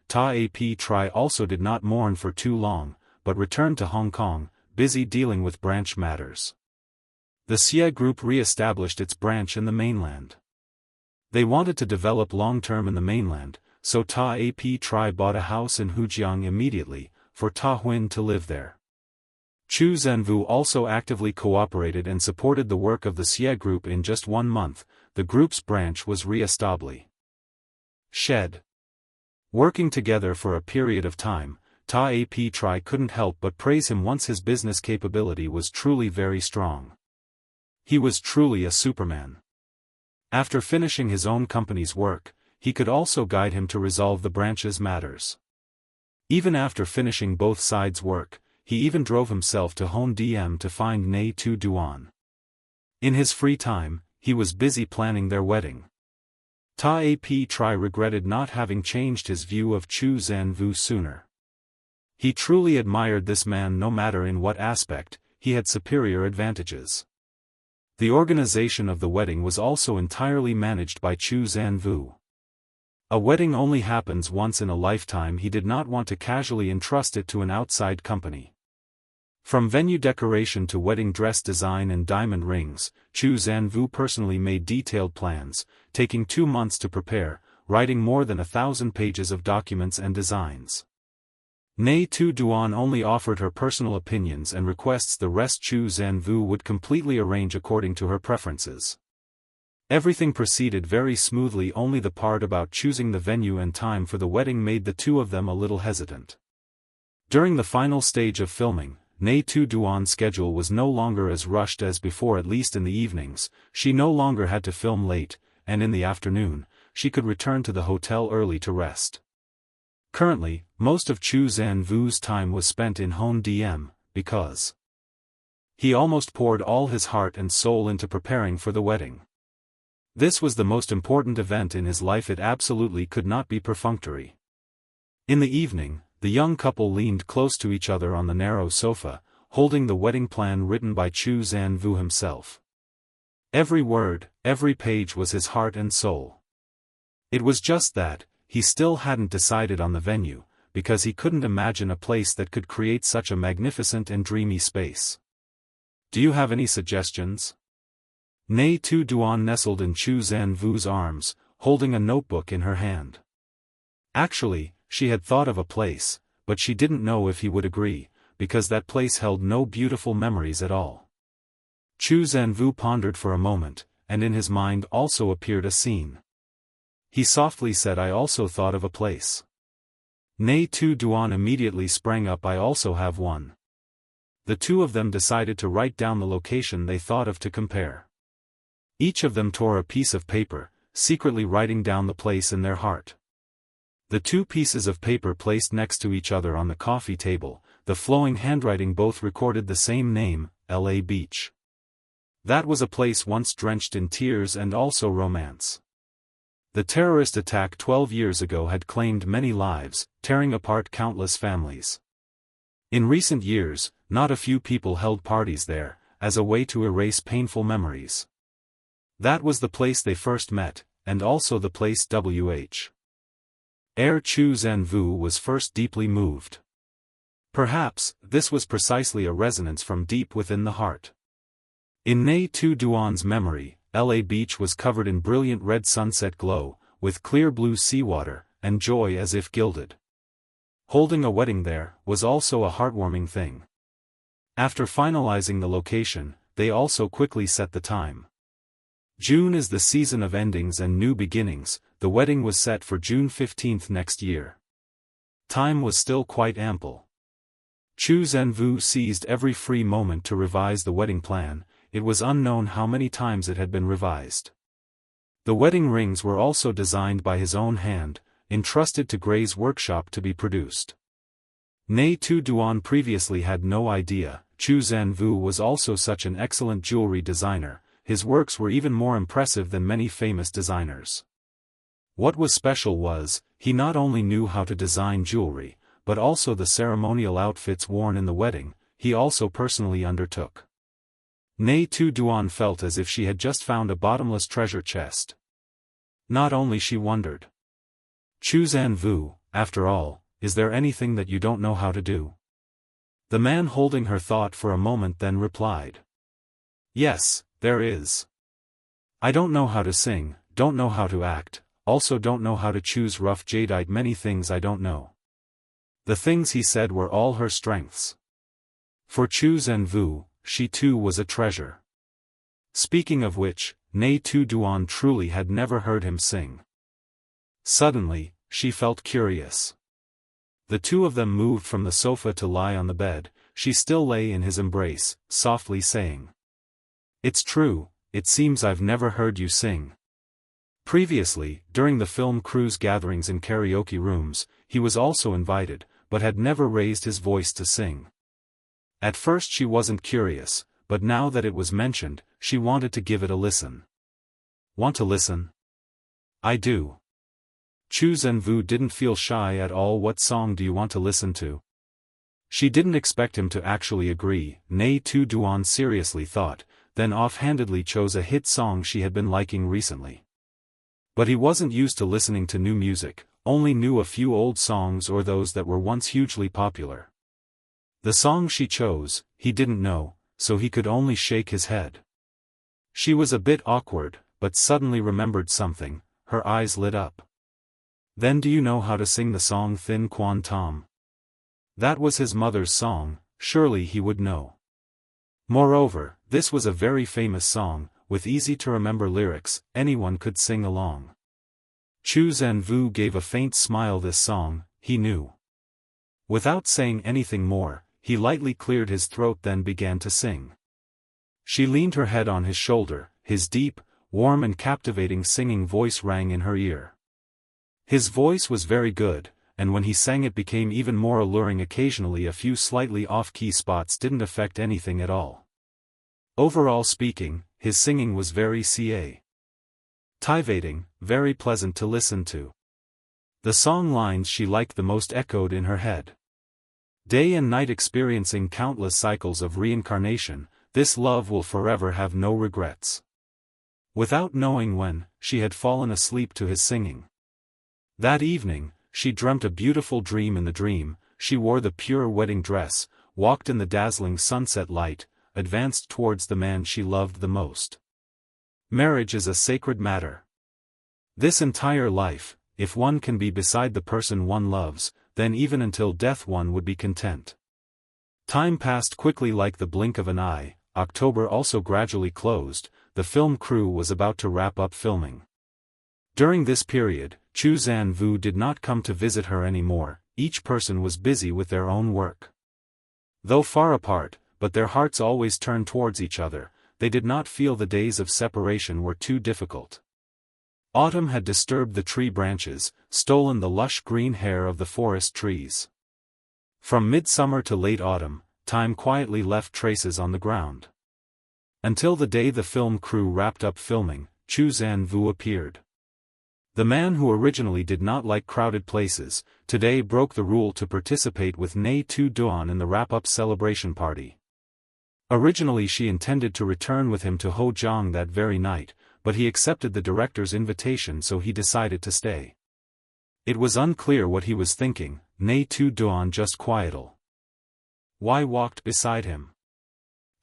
Ta Ap Tri also did not mourn for too long, but returned to Hong Kong, busy dealing with branch matters. The Xie Group re-established its branch in the mainland. They wanted to develop long-term in the mainland, so Ta Ap Tri bought a house in Hujiang immediately, for Ta Huin to live there. Chu Zhenvu also actively cooperated and supported the work of the Xie Group. In just 1 month, the group's branch was re-established. Working together for a period of time, Ta Ap Tri couldn't help but praise him once his business capability was truly very strong. He was truly a superman. After finishing his own company's work, he could also guide him to resolve the branch's matters. Even after finishing both sides' work, he even drove himself to Hongdian to find Nghi Tu Duan. In his free time, he was busy planning their wedding. Ta Ap Tri regretted not having changed his view of Chu Zhenvu sooner. He truly admired this man no matter in what aspect, he had superior advantages. The organization of the wedding was also entirely managed by Chu Zhenvu. A wedding only happens once in a lifetime. He did not want to casually entrust it to an outside company. From venue decoration to wedding dress design and diamond rings, Chu Zhenvu personally made detailed plans, taking 2 months to prepare, writing more than 1,000 pages of documents and designs. Nghi Tu Duan only offered her personal opinions and requests. The rest Chu Zhenvu would completely arrange according to her preferences. Everything proceeded very smoothly. Only the part about choosing the venue and time for the wedding made the 2 of them a little hesitant. During the final stage of filming, Nghi Tu Duan's schedule was no longer as rushed as before. At least in the evenings, she no longer had to film late, and in the afternoon, she could return to the hotel early to rest. Currently, most of Chu Zhenvu's time was spent in Hongdian, because he almost poured all his heart and soul into preparing for the wedding. This was the most important event in his life. It absolutely could not be perfunctory. In the evening, the young couple leaned close to each other on the narrow sofa, holding the wedding plan written by Chu Zhenvu himself. Every word, every page was his heart and soul. It was just that, he still hadn't decided on the venue, because he couldn't imagine a place that could create such a magnificent and dreamy space. Do you have any suggestions? Nghi Tu Duan nestled in Chu Zhenvu's arms, holding a notebook in her hand. Actually, she had thought of a place, but she didn't know if he would agree, because that place held no beautiful memories at all. Chu Zhenvu pondered for a moment, and in his mind also appeared a scene. He softly said, "I also thought of a place." Nghi Tu Duan immediately sprang up. "I also have one." The 2 of them decided to write down the location they thought of to compare. Each of them tore a piece of paper, secretly writing down the place in their heart. The two pieces of paper placed next to each other on the coffee table, the flowing handwriting both recorded the same name, L.A. Beach. That was a place once drenched in tears and also romance. The terrorist attack 12 years ago had claimed many lives, tearing apart countless families. In recent years, not a few people held parties there, as a way to erase painful memories. That was the place they first met, and also the place W.H. Heir Chu Zhanwu was first deeply moved. Perhaps, this was precisely a resonance from deep within the heart. In Nghi Tu Duan's memory, L.A. Beach was covered in brilliant red sunset glow, with clear blue seawater, and joy as if gilded. Holding a wedding there was also a heartwarming thing. After finalizing the location, they also quickly set the time. June is the season of endings and new beginnings. The wedding was set for June 15 next year. Time was still quite ample. Chu Zhanwu seized every free moment to revise the wedding plan. It was unknown how many times it had been revised. The wedding rings were also designed by his own hand, entrusted to Gray's workshop to be produced. Nghi Tu Duan previously had no idea Chu Zhanwu was also such an excellent jewelry designer. His works were even more impressive than many famous designers. What was special was, he not only knew how to design jewelry, but also the ceremonial outfits worn in the wedding, he also personally undertook. Nghi Tu Duan felt as if she had just found a bottomless treasure chest. Not only she wondered. Chu Zhanwu, after all, is there anything that you don't know how to do? The man holding her thought for a moment then replied. Yes, there is. I don't know how to sing, don't know how to act, also don't know how to choose rough jadeite, many things I don't know. The things he said were all her strengths. For Chu Zhanwu, she too was a treasure. Speaking of which, Nghi Tu Duan truly had never heard him sing. Suddenly, she felt curious. The two of them moved from the sofa to lie on the bed. She still lay in his embrace, softly saying, "It's true, it seems I've never heard you sing." Previously, during the film crew's gatherings in karaoke rooms, he was also invited, but had never raised his voice to sing. At first she wasn't curious, but now that it was mentioned, she wanted to give it a listen. Want to listen? I do. Chu Zhanwu didn't feel shy at all. What song do you want to listen to? She didn't expect him to actually agree, Nghi Tu Duan seriously thought, then offhandedly chose a hit song she had been liking recently. But he wasn't used to listening to new music, only knew a few old songs or those that were once hugely popular. The song she chose, he didn't know, so he could only shake his head. She was a bit awkward, but suddenly remembered something, her eyes lit up. Then do you know how to sing the song Thin Quan Tom? That was his mother's song, surely he would know. Moreover, this was a very famous song, with easy-to-remember lyrics, anyone could sing along. Chu Zhanwu gave a faint smile. This song, he knew. Without saying anything more, he lightly cleared his throat then began to sing. She leaned her head on his shoulder, his deep, warm and captivating singing voice rang in her ear. His voice was very good, and when he sang it became even more alluring. Occasionally a few slightly off-key spots didn't affect anything at all. Overall speaking, his singing was very captivating, very pleasant to listen to. The song lines she liked the most echoed in her head. Day and night experiencing countless cycles of reincarnation, this love will forever have no regrets. Without knowing when, she had fallen asleep to his singing. That evening, she dreamt a beautiful dream. In the dream, she wore the pure wedding dress, walked in the dazzling sunset light, advanced towards the man she loved the most. Marriage is a sacred matter. This entire life, if one can be beside the person one loves, then even until death one would be content. Time passed quickly like the blink of an eye. October also gradually closed. The film crew was about to wrap up filming. During this period, Chu Zhanwu did not come to visit her anymore. Each person was busy with their own work. Though far apart, but their hearts always turned towards each other. they did not feel the days of separation were too difficult. Autumn had disturbed the tree branches, stolen the lush green hair of the forest trees. From midsummer to late autumn, time quietly left traces on the ground. Until the day the film crew wrapped up filming, Zhou Can Wu appeared. The man who originally did not like crowded places, today broke the rule to participate with Nghi Tu Duan in the wrap-up celebration party. Originally she intended to return with him to Hojiang that very night, but he accepted the director's invitation, so he decided to stay. It was unclear what he was thinking. Nghi Tu Duan just quieted. Why walked beside him.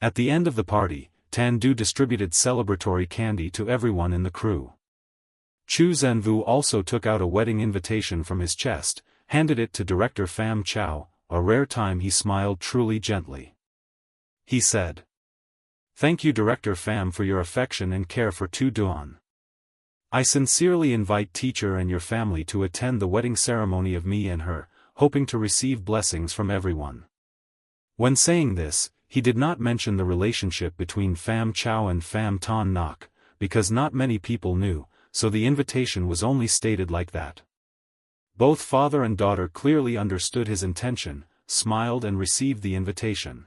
At the end of the party, Tan Du distributed celebratory candy to everyone in the crew. Zhou Can Wu also took out a wedding invitation from his chest, handed it to director Pham Chow, a rare time he smiled truly gently. He said, "Thank you Director Pham for your affection and care for Tu Duan. I sincerely invite teacher and your family to attend the wedding ceremony of me and her, hoping to receive blessings from everyone." When saying this, he did not mention the relationship between Pham Chow and Pham Ton Nok, because not many people knew, so the invitation was only stated like that. Both father and daughter clearly understood his intention, smiled and received the invitation.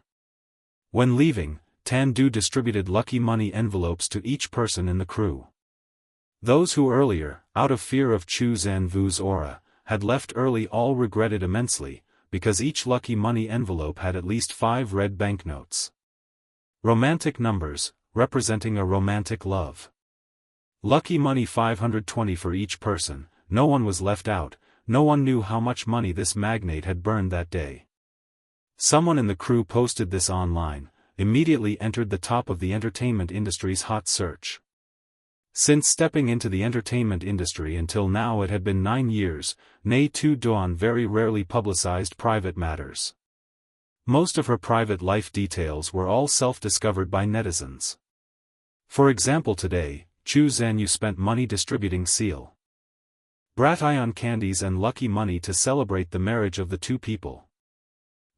When leaving, Tan Du distributed lucky money envelopes to each person in the crew. Those who earlier, out of fear of Zhou Can Wu's aura, had left early all regretted immensely, because each lucky money envelope had at least 5 red banknotes. Romantic numbers, representing a romantic love. Lucky money 520 for each person, no one was left out, no one knew how much money this magnate had burned that day. Someone in the crew posted this online, immediately entered the top of the entertainment industry's hot search. Since stepping into the entertainment industry until now it had been 9 years, Nghi Tu Duan very rarely publicized private matters. Most of her private life details were all self-discovered by netizens. For example, today, Zhou Can Wu spent money distributing seal brat-ion candies and lucky money to celebrate the marriage of the two people.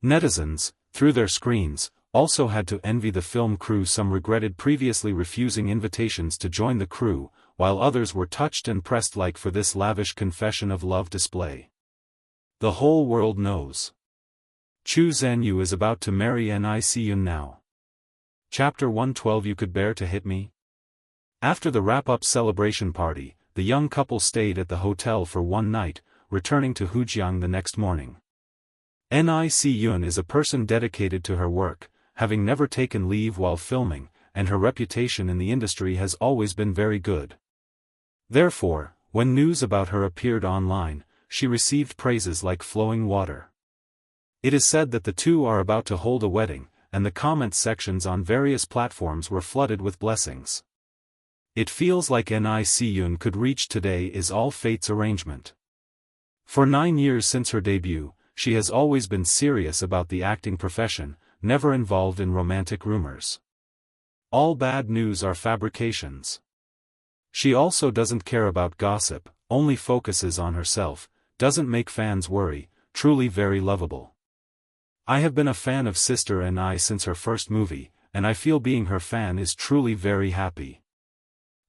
Netizens, through their screens, also had to envy the film crew. Some regretted previously refusing invitations to join the crew, while others were touched and pressed like for this lavish confession of love display. The whole world knows. Zhou Can Wu is about to marry Nghi Tu now. Chapter 112. You could bear to hit me? After the wrap-up celebration party, the young couple stayed at the hotel for one night, returning to Hojiang the next morning. Nghi Tu is a person dedicated to her work, having never taken leave while filming, and her reputation in the industry has always been very good. Therefore, when news about her appeared online, she received praises like flowing water. It is said that the two are about to hold a wedding, and the comment sections on various platforms were flooded with blessings. It feels like Nghi Tu could reach today is all fate's arrangement. For 9 years since her debut, she has always been serious about the acting profession, never involved in romantic rumors. All bad news are fabrications. She also doesn't care about gossip, only focuses on herself, doesn't make fans worry, truly very lovable. I have been a fan of Sister Nghi since her first movie, and I feel being her fan is truly very happy.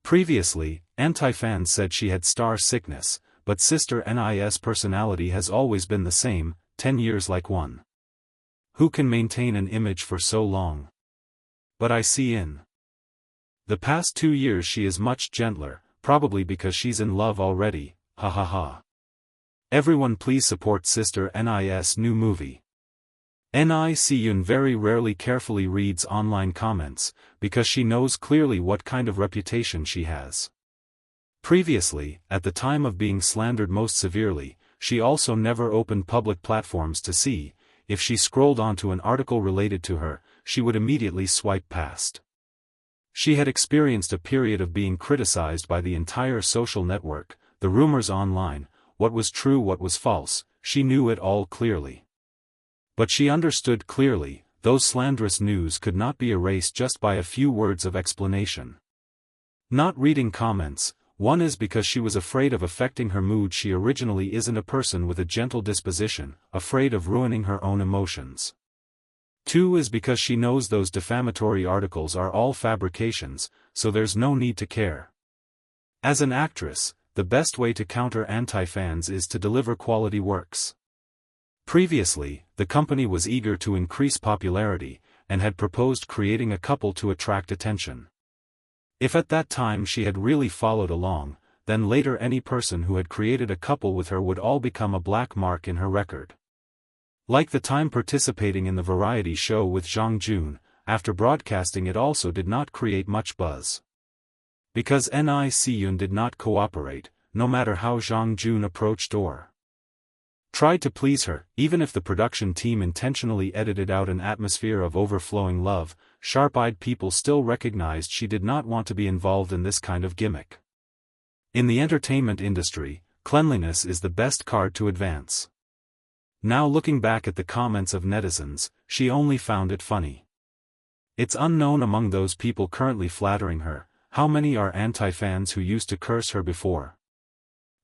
Previously, anti-fans said she had star sickness, but Sister Nghi's personality has always been the same, 10 years like one. Who can maintain an image for so long? But I see in the past 2 years she is much gentler, probably because she's in love already, ha ha ha. Everyone please support Sister Nghi's new movie. Nghi Tu very rarely carefully reads online comments, because she knows clearly what kind of reputation she has. Previously, at the time of being slandered most severely, she also never opened public platforms to see. If she scrolled onto an article related to her, she would immediately swipe past. She had experienced a period of being criticized by the entire social network, the rumors online, what was true, what was false, she knew it all clearly. But she understood clearly, those slanderous news could not be erased just by a few words of explanation. Not reading comments, one is because she was afraid of affecting her mood. She originally isn't a person with a gentle disposition, afraid of ruining her own emotions. Two is because she knows those defamatory articles are all fabrications, so there's no need to care. As an actress, the best way to counter anti-fans is to deliver quality works. Previously, the company was eager to increase popularity, and had proposed creating a couple to attract attention. If at that time she had really followed along, then later any person who had created a couple with her would all become a black mark in her record. Like the time participating in the variety show with Zhang Jun, after broadcasting it also did not create much buzz. Because Ni Siyun did not cooperate, no matter how Zhang Jun approached or tried to please her, even if the production team intentionally edited out an atmosphere of overflowing love, sharp-eyed people still recognized she did not want to be involved in this kind of gimmick. In the entertainment industry, cleanliness is the best card to advance. Now looking back at the comments of netizens, she only found it funny. It's unknown among those people currently flattering her, how many are anti-fans who used to curse her before.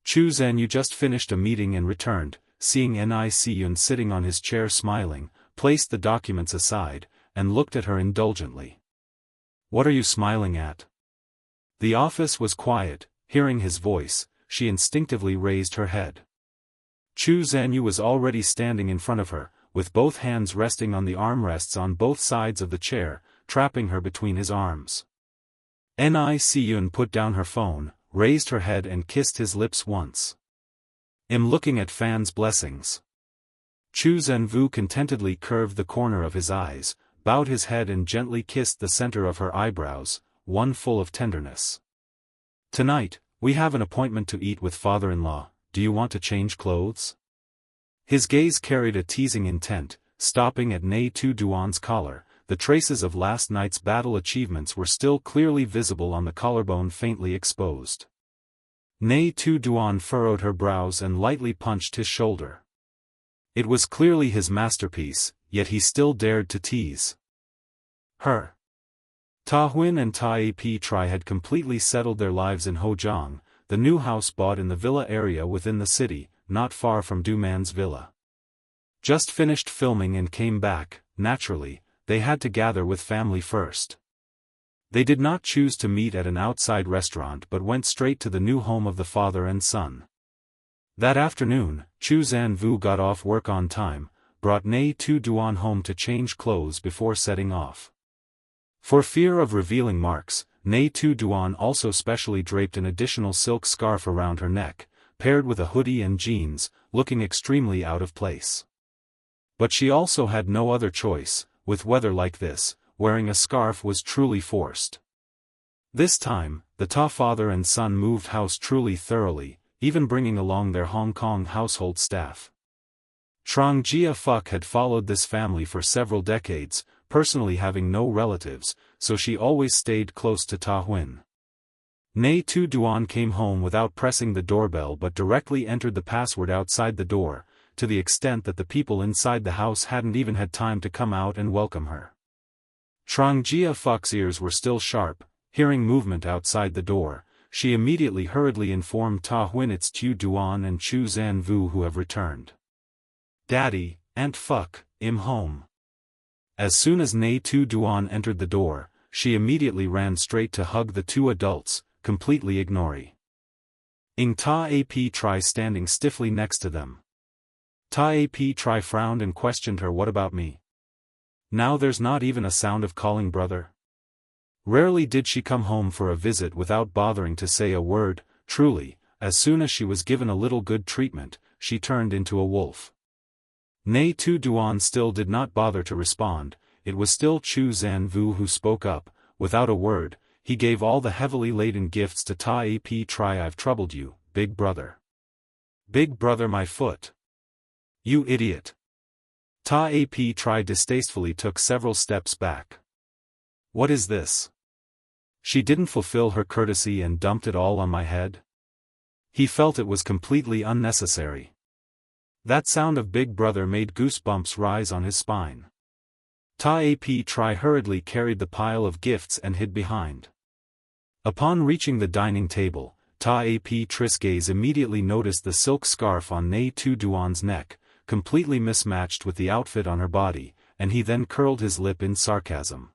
Chu Zhenyu just finished a meeting and returned, seeing Ni Siyun sitting on his chair smiling, placed the documents aside, and looked at her indulgently. "What are you smiling at?" The office was quiet. Hearing his voice, she instinctively raised her head. Chu Zhenyu was already standing in front of her, with both hands resting on the armrests on both sides of the chair, trapping her between his arms. Ni Siyun put down her phone, raised her head and kissed his lips once. "I'm looking at fans' blessings." Chu Zhenvu contentedly curved the corner of his eyes, bowed his head and gently kissed the center of her eyebrows, one full of tenderness. "Tonight, we have an appointment to eat with father-in-law, do you want to change clothes?" His gaze carried a teasing intent, stopping at Nghi Tu Duan's collar. The traces of last night's battle achievements were still clearly visible on the collarbone faintly exposed. Nghi Tu Duan furrowed her brows and lightly punched his shoulder. It was clearly his masterpiece, yet he still dared to tease her. Ta Huin and Ta Ap Tri had completely settled their lives in Hojiang, the new house bought in the villa area within the city, not far from Du Man's villa. Just finished filming and came back. Naturally, they had to gather with family first. They did not choose to meet at an outside restaurant but went straight to the new home of the father and son. That afternoon, Chu Zhenvu got off work on time, brought Nghi Tu Duan home to change clothes before setting off. For fear of revealing marks, Nghi Tu Duan also specially draped an additional silk scarf around her neck, paired with a hoodie and jeans, looking extremely out of place. But she also had no other choice. With weather like this, wearing a scarf was truly forced. This time, the Ta father and son moved house truly thoroughly, even bringing along their Hong Kong household staff. Trong Jia Fuck had followed this family for several decades, personally having no relatives, so she always stayed close to Ta Huin. Nghi Tu Duan came home without pressing the doorbell but directly entered the password outside the door, to the extent that the people inside the house hadn't even had time to come out and welcome her. Trong Jia Fuck's ears were still sharp. Hearing movement outside the door, she immediately hurriedly informed Ta Huin it's Tu Duan and Chu Zhenvu who have returned. "Daddy, Aunt Fuck, I'm home." As soon as Nghi Tu Duan entered the door, she immediately ran straight to hug the two adults, completely ignoring Ta Ap Tri standing stiffly next to them. Ta Ap Tri frowned and questioned her, "What about me? Now there's not even a sound of calling brother?" Rarely did she come home for a visit without bothering to say a word. Truly, as soon as she was given a little good treatment, she turned into a wolf. Nghi Tu Duan still did not bother to respond. It was still Chu Zhenvu who spoke up. Without a word, he gave all the heavily laden gifts to Ta Ap Tri. "I've troubled you, big brother." "Big brother, my foot. You idiot." Ta Ap Tri distastefully took several steps back. "What is this? She didn't fulfill her courtesy and dumped it all on my head?" He felt it was completely unnecessary. That sound of big brother made goosebumps rise on his spine. Ta Ap Tri hurriedly carried the pile of gifts and hid behind. Upon reaching the dining table, Ta Ap Tri's gaze immediately noticed the silk scarf on Nghi Tu Duan's neck, completely mismatched with the outfit on her body, and he then curled his lip in sarcasm.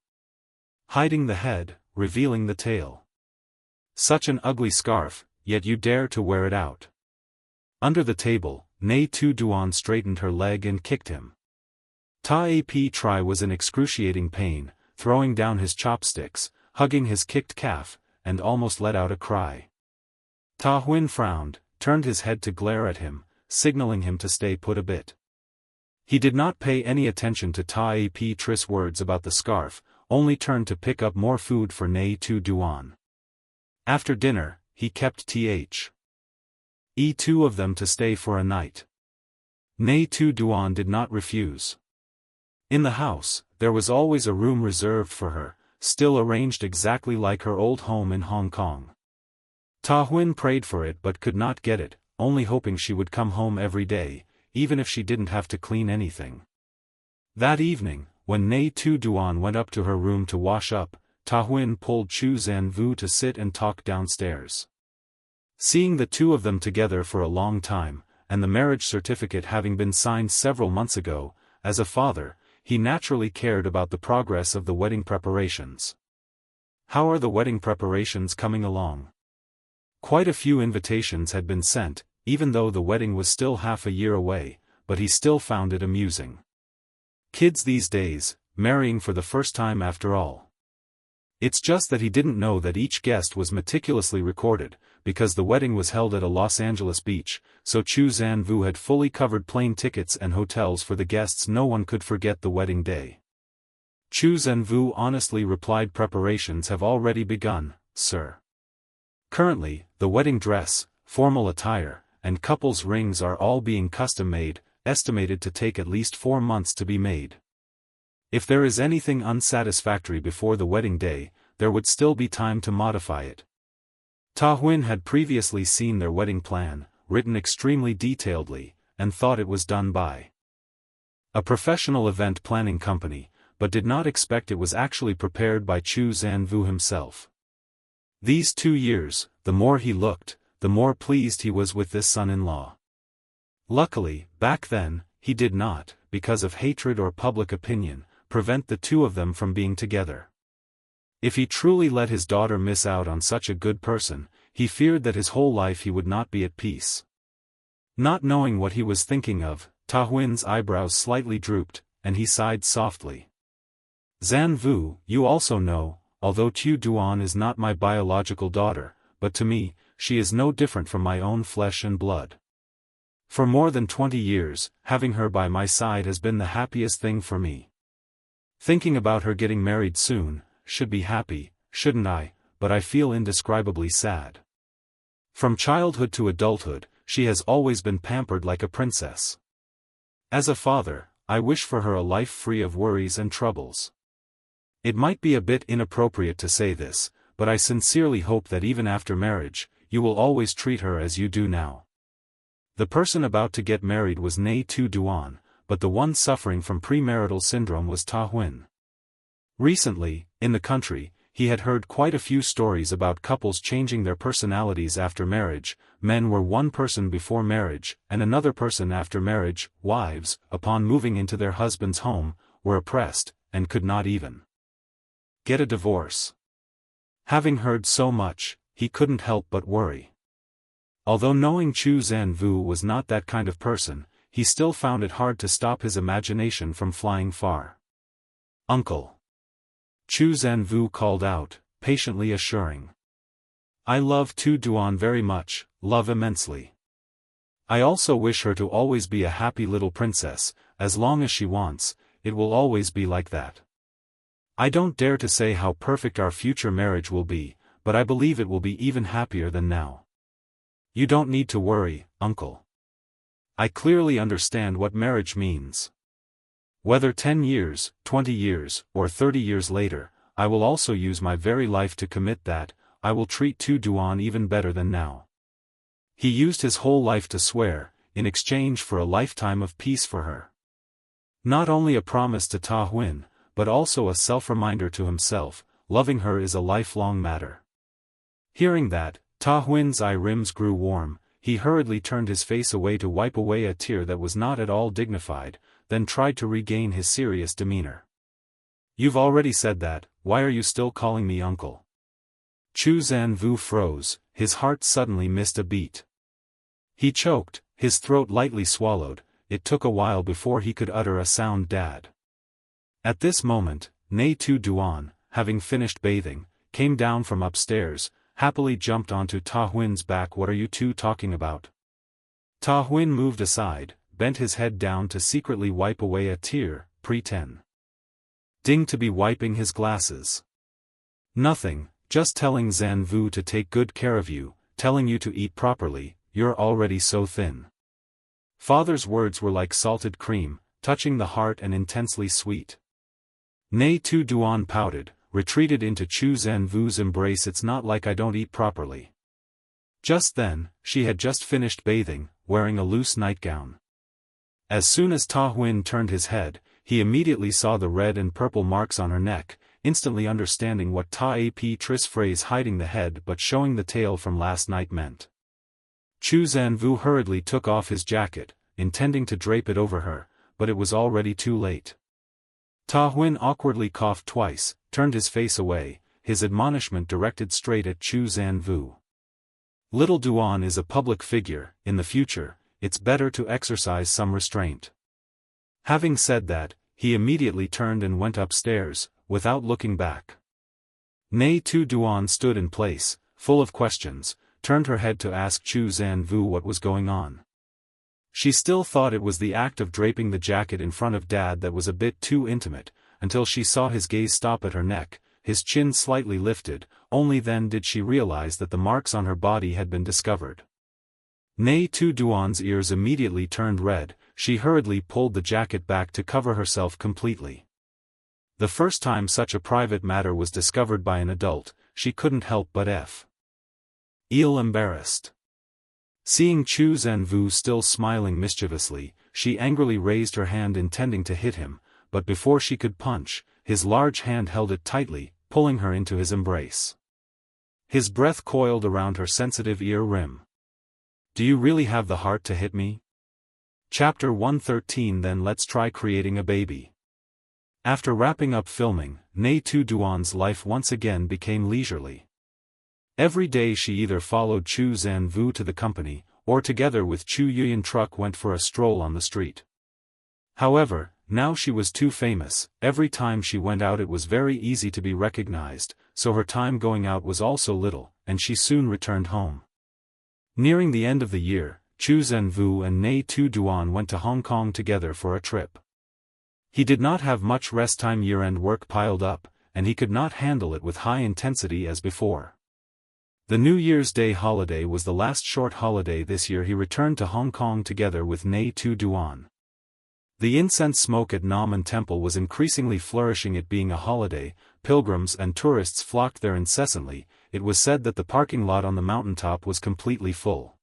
Hiding the head, revealing the tail. Such an ugly scarf, yet you dare to wear it out. Under the table, Nghi Tu Duan straightened her leg and kicked him. Tri was in excruciating pain, throwing down his chopsticks, hugging his kicked calf, and almost let out a cry. Ta Huin frowned, turned his head to glare at him, signaling him to stay put a bit. He did not pay any attention to Tri's words about the scarf, only turned to pick up more food for Nghi Tu Duan. After dinner, he kept two of them to stay for a night. Nghi Tu Duan did not refuse. In the house, there was always a room reserved for her, still arranged exactly like her old home in Hong Kong. Ta Huin prayed for it but could not get it, only hoping she would come home every day, even if she didn't have to clean anything. That evening, when Nghi Tu Duan went up to her room to wash up, Ta Huin pulled Chu Zanvu to sit and talk downstairs. Seeing the two of them together for a long time, and the marriage certificate having been signed several months ago, as a father, he naturally cared about the progress of the wedding preparations. How are the wedding preparations coming along? Quite a few invitations had been sent, even though the wedding was still half a year away, but he still found it amusing. Kids these days, marrying for the first time after all. It's just that he didn't know that each guest was meticulously recorded, because the wedding was held at a Los Angeles beach, so Chu Zanvu had fully covered plane tickets and hotels for the guests. No one could forget the wedding day. Chu Zanvu honestly replied, "Preparations have already begun, sir. Currently, the wedding dress, formal attire, and couple's rings are all being custom-made, estimated to take at least 4 months to be made. If there is anything unsatisfactory before the wedding day, there would still be time to modify it." Ta Huin had previously seen their wedding plan, written extremely detailedly, and thought it was done by a professional event planning company, but did not expect it was actually prepared by Chu Zanvu himself. These 2 years, the more he looked, the more pleased he was with this son-in-law. Luckily, back then, he did not, because of hatred or public opinion, prevent the two of them from being together. If he truly let his daughter miss out on such a good person, he feared that his whole life he would not be at peace. Not knowing what he was thinking of, Ta Huin's eyebrows slightly drooped, and he sighed softly. "Zanvu, you also know, although Tu Duan is not my biological daughter, but to me, she is no different from my own flesh and blood. For more than 20 years, having her by my side has been the happiest thing for me. Thinking about her getting married soon, should be happy, shouldn't I, but I feel indescribably sad. From childhood to adulthood, she has always been pampered like a princess. As a father, I wish for her a life free of worries and troubles. It might be a bit inappropriate to say this, but I sincerely hope that even after marriage, you will always treat her as you do now." The person about to get married was Nghi Tu Duan, but the one suffering from premarital syndrome was Ta Huin. Recently, in the country, he had heard quite a few stories about couples changing their personalities after marriage. Men were one person before marriage, and another person after marriage. Wives, upon moving into their husband's home, were oppressed, and could not even get a divorce. Having heard so much, he couldn't help but worry. Although knowing Chu Zanvu was not that kind of person, he still found it hard to stop his imagination from flying far. "Uncle," Chu Zanvu called out, patiently assuring. "I love Tu Duan very much, love immensely. I also wish her to always be a happy little princess. As long as she wants, it will always be like that. I don't dare to say how perfect our future marriage will be, but I believe it will be even happier than now. You don't need to worry, uncle. I clearly understand what marriage means. Whether 10 years, 20 years, or 30 years later, I will also use my very life to commit that. I will treat Tu Duan even better than now." He used his whole life to swear, in exchange for a lifetime of peace for her. Not only a promise to Ta Huin, but also a self-reminder to himself, loving her is a lifelong matter. Hearing that, Ta Huin's eye rims grew warm, he hurriedly turned his face away to wipe away a tear that was not at all dignified, then tried to regain his serious demeanor. "You've already said that, why are you still calling me uncle?" Chu Can Wu froze, his heart suddenly missed a beat. He choked, his throat lightly swallowed. It took a while before he could utter a sound "Dad." At this moment, Nghi Tu Duan, having finished bathing, came down from upstairs, happily jumped onto Ta Huin's back. "What are you two talking about?" Ta Huin moved aside, bent his head down to secretly wipe away a tear, pretending to be wiping his glasses. "Nothing, just telling Can Wu to take good care of you, telling you to eat properly, you're already so thin." Father's words were like salted cream, touching the heart and intensely sweet. Nghi Tu Duan pouted, retreated into Chu Can Wu's embrace. "It's not like I don't eat properly." Just then, she had just finished bathing, wearing a loose nightgown. As soon as Ta Huin turned his head, he immediately saw the red and purple marks on her neck, instantly understanding what Ta Tris phrase "hiding the head but showing the tail" from last night meant. Chu Can Wu hurriedly took off his jacket, intending to drape it over her, but it was already too late. Ta Huin awkwardly coughed twice, turned his face away, his admonishment directed straight at Chu Can Wu. "Little Duan is a public figure, in the future, it's better to exercise some restraint." Having said that, he immediately turned and went upstairs, without looking back. Nghi Tu Duan stood in place, full of questions, turned her head to ask Chu Can Wu what was going on. She still thought it was the act of draping the jacket in front of Dad that was a bit too intimate, until she saw his gaze stop at her neck, his chin slightly lifted. Only then did she realize that the marks on her body had been discovered. Nghi Tu Duan's ears immediately turned red. She hurriedly pulled the jacket back to cover herself completely. The first time such a private matter was discovered by an adult, she couldn't help but feel embarrassed. Seeing Chu Can Wu still smiling mischievously, she angrily raised her hand intending to hit him, but before she could punch, his large hand held it tightly, pulling her into his embrace. His breath coiled around her sensitive ear rim. "Do you really have the heart to hit me?" Chapter 113. Then let's try creating a baby. After wrapping up filming, Nghi Tu Duan's life once again became leisurely. Every day she either followed Chu Can Wu to the company, or together with Chu Yuyan Truck went for a stroll on the street. However, now she was too famous. Every time she went out it was very easy to be recognized, so her time going out was also little, and she soon returned home. Nearing the end of the year, Chu Can Wu and Nghi Tu Duan went to Hong Kong together for a trip. He did not have much rest time. Year-end work piled up, and he could not handle it with high intensity as before. The New Year's Day holiday was the last short holiday this year. He returned to Hong Kong together with Nghi Tu Duan. The incense smoke at Namen Temple was increasingly flourishing. It being a holiday, pilgrims and tourists flocked there incessantly. It was said that the parking lot on the mountaintop was completely full.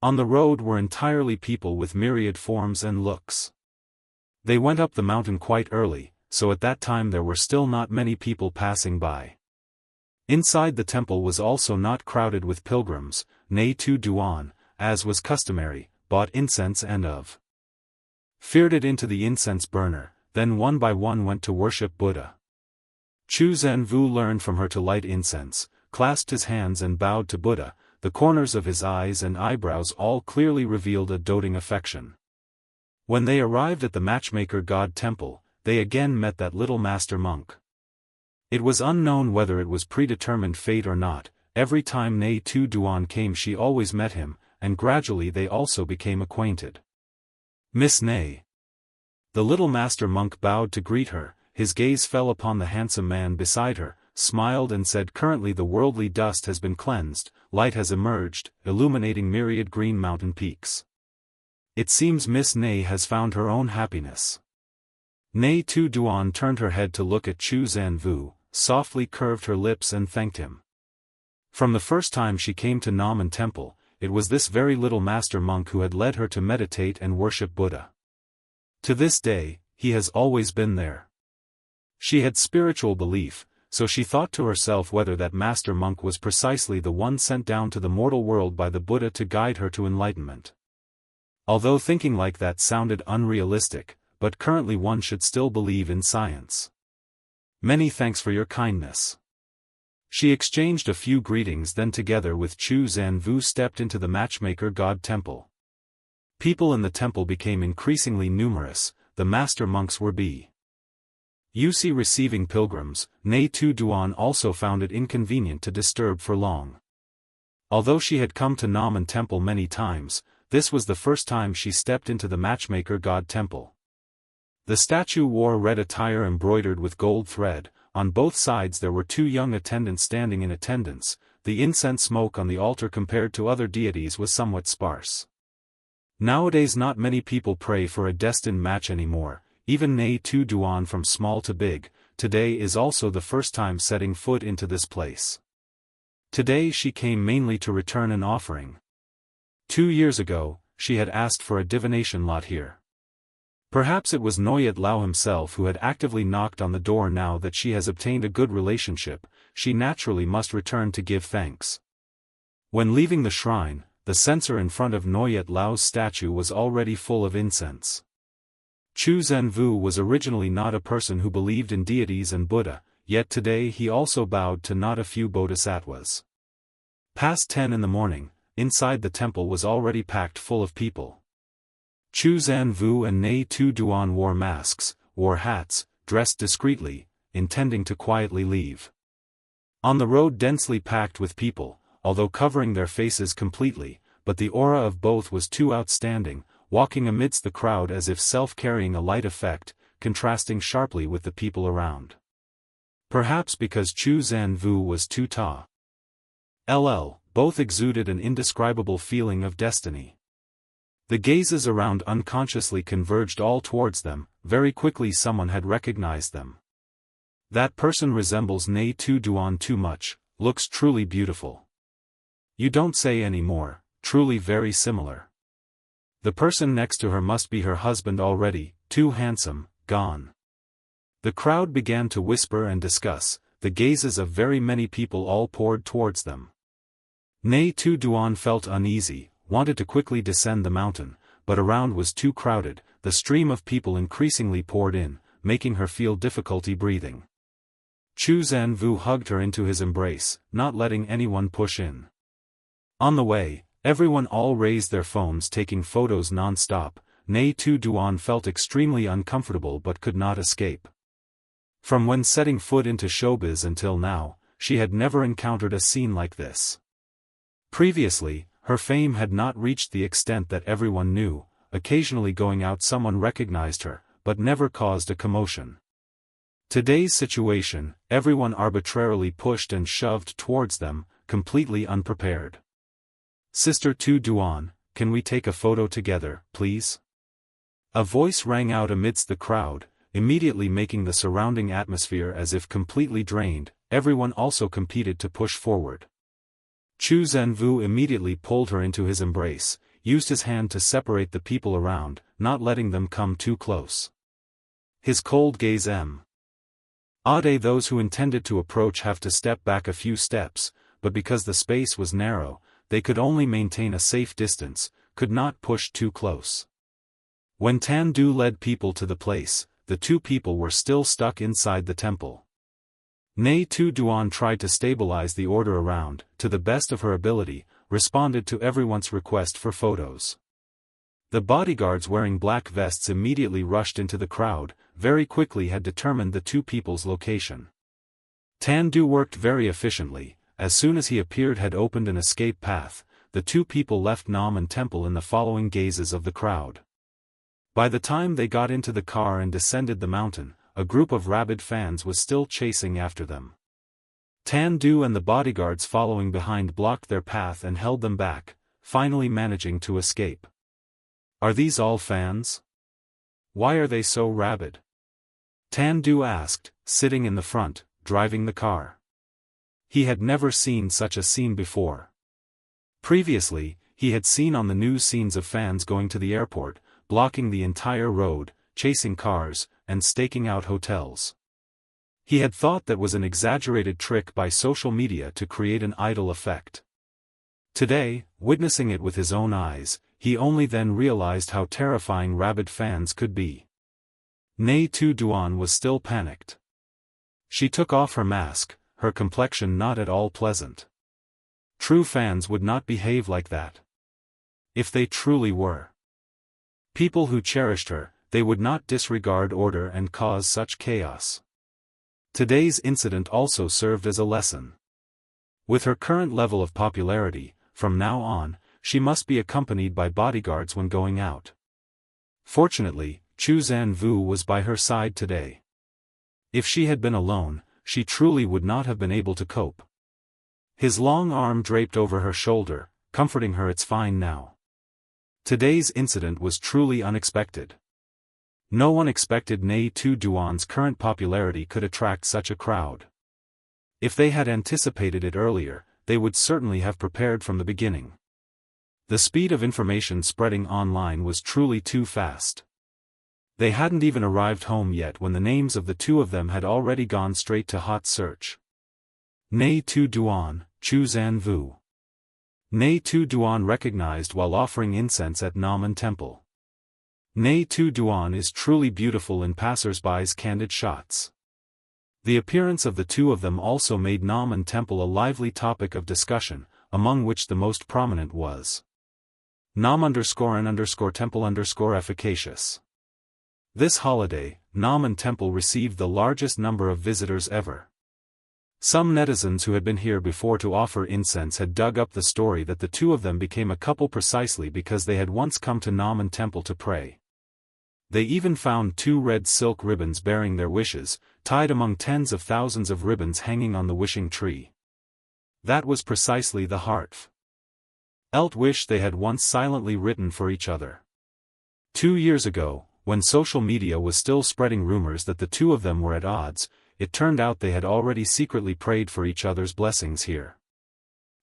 On the road were entirely people with myriad forms and looks. They went up the mountain quite early, so at that time there were still not many people passing by. Inside the temple was also not crowded with pilgrims. Nghi Tu Duan, as was customary, bought incense and fired it into the incense burner, then one by one went to worship Buddha. Chu Can Wu learned from her to light incense, clasped his hands and bowed to Buddha. The corners of his eyes and eyebrows all clearly revealed a doting affection. When they arrived at the Matchmaker God Temple, they again met that little master monk. It was unknown whether it was predetermined fate or not. Every time Nghi Tu Duan came she always met him, and gradually they also became acquainted. "Miss Nghi." The little master monk bowed to greet her, his gaze fell upon the handsome man beside her, smiled and said, "Currently the worldly dust has been cleansed, light has emerged, illuminating myriad green mountain peaks. It seems Miss Nghi has found her own happiness." Nghi Tu Duan turned her head to look at Chu Can Wu, softly curved her lips and thanked him. From the first time she came to Namen Temple, it was this very little master monk who had led her to meditate and worship Buddha. To this day, he has always been there. She had spiritual belief, so she thought to herself whether that master monk was precisely the one sent down to the mortal world by the Buddha to guide her to enlightenment. Although thinking like that sounded unrealistic, but currently one should still believe in science. Many thanks for your kindness. She exchanged a few greetings, then together with Zhou Can Wu stepped into the matchmaker god temple. People in the temple became increasingly numerous. The master monks were busy receiving pilgrims. Nghi Tu Duan also found it inconvenient to disturb for long. Although she had come to Namen temple many times, this was the first time she stepped into the matchmaker god temple. The statue wore red attire embroidered with gold thread. On both sides there were 2 young attendants standing in attendance. The incense smoke on the altar compared to other deities was somewhat sparse. Nowadays not many people pray for a destined match anymore, even Nghi Tu Duan from small to big. Today is also the first time setting foot into this place. Today she came mainly to return an offering. 2 years ago, she had asked for a divination lot here. Perhaps it was Noyat Lao himself who had actively knocked on the door. Now that she has obtained a good relationship, she naturally must return to give thanks. When leaving the shrine, the censer in front of Noyat Lao's statue was already full of incense. Zhou Can Wu was originally not a person who believed in deities and Buddha, yet today he also bowed to not a few bodhisattvas. Past 10 in the morning, inside the temple was already packed full of people. Zhou Can Wu and Nghi Tu Duan wore masks, wore hats, dressed discreetly, intending to quietly leave. On the road densely packed with people, although covering their faces completely, but the aura of both was too outstanding, walking amidst the crowd as if self-carrying a light effect, contrasting sharply with the people around. Perhaps because Zhou Can Wu was too tall. Both exuded an indescribable feeling of destiny. The gazes around unconsciously converged all towards them. Very quickly someone had recognized them. That person resembles Nghi Tu Duan too much, looks truly beautiful. You don't say any more, truly very similar. The person next to her must be her husband already, too handsome, gone. The crowd began to whisper and discuss. The gazes of very many people all poured towards them. Nghi Tu Duan felt uneasy, wanted to quickly descend the mountain, but around was too crowded. The stream of people increasingly poured in, making her feel difficulty breathing. Zhou Can Wu hugged her into his embrace, not letting anyone push in. On the way, everyone all raised their phones taking photos non-stop. Nghi Tu Duan felt extremely uncomfortable but could not escape. From when setting foot into showbiz until now, she had never encountered a scene like this. Previously, her fame had not reached the extent that everyone knew. Occasionally going out someone recognized her, but never caused a commotion. Today's situation, everyone arbitrarily pushed and shoved towards them, completely unprepared. Sister Tu Duan, can we take a photo together, please? A voice rang out amidst the crowd, immediately making the surrounding atmosphere as if completely drained. Everyone also competed to push forward. Zhou Can Wu immediately pulled her into his embrace, used his hand to separate the people around, not letting them come too close. His cold gaze those who intended to approach have to step back a few steps, but because the space was narrow, they could only maintain a safe distance, could not push too close. When Tan Du led people to the place, the 2 people were still stuck inside the temple. Nghi Tu Duan tried to stabilize the order around, to the best of her ability, responded to everyone's request for photos. The bodyguards wearing black vests immediately rushed into the crowd, very quickly had determined the 2 people's location. Tan Du worked very efficiently, as soon as he appeared had opened an escape path. The 2 people left Namen temple in the following gazes of the crowd. By the time they got into the car and descended the mountain, a group of rabid fans was still chasing after them. Tan Du and the bodyguards following behind blocked their path and held them back, finally managing to escape. Are these all fans? Why are they so rabid? Tan Du asked, sitting in the front, driving the car. He had never seen such a scene before. Previously, he had seen on the news scenes of fans going to the airport, blocking the entire road, chasing cars, and staking out hotels. He had thought that was an exaggerated trick by social media to create an idol effect. Today, witnessing it with his own eyes, he only then realized how terrifying rabid fans could be. Nghi Tu Duan was still panicked. She took off her mask, her complexion not at all pleasant. True fans would not behave like that. If they truly were people who cherished her, they would not disregard order and cause such chaos. Today's incident also served as a lesson. With her current level of popularity, from now on, she must be accompanied by bodyguards when going out. Fortunately, Zhou Wu was by her side today. If she had been alone, she truly would not have been able to cope. His long arm draped over her shoulder, comforting her. It's fine now. Today's incident was truly unexpected. No one expected Nghi Tu Duan's current popularity could attract such a crowd. If they had anticipated it earlier, they would certainly have prepared from the beginning. The speed of information spreading online was truly too fast. They hadn't even arrived home yet when the names of the two of them had already gone straight to hot search. Nghi Tu Duan, Zhou Wu. Nghi Tu Duan recognized while offering incense at Namen Temple. Nghi Tu Duan is truly beautiful in passers-by's candid shots. The appearance of the two of them also made Namen Temple a lively topic of discussion, among which the most prominent was Nam_N_Temple_efficacious. This holiday, Namen Temple received the largest number of visitors ever. Some netizens who had been here before to offer incense had dug up the story that the two of them became a couple precisely because they had once come to Namen Temple to pray. They even found 2 red silk ribbons bearing their wishes, tied among tens of thousands of ribbons hanging on the wishing tree. That was precisely the heart wish they had once silently written for each other. 2 years ago, when social media was still spreading rumors that the two of them were at odds, it turned out they had already secretly prayed for each other's blessings here.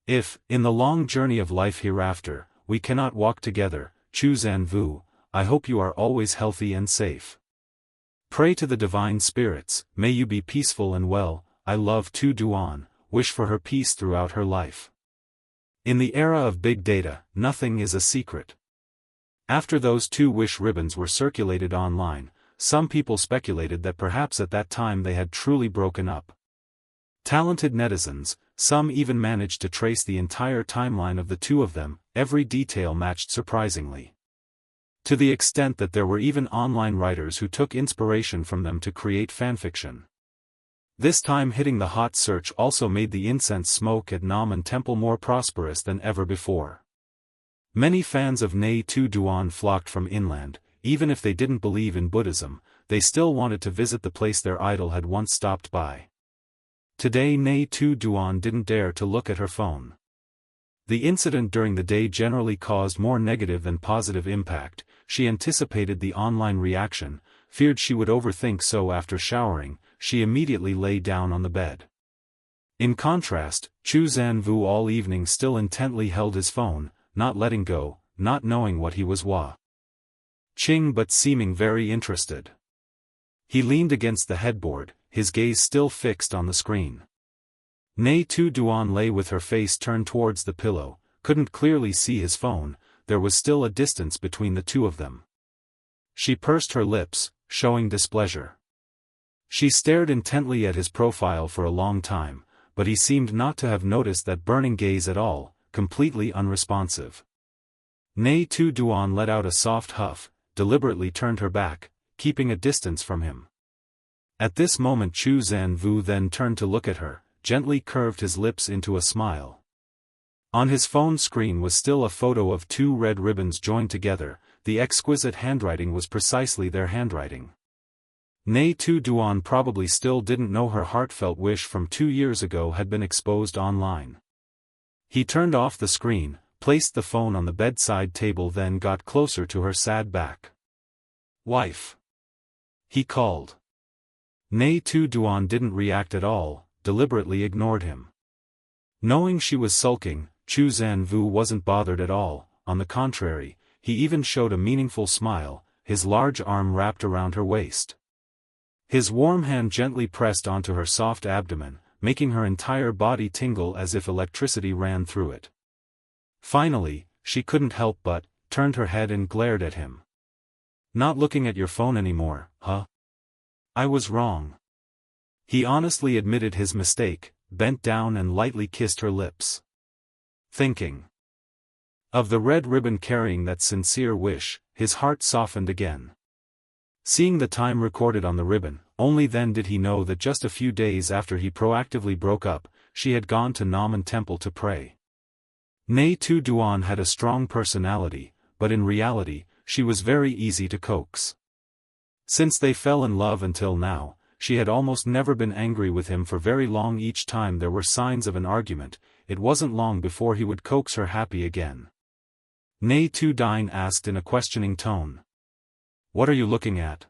If, in the long journey of life hereafter, we cannot walk together, Zhou Wu, I hope you are always healthy and safe. Pray to the divine spirits, may you be peaceful and well. I love Tu Duan, wish for her peace throughout her life. In the era of big data, nothing is a secret. After those 2 wish ribbons were circulated online, some people speculated that perhaps at that time they had truly broken up. Talented netizens, some even managed to trace the entire timeline of the two of them. Every detail matched surprisingly. To the extent that there were even online writers who took inspiration from them to create fanfiction. This time hitting the hot search also made the incense smoke at Namen Temple more prosperous than ever before. Many fans of Nghi Tu Duan flocked from inland. Even if they didn't believe in Buddhism, they still wanted to visit the place their idol had once stopped by. Today Nghi Tu Duan didn't dare to look at her phone. The incident during the day generally caused more negative than positive impact. She anticipated the online reaction, feared she would overthink, so after showering, she immediately lay down on the bed. In contrast, Zhou Wu all evening still intently held his phone, not letting go, not knowing what he was watching but seeming very interested. He leaned against the headboard, his gaze still fixed on the screen. Nghi Tu Duan lay with her face turned towards the pillow, couldn't clearly see his phone. There was still a distance between the two of them. She pursed her lips, showing displeasure. She stared intently at his profile for a long time, but he seemed not to have noticed that burning gaze at all, completely unresponsive. Nghi Tu Duan let out a soft huff, deliberately turned her back, keeping a distance from him. At this moment Zhou Wu then turned to look at her, gently curved his lips into a smile. On his phone screen was still a photo of 2 red ribbons joined together. The exquisite handwriting was precisely their handwriting. Nghi Tu Duan probably still didn't know her heartfelt wish from 2 years ago had been exposed online. He turned off the screen, placed the phone on the bedside table, then got closer to her sad back. "Wife," he called. Nghi Tu Duan didn't react at all, deliberately ignored him. Knowing she was sulking, Zhou Wu wasn't bothered at all. On the contrary, he even showed a meaningful smile, his large arm wrapped around her waist. His warm hand gently pressed onto her soft abdomen, making her entire body tingle as if electricity ran through it. Finally, she couldn't help but turned her head and glared at him. "Not looking at your phone anymore, huh?" "I was wrong." He honestly admitted his mistake, bent down and lightly kissed her lips. Thinking of the red ribbon carrying that sincere wish, his heart softened again. Seeing the time recorded on the ribbon, only then did he know that just a few days after he proactively broke up, she had gone to Namen Temple to pray. Nghi Tu Duan had a strong personality, but in reality, she was very easy to coax. Since they fell in love until now, she had almost never been angry with him for very long. Each time there were signs of an argument, it wasn't long before he would coax her happy again. Nghi Tu Duan asked in a questioning tone. "What are you looking at?"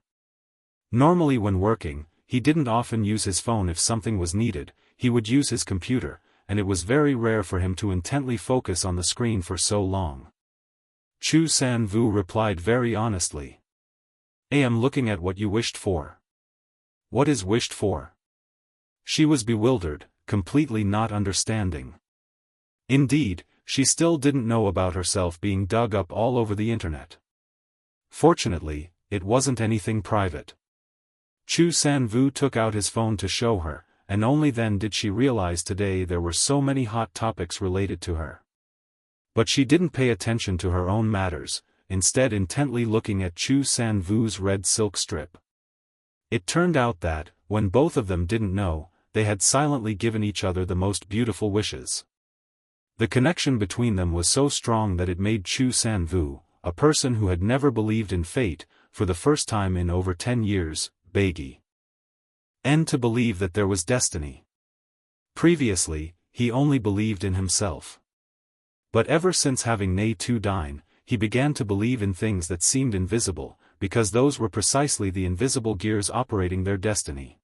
Normally when working, he didn't often use his phone. If something was needed, he would use his computer, and it was very rare for him to intently focus on the screen for so long. Zhou Can Wu replied very honestly. "I am looking at what you wished for." "What is wished for?" She was bewildered, completely not understanding. Indeed, she still didn't know about herself being dug up all over the internet. Fortunately, it wasn't anything private. Zhou Can Wu took out his phone to show her, and only then did she realize today there were so many hot topics related to her. But she didn't pay attention to her own matters, instead intently looking at Zhou Can Wu's red silk strip. It turned out that, when both of them didn't know, they had silently given each other the most beautiful wishes. The connection between them was so strong that it made Zhou Can Wu, a person who had never believed in fate, for the first time in over 10 years, begin to believe that there was destiny. Previously, he only believed in himself. But ever since having Nghi Tu Duan, he began to believe in things that seemed invisible, because those were precisely the invisible gears operating their destiny.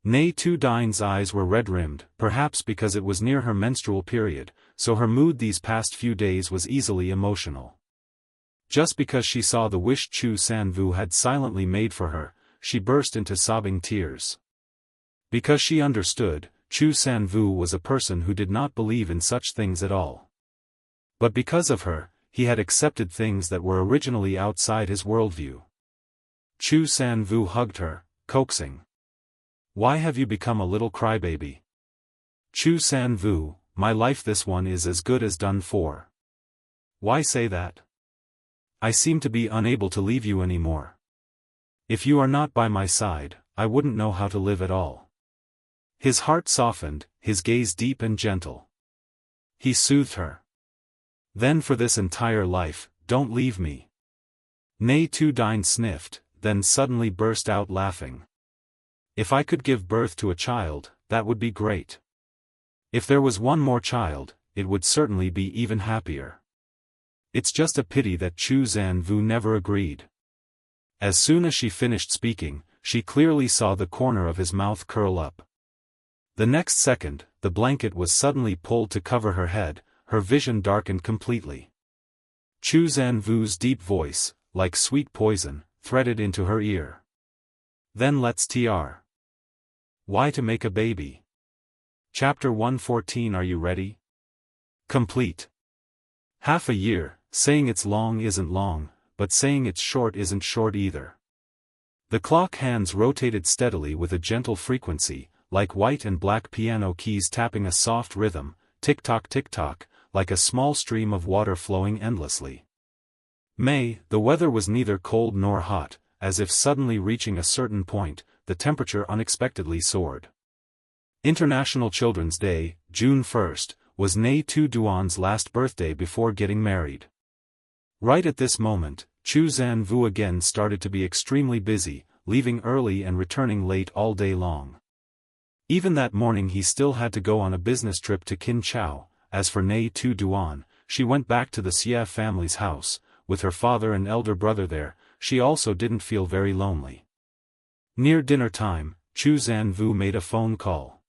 Nghi Tu Duan's eyes were red-rimmed, perhaps because it was near her menstrual period, so her mood these past few days was easily emotional. Just because she saw the wish Zhou Can Wu had silently made for her, she burst into sobbing tears. Because she understood, Zhou Can Wu was a person who did not believe in such things at all. But because of her, he had accepted things that were originally outside his worldview. Zhou Can Wu hugged her, coaxing. "Why have you become a little crybaby?" "Zhou Can Wu, my life, this one is as good as done for." "Why say that?" "I seem to be unable to leave you anymore. If you are not by my side, I wouldn't know how to live at all." His heart softened, his gaze deep and gentle. He soothed her. "Then for this entire life, don't leave me." Nghi Tu Duan sniffed, then suddenly burst out laughing. "If I could give birth to a child, that would be great. If there was one more child, it would certainly be even happier. It's just a pity that Zhou Can Wu never agreed." As soon as she finished speaking, she clearly saw the corner of his mouth curl up. The next second, the blanket was suddenly pulled to cover her head, her vision darkened completely. Zhou Can Wu's deep voice, like sweet poison, threaded into her ear. "Then let's tr. Why to make a baby?" Chapter 114. Are you ready? Complete. Half a year, saying it's long isn't long, but saying it's short isn't short either. The clock hands rotated steadily with a gentle frequency, like white and black piano keys tapping a soft rhythm, tick-tock tick-tock, like a small stream of water flowing endlessly. May, the weather was neither cold nor hot, as if suddenly reaching a certain point, the temperature unexpectedly soared. International Children's Day, June 1st, was Nghi Tu Duan's last birthday before getting married. Right at this moment, Zhou Can Wu again started to be extremely busy, leaving early and returning late all day long. Even that morning he still had to go on a business trip to Qinchao. As for Nghi Tu Duan, she went back to the Xie family's house. With her father and elder brother there, she also didn't feel very lonely. Near dinner time, Zhou Can Wu made a phone call.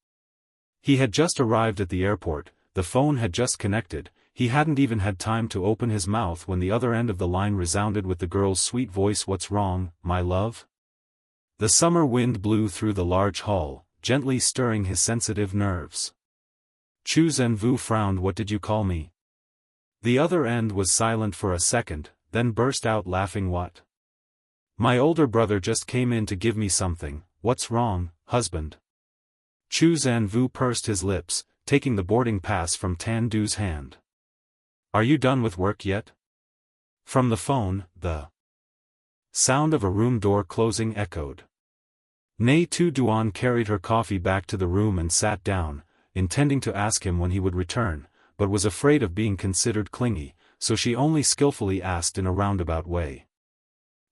He had just arrived at the airport, the phone had just connected, he hadn't even had time to open his mouth when the other end of the line resounded with the girl's sweet voice. "What's wrong, my love?" The summer wind blew through the large hall, gently stirring his sensitive nerves. Chu Zhenvu frowned. What did you call me? The other end was silent for a second, then burst out laughing. What? My older brother just came in to give me something. What's wrong, husband? Chu Zhenvu pursed his lips, taking the boarding pass from Tan Du's hand. Are you done with work yet? From the phone, the sound of a room door closing echoed. Nghi Tu Duan carried her coffee back to the room and sat down, intending to ask him when he would return, but was afraid of being considered clingy, so she only skillfully asked in a roundabout way.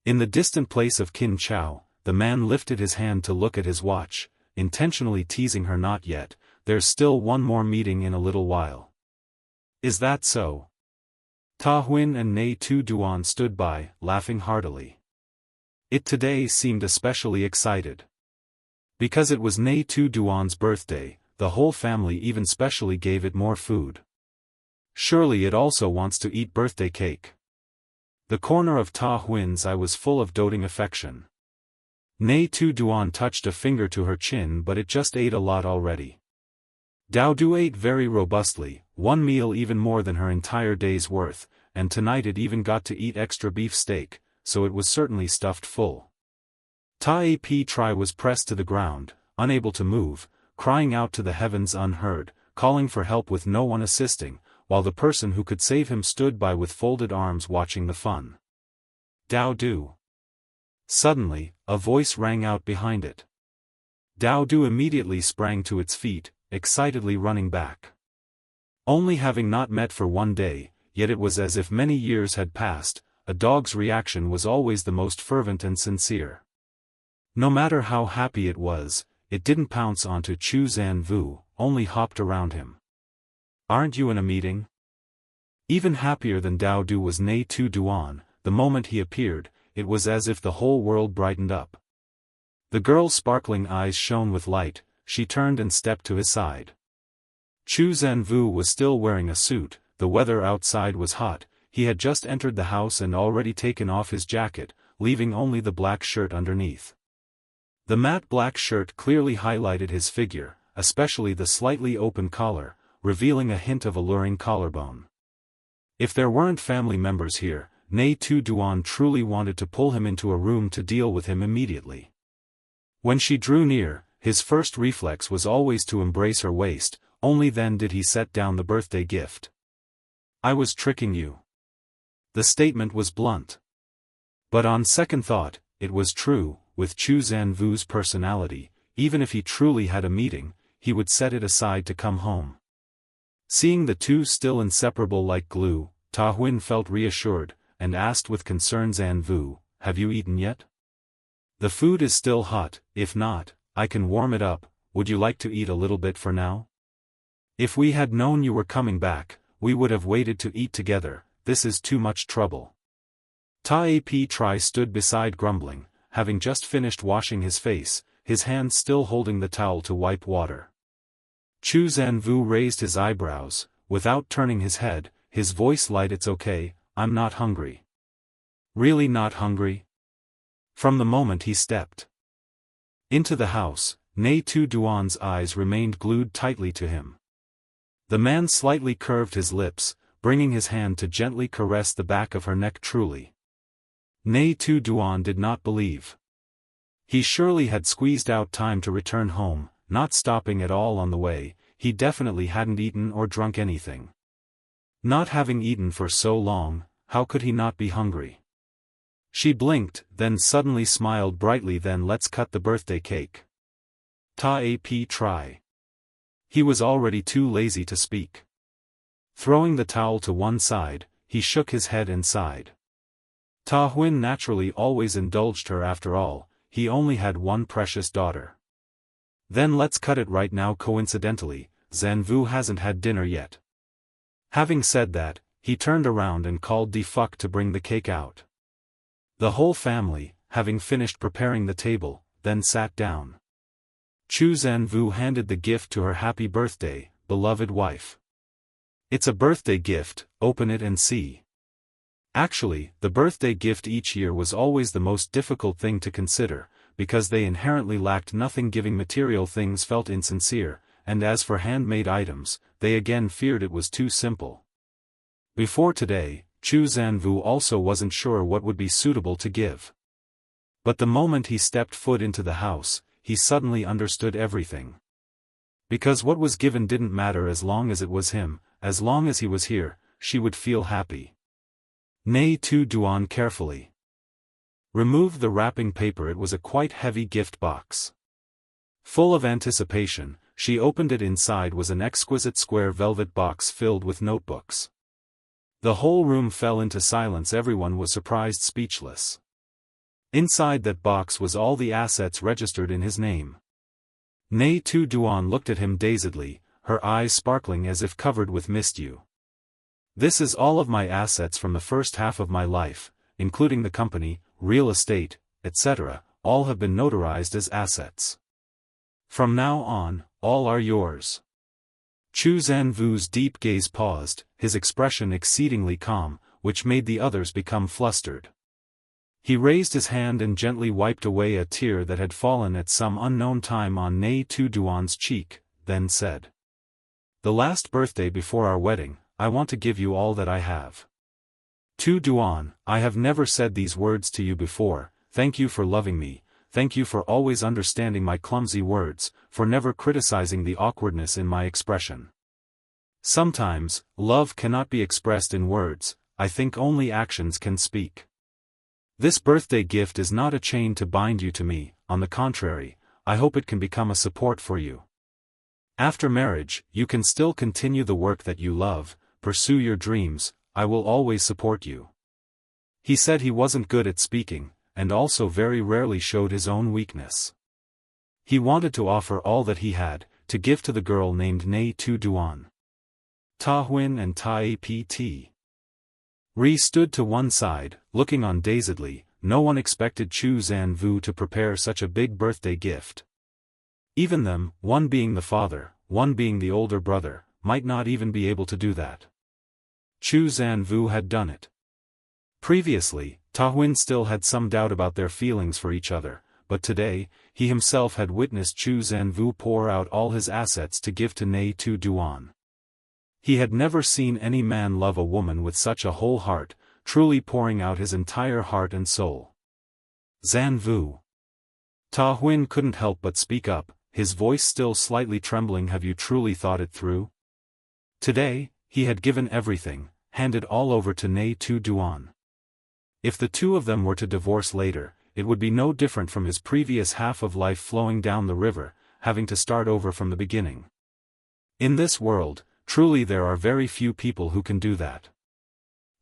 In the distant place of Qin Chao, the man lifted his hand to look at his watch, intentionally teasing her. Not yet, there's still one more meeting in a little while. Is that so? Ta Huin and Nghi Tu Duan stood by, laughing heartily. It today seemed especially excited. Because it was Nghi Tu Duan's birthday, the whole family even specially gave it more food. Surely it also wants to eat birthday cake. The corner of Ta Huin's eye was full of doting affection. Nghi Tu Duan touched a finger to her chin, but it just ate a lot already. Dao Du ate very robustly, one meal even more than her entire day's worth, and tonight it even got to eat extra beef steak, so it was certainly stuffed full. Ta Ap was pressed to the ground, unable to move, crying out to the heavens unheard, calling for help with no one assisting, while the person who could save him stood by with folded arms watching the fun. Dao Du. Suddenly, a voice rang out behind it. Dao Du immediately sprang to its feet, excitedly running back. Only having not met for one day, yet it was as if many years had passed, a dog's reaction was always the most fervent and sincere. No matter how happy it was, it didn't pounce onto Chu Zhenvu, only hopped around him. Aren't you in a meeting? Even happier than Dao Du was Nghi Tu Duan. The moment he appeared, it was as if the whole world brightened up. The girl's sparkling eyes shone with light. She turned and stepped to his side. Chu Zhenvu was still wearing a suit. The weather outside was hot. He had just entered the house and already taken off his jacket, leaving only the black shirt underneath. The matte black shirt clearly highlighted his figure, especially the slightly open collar, revealing a hint of alluring collarbone. If there weren't family members here, Nghi Tu Duan truly wanted to pull him into a room to deal with him immediately. When she drew near, his first reflex was always to embrace her waist, only then did he set down the birthday gift. I was tricking you. The statement was blunt. But on second thought, it was true. With Chu Zhenvu's personality, even if he truly had a meeting, he would set it aside to come home. Seeing the two still inseparable like glue, Ta Huin felt reassured, and asked with concern, Zhenvu, have you eaten yet? The food is still hot. If not, I can warm it up. Would you like to eat a little bit for now? If we had known you were coming back, we would have waited to eat together. This is too much trouble. Ta Ap stood beside grumbling, having just finished washing his face, his hand still holding the towel to wipe water. Chu Zhenvu raised his eyebrows, without turning his head, his voice light. It's okay, I'm not hungry. Really not hungry? From the moment he stepped into the house, Nghi Tu Duan's eyes remained glued tightly to him. The man slightly curved his lips, bringing his hand to gently caress the back of her neck. Truly. Nghi Tu Duan did not believe. He surely had squeezed out time to return home, not stopping at all on the way. He definitely hadn't eaten or drunk anything. Not having eaten for so long, how could he not be hungry? She blinked, then suddenly smiled brightly. Then let's cut the birthday cake. Ta Ap. He was already too lazy to speak. Throwing the towel to one side, he shook his head and sighed. Ta Huin naturally always indulged her. After all, he only had one precious daughter. Then let's cut it right now. Coincidentally, Zhenvu hasn't had dinner yet. Having said that, he turned around and called De Fuck to bring the cake out. The whole family, having finished preparing the table, then sat down. Chu Zhenvu handed the gift to her. Happy birthday, beloved wife. It's a birthday gift, open it and see. Actually, the birthday gift each year was always the most difficult thing to consider, because they inherently lacked nothing. Giving material things felt insincere, and as for handmade items, they again feared it was too simple. Before today, Chu Zanvu also wasn't sure what would be suitable to give. But the moment he stepped foot into the house, he suddenly understood everything. Because what was given didn't matter as long as it was him, as long as he was here, she would feel happy. Nghi Tu Duan carefully removed the wrapping paper. It was a quite heavy gift box. Full of anticipation, she opened it. Inside was an exquisite square velvet box filled with notebooks. The whole room fell into silence. Everyone was surprised, speechless. Inside that box was all the assets registered in his name. Nghi Tu Duan looked at him dazedly, her eyes sparkling as if covered with misty. This is all of my assets from the first half of my life, including the company, real estate, etc., all have been notarized as assets. From now on, all are yours. Chu Zanvu's deep gaze paused, his expression exceedingly calm, which made the others become flustered. He raised his hand and gently wiped away a tear that had fallen at some unknown time on Nghi Tu Duan's cheek, then said, "The last birthday before our wedding, I want to give you all that I have. Tu Duan, I have never said these words to you before. Thank you for loving me, thank you for always understanding my clumsy words, for never criticizing the awkwardness in my expression. Sometimes, love cannot be expressed in words, I think only actions can speak. This birthday gift is not a chain to bind you to me, on the contrary, I hope it can become a support for you. After marriage, you can still continue the work that you love, pursue your dreams, I will always support you." He said he wasn't good at speaking, and also very rarely showed his own weakness. He wanted to offer all that he had, to give to the girl named Nghi Tu Duan. Ta Huin and Tai Pt. Ri stood to one side, looking on dazedly. No one expected Chu Zanvu to prepare such a big birthday gift. Even them, one being the father, one being the older brother, might not even be able to do that. Chu Zanvu had done it. Previously, Ta Huin still had some doubt about their feelings for each other, but today, he himself had witnessed Chu Zanvu pour out all his assets to give to Nghi Tu Duan. He had never seen any man love a woman with such a whole heart, truly pouring out his entire heart and soul. "Zanvu." Ta Huin couldn't help but speak up, his voice still slightly trembling. "Have you truly thought it through?" Today, he had given everything, handed all over to Nghi Tu Duan. If the two of them were to divorce later, it would be no different from his previous half of life flowing down the river, having to start over from the beginning. In this world, truly there are very few people who can do that.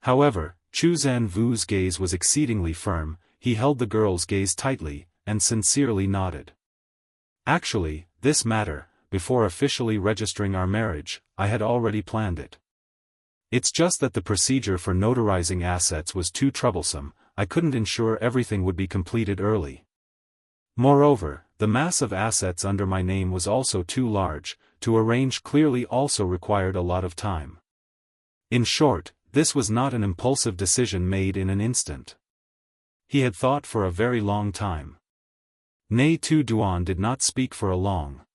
However, Chu Zanvu's gaze was exceedingly firm, he held the girl's gaze tightly, and sincerely nodded. "Actually, this matter, before officially registering our marriage, I had already planned it. It's just that the procedure for notarizing assets was too troublesome, I couldn't ensure everything would be completed early. Moreover, the mass of assets under my name was also too large, to arrange clearly also required a lot of time. In short, this was not an impulsive decision made in an instant. He had thought for a very long time." Nghi Tu Duan did not speak for a long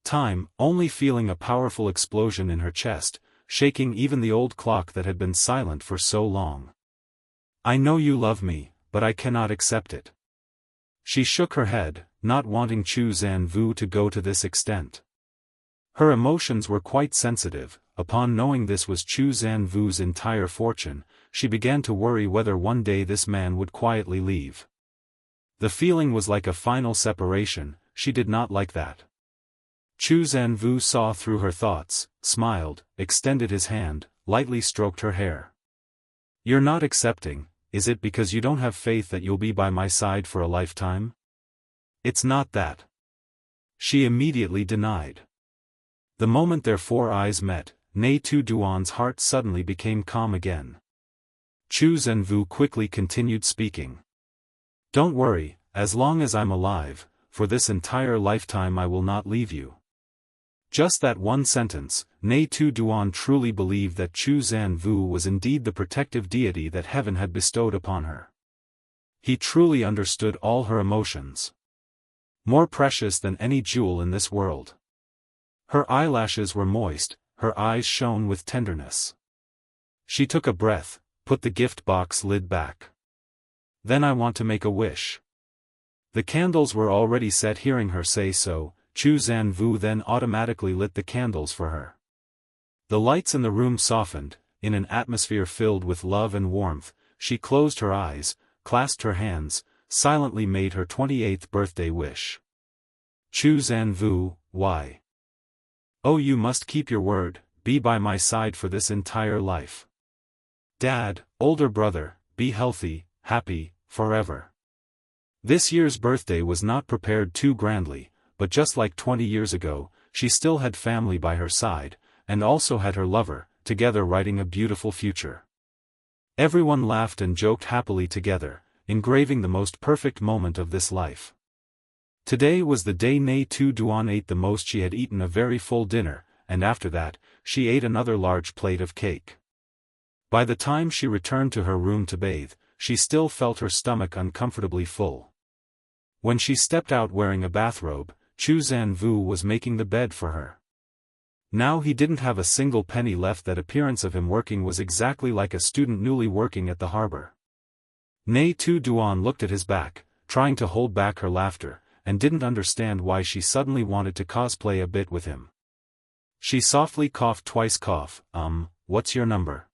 time, only feeling a powerful explosion in her chest, shaking even the old clock that had been silent for so long. "I know you love me, but I cannot accept it." She shook her head, not wanting Chu Zanvu to go to this extent. Her emotions were quite sensitive. Upon knowing this was Chu Zanvu's entire fortune, she began to worry whether one day this man would quietly leave. The feeling was like a final separation, she did not like that. Chu Zanvu saw through her thoughts, smiled, extended his hand, lightly stroked her hair. "You're not accepting, is it because you don't have faith that you'll be by my side for a lifetime?" "It's not that." She immediately denied. The moment their four eyes met, Nghi Tu Duan's heart suddenly became calm again. Chu Zanvu quickly continued speaking. "Don't worry, as long as I'm alive, for this entire lifetime I will not leave you." Just that one sentence, Nghi Tu Duan truly believed that Chu Zanvu was indeed the protective deity that heaven had bestowed upon her. He truly understood all her emotions. More precious than any jewel in this world. Her eyelashes were moist, her eyes shone with tenderness. She took a breath, put the gift box lid back. Then I want to make a wish. The candles were already set. Hearing her say so, Zhou Can Wu then automatically lit the candles for her. The lights in the room softened, in an atmosphere filled with love and warmth. She closed her eyes, clasped her hands, silently made her 28th birthday wish. Zhou Can Wu, why? Oh, you must keep your word, be by my side for this entire life. Dad, older brother, be healthy, happy, forever. This year's birthday was not prepared too grandly, but just like 20 years ago, she still had family by her side, and also had her lover, together writing a beautiful future. Everyone laughed and joked happily together, engraving the most perfect moment of this life. Today was the day Nghi Tu Duan ate the most. She had eaten a very full dinner, and after that, she ate another large plate of cake. By the time she returned to her room to bathe, she still felt her stomach uncomfortably full. When she stepped out wearing a bathrobe, Zhou Can Wu was making the bed for her. Now he didn't have a single penny left. That appearance of him working was exactly like a student newly working at the harbor. Nghi Tu Duan looked at his back, trying to hold back her laughter, and didn't understand why she suddenly wanted to cosplay a bit with him. She softly coughed twice. What's your number?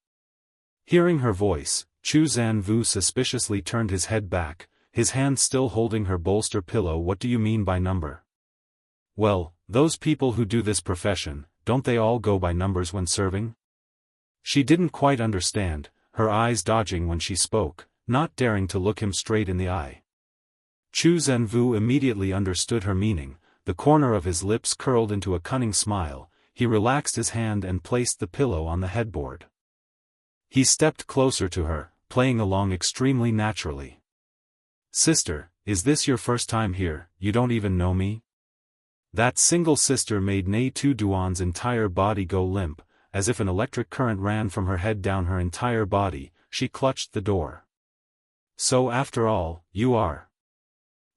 Hearing her voice, Zhou Can Wu suspiciously turned his head back, his hand still holding her bolster pillow. What do you mean by number? Well, those people who do this profession, don't they all go by numbers when serving? She didn't quite understand, her eyes dodging when she spoke, not daring to look him straight in the eye. Zhou Can Wu immediately understood her meaning. The corner of his lips curled into a cunning smile. He relaxed his hand and placed the pillow on the headboard. He stepped closer to her, playing along extremely naturally. Sister, is this your first time here? You don't even know me? That single sister made Nghi Tu Duan's entire body go limp, as if an electric current ran from her head down her entire body. She clutched the door. So after all, you are.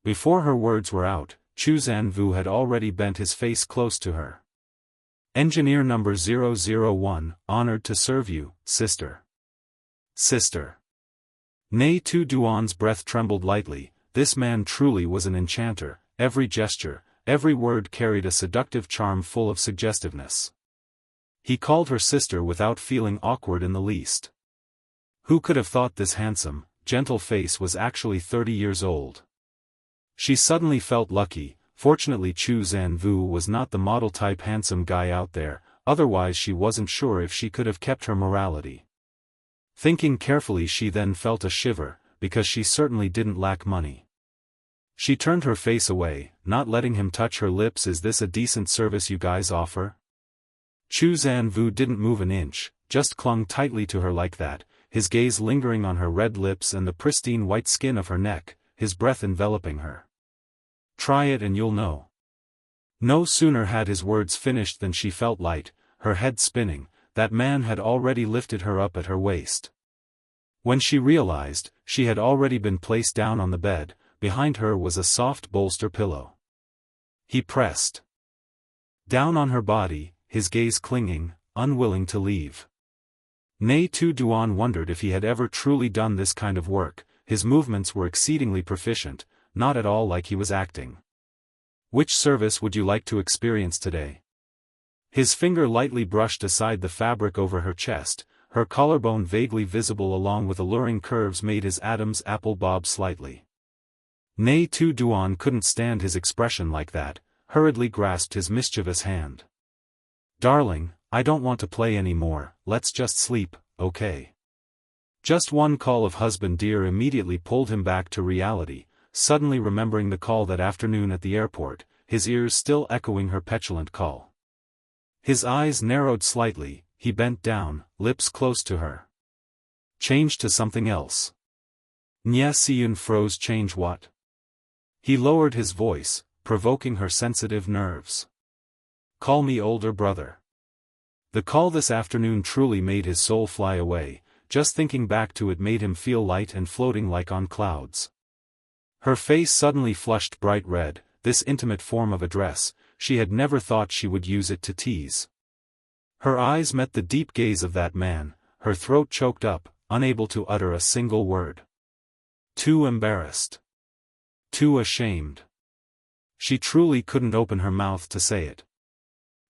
Before her words were out, Zhou Can Wu had already bent his face close to her. Engineer number 001, honored to serve you, sister. Sister. Nghi Tu Duan's breath trembled lightly. This man truly was an enchanter. Every gesture, every word carried a seductive charm full of suggestiveness. He called her sister without feeling awkward in the least. Who could have thought this handsome, gentle face was actually 30 years old? She suddenly felt lucky. Fortunately Zhou Can Wu was not the model-type handsome guy out there, otherwise she wasn't sure if she could have kept her morality. Thinking carefully, she then felt a shiver, because she certainly didn't lack money. She turned her face away, not letting him touch her lips. Is this a decent service you guys offer? Zhou Can Wu didn't move an inch, just clung tightly to her like that, his gaze lingering on her red lips and the pristine white skin of her neck, his breath enveloping her. Try it and you'll know. No sooner had his words finished than she felt light, her head spinning. That man had already lifted her up at her waist. When she realized, she had already been placed down on the bed. Behind her was a soft bolster pillow. He pressed down on her body, his gaze clinging, unwilling to leave. Nghi Tu Duan wondered if he had ever truly done this kind of work. His movements were exceedingly proficient, not at all like he was acting. Which service would you like to experience today? His finger lightly brushed aside the fabric over her chest. Her collarbone vaguely visible along with alluring curves made his Adam's apple bob slightly. Nghi Tu Duan couldn't stand his expression like that, hurriedly grasped his mischievous hand. Darling, I don't want to play anymore, let's just sleep, okay? Just one call of husband dear immediately pulled him back to reality, suddenly remembering the call that afternoon at the airport, his ears still echoing her petulant call. His eyes narrowed slightly, he bent down, lips close to her. Change to something else. Nya Siyun froze. Change what? He lowered his voice, provoking her sensitive nerves. Call me older brother. The call this afternoon truly made his soul fly away, just thinking back to it made him feel light and floating like on clouds. Her face suddenly flushed bright red. This intimate form of address, she had never thought she would use it to tease. Her eyes met the deep gaze of that man, her throat choked up, unable to utter a single word. Too embarrassed. Too ashamed. She truly couldn't open her mouth to say it.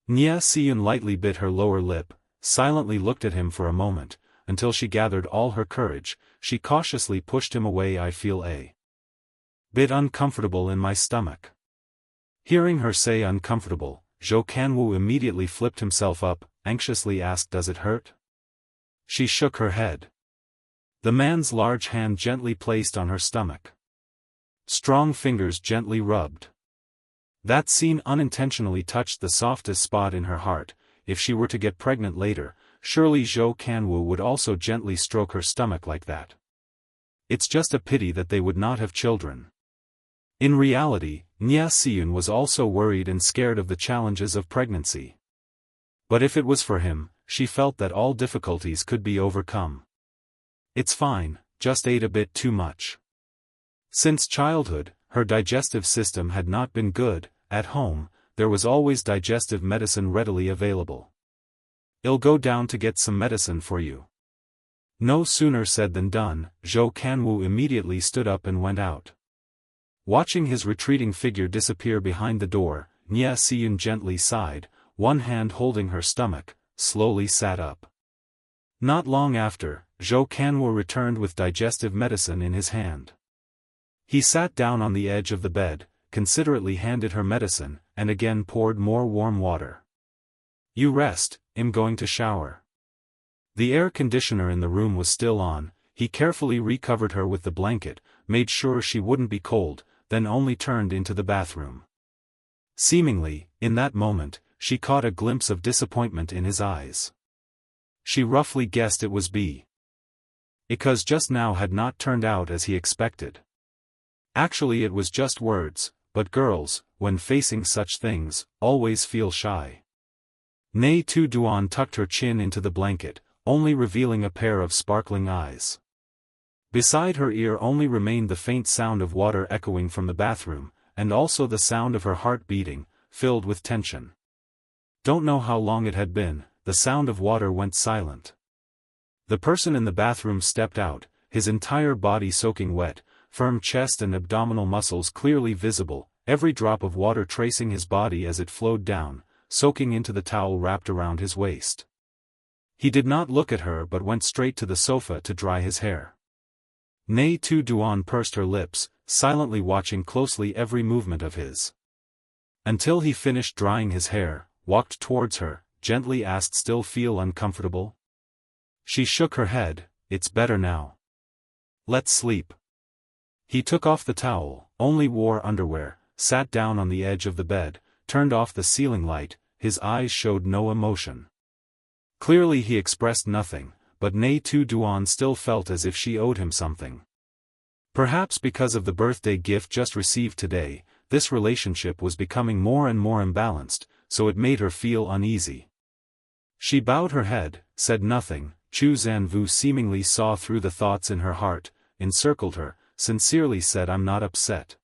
Nghi Tu Duan lightly bit her lower lip, silently looked at him for a moment, until she gathered all her courage. She cautiously pushed him away. I feel a bit uncomfortable in my stomach. Hearing her say uncomfortable, Zhou Can Wu immediately flipped himself up, anxiously asked, does it hurt? She shook her head. The man's large hand gently placed on her stomach. Strong fingers gently rubbed. That scene unintentionally touched the softest spot in her heart. If she were to get pregnant later, surely Zhou Can Wu would also gently stroke her stomach like that. It's just a pity that they would not have children. In reality, Nghi Tu Duan was also worried and scared of the challenges of pregnancy. But if it was for him, she felt that all difficulties could be overcome. It's fine, just ate a bit too much. Since childhood, her digestive system had not been good. At home, there was always digestive medicine readily available. I'll go down to get some medicine for you. No sooner said than done. Zhou Can Wu immediately stood up and went out. Watching his retreating figure disappear behind the door, Nghi Tu Duan gently sighed, one hand holding her stomach, slowly sat up. Not long after, Zhou Can Wu returned with digestive medicine in his hand. He sat down on the edge of the bed, considerately handed her medicine, and again poured more warm water. You rest, I'm going to shower. The air conditioner in the room was still on. He carefully recovered her with the blanket, made sure she wouldn't be cold, then only turned into the bathroom. Seemingly, in that moment, she caught a glimpse of disappointment in his eyes. She roughly guessed it was because just now had not turned out as he expected. Actually, it was just words, but girls, when facing such things, always feel shy. Nghi Tu Duan tucked her chin into the blanket, only revealing a pair of sparkling eyes. Beside her ear only remained the faint sound of water echoing from the bathroom, and also the sound of her heart beating, filled with tension. Don't know how long it had been, the sound of water went silent. The person in the bathroom stepped out, his entire body soaking wet, firm chest and abdominal muscles clearly visible, every drop of water tracing his body as it flowed down, soaking into the towel wrapped around his waist. He did not look at her but went straight to the sofa to dry his hair. Nghi Tu Duan pursed her lips, silently watching closely every movement of his. Until he finished drying his hair, walked towards her, gently asked, still feel uncomfortable? She shook her head, it's better now. Let's sleep. He took off the towel, only wore underwear, sat down on the edge of the bed, turned off the ceiling light, his eyes showed no emotion. Clearly he expressed nothing, but Nghi Tu Duan still felt as if she owed him something. Perhaps because of the birthday gift just received today, this relationship was becoming more and more imbalanced, so it made her feel uneasy. She bowed her head, said nothing. Zhou Can Wu seemingly saw through the thoughts in her heart, encircled her, sincerely said, I'm not upset.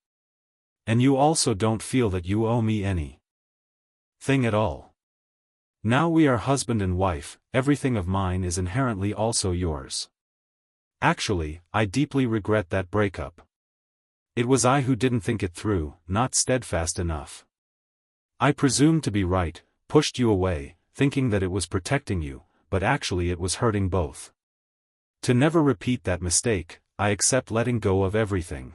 And you also don't feel that you owe me anything at all. Now we are husband and wife, everything of mine is inherently also yours. Actually, I deeply regret that breakup. It was I who didn't think it through, not steadfast enough. I presumed to be right, pushed you away, thinking that it was protecting you, but actually it was hurting both. To never repeat that mistake, I accept letting go of everything.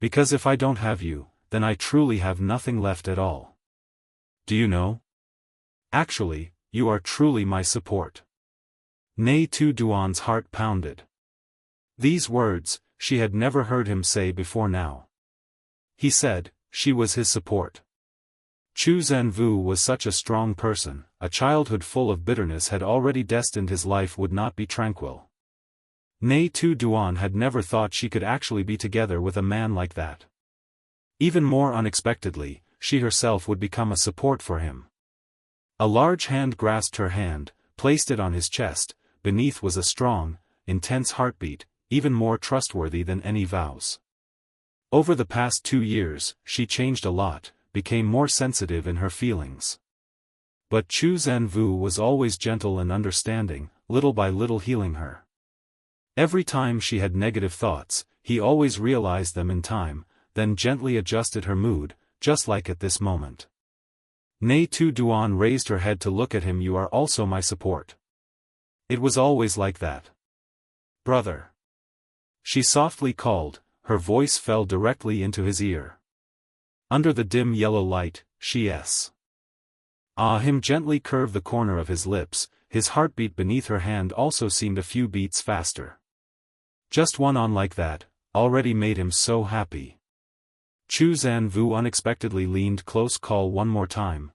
Because if I don't have you, then I truly have nothing left at all. Do you know? Actually, you are truly my support. Nghi Tu Duan's heart pounded. These words, she had never heard him say before now. He said, she was his support. Zhou Can Wu was such a strong person, a childhood full of bitterness had already destined his life would not be tranquil. Nghi Tu Duan had never thought she could actually be together with a man like that. Even more unexpectedly, she herself would become a support for him. A large hand grasped her hand, placed it on his chest, beneath was a strong, intense heartbeat, even more trustworthy than any vows. Over the past 2 years, she changed a lot, became more sensitive in her feelings. But Chu Zhenwu was always gentle and understanding, little by little healing her. Every time she had negative thoughts, he always realized them in time, then gently adjusted her mood, just like at this moment. Nghi Tu Duan raised her head to look at him. You are also my support. It was always like that. Brother. She softly called, her voice fell directly into his ear. Under the dim yellow light, she him gently curve the corner of his lips, his heartbeat beneath her hand also seemed a few beats faster. Just one on like that, already made him so happy. Chu Zhenwu unexpectedly leaned close. Call one more time.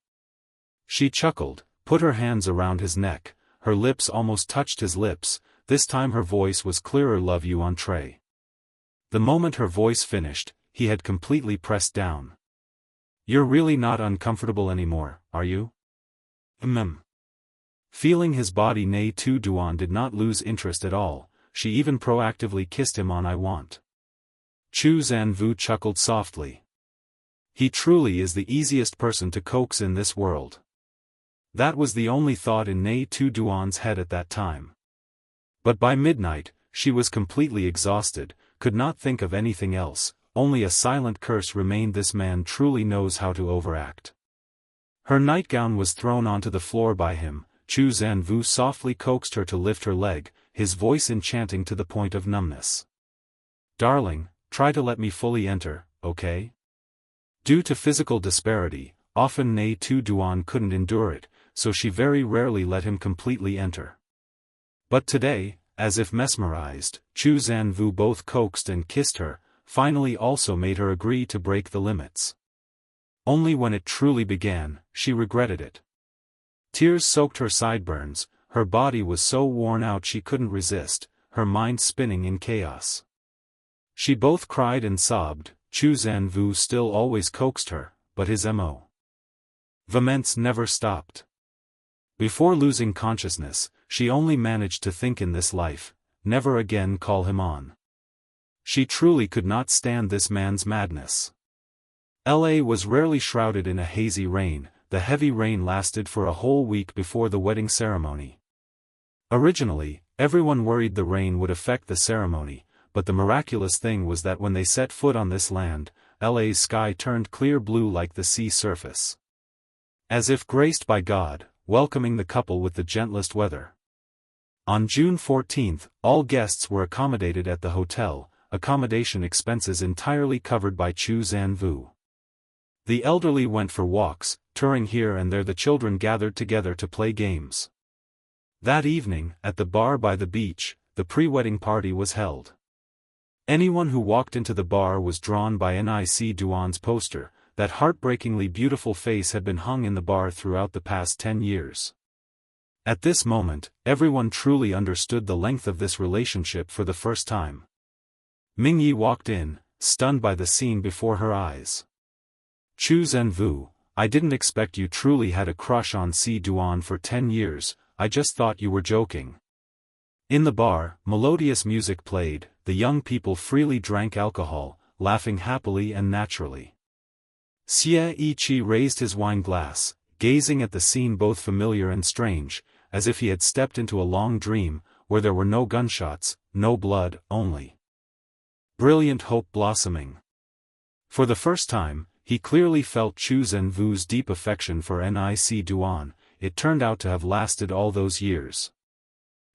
She chuckled, put her hands around his neck, her lips almost touched his lips, this time her voice was clearer. Love you entree. The moment her voice finished, he had completely pressed down. You're really not uncomfortable anymore, are you? Feeling his body, Nghi Tu Duan did not lose interest at all, she even proactively kissed him on I want. Chu Zhenwu chuckled softly. He truly is the easiest person to coax in this world. That was the only thought in Nghi Tu Duan's head at that time. But by midnight, she was completely exhausted, could not think of anything else, only a silent curse remained. This man truly knows how to overact. Her nightgown was thrown onto the floor by him. Chu Zhenwu softly coaxed her to lift her leg, his voice enchanting to the point of numbness. Darling, try to let me fully enter, okay? Due to physical disparity, often Nghi Tu Duan couldn't endure it, so she very rarely let him completely enter. But today, as if mesmerized, Chu Zhenwu both coaxed and kissed her, finally also made her agree to break the limits. Only when it truly began, she regretted it. Tears soaked her sideburns, her body was so worn out she couldn't resist, her mind spinning in chaos. She both cried and sobbed. Chu Zhenwu still always coaxed her, but his vehemence never stopped. Before losing consciousness, she only managed to think in this life, never again call him on. She truly could not stand this man's madness. LA was rarely shrouded in a hazy rain. The heavy rain lasted for a whole week before the wedding ceremony. Originally, everyone worried the rain would affect the ceremony, but the miraculous thing was that when they set foot on this land, LA's sky turned clear blue like the sea surface. As if graced by God, welcoming the couple with the gentlest weather. On June 14th, all guests were accommodated at the hotel, accommodation expenses entirely covered by Chu Zhenwu. The elderly went for walks, touring here and there. The children gathered together to play games. That evening, at the bar by the beach, the pre-wedding party was held. Anyone who walked into the bar was drawn by Nghi Duan's poster. That heartbreakingly beautiful face had been hung in the bar throughout the past 10 years. At this moment, everyone truly understood the length of this relationship for the first time. Mingyi walked in, stunned by the scene before her eyes. Chu Zhenwu, I didn't expect you truly had a crush on Si Duan for 10 years, I just thought you were joking. In the bar, melodious music played, the young people freely drank alcohol, laughing happily and naturally. Xie Yiqi raised his wine glass, gazing at the scene both familiar and strange, as if he had stepped into a long dream, where there were no gunshots, no blood, only brilliant hope blossoming. For the first time, he clearly felt Chu Zhenwu's deep affection for Nghi Duan. It turned out to have lasted all those years.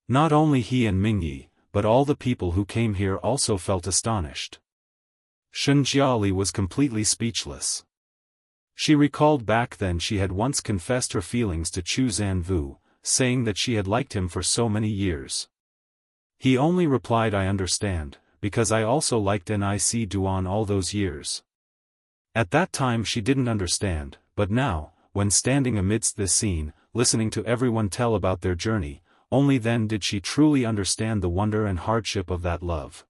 Not only he and Mingyi, but all the people who came here also felt astonished. Shen Jiali was completely speechless. She recalled back then she had once confessed her feelings to Chu Zhenwu, saying that she had liked him for so many years. He only replied, I understand, because I also liked Nghi Duan all those years. At that time she didn't understand, but now, when standing amidst this scene, listening to everyone tell about their journey, only then did she truly understand the wonder and hardship of that love.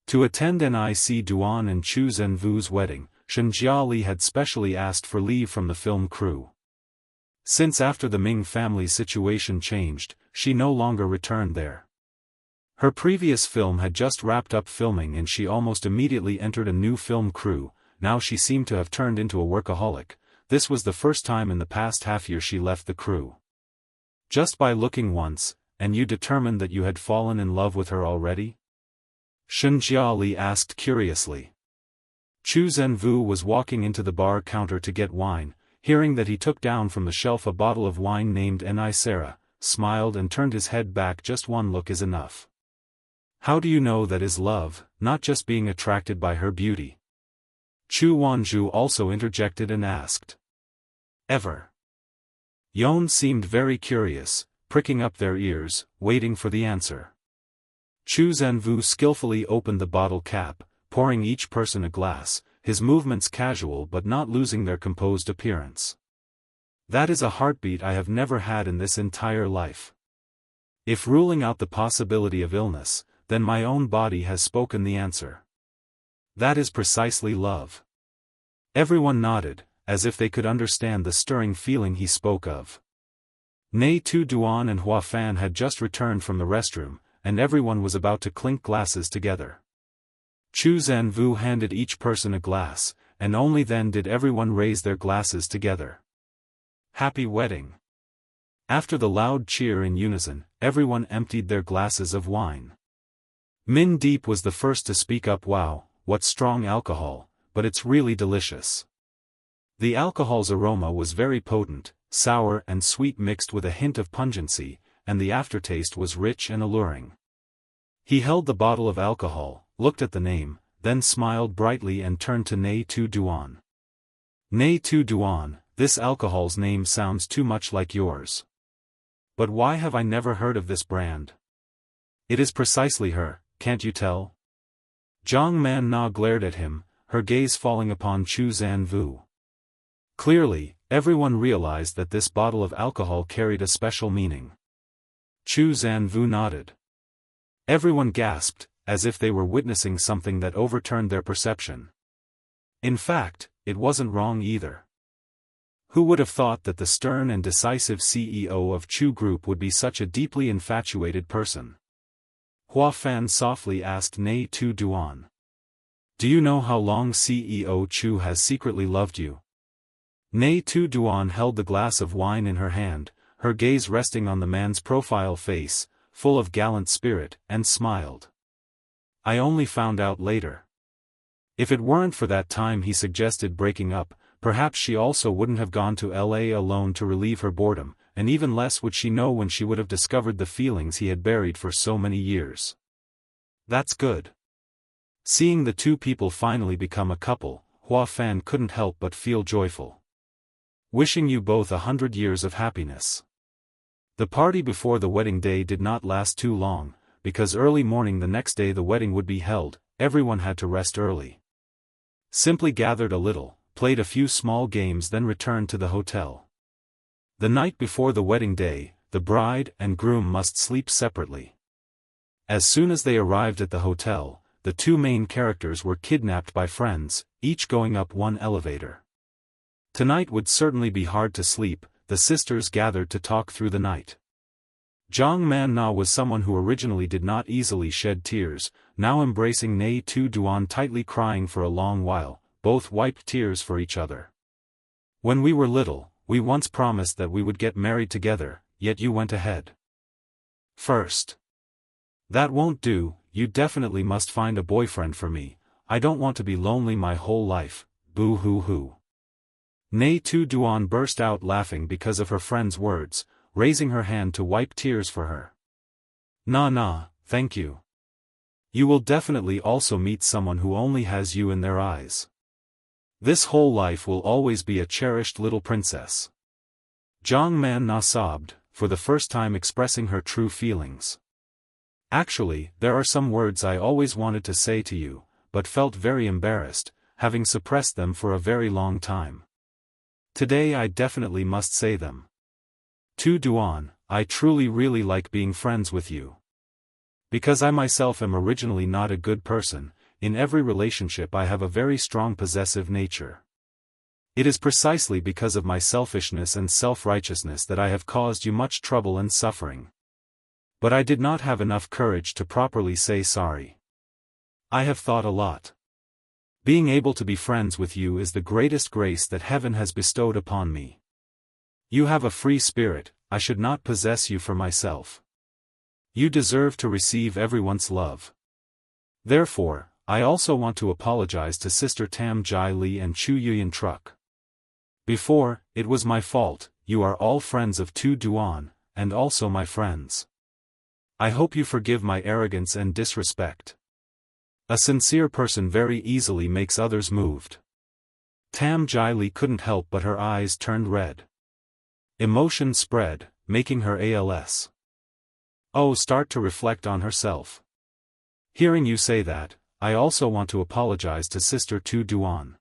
To attend Nghi Duan and Chu Zhenwu's wedding, Shen Jiali had specially asked for leave from the film crew. Since after the Ming family situation changed, she no longer returned there. Her previous film had just wrapped up filming and she almost immediately entered a new film crew. Now she seemed to have turned into a workaholic. This was the first time in the past half-year she left the crew. Just by looking once, and you determined that you had fallen in love with her already? Shen Jiali asked curiously. Chu Zhenwu was walking into the bar counter to get wine, hearing that he took down from the shelf a bottle of wine named Nisera, smiled and turned his head back. Just one look is enough. How do you know that is love, not just being attracted by her beauty? Chu Wanzhu also interjected and asked. Ever? Yon seemed very curious, pricking up their ears, waiting for the answer. Chu Zhenwu skillfully opened the bottle cap, pouring each person a glass, his movements casual but not losing their composed appearance. That is a heartbeat I have never had in this entire life. If ruling out the possibility of illness, then my own body has spoken the answer. That is precisely love. Everyone nodded, as if they could understand the stirring feeling he spoke of. Nghi Tu Duan and Hua Fan had just returned from the restroom, and everyone was about to clink glasses together. Chu Zhenwu handed each person a glass, and only then did everyone raise their glasses together. Happy wedding! After the loud cheer in unison, everyone emptied their glasses of wine. Min Deep was the first to speak up. Wow, what strong alcohol, but it's really delicious. The alcohol's aroma was very potent, sour and sweet mixed with a hint of pungency, and the aftertaste was rich and alluring. He held the bottle of alcohol, looked at the name, then smiled brightly and turned to Nghi Tu Duan. Nghi Tu Duan, this alcohol's name sounds too much like yours. But why have I never heard of this brand? It is precisely her, can't you tell? Zhang Man Na glared at him, her gaze falling upon Chu Zhenwu. Clearly, everyone realized that this bottle of alcohol carried a special meaning. Chu Zhenwu nodded. Everyone gasped, as if they were witnessing something that overturned their perception. In fact, it wasn't wrong either. Who would have thought that the stern and decisive CEO of Chu Group would be such a deeply infatuated person? Hua Fan softly asked Nghi Tu Duan. Do you know how long CEO Chu has secretly loved you? Nghi Tu Duan held the glass of wine in her hand, her gaze resting on the man's profile face, full of gallant spirit, and smiled. I only found out later. If it weren't for that time he suggested breaking up, perhaps she also wouldn't have gone to LA alone to relieve her boredom, and even less would she know when she would have discovered the feelings he had buried for so many years. That's good. Seeing the two people finally become a couple, Hua Fan couldn't help but feel joyful. Wishing you both 100 years of happiness. The party before the wedding day did not last too long, because early morning the next day the wedding would be held. Everyone had to rest early. Simply gathered a little, played a few small games, then returned to the hotel. The night before the wedding day, the bride and groom must sleep separately. As soon as they arrived at the hotel, the two main characters were kidnapped by friends, each going up one elevator. Tonight would certainly be hard to sleep, the sisters gathered to talk through the night. Zhang Man Na was someone who originally did not easily shed tears, now embracing Nghi Tu Duan tightly, crying for a long while. Both wiped tears for each other. When we were little, we once promised that we would get married together, yet you went ahead first. That won't do, you definitely must find a boyfriend for me. I don't want to be lonely my whole life, boo-hoo-hoo. Nghi Tu Duan burst out laughing because of her friend's words, raising her hand to wipe tears for her. Nah, thank you. You will definitely also meet someone who only has you in their eyes. This whole life will always be a cherished little princess. Zhang Man Na sobbed, for the first time expressing her true feelings. Actually, there are some words I always wanted to say to you, but felt very embarrassed, having suppressed them for a very long time. Today I definitely must say them. Tu Duan, I truly really like being friends with you. Because I myself am originally not a good person, in every relationship I have a very strong possessive nature. It is precisely because of my selfishness and self-righteousness that I have caused you much trouble and suffering. But I did not have enough courage to properly say sorry. I have thought a lot. Being able to be friends with you is the greatest grace that heaven has bestowed upon me. You have a free spirit, I should not possess you for myself. You deserve to receive everyone's love. Therefore, I also want to apologize to Sister Tam Jai Li and Chu Yuyan Truck. Before, it was my fault. You are all friends of Tu Duan, and also my friends. I hope you forgive my arrogance and disrespect. A sincere person very easily makes others moved. Tam Jai Li couldn't help but her eyes turned red. Emotion spread, making her start to reflect on herself. Hearing you say that, I also want to apologize to Sister Tu Duan.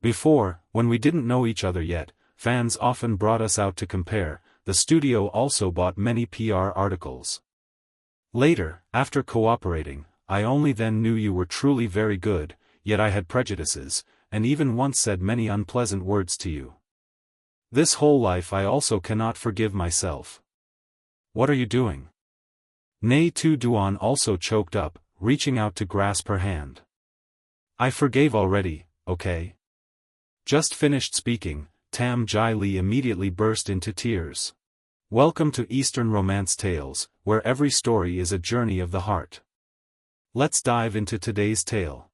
Before, when we didn't know each other yet, fans often brought us out to compare. The studio also bought many PR articles. Later, after cooperating, I only then knew you were truly very good, yet I had prejudices, and even once said many unpleasant words to you. This whole life I also cannot forgive myself. What are you doing? Nghi Tu Duan also choked up, reaching out to grasp her hand. I forgave already, okay? Just finished speaking, Tam Jai Li immediately burst into tears. Welcome to Eastern Romance Tales, where every story is a journey of the heart. Let's dive into today's tale.